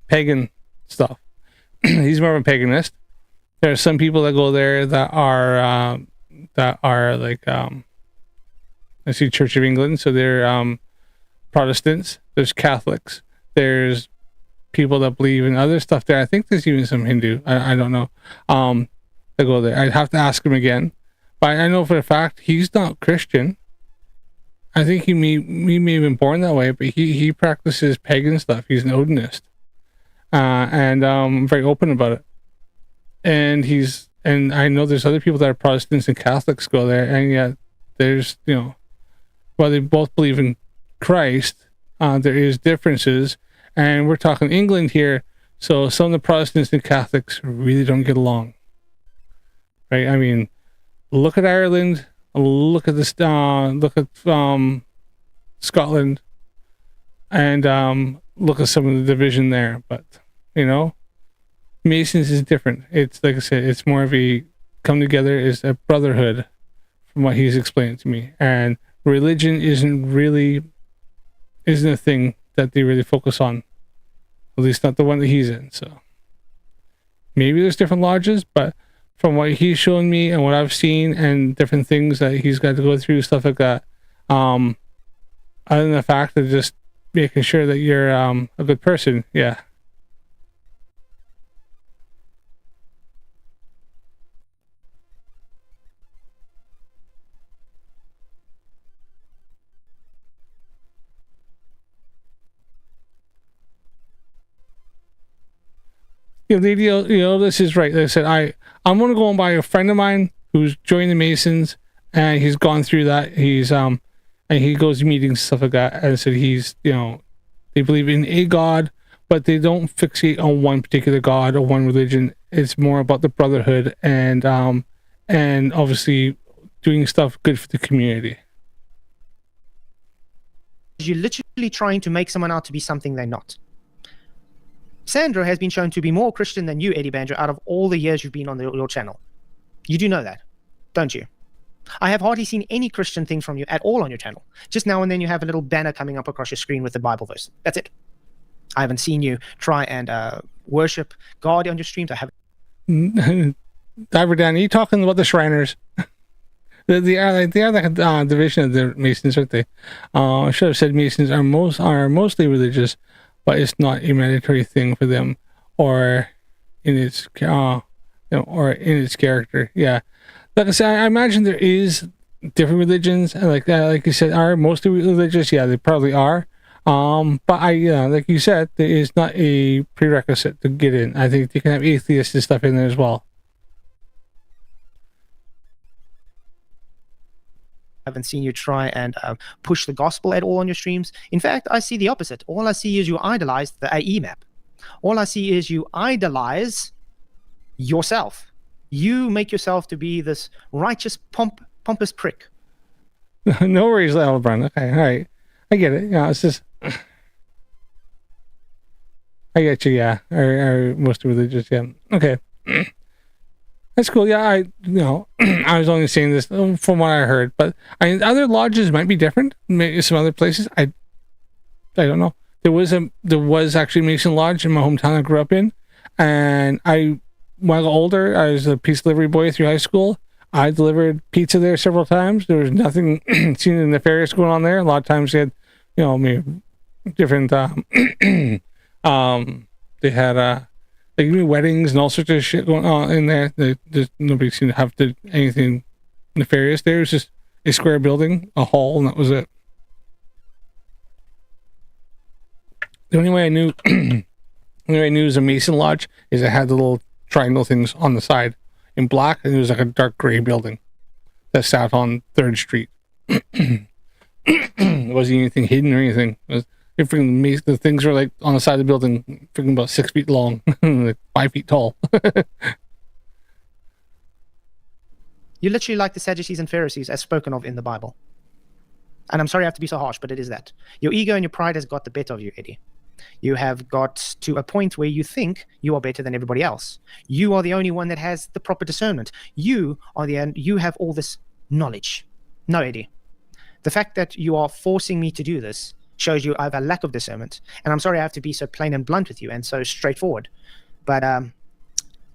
pagan stuff. He's more of a paganist. There are some people that go there that are like I see Church of England, so they're Protestants. There's Catholics. There's people that believe in other stuff there. I think there's even some Hindu. I don't know. That go there. I'd have to ask him again, but I know for a fact he's not Christian. I think he may have been born that way, but he practices pagan stuff. He's an Odinist, and I'm very open about it. And I know there's other people that are Protestants and Catholics go there, and yet there's, you know, while they both believe in Christ, there is differences, and we're talking England here, so some of the Protestants and Catholics really don't get along, right? I mean, look at Ireland, look at this, look at Scotland, and look at some of the division there. But you know, Masons is different. It's like I said, it's more of a come together, is a brotherhood, from what he's explained to me, and religion isn't a thing that they really focus on, at least not the one that he's in. So maybe there's different lodges, but from what he's shown me and what I've seen and different things that he's got to go through, stuff like that, other than the fact of just making sure that you're a good person, yeah. This is right. Like I said, I'm gonna go and buy a friend of mine who's joined the Masons, and he's gone through that. He's and he goes to meetings, stuff like that. And I said he's, you know, they believe in a God, but they don't fixate on one particular God or one religion. It's more about the brotherhood and obviously doing stuff good for the community. You're literally trying to make someone out to be something they're not. Sandra has been shown to be more Christian than you, Eddie Banjo, out of all the years you've been on your channel. You do know that, don't you? I have hardly seen any Christian thing from you at all on your channel. Just now and then you have a little banner coming up across your screen with the Bible verse. That's it. I haven't seen you try and worship God on your streams. I haven't. Diver Dan, are you talking about the Shriners? They are like a division of the Masons, aren't they? I should have said Masons are mostly religious, but it's not a mandatory thing for them, or in its or in its character. Yeah, like I said, I imagine there is different religions, like you said, are mostly religious. Yeah, they probably are. But like you said, there is not a prerequisite to get in. I think you can have atheists and stuff in there as well. Haven't seen you try and push the gospel at all on your streams. In fact, I see the opposite. All I see is you idolize the AE map. All I see is you idolize yourself. You make yourself to be this righteous, pompous prick. No worries, LeBron. Okay, all right. I get it. Yeah, it's just... I get you, yeah. Are most religious, yeah. Okay. That's cool. Yeah, I was only saying this from what I heard, but other lodges might be different. Maybe some other places. I don't know. There was actually Mason Lodge in my hometown I grew up in, and when I got older, I was a pizza delivery boy through high school. I delivered pizza there several times. There was nothing seen nefarious going on there. A lot of times they had, maybe different. They had like weddings and all sorts of shit going on in there. Nobody seemed to have anything nefarious there. It was just a square building, a hall, and that was it. The only way I knew, it was a Mason Lodge is it had the little triangle things on the side in black, and it was like a dark gray building that sat on 3rd Street. It wasn't anything hidden or anything. The things were like on the side of the building, freaking about 6 feet long, like 5 feet tall. You're literally like the Sadducees and Pharisees as spoken of in the Bible. And I'm sorry I have to be so harsh, but it is that. Your ego and your pride has got the better of you, Eddie. You have got to a point where you think you are better than everybody else. You are the only one that has the proper discernment. You have all this knowledge. No, Eddie. The fact that you are forcing me to do this shows you I have a lack of discernment. And I'm sorry I have to be so plain and blunt with you and so straightforward. But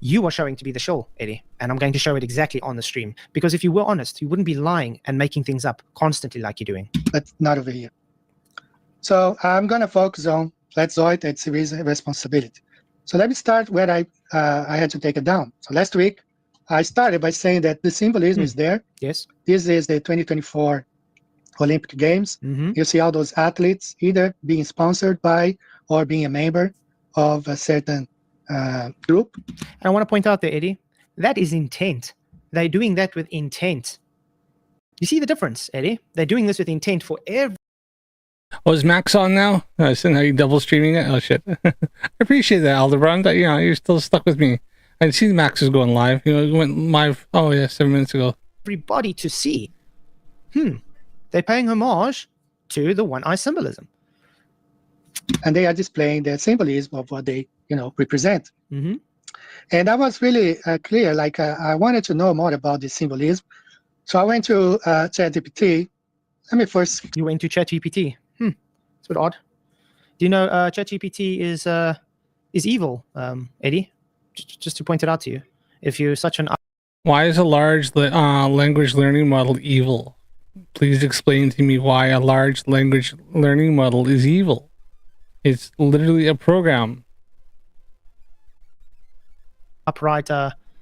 you are showing to be the shill, Eddie. And I'm going to show it exactly on the stream. Because if you were honest, you wouldn't be lying and making things up constantly like you're doing. But not over here. So I'm going to focus on Flatzoid and Civili's responsibility. So let me start where I had to take it down. So last week, I started by saying that the symbolism is there. Yes. This is the 2024 Olympic Games. You see all those athletes either being sponsored by or being a member of a certain group. And I want to point out there, Eddie, that is intent. They're doing that with intent. You see the difference, Eddie? They're doing this with intent for every... Oh, is Max on now? I see how you double streaming it. Oh shit! I appreciate that, Aldebaran. That you're still stuck with me. I see Max is going live. It went live. Oh yeah, 7 minutes ago. Everybody to see. They're paying homage to the one-eye symbolism, and they are displaying the symbolism of what they represent. And that was really clear. Like I wanted to know more about the symbolism, so I went to ChatGPT. Let me first. You went to ChatGPT. It's a bit odd. Do you know ChatGPT is evil, Eddie? Just to point it out to you. If you're such an... Why is a large language learning model evil? Please explain to me why a large language learning model is evil. It's literally a program. Upright,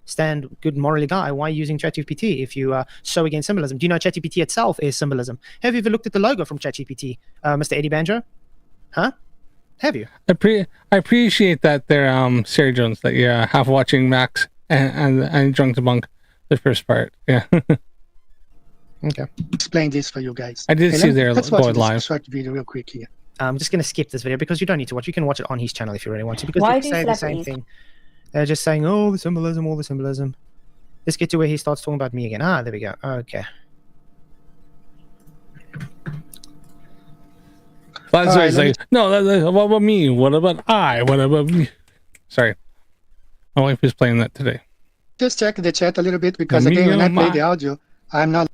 stand good morally guy. Why are you using ChatGPT if you are so against symbolism? Do you know ChatGPT itself is symbolism? Have you ever looked at the logo from ChatGPT, Mr. Eddie Banjo? Huh? Have you? I appreciate that there, Sarah Jones, that you have watching Max and Drunk Debunk the first part. Yeah. Okay. Explain this for you guys. I did see their going live. Short video real quick here. I'm just going to skip this video because you don't need to watch. You can watch it on his channel if you really want to. Because Why they say the same thing. They're just saying, oh, the symbolism, all the symbolism. Let's get to where he starts talking about me again. Ah, there we go. Okay. Flatzoid's like, no, what about me? What about I? What about me? Sorry. My wife is playing that today. Just check the chat a little bit because again, when I play the audio, I'm not.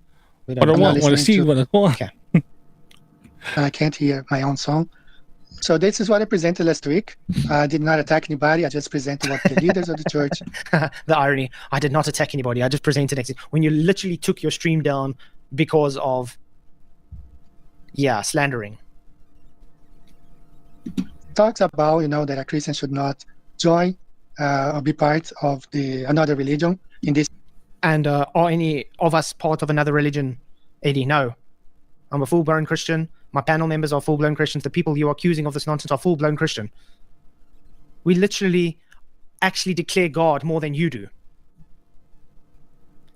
What I want to see, what I want. Okay. I can't hear my own song. So this is what I presented last week. I did not attack anybody. I just presented what the leaders of the church. The irony. I did not attack anybody. I just presented it. When you literally took your stream down because of, slandering. Talks about, that a Christian should not join or be part of another religion in this. And are any of us part of another religion, Eddie? No. I'm a full-blown Christian. My panel members are full-blown Christians. The people you are accusing of this nonsense are full-blown Christian. We literally actually declare God more than you do.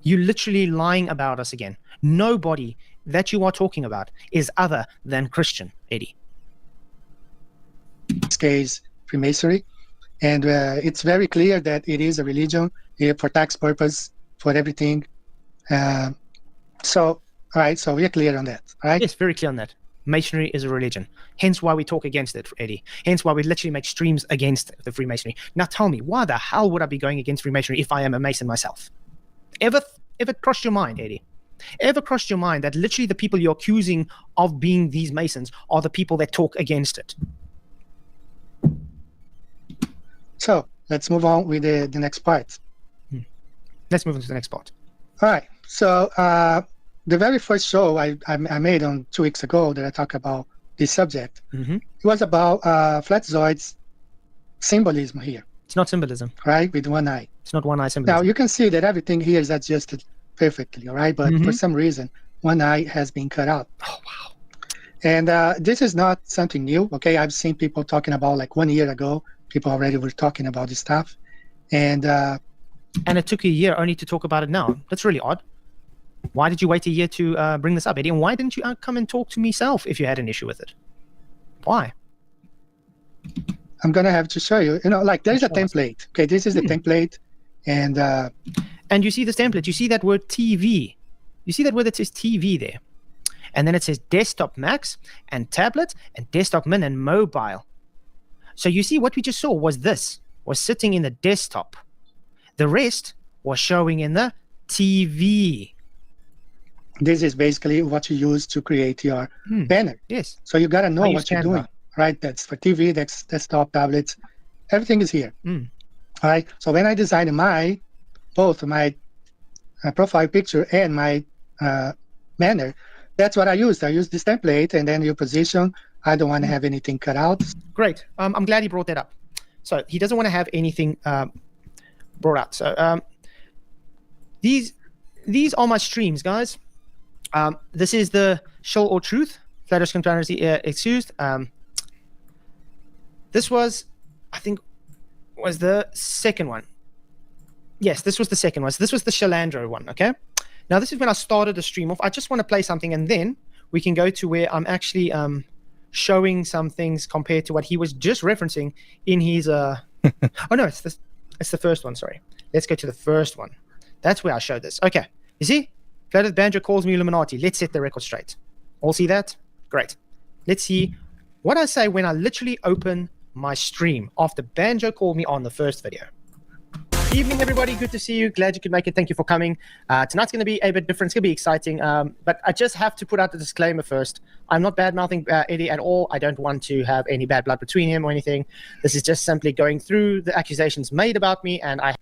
You're literally lying about us again. Nobody that you are talking about is other than Christian, Eddie. This case, Freemasonry. And it's very clear that it is a religion for tax purpose, for everything. All right, so we're clear on that, right? Yes, very clear on that. Masonry is a religion. Hence why we talk against it, Eddie. Hence why we literally make streams against the Freemasonry. Now tell me, why the hell would I be going against Freemasonry if I am a Mason myself? Ever crossed your mind, Eddie? Ever crossed your mind that literally the people you're accusing of being these Masons are the people that talk against it? So let's move on with the next part. Let's move on to the next part. All right, so the very first show I made on 2 weeks ago that I talked about this subject, it was about Flatzoid's symbolism here. It's not symbolism. Right, with one eye. It's not one eye symbolism. Now, you can see that everything here is adjusted perfectly, all right? But for some reason, one eye has been cut out. Oh, wow. And this is not something new, okay? I've seen people talking about, like 1 year ago, people already were talking about this stuff. And it took a year only to talk about it now. That's really odd. Why did you wait a year to bring this up, Eddie? And why didn't you come and talk to myself if you had an issue with it? Why? I'm going to have to show you. Like there's a template. Okay, this is the template. And you see this template. You see that word TV. You see that word that says TV there. And then it says desktop max and tablet and desktop min and mobile. So you see what we just saw was sitting in the desktop. The rest was showing in the TV. This is basically what you use to create your banner. Yes. So you got to know what you're doing, right? That's for TV, that's desktop, tablets. Everything is here. All right. So when I designed both my profile picture and my banner, that's what I used. I used this template, and then your position. I don't want to have anything cut out. Great. I'm glad you brought that up. So he doesn't want to have anything brought out. So these are my streams, guys. This is the Shill or Truth. Flatter's Conspiracy excused. This was, I think, was the second one. Yes, this was the second one. So this was the Shalandro one, okay? Now, this is when I started the stream off. I just want to play something, and then we can go to where I'm actually showing some things compared to what he was just referencing in his... oh, no, it's the first one, sorry. Let's go to the first one. That's where I showed this. Okay, you see? Flatted Banjo calls me Illuminati. Let's set the record straight. All see that? Great. Let's see what I say when I literally open my stream after Banjo called me on the first video. Evening, everybody. Good to see you. Glad you could make it. Thank you for coming. Tonight's going to be a bit different. It's going to be exciting. But I just have to put out the disclaimer first. I'm not bad-mouthing Eddie at all. I don't want to have any bad blood between him or anything. This is just simply going through the accusations made about me, and I...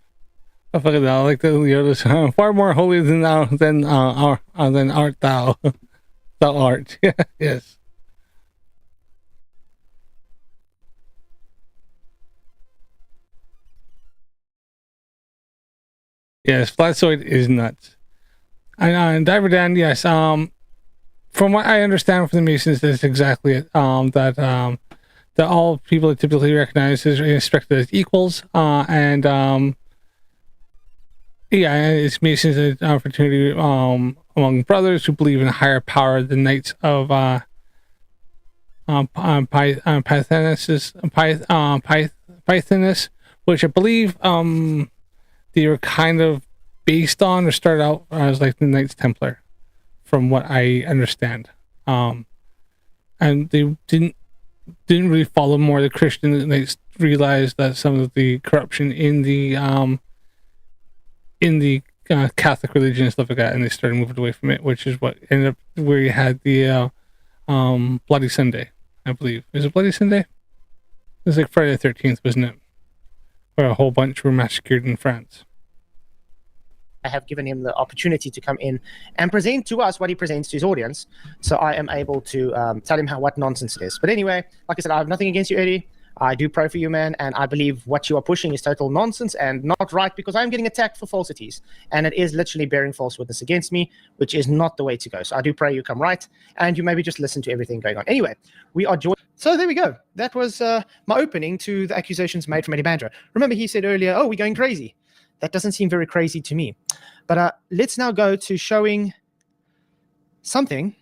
I fucking know, like the others, far more holy than art thou. Thou art. Yes. Yes, Flatzoid is nuts. And Diver Dan, yes. From what I understand from the Masons, that's exactly it. That all people are typically recognized as respected as equals. Yeah, it's Masons a fraternity among brothers who believe in a higher power than Knights of Pythonus, which I believe they were kind of based on or started out as like the Knights Templar, from what I understand. And they didn't really follow more the Christian Knights realized that some of the corruption in the Catholic religion and stuff like that, and they started moving away from it, which is what ended up where you had the Bloody Sunday, I believe. Is it Bloody Sunday? It was like Friday the 13th, wasn't it? Where a whole bunch were massacred in France. I have given him the opportunity to come in and present to us what he presents to his audience, so I am able to tell him what nonsense it is. But anyway, like I said, I have nothing against you, Eddie. I do pray for you, man, and I believe what you are pushing is total nonsense and not right, because I'm getting attacked for falsities, and it is literally bearing false witness against me, which is not the way to go. So I do pray you come right, and you maybe just listen to everything going on. Anyway, we are joined. So there we go. That was my opening to the accusations made from Eddie Banjo. Remember, he said earlier, oh, we're going crazy. That doesn't seem very crazy to me. But let's now go to showing something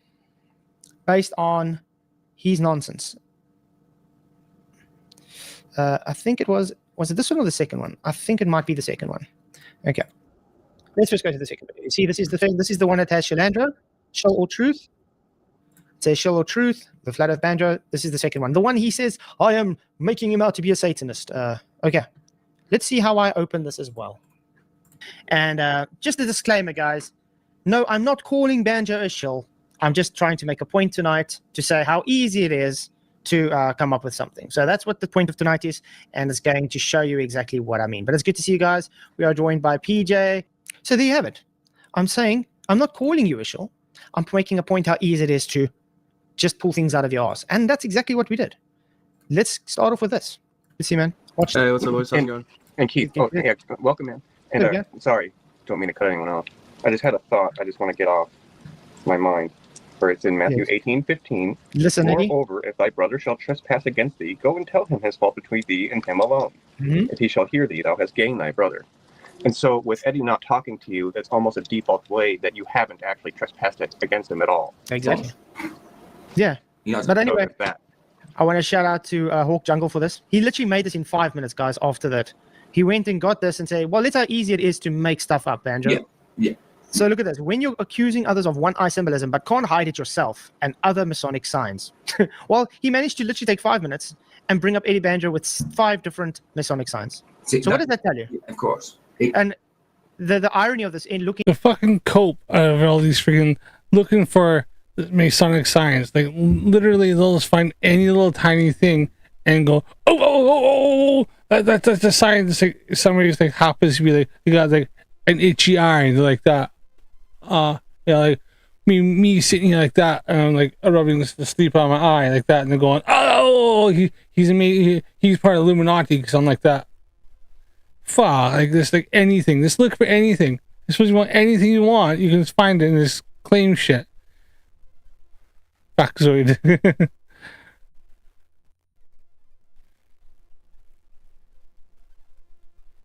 based on his nonsense. I think it was it this one or the second one? I think it might be the second one. Okay. Let's just go to the second one. You see, this is the thing. This is the one that has Shalandra, Show or Truth. It says Show or Truth, the Flat Earth Banjo. This is the second one. The one he says, I am making him out to be a Satanist. Okay. Let's see how I open this as well. And just a disclaimer, guys. No, I'm not calling Banjo a shill. I'm just trying to make a point tonight to say how easy it is to come up with something. So that's what the point of tonight is, and it's going to show you exactly what I mean. But it's good to see you guys. We are joined by PJ. So there you have it. I'm saying I'm not calling you a shill. I'm making a point how easy it is to just pull things out of your ass. And that's exactly what we did. Let's start off with this. Let's see, man. Watch. Hey, what's up, boys? How's it going? And Keith, hey, welcome, man. And sorry, don't mean to cut anyone off. I just had a thought I just want to get off my mind. For it's in Matthew 18:15. Listen, moreover, if thy brother shall trespass against thee, go and tell him his fault between thee and him alone. If he shall hear thee, thou hast gained thy brother. And so with Eddie not talking to you, that's almost a default way that you haven't actually trespassed against him at all. Exactly. Yeah. But anyway, I want to shout out to Hawk Jungle for this. He literally made this in 5 minutes, guys, after that. He went and got this and said, well, that's how easy it is to make stuff up, Banjo. Yeah. So look at this. When you're accusing others of one-eye symbolism but can't hide it yourself and other Masonic signs. Well, he managed to literally take 5 minutes and bring up Eddie Banjo with 5 different Masonic signs. So what does that tell you? Yeah, of course. And the irony of this in looking... The fucking cope of all these freaking looking for Masonic signs. Like, literally, they'll just find any little tiny thing and go, oh, that's a sign. It's like somebody's like happens to be like, you got like an itchy eye, and they're like that. Like me sitting here like that, and I'm like rubbing the sleep on my eye like that, and they're going, oh, he's amazing. He's part of Illuminati because I'm like that. Fuck, like this, like anything. Just look for anything. You're supposed to want anything you want. You can just find it in this claim shit. Flatzoid.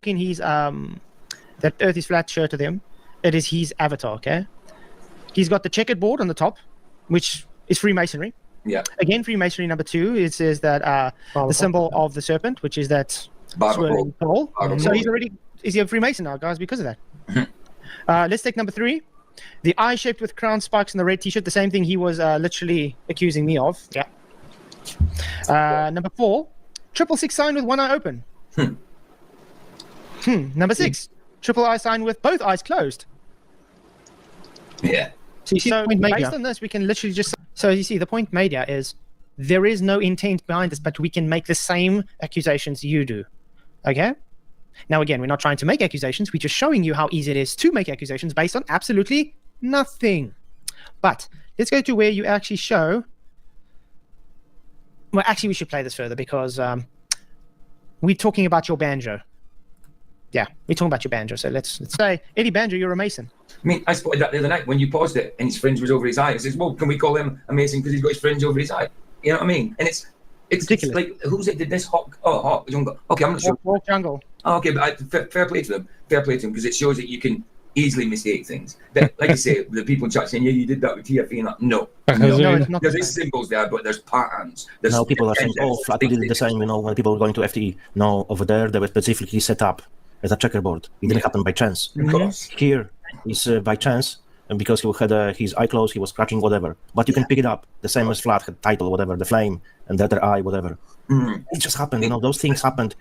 He's that Earth is flat shirt of him. It is his avatar, okay? He's got the checkered board on the top, which is Freemasonry. Yeah. Again, Freemasonry number 2, it says that the symbol of the serpent, which is that swirling pole. So he's a Freemason now, guys, because of that. Let's take number 3. The eye shaped with crown spikes and the red t-shirt, the same thing he was literally accusing me of. Yeah. Number 4, 666 sign with one eye open. Number 6, triple eye sign with both eyes closed. Yeah. So based on this, we can literally just... So you see, the point made here is there is no intent behind this, but we can make the same accusations you do. Okay? Now, again, we're not trying to make accusations. We're just showing you how easy it is to make accusations based on absolutely nothing. But let's go to where you actually show... Well, actually, we should play this further because we're talking about your banjo. Yeah, we're talking about your banjo. So let's say, Eddie Banjo, you're a Mason. I mean, I spotted that the other night when you paused it and his fringe was over his eye. I says, well, can we call him a Mason because he's got his fringe over his eye? You know what I mean? And it's ridiculous. Like, who's it did this? Hawk Jungle. Okay, I'm not sure. Hawk Jungle. Oh, okay, but fair play to them. Fair play to them because it shows that you can easily mistake things. That, like I say, the people in chat saying, yeah, you did that with TFE and that. No, it's not. There's symbols there, but there's patterns. Now people are saying, oh, Flat did the same, you know, when people were going to FTE. No, over there, they were specifically set up as a checkerboard. It didn't happen by chance. Of course. Here is by chance, and because he had his eye closed, he was scratching whatever. But you can pick it up. The same as Flat had title, whatever, the flame, and the other eye, whatever. It just happened, those things happened.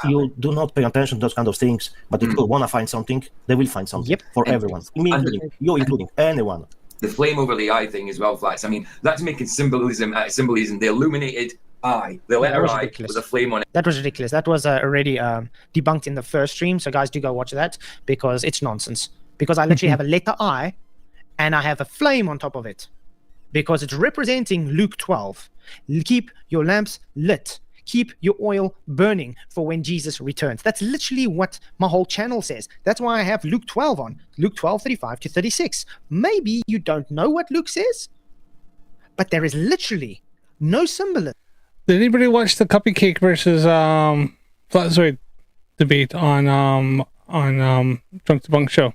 You do not pay attention to those kind of things, but if people want to find something, they will find something for everyone, me including, you including, anyone. The flame over the eye thing as well, Flats. I mean, that's making symbolism. The illuminated eye, the letter I with a flame on it. That was ridiculous. That was already debunked in the first stream. So guys, do go watch that because it's nonsense. Because I literally have a letter I, and I have a flame on top of it, because it's representing Luke 12. Keep your lamps lit. Keep your oil burning for when Jesus returns. That's literally what my whole channel says. That's why I have Luke 12 on. Luke 12:35-36. Maybe you don't know what Luke says, but there is literally no symbolism. Did anybody watch the Cupcake versus Flatzoid debate on Drunk Debunk Show?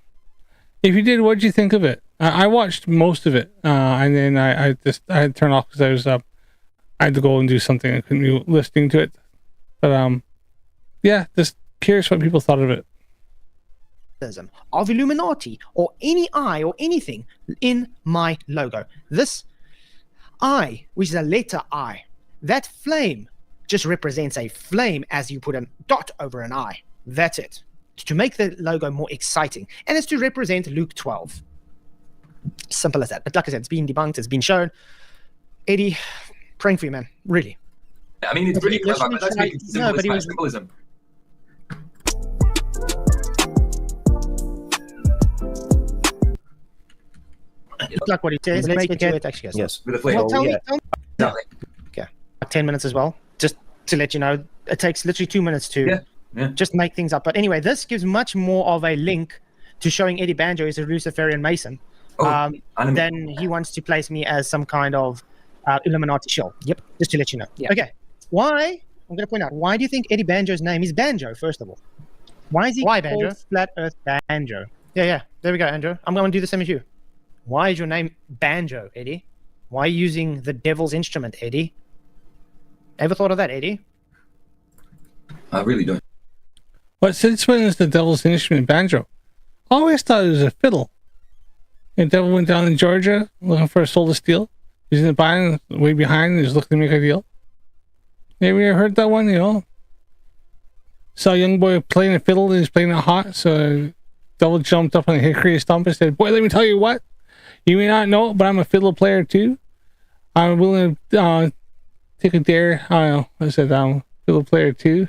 If you did, what did you think of it? I watched most of it, and then I had to turn off because I had to go and do something. I couldn't be listening to it. But yeah, just curious what people thought of it. Of Illuminati or any eye or anything in my logo. This I, which is a letter I, that flame just represents a flame as you put a dot over an I. That's it. To make the logo more exciting. And it's to represent Luke 12. Simple as that. But like I said, it's been debunked, it's been shown. Eddie, praying for you, man. Really. I mean, it's pretty clever, but that's making symbolism. It's like what he says. Let's get to it, actually. Guys. Yes. With a flame. Well, tell me. Okay. Like 10 minutes as well. Just to let you know, it takes literally 2 minutes to just make things up. But anyway, this gives much more of a link to showing Eddie Banjo is a Luciferian Mason. Then he wants to place me as some kind of Illuminati shill. Yep. Just to let you know. Yeah. Okay. Why? I'm going to point out. Why do you think Eddie Banjo's name is Banjo? First of all, why is he called Flat Earth Banjo? Yeah. There we go, Andrew. I'm going to do the same as you. Why is your name Banjo, Eddie? Why are you using the devil's instrument, Eddie? Ever thought of that, Eddie? I really don't. But since when is the devil's instrument banjo? I always thought it was a fiddle. The devil went down in Georgia looking for a soul to steal. He's in the bind, way behind, and he's looking to make a deal. Maybe you ever heard that one, you know? Saw a young boy playing a fiddle and he's playing it hot, so the devil jumped up on a hickory stump and said, "Boy, let me tell you what. You may not know it, but I'm a fiddle player too. I'm willing to take a dare." I don't know. I said, I'm a fiddle player too.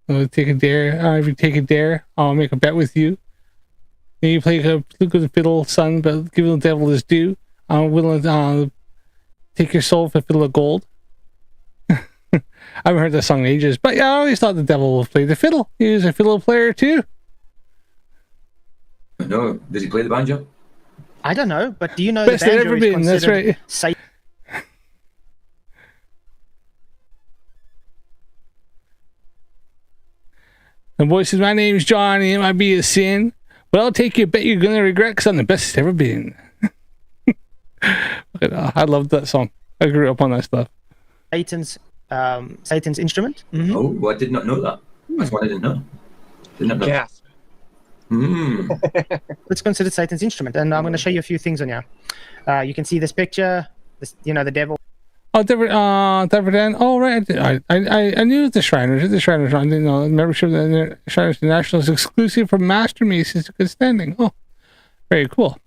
Take a dare. If you take a dare, I'll make a bet with you. And you play a good fiddle, son, but give the devil his due. I'm willing to take your soul for a fiddle of gold. I haven't heard that song in ages, but yeah, I always thought the devil would play the fiddle. He was a fiddle player too. No, does he play the banjo? I don't know, but do you know Best the banjo ever is been, considered that's right. Satan? The boy says, "My name's Johnny, it might be a sin, but I'll take you, bet you're gonna regret, because I'm the best it's ever been." I loved that song. I grew up on that stuff. Satan's instrument. Oh, I did not know that. That's what I didn't know. Yes. It's considered Satan's instrument, and I'm going to show you a few things on here. You can see this picture. This, the devil. Oh, Deborah Dan. Oh, right. I knew the Shriners. The Shriners. I didn't know. Membership of the Shriners International is exclusive for Master Masons to good standing. Oh, very cool.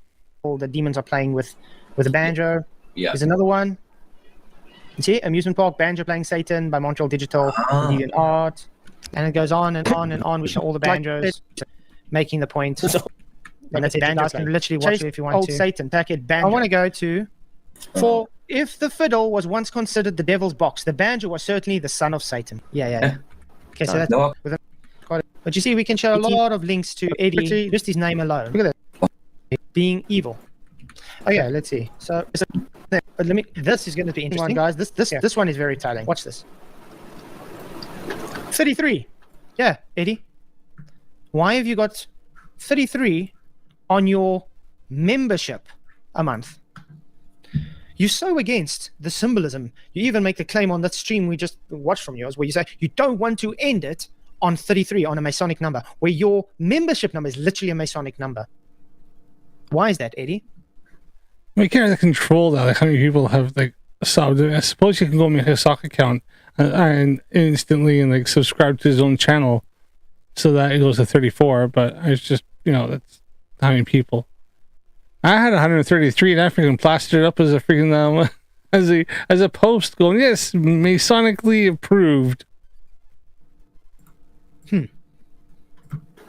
All the demons are playing with a banjo. Yeah. There's another one. You see, amusement park, banjo playing Satan by Montreal Digital, Deviant Art, and it goes on and on and on. We show all the banjos, making the point. And that's it. You guys can literally watch it if you want to. Satan, packet banjo. I want to go to for. If the fiddle was once considered the devil's box, the banjo was certainly the son of Satan. Yeah. Okay, so that's but you see, we can show a lot of links to Eddie, just his name alone. Look at that. Being evil. Okay, let's see. So, but this is going to be interesting, guys. This one is very telling. Watch this. 33. Yeah, Eddie. Why have you got 33 on your membership a month? You're so against the symbolism. You even make the claim on that stream we just watched from yours where you say you don't want to end it on 33, on a Masonic number, where your membership number is literally a Masonic number. Why is that, Eddie? We can't really control that. Like how many people have So I suppose you can go make a sock account and instantly and like subscribe to his own channel so that it goes to 34. But it's just, you know, that's how many people. I had 133 and I freaking plastered it up as a freaking as a post going, yes, Masonically approved.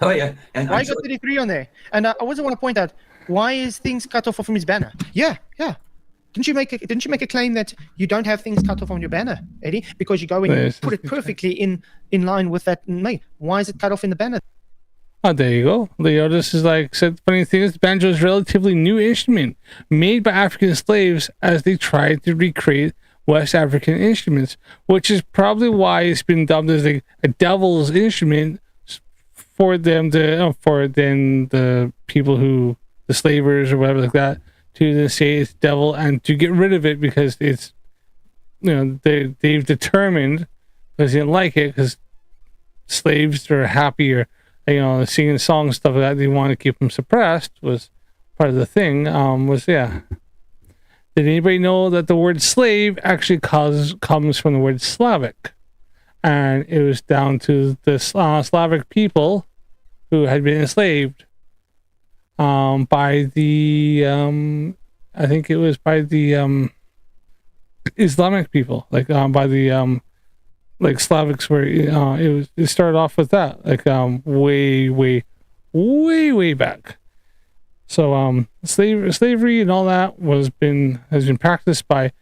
Oh yeah. And why got 33 on there? And I also want to point out, why is things cut off from his banner? Yeah. Didn't you make a claim that you don't have things cut off on your banner, Eddie? Because you go and you put it perfectly in line with that. Mate, why is it cut off in the banner? Oh, there you go. Leo, this is like, said the funny thing is, banjo is a relatively new instrument made by African slaves as they tried to recreate West African instruments, which is probably why it's been dubbed as a devil's instrument for them to, for then the people who, the slavers or whatever like that, to then say it's devil and to get rid of it because it's, you know, they've determined, because they didn't like it, because slaves are happy or, you know, singing songs, stuff like that, they want to keep them suppressed, was part of the thing. Did anybody know that the word slave actually comes from the word Slavic? And it was down to the Slavic people who had been enslaved by the, I think it was by the Islamic people, like by the like Slavics, where it started off with that, like way back. So slavery and all that has been practiced by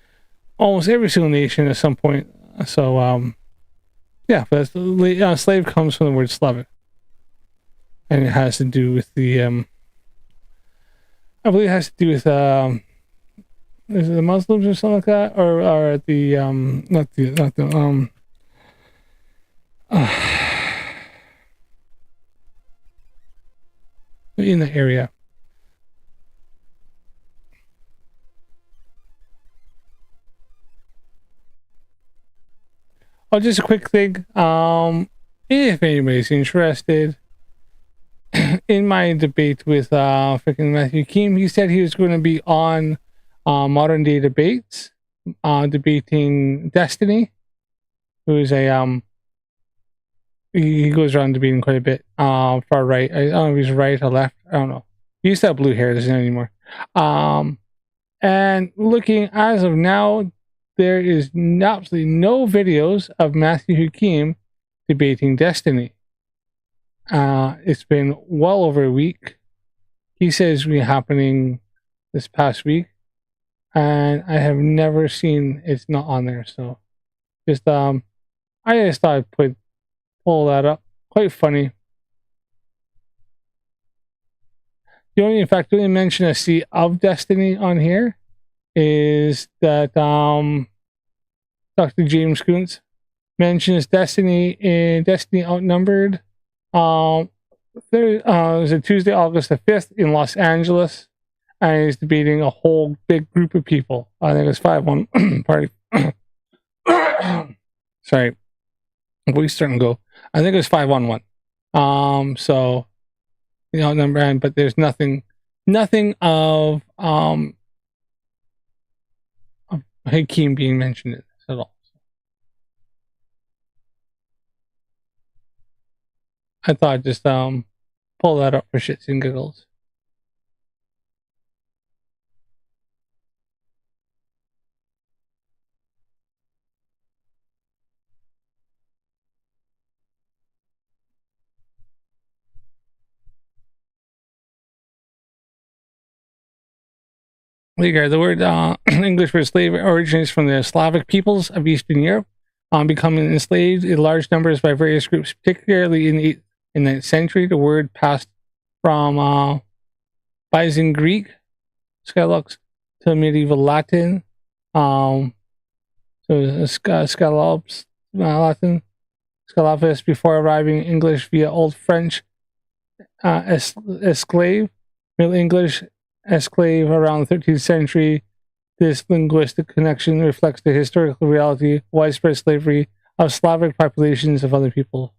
almost every single nation at some point. So yeah, but slave comes from the word Slavic, and it has to do with the I believe it has to do with is it the Muslims or something like that, or the not the in the area. Oh, just a quick thing. If anybody's interested, in my debate with freaking Mattem Hakim, he said he was going to be on Modern Day Debates, debating Destiny, who is a he goes around debating quite a bit. Far right. I don't know if he's right or left. I don't know. He used to have blue hair, doesn't anymore. And looking as of now, there is absolutely no videos of Mattem Hakim debating Destiny. It's been well over a week. He says it's been happening this past week, and I have never seen it's not on there. So just I just thought I'd pull that up. Quite funny. The only mention I see of Destiny on here is that Dr. James Kuntz mentions Destiny in Destiny Outnumbered. It was a Tuesday, August the 5th in Los Angeles, and he's debating a whole big group of people. I think it's 5-1 party. Sorry, we starting to go. I think it was 5-1-1. So you know, number, but there's nothing of Hakim being mentioned in this at all. I thought I'd just pull that up for shits and giggles. The word English for slave originates from the Slavic peoples of Eastern Europe, becoming enslaved in large numbers by various groups, particularly in the 9th century. The word passed from Byzantine Greek, Skylux, to medieval Latin. So Scallops, Latin, Scalopus, before arriving in English via Old French, esclave, Middle English, esclave around the 13th century. This linguistic connection reflects the historical reality, widespread slavery of Slavic populations of other people.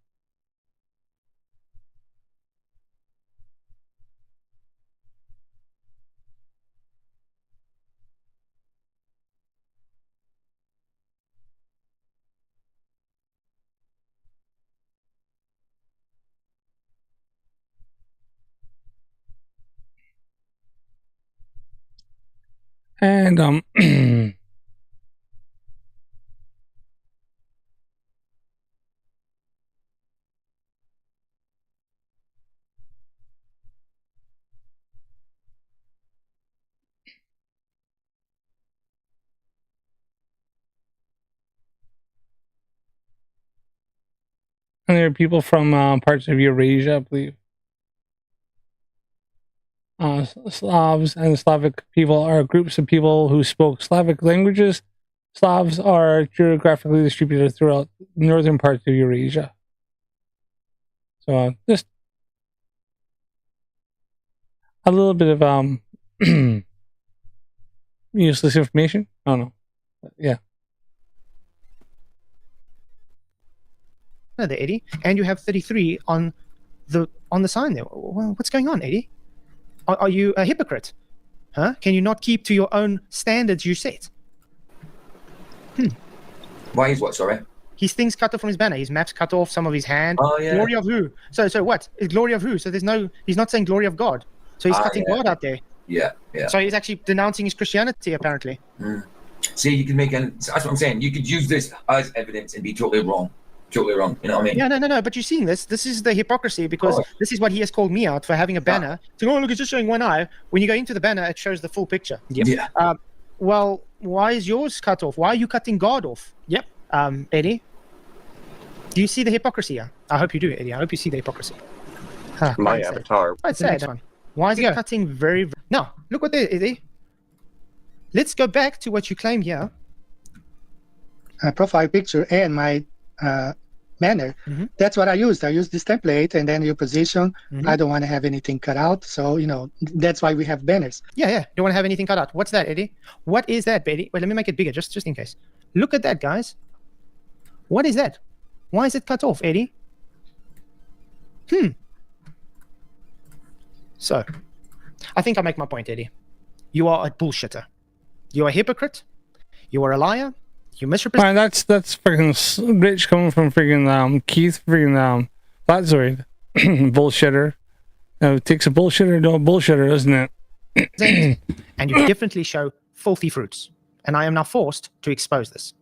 And and there are people from parts of Eurasia, I believe. Slavs and Slavic people are groups of people who spoke Slavic languages. Slavs are geographically distributed throughout northern parts of Eurasia. So just a little bit of useless information. I don't know. But yeah. There, Eddie, and you have 33 on the sign there. Well, what's going on, Eddie? Are you a hypocrite? Huh? Can you not keep to your own standards you set? Why is what, sorry? His things cut off from his banner. His maps cut off, some of his hand. Oh, yeah. Glory of who? So what? Is glory of who? So there's no, he's not saying glory of God. So he's cutting God out there. Yeah, yeah. So he's actually denouncing his Christianity, apparently. See, you can make that's what I'm saying. You could use this as evidence and be totally wrong. Totally wrong. You know what I mean? Yeah, no. But you're seeing this. This is the hypocrisy, because this is what he has called me out for, having a banner. So, oh, look, it's just showing one eye. When you go into the banner, it shows the full picture. Yep. Yeah. Well, why is yours cut off? Why are you cutting God off? Yep. Eddie, do you see the hypocrisy here? I hope you do, Eddie. I hope you see the hypocrisy. My avatar. I'd say one. Why is it cutting very... No, look what there, Eddie. Let's go back to what you claim here. Profile picture and my banner. That's what I used. I used this template, and then your position. I don't want to have anything cut out. So, that's why we have banners. Yeah. Don't want to have anything cut out. What's that, Eddie? What is that, Eddie? Wait, let me make it bigger, just in case. Look at that, guys. What is that? Why is it cut off, Eddie? So, I think I make my point, Eddie. You are a bullshitter. You're a hypocrite. You are a liar. You misrepresent. That's freaking rich coming from freaking Keith, freaking Flatzoid. Bullshitter. It takes a bullshitter to a bullshitter, doesn't it? And you definitely show filthy fruits. And I am now forced to expose this.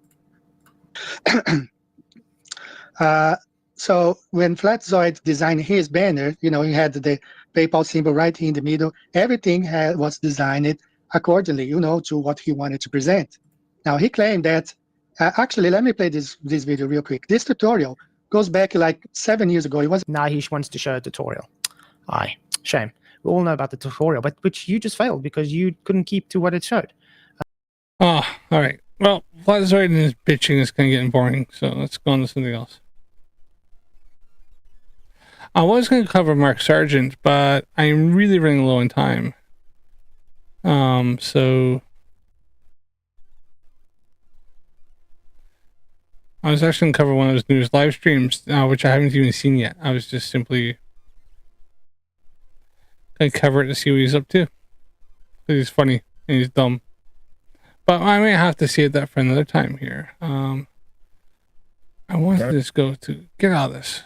So when Flatzoid designed his banner, he had the PayPal symbol right here in the middle. Everything was designed accordingly, to what he wanted to present. Now he claimed that, actually, let me play this video real quick. This tutorial goes back like 7 years ago. It was. Now he wants to show a tutorial. Aye, shame. We all know about the tutorial, but which you just failed because you couldn't keep to what it showed. Oh, all right. Well, Flatzoid and his bitching is kind of getting boring, so let's go on to something else. I was going to cover Mark Sargent, but I'm really running low on time. So I was actually going to cover one of his newest live streams, which I haven't even seen yet. I was just simply going to cover it to see what he's up to. He's funny and he's dumb. But I may have to save that for another time here. I want to just go to get out of this.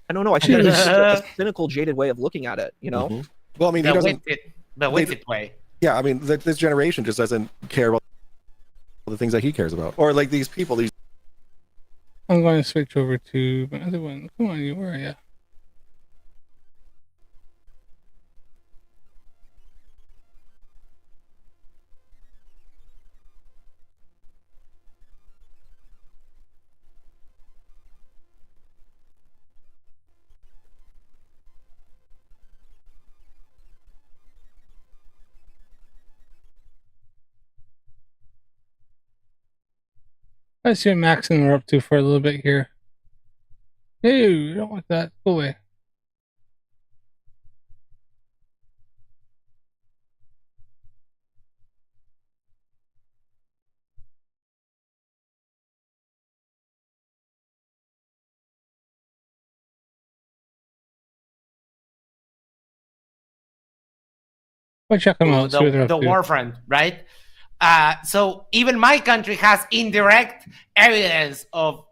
I don't know. I think it's a cynical, jaded way of looking at it. Well, I mean, he doesn't. The wicked way. Yeah, I mean, this generation just doesn't care about the things that he cares about, or like these people. I'm going to switch over to my other one. Come on, where are you? Let's see what Max and we're up to for a little bit here. Hey, you don't want that. Go away. Well, check them out. the war front, right? So even my country has indirect evidence of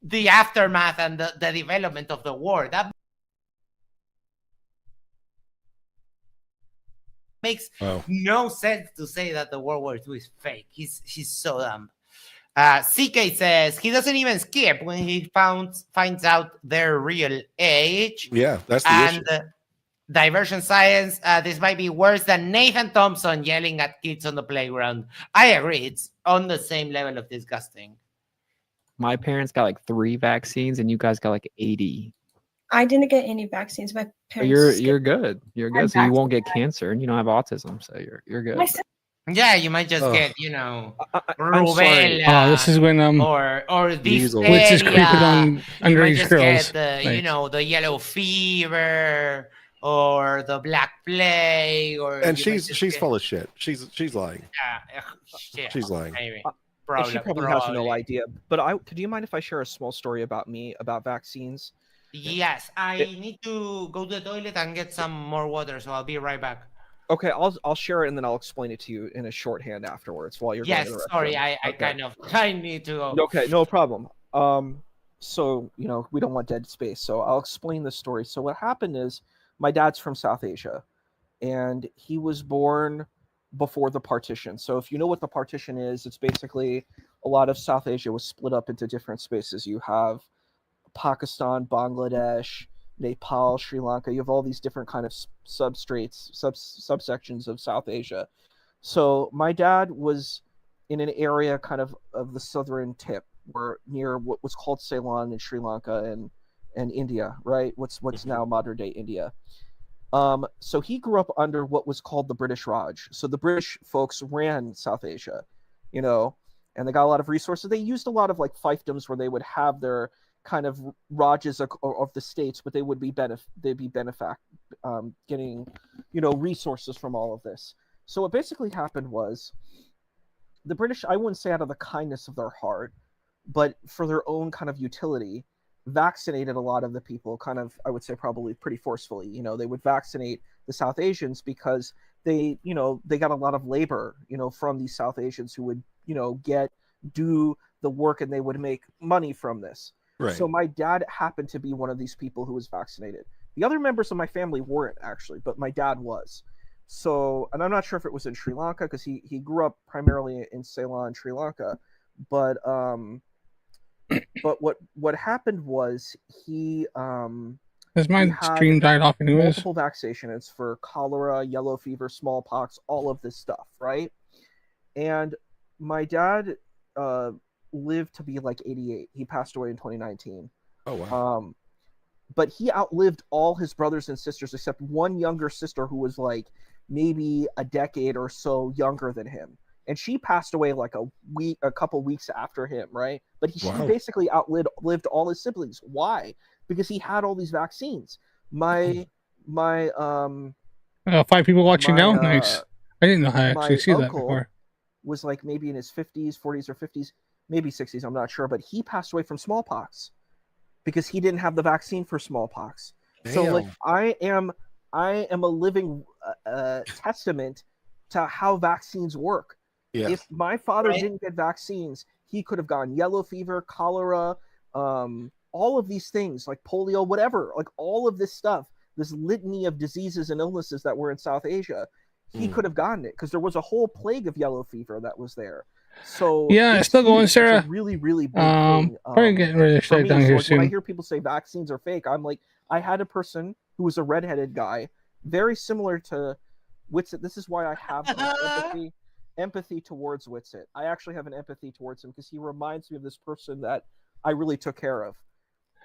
the aftermath and the development of the war. That makes no sense to say that the World War II is fake. He's so dumb. CK says he doesn't even skip when he finds out their real age. Yeah, that's the issue. Diversion science, this might be worse than Nathan Thompson yelling at kids on the playground. I agree. It's on the same level of disgusting. My parents got like 3 vaccines, and you guys got like 80. I didn't get any vaccines. My parents. You're good. You're good. So you won't get cancer, and you don't have autism, so you're good. Yeah, you might just get, rubella. Oh, this is when or diphtheria. Which is creeping on underage girls. Get the, the yellow fever or the black plague, and she's full of shit. She's lying. She's lying. Anyway, she probably has no idea. But do you mind if I share a small story about vaccines? Yes, I need to go to the toilet and get some more water, so I'll be right back. Okay, I'll share it and then I'll explain it to you in a shorthand afterwards while you're going to the restroom. Sorry, I need to go. Okay, no problem. So we don't want dead space, so I'll explain the story. So what happened is my dad's from South Asia, and he was born before the partition. So if you know what the partition is, it's basically a lot of South Asia was split up into different spaces. You have Pakistan, Bangladesh, Nepal, Sri Lanka. You have all these different kind of subsections of South Asia. So my dad was in an area kind of the southern tip, where near what was called Ceylon and Sri Lanka and India, right? What's now modern day India. So he grew up under what was called the British Raj. So the British folks ran South Asia, and they got a lot of resources. They used a lot of like fiefdoms where they would have their kind of Rajas of the states, but they would be getting resources from all of this. So what basically happened was the British, I wouldn't say out of the kindness of their heart, but for their own kind of utility, vaccinated a lot of the people, kind of, I would say probably pretty forcefully. They would vaccinate the South Asians because they got a lot of labor, from these South Asians who would, do the work, and they would make money from this. Right. So my dad happened to be one of these people who was vaccinated. The other members of my family weren't actually, but my dad was. So, and I'm not sure if it was in Sri Lanka because he grew up primarily in Ceylon, Sri Lanka, but what happened was he Has my stream died off anyways? Multiple vaccinations for cholera, yellow fever, smallpox, all of this stuff, right? And my dad lived to be like 88. He passed away in 2019. Oh wow. But he outlived all his brothers and sisters except one younger sister who was like maybe a decade or so younger than him, and she passed away like a couple weeks after him, right? But he basically outlived all his siblings. Why? Because he had all these vaccines. My 5 people watching now. Nice. I didn't know how to actually see that before. Was like maybe in his 50s, 40s, or 50s, maybe 60s. I'm not sure, but he passed away from smallpox because he didn't have the vaccine for smallpox. Damn. So like I am a living testament to how vaccines work. Yes. If my father didn't get vaccines, he could have gotten yellow fever, cholera, all of these things like polio, whatever, like all of this stuff, this litany of diseases and illnesses that were in South Asia, he could have gotten it because there was a whole plague of yellow fever that was there. So yeah, it's still going, Sarah. It's a really, really big thing. Probably getting ready to shut down here soon. When I hear people say vaccines are fake, I'm like, I had a person who was a redheaded guy, very similar to Whitsitt. This is why I have empathy towards Whitsitt. I actually have an empathy towards him because he reminds me of this person that I really took care of.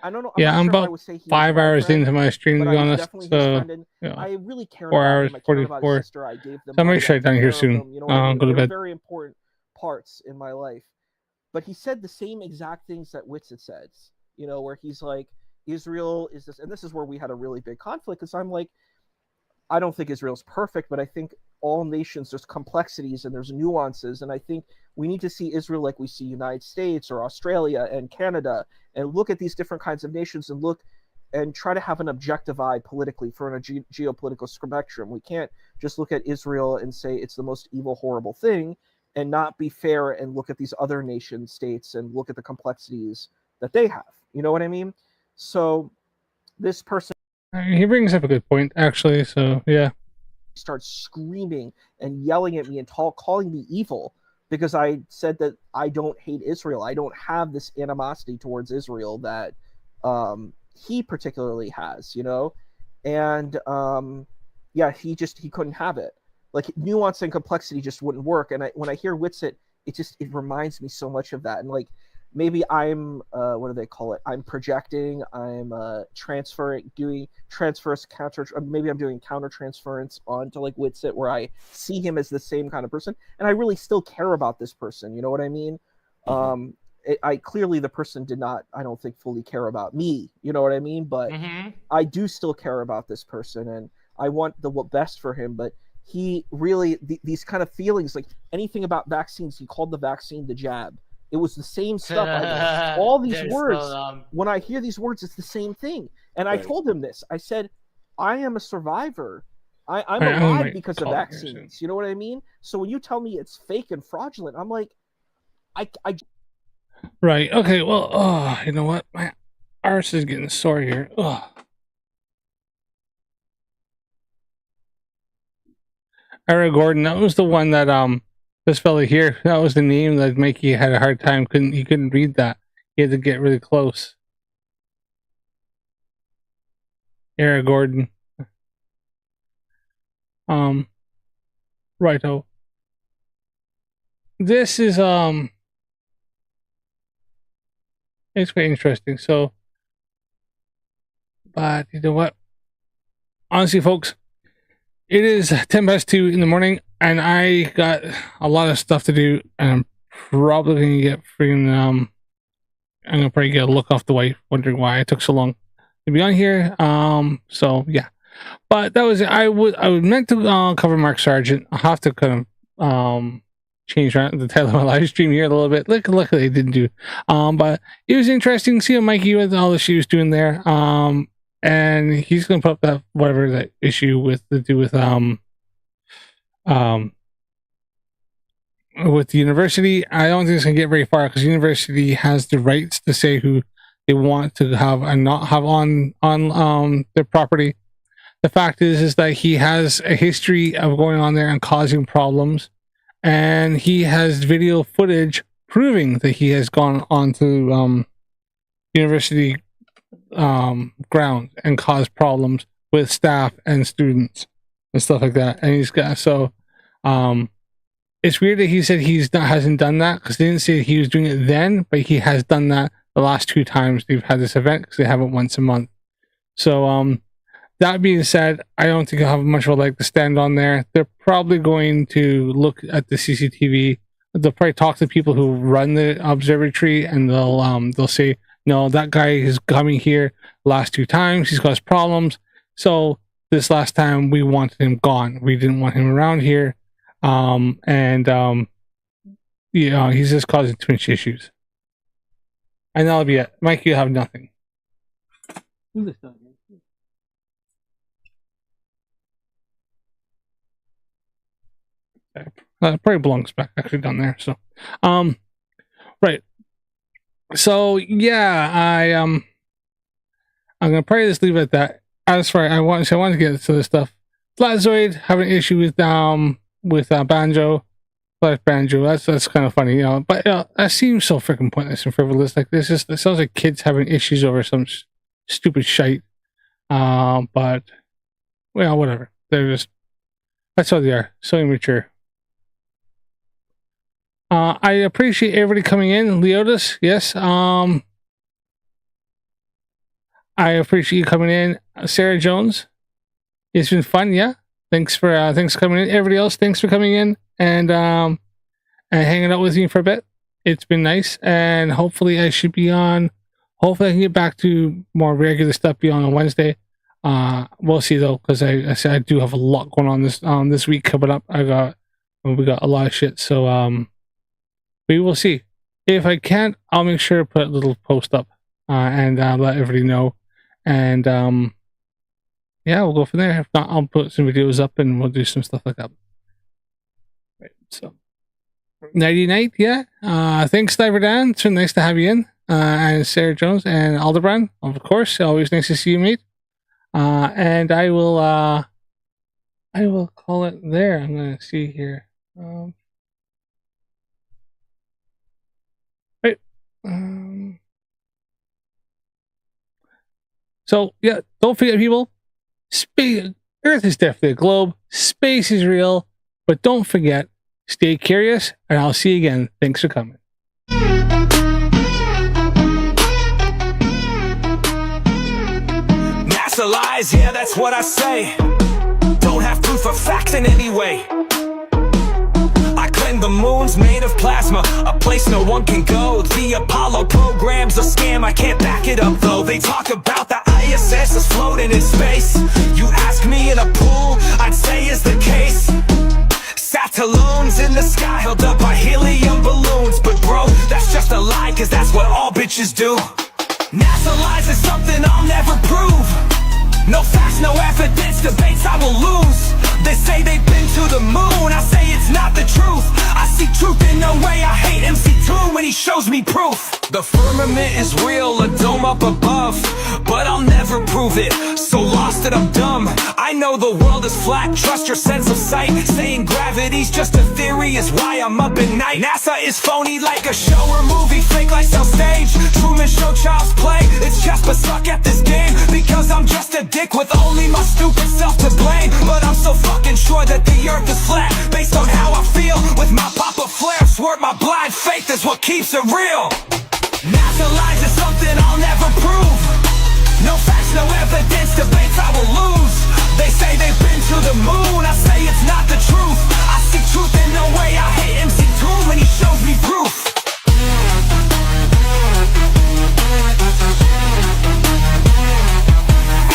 I don't know. I'm about 5 hours into my stream, to be honest. So, I really cared 4 about hours, him. I cared about 44. his sister. I gave them So I'm going to shut down here soon. Go to bed. Very important parts in my life. But he said the same exact things that Whitsitt says, where he's like, Israel is this, and this is where we had a really big conflict, because I'm like, I don't think Israel's perfect, but I think all nations, there's complexities and there's nuances, and I think we need to see Israel like we see United States or Australia and Canada, and look at these different kinds of nations and look and try to have an objective eye politically for a geopolitical spectrum. We can't just look at Israel and say it's the most evil, horrible thing, and not be fair and look at these other nation states and look at the complexities that they have. You know what I mean? So this person, He brings up a good point, actually. So yeah, starts screaming and yelling at me and calling me evil because I said that I don't hate Israel. I don't have this animosity towards Israel that he particularly has, you know? And yeah, he couldn't have it. Like, nuance and complexity just wouldn't work. And when I hear Witsit, it reminds me so much of that. And like, maybe I'm what do they call it? I'm projecting. I'm doing transfers counter. Maybe I'm doing counter transference onto like Witsit, where I see him as the same kind of person, and I really still care about this person. You know what I mean? I clearly, the person did not, I don't think, fully care about me. You know what I mean? But I do still care about this person, and I want the best for him. But he really, these kind of feelings, like anything about vaccines, he called the vaccine the jab. It was the same stuff. All these words, when I hear these words, it's the same thing. And I told him this. I said, I am a survivor. I'm alive because of vaccines. You know what I mean? So when you tell me it's fake and fraudulent, I'm like, I right. Okay. Well, you know what? My arse is getting sore here. Ira Gordon, that was the one that this fella here, that was the name that Mikey had a hard time. He couldn't read that. He had to get really close. Ira Gordon. Righto. This is it's quite interesting. So, but you know what? Honestly, folks, it is 2:10 in the morning, and I got a lot of stuff to do, and I'm probably gonna get freaking I'm gonna probably get a look off the wife, wondering why it took so long to be on here. So yeah, but that was it. I was meant to cover Mark Sargent. I'll have to kind of change around the title of my live stream here a little bit. Luckily, I didn't do. But it was interesting to see how Mikey with all the she was doing there. And he's gonna put up that whatever that issue with the university. I don't think it's gonna get very far because the university has the rights to say who they want to have and not have on their property. The fact is that he has a history of going on there and causing problems, and he has video footage proving that he has gone onto university ground and caused problems with staff and students and stuff like that. And he's got it's weird that he said hasn't done that, because they didn't say he was doing it then, but he has done that the last 2 times they've had this event, because they have it once a month. So that being said, I don't think I'll have much of a leg to stand on there. They're probably going to look at the CCTV. They'll probably talk to people who run the observatory, and they'll say, no, that guy is coming here last 2 times. He's caused problems. So this last time we wanted him gone. We didn't want him around here. He's just causing too much issues. And that'll be it. Mike, you have nothing. Probably belongs back actually down there. So, right. So yeah, I'm gonna probably just leave it at that. As far I want to get to this stuff. Flatzoid having an issue with Banjo. Banjo. That's kind of funny, you know. But that seems so freaking pointless and frivolous. Like this it sounds like kids having issues over some stupid shite. But well, whatever. That's how they are. So immature. I appreciate everybody coming in. Leotis, yes. I appreciate you coming in. Sarah Jones, it's been fun. Yeah, thanks for coming in. Everybody else, thanks for coming in and hanging out with me for a bit. It's been nice, and hopefully I should be on. Hopefully I can get back to more regular stuff. Be on Wednesday. We'll see though, because I said I do have a lot going on this week coming up. We got a lot of shit. So we will see. If I can't, I'll make sure to put a little post up and let everybody know. And yeah, we'll go from there. If not, I'll put some videos up and we'll do some stuff like that. Right, so nighty night, yeah. Thanks, Diver Dan. It's been nice to have you in. And Sarah Jones and Aldebrand, of course. Always nice to see you, mate. And I will call it there. I'm gonna see here. Right. So yeah, don't forget, people. Space, Earth is definitely a globe. Space is real, but don't forget, stay curious, and I'll see you again. Thanks for coming. NASA lies, yeah, that's what I say. Don't have proof of facts in any way. I claim the moon's made of plasma, a place no one can go. The Apollo program's a scam, I can't back it up though. They talk about the ISS is floating in space. You ask me in a pool, I'd say is the case. Sataloons in the sky held up by helium balloons. But bro, that's just a lie, cause that's what all bitches do. NASA lies is something I'll never prove. No facts, no evidence, debates I will lose. They say they've been to the moon, I say it's not the truth. I see truth in no way, I hate MC2 when he shows me proof. The firmament is real, a dome up above, but I'll never prove it, so lost that I'm dumb. I know the world is flat, trust your sense of sight. Saying gravity's just a theory is why I'm up at night. NASA is phony like a show or movie, fake like on stage. Truman Show, child's play, it's chess but suck at this game. Because I'm just a dick with only my stupid self to blame. But I'm so fucking sure that the earth is flat, based on how I feel with my Papa Flair. Swear my blind faith is what keeps it real. NASA lies is something I'll never prove. No facts, no evidence, debates I will lose. They say they've been to the moon, I say it's not the truth. I see truth in no way, I hate MC2 when he shows me proof.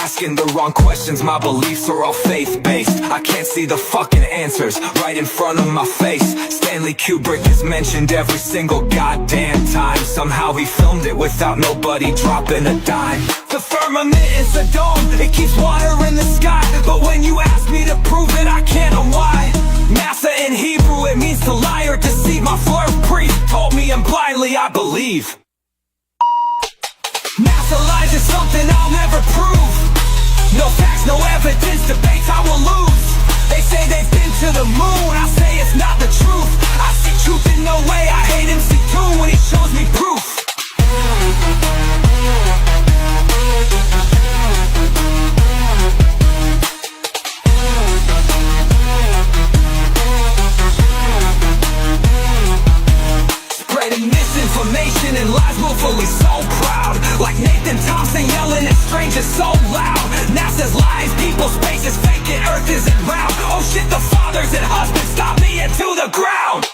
Asking the wrong questions, my beliefs are all faith-based. I can't see the fucking answers right in front of my face. Stanley Kubrick is mentioned every single goddamn time. Somehow he filmed it without nobody dropping a dime. The firmament is a dome, it keeps water in the sky. But when you ask me to prove it, I can't know why. NASA in Hebrew, it means to lie or deceive. My Flerf priest told me and blindly I believe. NASA lies is something I'll never prove. No facts, no evidence, debates I will lose. They say they've been to the moon, I say it's not the truth. I see truth in no way, I hate MC2 when he shows me proof. Spreading misinformation and lies willfully, so proud. Like Nathan Thompson yelling at strangers so loud. NASA's lies, people, space is fake and Earth isn't round. Oh shit, the fathers and husbands stop me into the ground.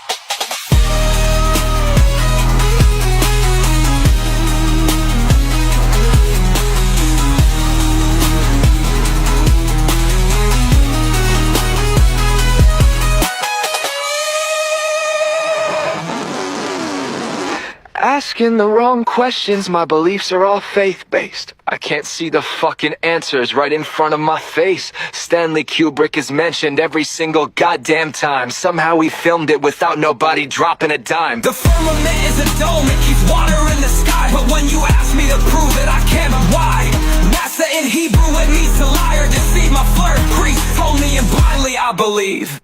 Asking the wrong questions, my beliefs are all faith-based. I can't see the fucking answers right in front of my face. Stanley Kubrick is mentioned every single goddamn time. Somehow he filmed it without nobody dropping a dime. The firmament is a dome, it keeps water in the sky. But when you ask me to prove it, I can't. Why? NASA in Hebrew, it means to lie or deceive. My Flerf priest told me and blindly I believe.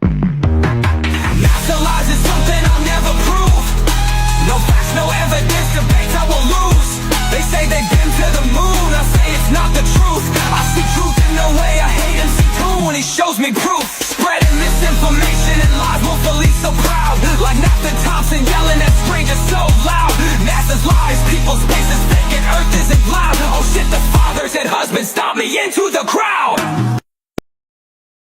NASA lies is something I'll never prove. No facts, no evidence, debates I will lose. They say they've been to the moon, I say it's not the truth. I see truth in no way, I hate MC2 when he shows me proof. Spreading misinformation and lies willfully so proud. Like Nathan Thompson yelling at strangers so loud. NASA's lies, people's space is fake and Earth isn't loud. Oh shit, the fathers and husbands stop me into the crowd.